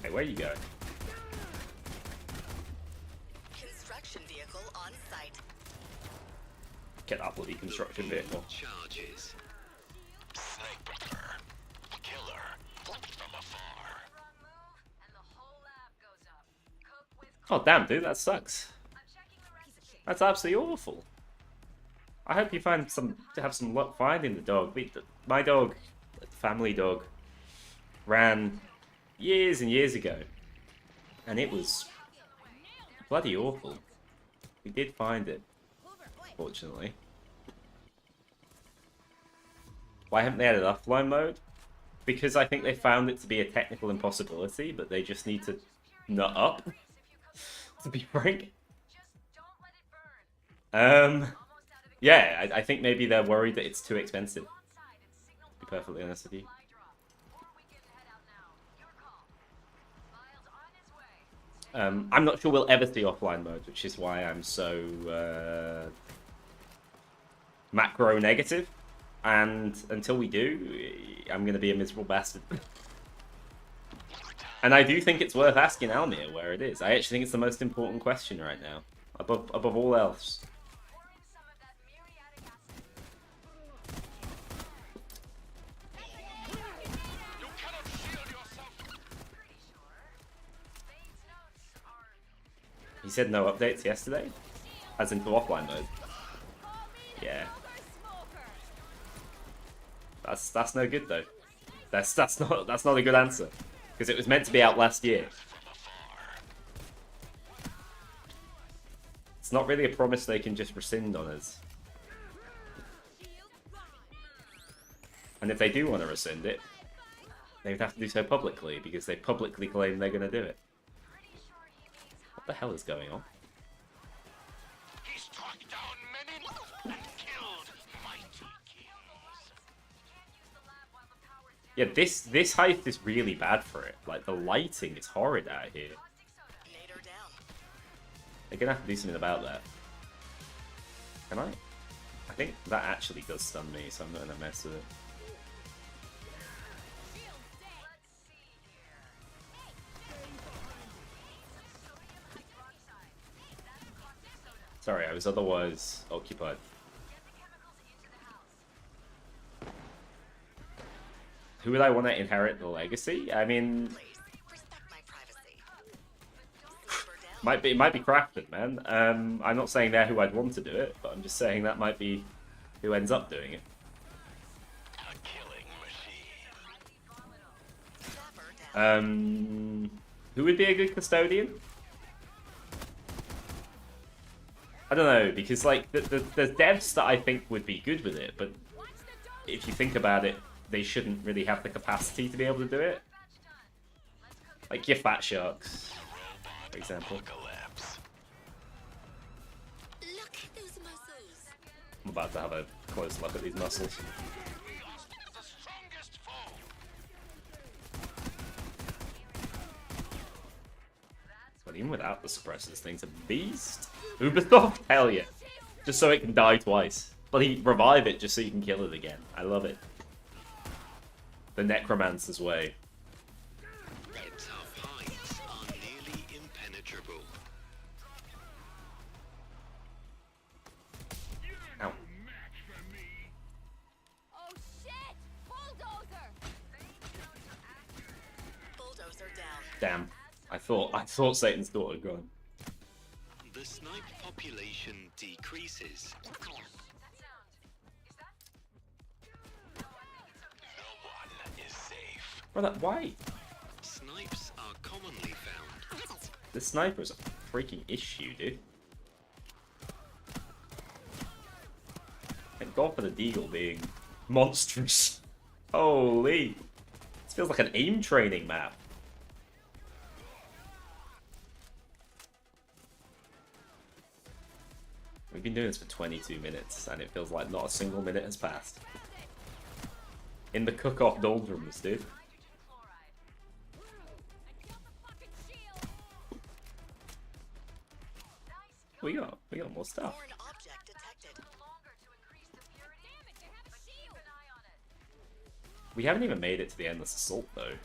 Hey, where you going? Construction vehicle on site. Get that bloody construction vehicle. Charges. Snakebreaker. Killer. From afar. Wrong move, and the whole lab goes up. Cook with Oh damn, dude, that sucks. I'm checking the recipe. That's absolutely awful. I hope you have some luck finding the dog. My dog, family dog, ran years and years ago, and it was bloody awful. We did find it, fortunately. Why haven't they added offline mode? Because I think they found it to be a technical impossibility, but they just need to nut up, to be frank. Just don't let it burn. Almost out of Yeah, I think maybe they're worried that it's too expensive, to alongside and signal be perfectly honest with you. fly drop. Or we can head out now. Your call. Miles on his way. I'm not sure we'll ever see offline mode, which is why I'm so macro negative. And until we do, I'm going to be a miserable bastard. And I do think it's worth asking Almir where it is. I actually think it's the most important question right now, above all else. Pour in some of that muriatic acid. You cannot shield yourself. Pretty sure. Bane's notes are He said no updates yesterday, as into offline mode. Yeah, that's no good though. That's not a good answer, because it was meant to be out last year. It's not really a promise they can just rescind on us. And if they do want to rescind it, they would have to do so publicly, because they publicly claim they're going to do it. pretty sure he means What the hell is going on? He struck down many and killed mighty kings. can't use the lab while the power's down. Yeah, this heist is really bad for it. Like, the lighting is horrid out here. Caustic soda. Nader down. They're gonna have to do something about that. Can I? I think that actually does stun me, so I'm not gonna mess with it. Let's see here. Sodium hydroxide. That's caustic soda. Sorry, I was otherwise occupied. Get the chemicals into the house. Who would I want to inherit the legacy? I mean, Please, respect my privacy. Sniper down. might be Crafton, man. I'm not saying they're who I'd want to do it, but I'm just saying that might be who ends up doing it. A killing machine. Snapper down. Who would be a good custodian? I don't know, because like there's devs that I think would be good with it, but if you think about it, they shouldn't really have the capacity to be able to do it. Like your Fat Sharks, for example. Apocalypse. Look at those muscles. I'm about to have a close look at these muscles. The strongest foe. But even without the suppressors, this thing's a beast. Ubersoft? Hell yeah. Just so it can die twice. But he revive it just so you can kill it again. I love it. The Necromancer's way. Its tough heights are nearly impenetrable. Ow. Oh shit! Bulldozer! Bulldozer down. Damn. I thought Satan's daughter had gone. The snipe population decreases. No one is safe. Brother, why? Snipes are commonly found. The sniper's a freaking issue, dude. Thank God for the Deagle being monstrous. Holy. This feels like an aim training map. We've been doing this for 22 minutes, and it feels like not a single minute has passed. In the cook-off doldrums, dude. We got more stuff. Foreign object detected. We haven't even made it to the Endless Assault, though.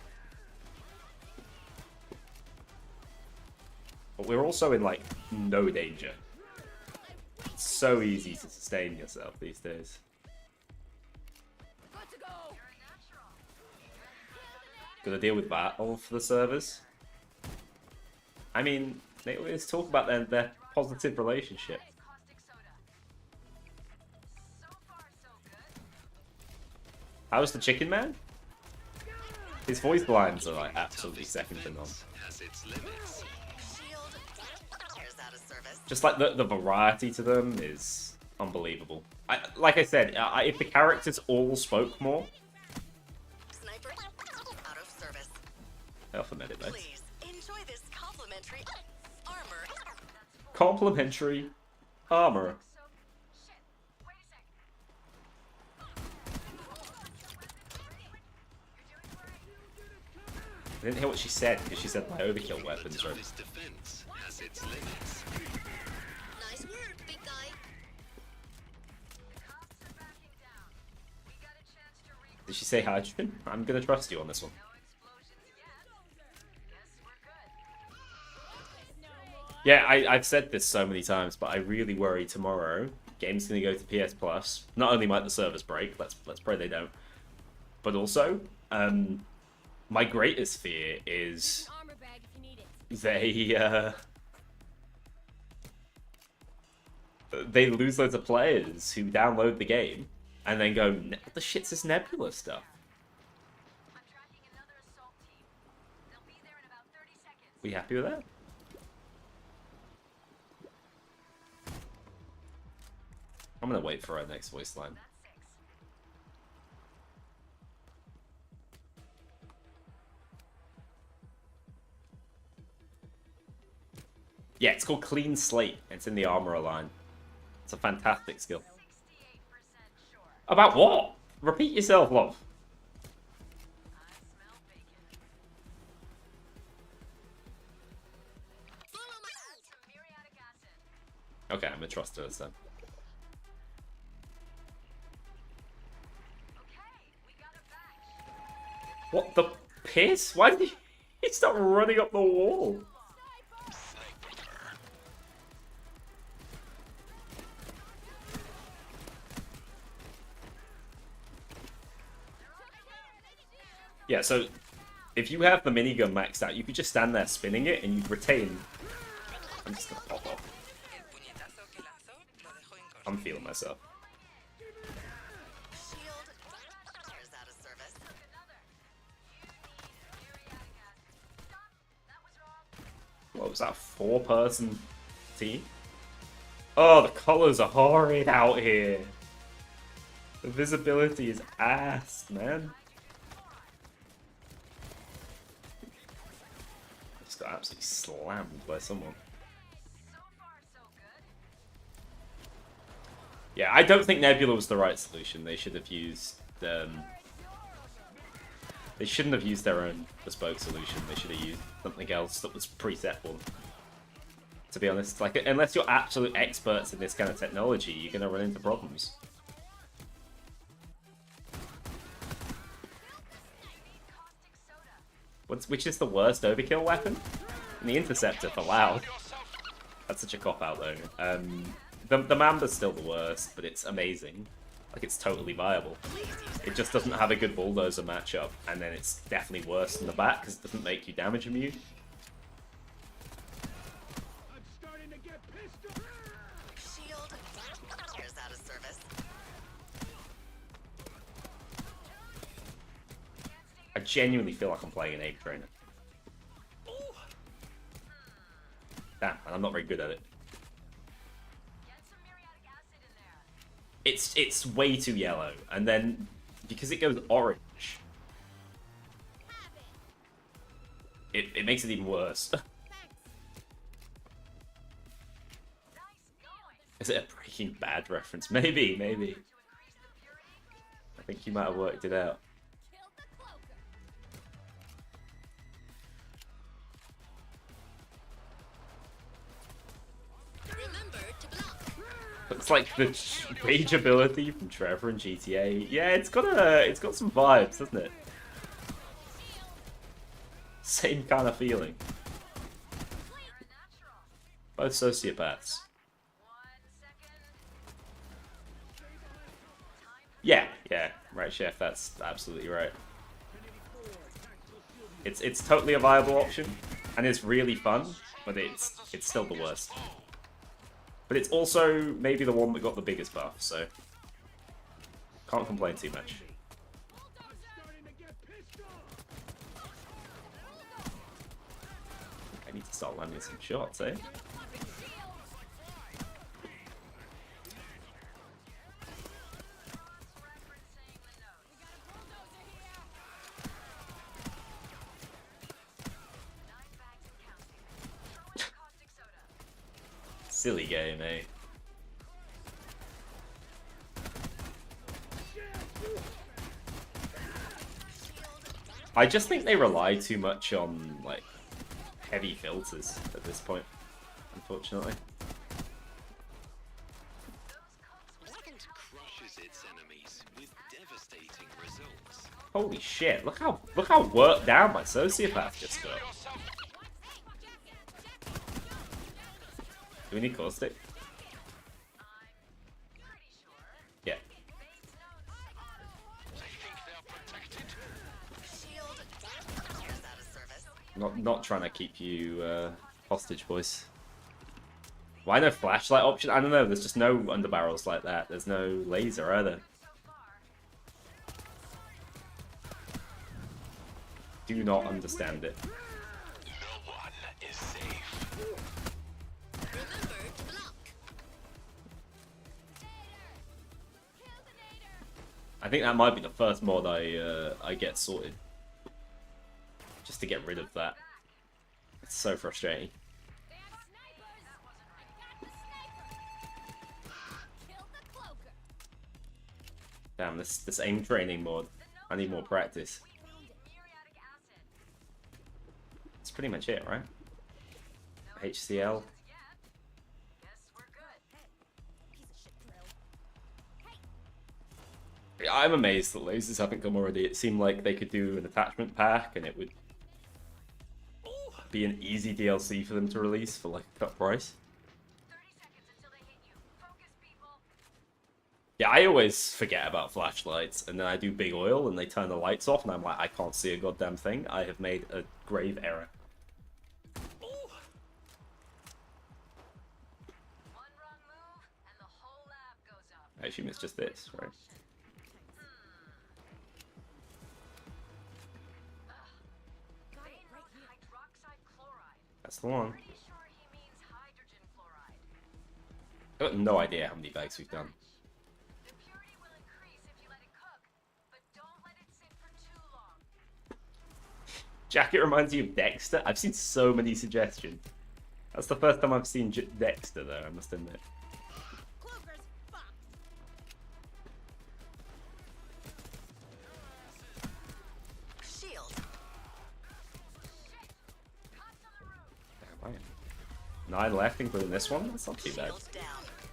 But we're also in, like, no danger. It's so easy to sustain yourself these days. Gotta deal with that all for the servers. I mean, they always talk about their positive relationship. How's the chicken man? His voice lines are like absolutely second to none. Has its limits. Shield. Is out of service. Just like the variety to them is unbelievable. Like I said, if the characters all spoke more, Sniper out of service. alpha medic, mate. Please enjoy this complimentary armor. Complimentary armor. I didn't hear what she said because she said my overkill weapons are. This defense has its limits. Nice work, big guy. Did she say hydrogen? I'm gonna trust you on this one. Yeah, I've said this so many times, but I really worry tomorrow. Game's gonna go to PS Plus. Not only might the servers break, let's pray they don't, but also, my greatest fear is Armor bag if you need it. they lose loads of players who download the game and then go, what the shit's this Nebula stuff? I'm tracking another assault team. They'll be there in about 30 seconds. We happy with that? I'm gonna wait for our next voice line. That's 6. Yeah, it's called Clean Slate. It's in the Armorer line. It's a fantastic skill. 68% sure. About what? Repeat yourself, love. I smell bacon. Follow my Some muriatic acid. Okay, I'm gonna trust her this time. Okay, we got a batch. What the piss? Why did he start running up the wall? Yeah, so if you have the minigun maxed out, you could just stand there spinning it and you'd retain. I'm just gonna pop off. El puñetazo que lanzó lo dejó inconsciente. I'm feeling myself. Shield is out of service. What was that, 4-person team? Oh, the colors are horrid out here. The visibility is ass, man. Just got absolutely slammed by someone. Yeah, I don't think Nebula was the right solution. They should have used they shouldn't have used their own bespoke solution. They should have used something else that was preset for them. To be honest, like, unless you're absolute experts in this kind of technology, you're gonna run into problems. Which is the worst overkill weapon? And the interceptor for loud. That's such a cop-out though. The Mamba's still the worst, but it's amazing. Like, it's totally viable. It just doesn't have a good bulldozer matchup, and then it's definitely worse than the bat because it doesn't make you damage immune. Shield is out of service. I genuinely feel like I'm playing an ape trainer. Damn, and I'm not very good at it. It's way too yellow, and then because it goes orange, it makes it even worse. Is it a Breaking Bad reference? Maybe, maybe. I think you might have worked it out. Remember to block. Looks like the rage ability from Trevor in GTA. Yeah, it's got some vibes, doesn't it? Same kind of feeling. Both sociopaths. Yeah, right, Chef. That's absolutely right. It's totally a viable option, and it's really fun, but it's still the worst. But it's also maybe the one that got the biggest buff, so can't complain too much. I need to start landing some shots, eh? Silly game, eh? I just think they rely too much on, like, heavy filters at this point, unfortunately. Weapons crushes its enemies with devastating results. Holy shit, look how worked down my sociopath just got. Do we need caustic? Yeah. Shield is out of service. Not trying to keep you hostage, boys. Why no flashlight option? I don't know, there's just no underbarrels like that. There's no laser either. Do not understand it. No one is safe. Remember to block. I think that might be the first mod I get sorted. Just to get rid of that. It's so frustrating. Damn, this aim training mod. I need more practice. That's pretty much it, right? HCL. I'm amazed that lasers haven't come already. It seemed like they could do an attachment pack and it would be an easy DLC for them to release for like a cut price. Yeah, I always forget about flashlights, and then I do big oil, and they turn the lights off, and I'm like, I can't see a goddamn thing. I have made a grave error. One wrong move, and the whole lab goes up. I assume it's just this, right? Vein wrote hydroxide chloride. That's the one. Pretty sure he means hydrogen fluoride. I've got no idea how many bags we've done. The purity will increase if you let it cook, but don't let it sit for too long. Jacket reminds you of Dexter. I've seen so many suggestions. That's the first time I've seen Dexter, though, I must admit. Shield. Damn, I am 9 left, including this one. That's not too bad. Shield down.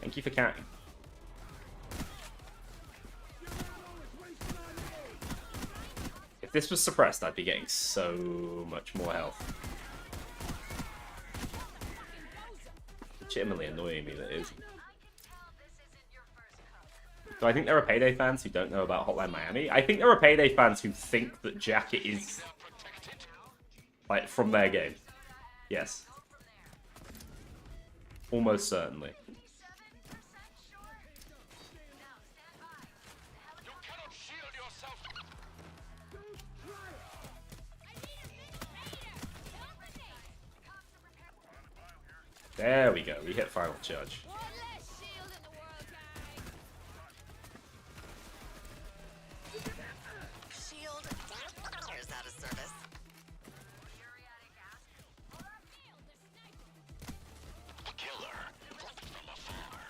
Thank you for counting. If this was suppressed, I'd be getting so much more health. Legitimately annoying me, that is. I can tell this isn't your first cook. So I think there are Payday fans who don't know about Hotline Miami. I think there are Payday fans who think that Jacket is, like, from their game. Yes. Almost certainly. 87% sure? Now stand by. The You helicopter cannot shield yourself. There we go. We hit final charge. Shield is out of service. muriatic acid. Killer from afar.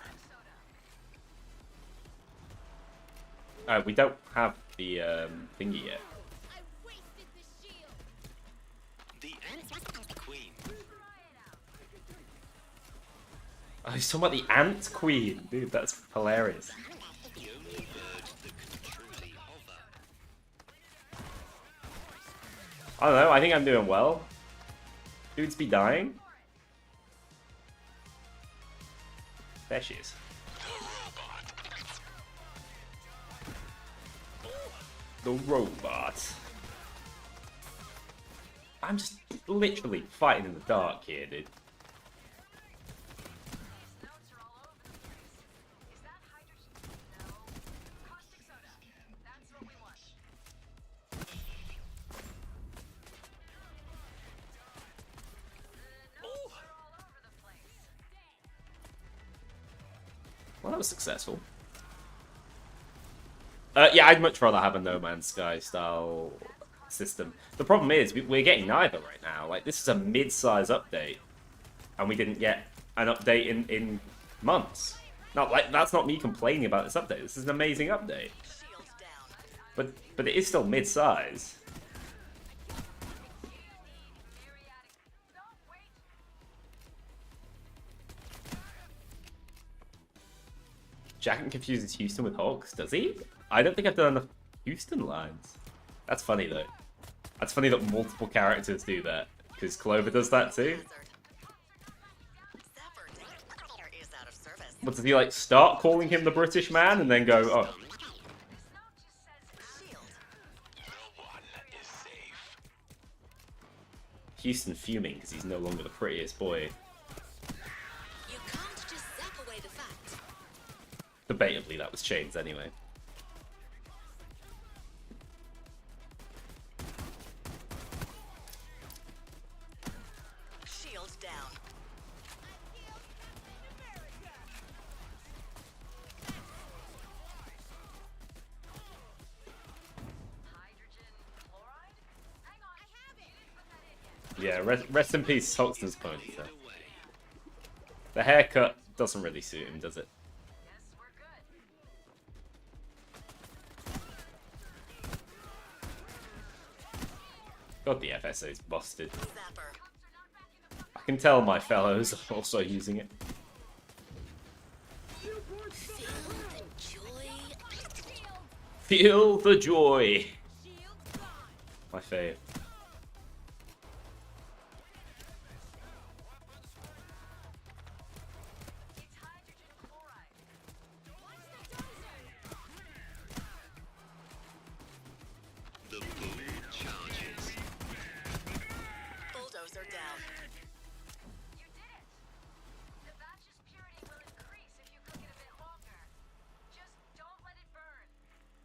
Soda. We don't have the thingy yet. The Ant Queen. Oh, he's talking about the Ant Queen. Dude, that's hilarious. The only bird that can truly hover. I don't know. I think I'm doing well. Dudes be dying. There she is. The robot. I'm just literally fighting in the dark here, dude. Notes are all over the place. Is that hydrogen? No. Caustic soda. That's what we want. The notes are all over the place. Well, that was successful. Yeah, I'd much rather have a No Man's Sky style system. The problem is, we're getting neither right now. Like, this is a mid-size update, and we didn't get an update in months. Now, like, that's not me complaining about this update. This is an amazing update. Shield down. But it is still mid-size. Muriatic. No, wait. Jack confuses Houston with Hawks, does he? I don't think I've done enough Houston lines. That's funny, though. That's funny that multiple characters do that, because Clover does that too. Hazard. Zapper is out of service. But does he, like, start calling him the British man and then go, oh, This note just says Shield. No one is safe. Houston fuming because he's no longer the prettiest boy. You can't just zap away the fact. Debatably, that was Chains anyway. Shield down. hydrogen fluoride? Hang on. I have it. You didn't put that in yet. Yeah, rest in peace, Hoxton's ponytail. Away. The haircut doesn't really suit him, does it? Yes, we're good. God, the FSA's busted. Zapper. I can tell my fellows are also using it. Feel the joy. Feel the joy! My fave. It's hydrogen chloride.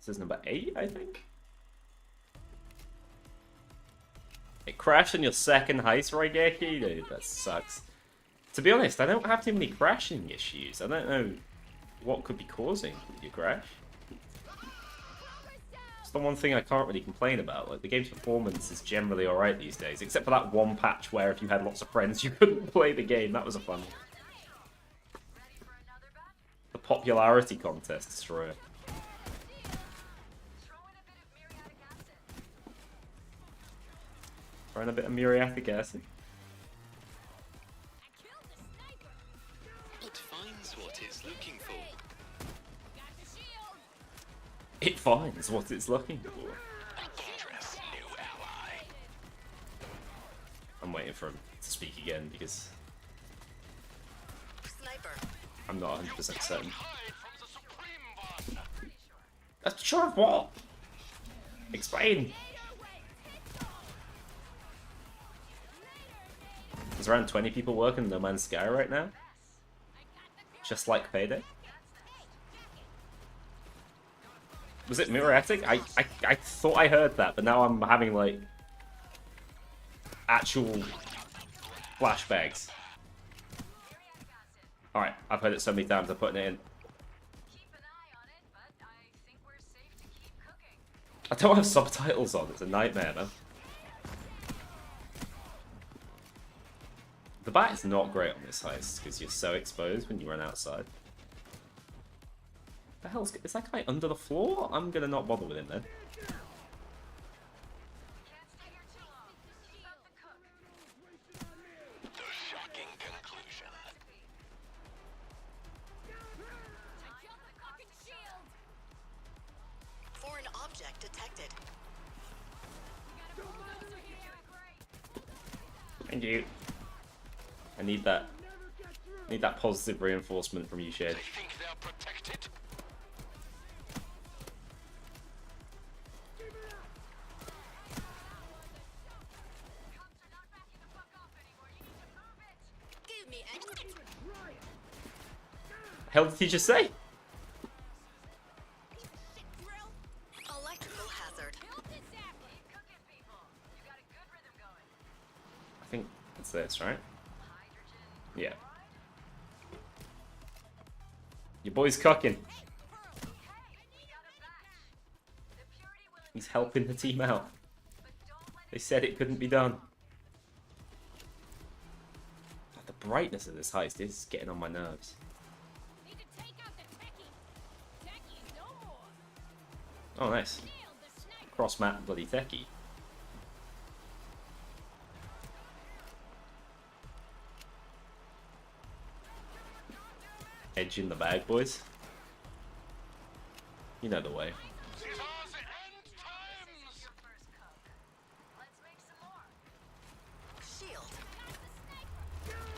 This is number 8, I think. It crashed on your second heist, Raigeki? Dude, that sucks. To be honest, I don't have too many crashing issues. I don't know what could be causing your crash. It's the one thing I can't really complain about. Like, the game's performance is generally alright these days, except for that one patch where if you had lots of friends you couldn't play the game. That was a fun one. The popularity contest destroyer. Throwing a bit of muriatic acid. It finds what it's looking for. It finds what it's looking for. Dangerous new ally. I'm waiting for him to speak again because Sniper. I'm not 100% certain. Hide from the supreme one. That's sure of what? Explain. There's around 20 people working in No Man's Sky right now. Just like Payday. Was it muriatic? I thought I heard that, but now I'm having like actual flashbacks. Alright, I've heard it so many times I'm putting it in. Keep an eye on it, but I think we're safe to keep cooking. I don't have subtitles on, it's a nightmare, man. The bat is not great on this heist because you're so exposed when you run outside. The hell's is that guy under the floor? I'm gonna not bother with him then. Can't stay here too long. Keep up the cook. The shocking conclusion. Foreign object detected. Thank you. I need that. Need that positive reinforcement from you, Shade. They think they're protected. Give me extra. Hell did he just say? Electrical hazard. Keep cooking, people. You got a good rhythm going. I think it's this, right? Hydrogen. Yeah. Your boy's cooking. Hey, we got a batch. The purity will He's helping the team out. but don't let They said it couldn't be done. The brightness of this heist is getting on my nerves. need to take out the techie. Techie, no more. Oh, nice. Nailed the sniper. Cross map bloody techie. Edge in the bag, boys. You know the way. These are the end times. Your first cook. Let's make some more. Shield.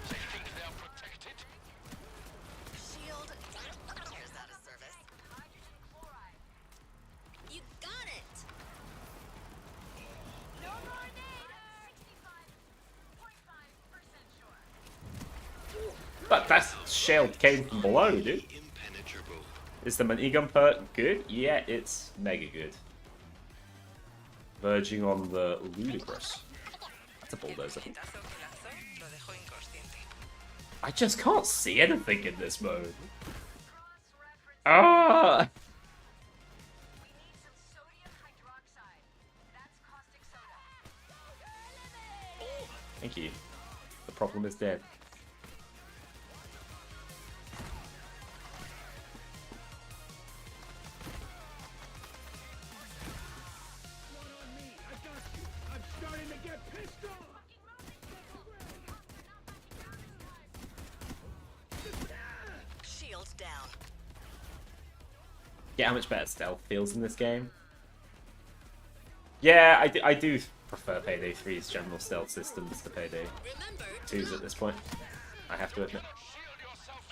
They think they're protected. Shield. Here's out of service. Hydrogen chloride. You got it. No more nade. 65.5% sure. But that shield came from below, dude. Impenetrable. Is the minigun perk good? Yeah, it's mega good. Verging on the ludicrous. That's a bulldozer. Puñetazo que lanzó lo dejó inconsciente. I just can't see anything in this mode. Cross-reference. Ah! We need some sodium hydroxide. That's caustic soda. Thank you. The problem is dead. Shield down. Get how much better stealth feels in this game. Yeah, I do prefer Payday 3's general stealth systems to Payday Remember 2's at this point. I have to admit. Shield yourself.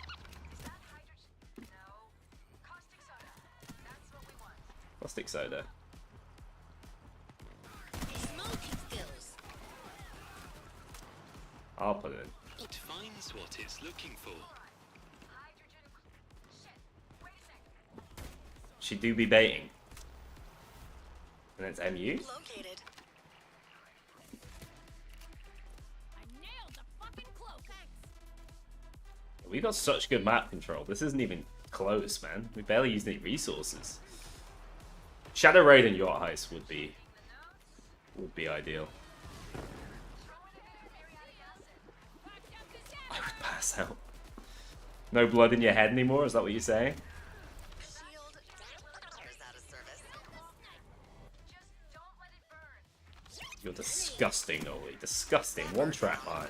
Is that hydrogen? No. Caustic soda. That's what we want. Caustic soda. smoking skills. I'll put it in. It finds what it's looking for. Hydrogen. Shit. Wait a second. She do be baiting. And it's MU. Located. We got such good map control. This isn't even close, man. We barely used any resources. Shadow Raid and Yacht Heist would be ideal. I would pass out. No blood in your head anymore? Is that what you're saying? Shield is out of service. Just don't let it burn. You're disgusting, Oli. Disgusting. One trap mine.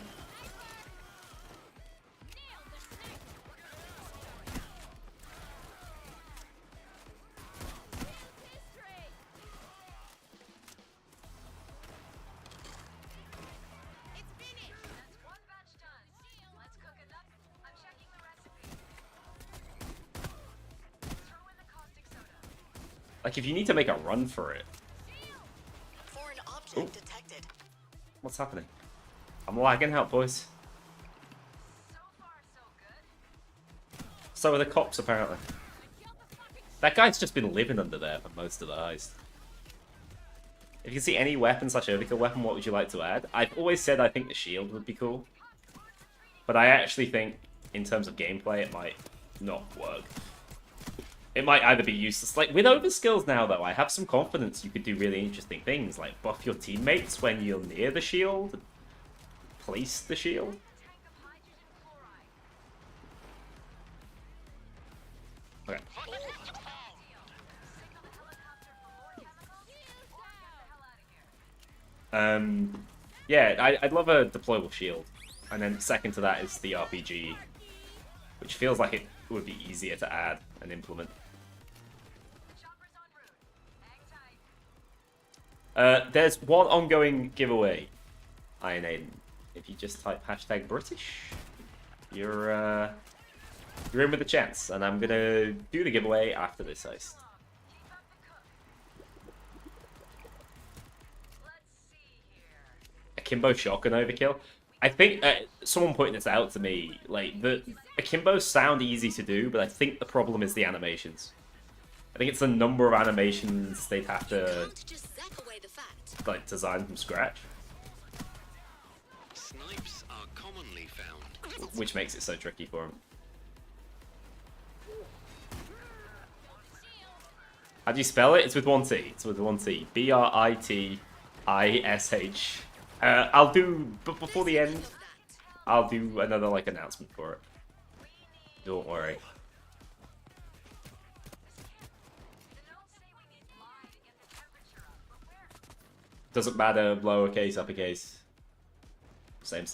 That's one batch done. Let's cook enough. I'm checking the recipe. Throw in the caustic soda. Like, if you need to make a run for it. Foreign object detected. What's happening? I'm lagging out, boys. So far, so good. So are the cops, apparently. That guy's just been living under there for most of the heist. If you can see any weapon / overkill weapon, what would you like to add? I've always said I think the shield would be cool. But I actually think, in terms of gameplay, it might not work. It might either be useless. Like, with overskills now, though, I have some confidence you could do really interesting things, like buff your teammates when you're near the shield, place the shield. Tank of hydrogen chloride. Okay. Signal the helicopter for more chemicals, or get the hell out of here. Yeah, I'd love a deployable shield. And then second to that is the RPG, which feels like it would be easier to add and implement. Chopper's en route. Hang tight. There's one ongoing giveaway, Iron Aiden. If you just type #British, you're in with a chance, and I'm gonna do the giveaway after this heist. Keep up the cook. Let's see here. Akimbo shotgun overkill. I think someone pointed this out to me. Like, the akimbos sound easy to do, but I think the problem is the animations. I think it's the number of animations they'd have to Can't just zap away the fact. like design from scratch, Snipes are commonly found. which makes it so tricky for them. How do you spell it? It's with one T. It's with one T. British. I'll do, but before the end, I'll do another like announcement for it. Don't worry. The notes say we need lye to get the temperature up, but where? Doesn't matter, lowercase, uppercase. Same.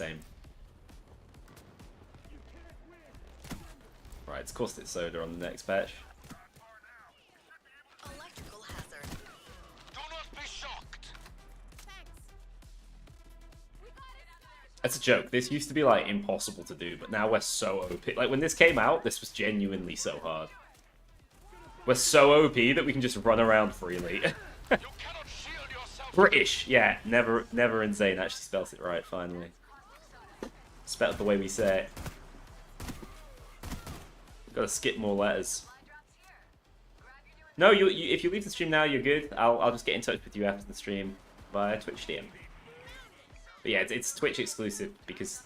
Right, it's caustic soda on the next patch. Electrical hazard. Do not be shocked. It's a joke. This used to be like impossible to do, but now we're so OP. Like when this came out, this was genuinely so hard. We're so OP that we can just run around freely. You cannot shield yourself. British, yeah, never insane. Actually spelt it right finally. Spelled the way we say it. Gotta skip more letters. Lye drops here. Grab your new No, if you leave the stream now, you're good. I'll just get in touch with you after the stream via Twitch DM. But yeah, it's Twitch exclusive because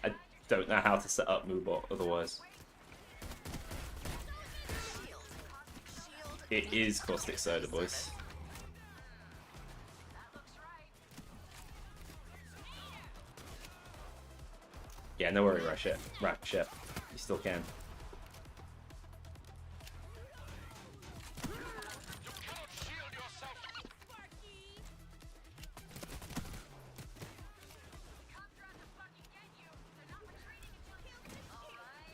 I don't know how to set up Moobot otherwise. Shield. Shield. It is caustic soda, boys. That looks right. Yeah, no worry, Chef. You still can. You cannot shield yourself. Cops are out to fucking get you. They're not retreating until you. All right.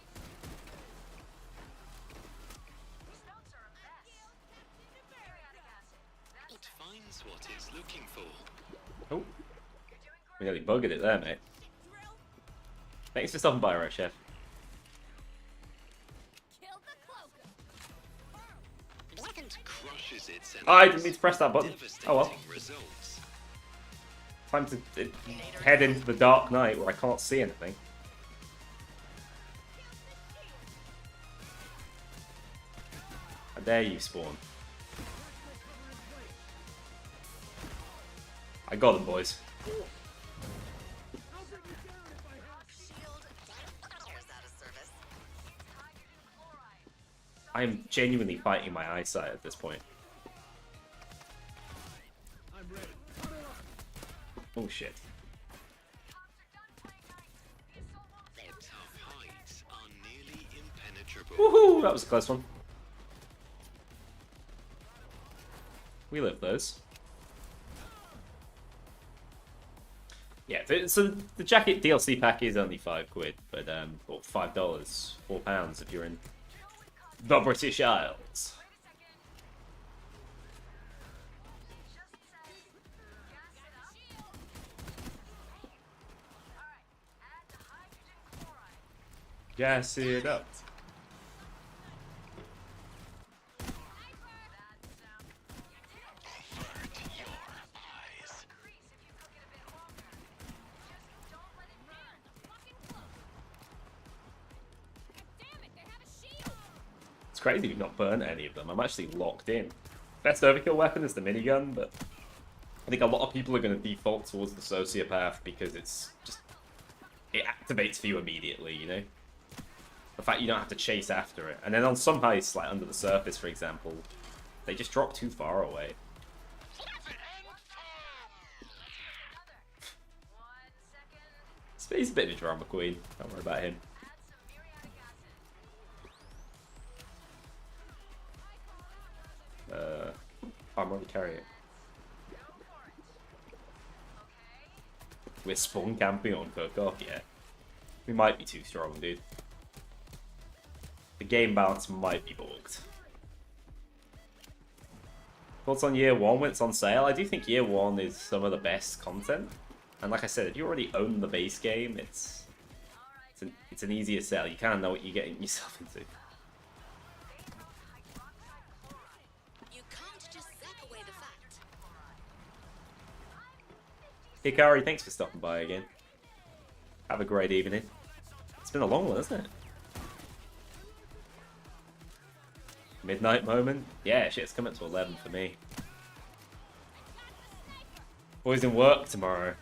These notes are a mess. Muriatic acid. That's It finds what it's looking for. Oh, you're doing we great. nearly buggered it there, mate. Thanks for stopping by, Chef. Crushes its Oh, I enemies. didn't need to press that button. Oh well. Devastating results. Time to head into the dark night where I can't see anything. How dare you spawn? I got them, boys. Shield. Here's out of service. I am genuinely fighting my eyesight at this point. Oh shit. The tough heights are nearly impenetrable. Woohoo! That was a close one. We live those. Yeah, so the jacket DLC pack is only £5, but or $5, £4 if you're in the British Isles. Gas it up. Avert your eyes. It's crazy we've not burnt any of them. I'm actually locked in. Best overkill weapon is the minigun, but I think a lot of people are going to default towards the sociopath because it's just... it activates for you immediately, you know? The fact you don't have to chase after it. And then on some heists, like under the surface, for example, they just drop too far away. He's a bit of a drama queen. Don't worry about him. I'm already carrying it. We're spawn camping on cook-off, yeah. We might be too strong, dude. The game balance might be balked. Thoughts on year one when it's on sale? I do think year one is some of the best content. And like I said, if you already own the base game, it's an easier sell. You kind of know what you're getting yourself into. You can't just zap away the fact. Hikari, thanks for stopping by again. Have a great evening. It's been a long one, hasn't it? Midnight moment? Yeah, shit, it's coming to 11 for me. Boys in work tomorrow.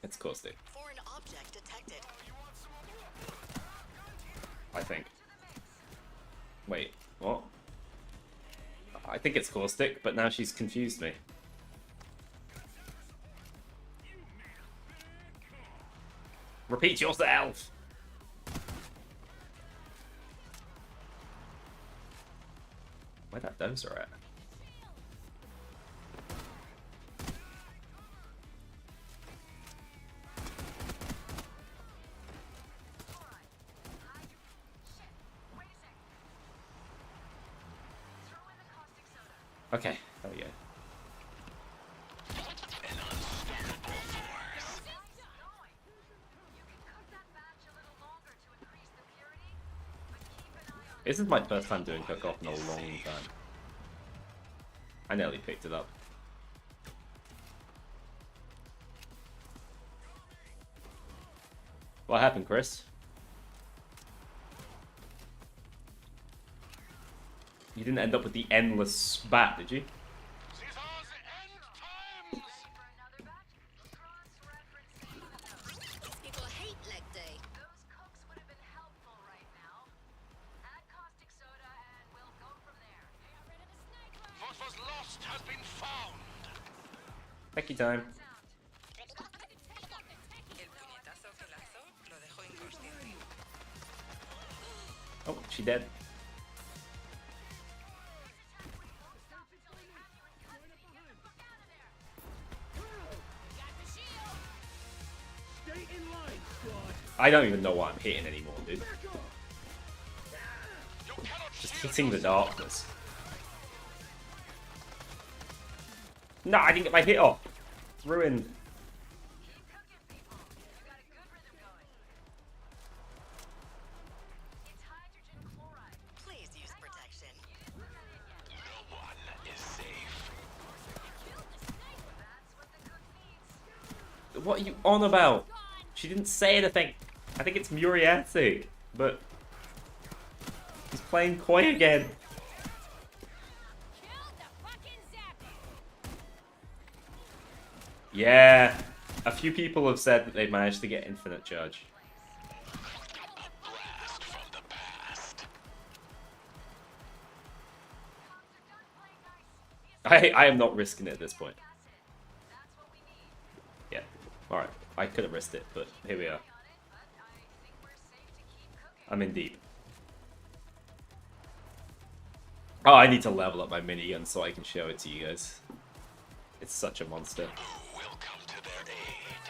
It's caustic, Foreign object detected. I think. Wait, what? I think it's caustic, but now she's confused me. Repeat yourself! Where'd that dozer at? Okay, there we go. An unstoppable force. This is my first time doing cook-off in a long time. I nearly picked it up. What happened, Chris? You didn't end up with the endless bat, did you? These are the end times. These people hate leg day. What was lost has been found. Becky time. El puñetazo que lanzó lo dejó inconsciente. Oh, she dead. I don't even know what I'm hitting anymore, dude. Just hitting the darkness. No, I didn't get my hit off. It's ruined. Please use protection. No one is safe. What are you on about? She didn't say anything. I think it's muriatic, but playing coy again. Yeah, a few people have said that they've managed to get infinite charge. Blast from the past. I am not risking it at this point. Yeah, alright. I could have risked it, but here we are. I'm in deep. Oh, I need to level up my minigun so I can show it to you guys. It's such a monster. Who will come to their aid?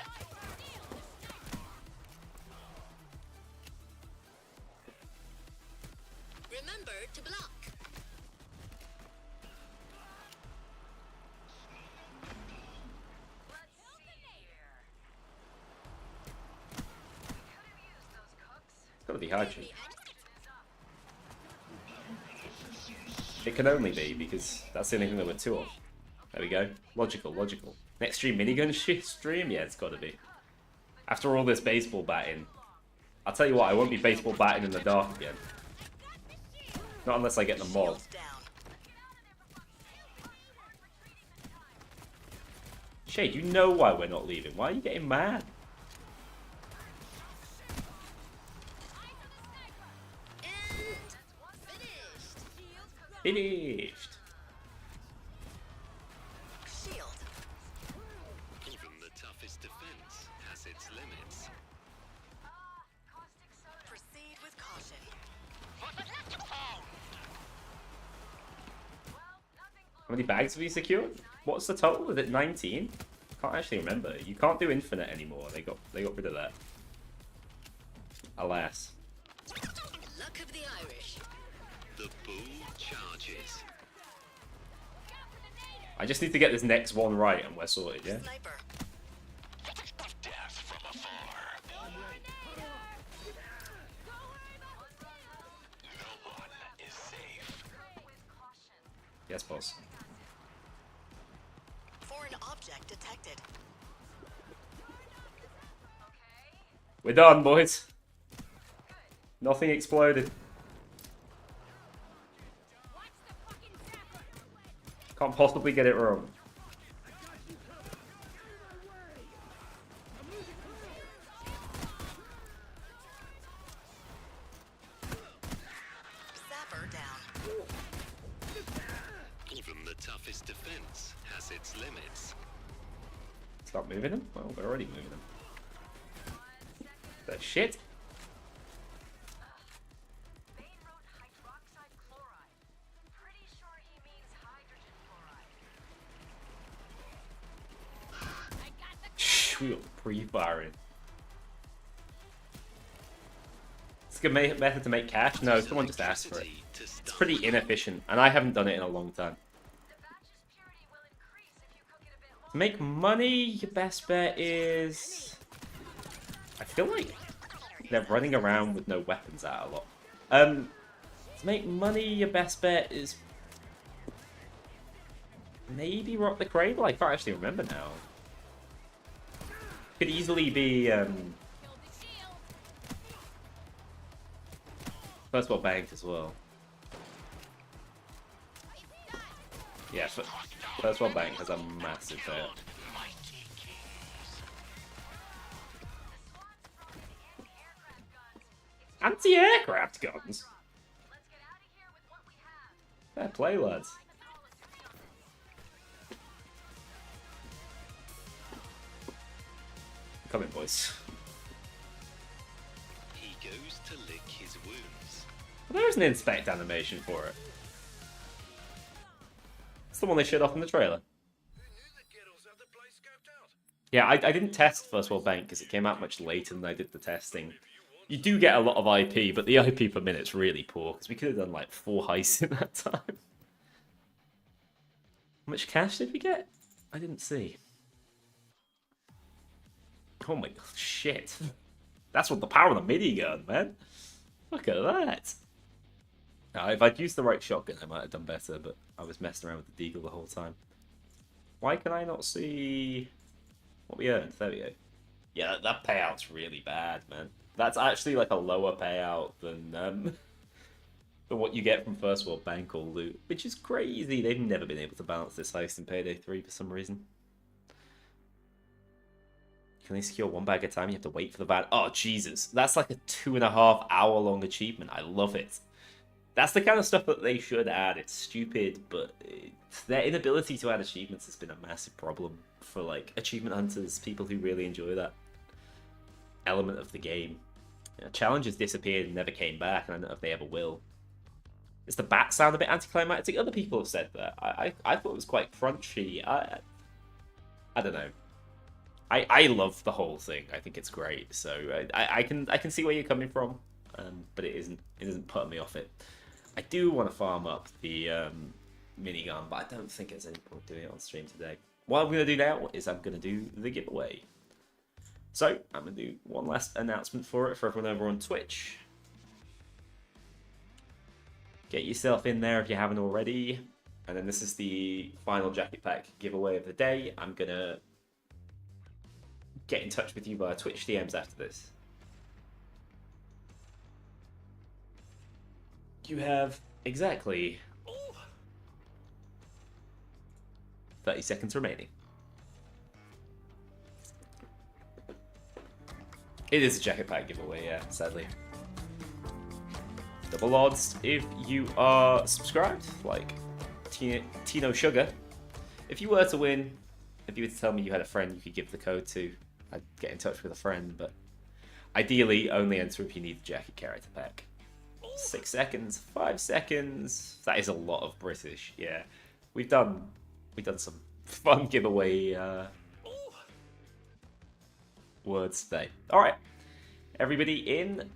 Remember to block. It's gotta be Hachi. It can only be, because that's the only thing there were two of. There we go. Logical, logical. Next stream minigun stream? Yeah, it's gotta be. After all this baseball batting, I'll tell you what, I won't be baseball batting in the dark again. Not unless I get the mod. Shield down. Shade, you know why we're not leaving. Why are you getting mad? And Finished. shield. Even the toughest defense has its limits. Proceed with caution. How many bags have you secured? What's the total? Is it 19? Can't actually remember. You can't do infinite anymore. They got rid of that. Alas. Luck of the Irish. The bull charges. I just need to get this next one right and we're sorted, yeah? Sniper. Death from afar. No one is safe. Yes, boss. Foreign object detected. We're done, boys. Nothing exploded. Can't possibly get it wrong. Zapper down. Even the toughest defense has its limits. Stop moving them? Well, we're already moving them. That shit. Shh, we got pre-firing. It's a good method to make cash? No, someone just asked for it. It's pretty inefficient, and I haven't done it in a long time. To make money, your best bet is... I feel like they're running around with no weapons out a lot. To make money, your best bet is... maybe Rock the Cradle? I can't actually remember now. Could easily be... First of all, banked as well. Yeah, first of all, bank has a massive payout. Anti-aircraft guns? Fair play, lads. Come in, boys. He goes to lick his wounds. There is an inspect animation for it. It's the one they showed off in the trailer. Yeah, I didn't test First World Bank because it came out much later than I did the testing. You do get a lot of IP, but the IP per minute's really poor because we could have done like 4 heists in that time. How much cash did we get? I didn't see. Oh my god, shit. That's what the power of the minigun, man. Look at that. Now, if I'd used the right shotgun, I might have done better, but I was messing around with the deagle the whole time. Why can I not see what we earned? There we go. Yeah, that payout's really bad, man. That's actually like a lower payout than for what you get from First World Bank or loot, which is crazy. They've never been able to balance this heist in Payday 3 for some reason. You can only secure one bag at a time. You have to wait for the van. Oh, Jesus. That's like a 2.5 hour long achievement. I love it. That's the kind of stuff that they should add. It's stupid, but their inability to add achievements has been a massive problem for like achievement hunters, people who really enjoy that element of the game. Challenges disappeared and never came back, and I don't know if they ever will. Does the bat sound a bit anticlimactic? Other people have said that. I thought it was quite crunchy. I don't know. I love the whole thing. I think it's great. So I can see where you're coming from, but it isn't putting me off it. I do want to farm up the minigun, but I don't think there's any point doing it on stream today. What I'm going to do now is I'm going to do the giveaway. So I'm going to do one last announcement for it for everyone over on Twitch. Get yourself in there if you haven't already. And then this is the final jacket pack giveaway of the day. I'm going to get in touch with you via Twitch DMs after this. You have exactly 30 seconds remaining. It is a jacket pack giveaway, yeah, sadly. Double odds if you are subscribed, like Tino Sugar. If you were to win, if you were to tell me you had a friend you could give the code to, I'd get in touch with a friend, but ideally only enter if you need the jacket character pack. 6 seconds, 5 seconds. That is a lot of British, yeah. We've done some fun giveaway words today. Alright. Everybody in.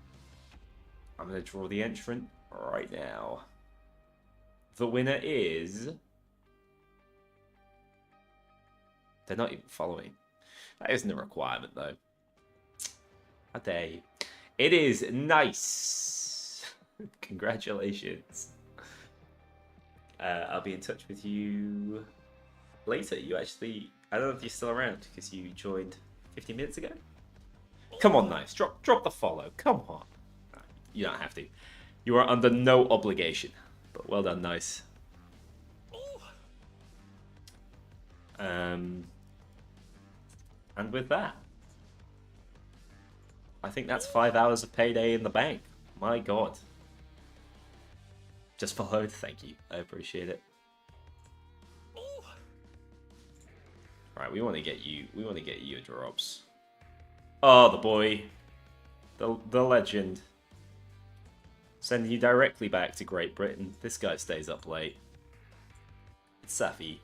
I'm going to draw the entrant right now. The winner is... They're not even following. That isn't a requirement, though. Are they? It is Nice. Congratulations. I'll be in touch with you later. You actually... I don't know if you're still around, because you joined 15 minutes ago. Come on, Nice. Drop the follow. Come on. You don't have to. You are under no obligation. But well done, Nice. And with that, I think that's 5 hours of Payday in the bank. My God. Just followed. Thank you. I appreciate it. Alright, we want to get you your drops. Oh, the boy. The legend. Sending you directly back to Great Britain. This guy stays up late. It's Safi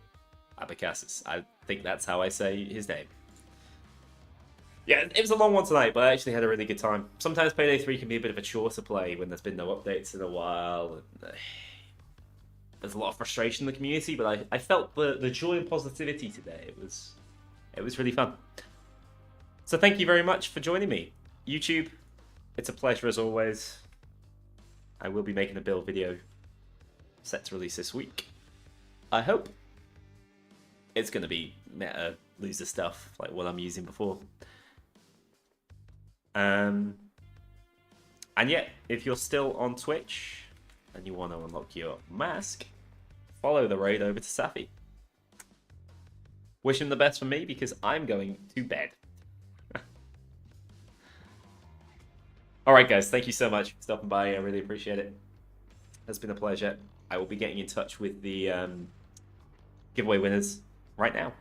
Abacassis. I think that's how I say his name. Yeah, it was a long one tonight, but I actually had a really good time. Sometimes Payday 3 can be a bit of a chore to play when there's been no updates in a while. And, there's a lot of frustration in the community, but I felt the joy and positivity today. It was really fun. So thank you very much for joining me. YouTube, it's a pleasure as always. I will be making a build video set to release this week. I hope it's going to be meta loser stuff like what I'm using before. And yeah, if you're still on Twitch and you want to unlock your mask, follow the raid over to Safi. Wish him the best for me because I'm going to bed. Alright guys, thank you so much for stopping by. I really appreciate it. It's been a pleasure. I will be getting in touch with the giveaway winners right now.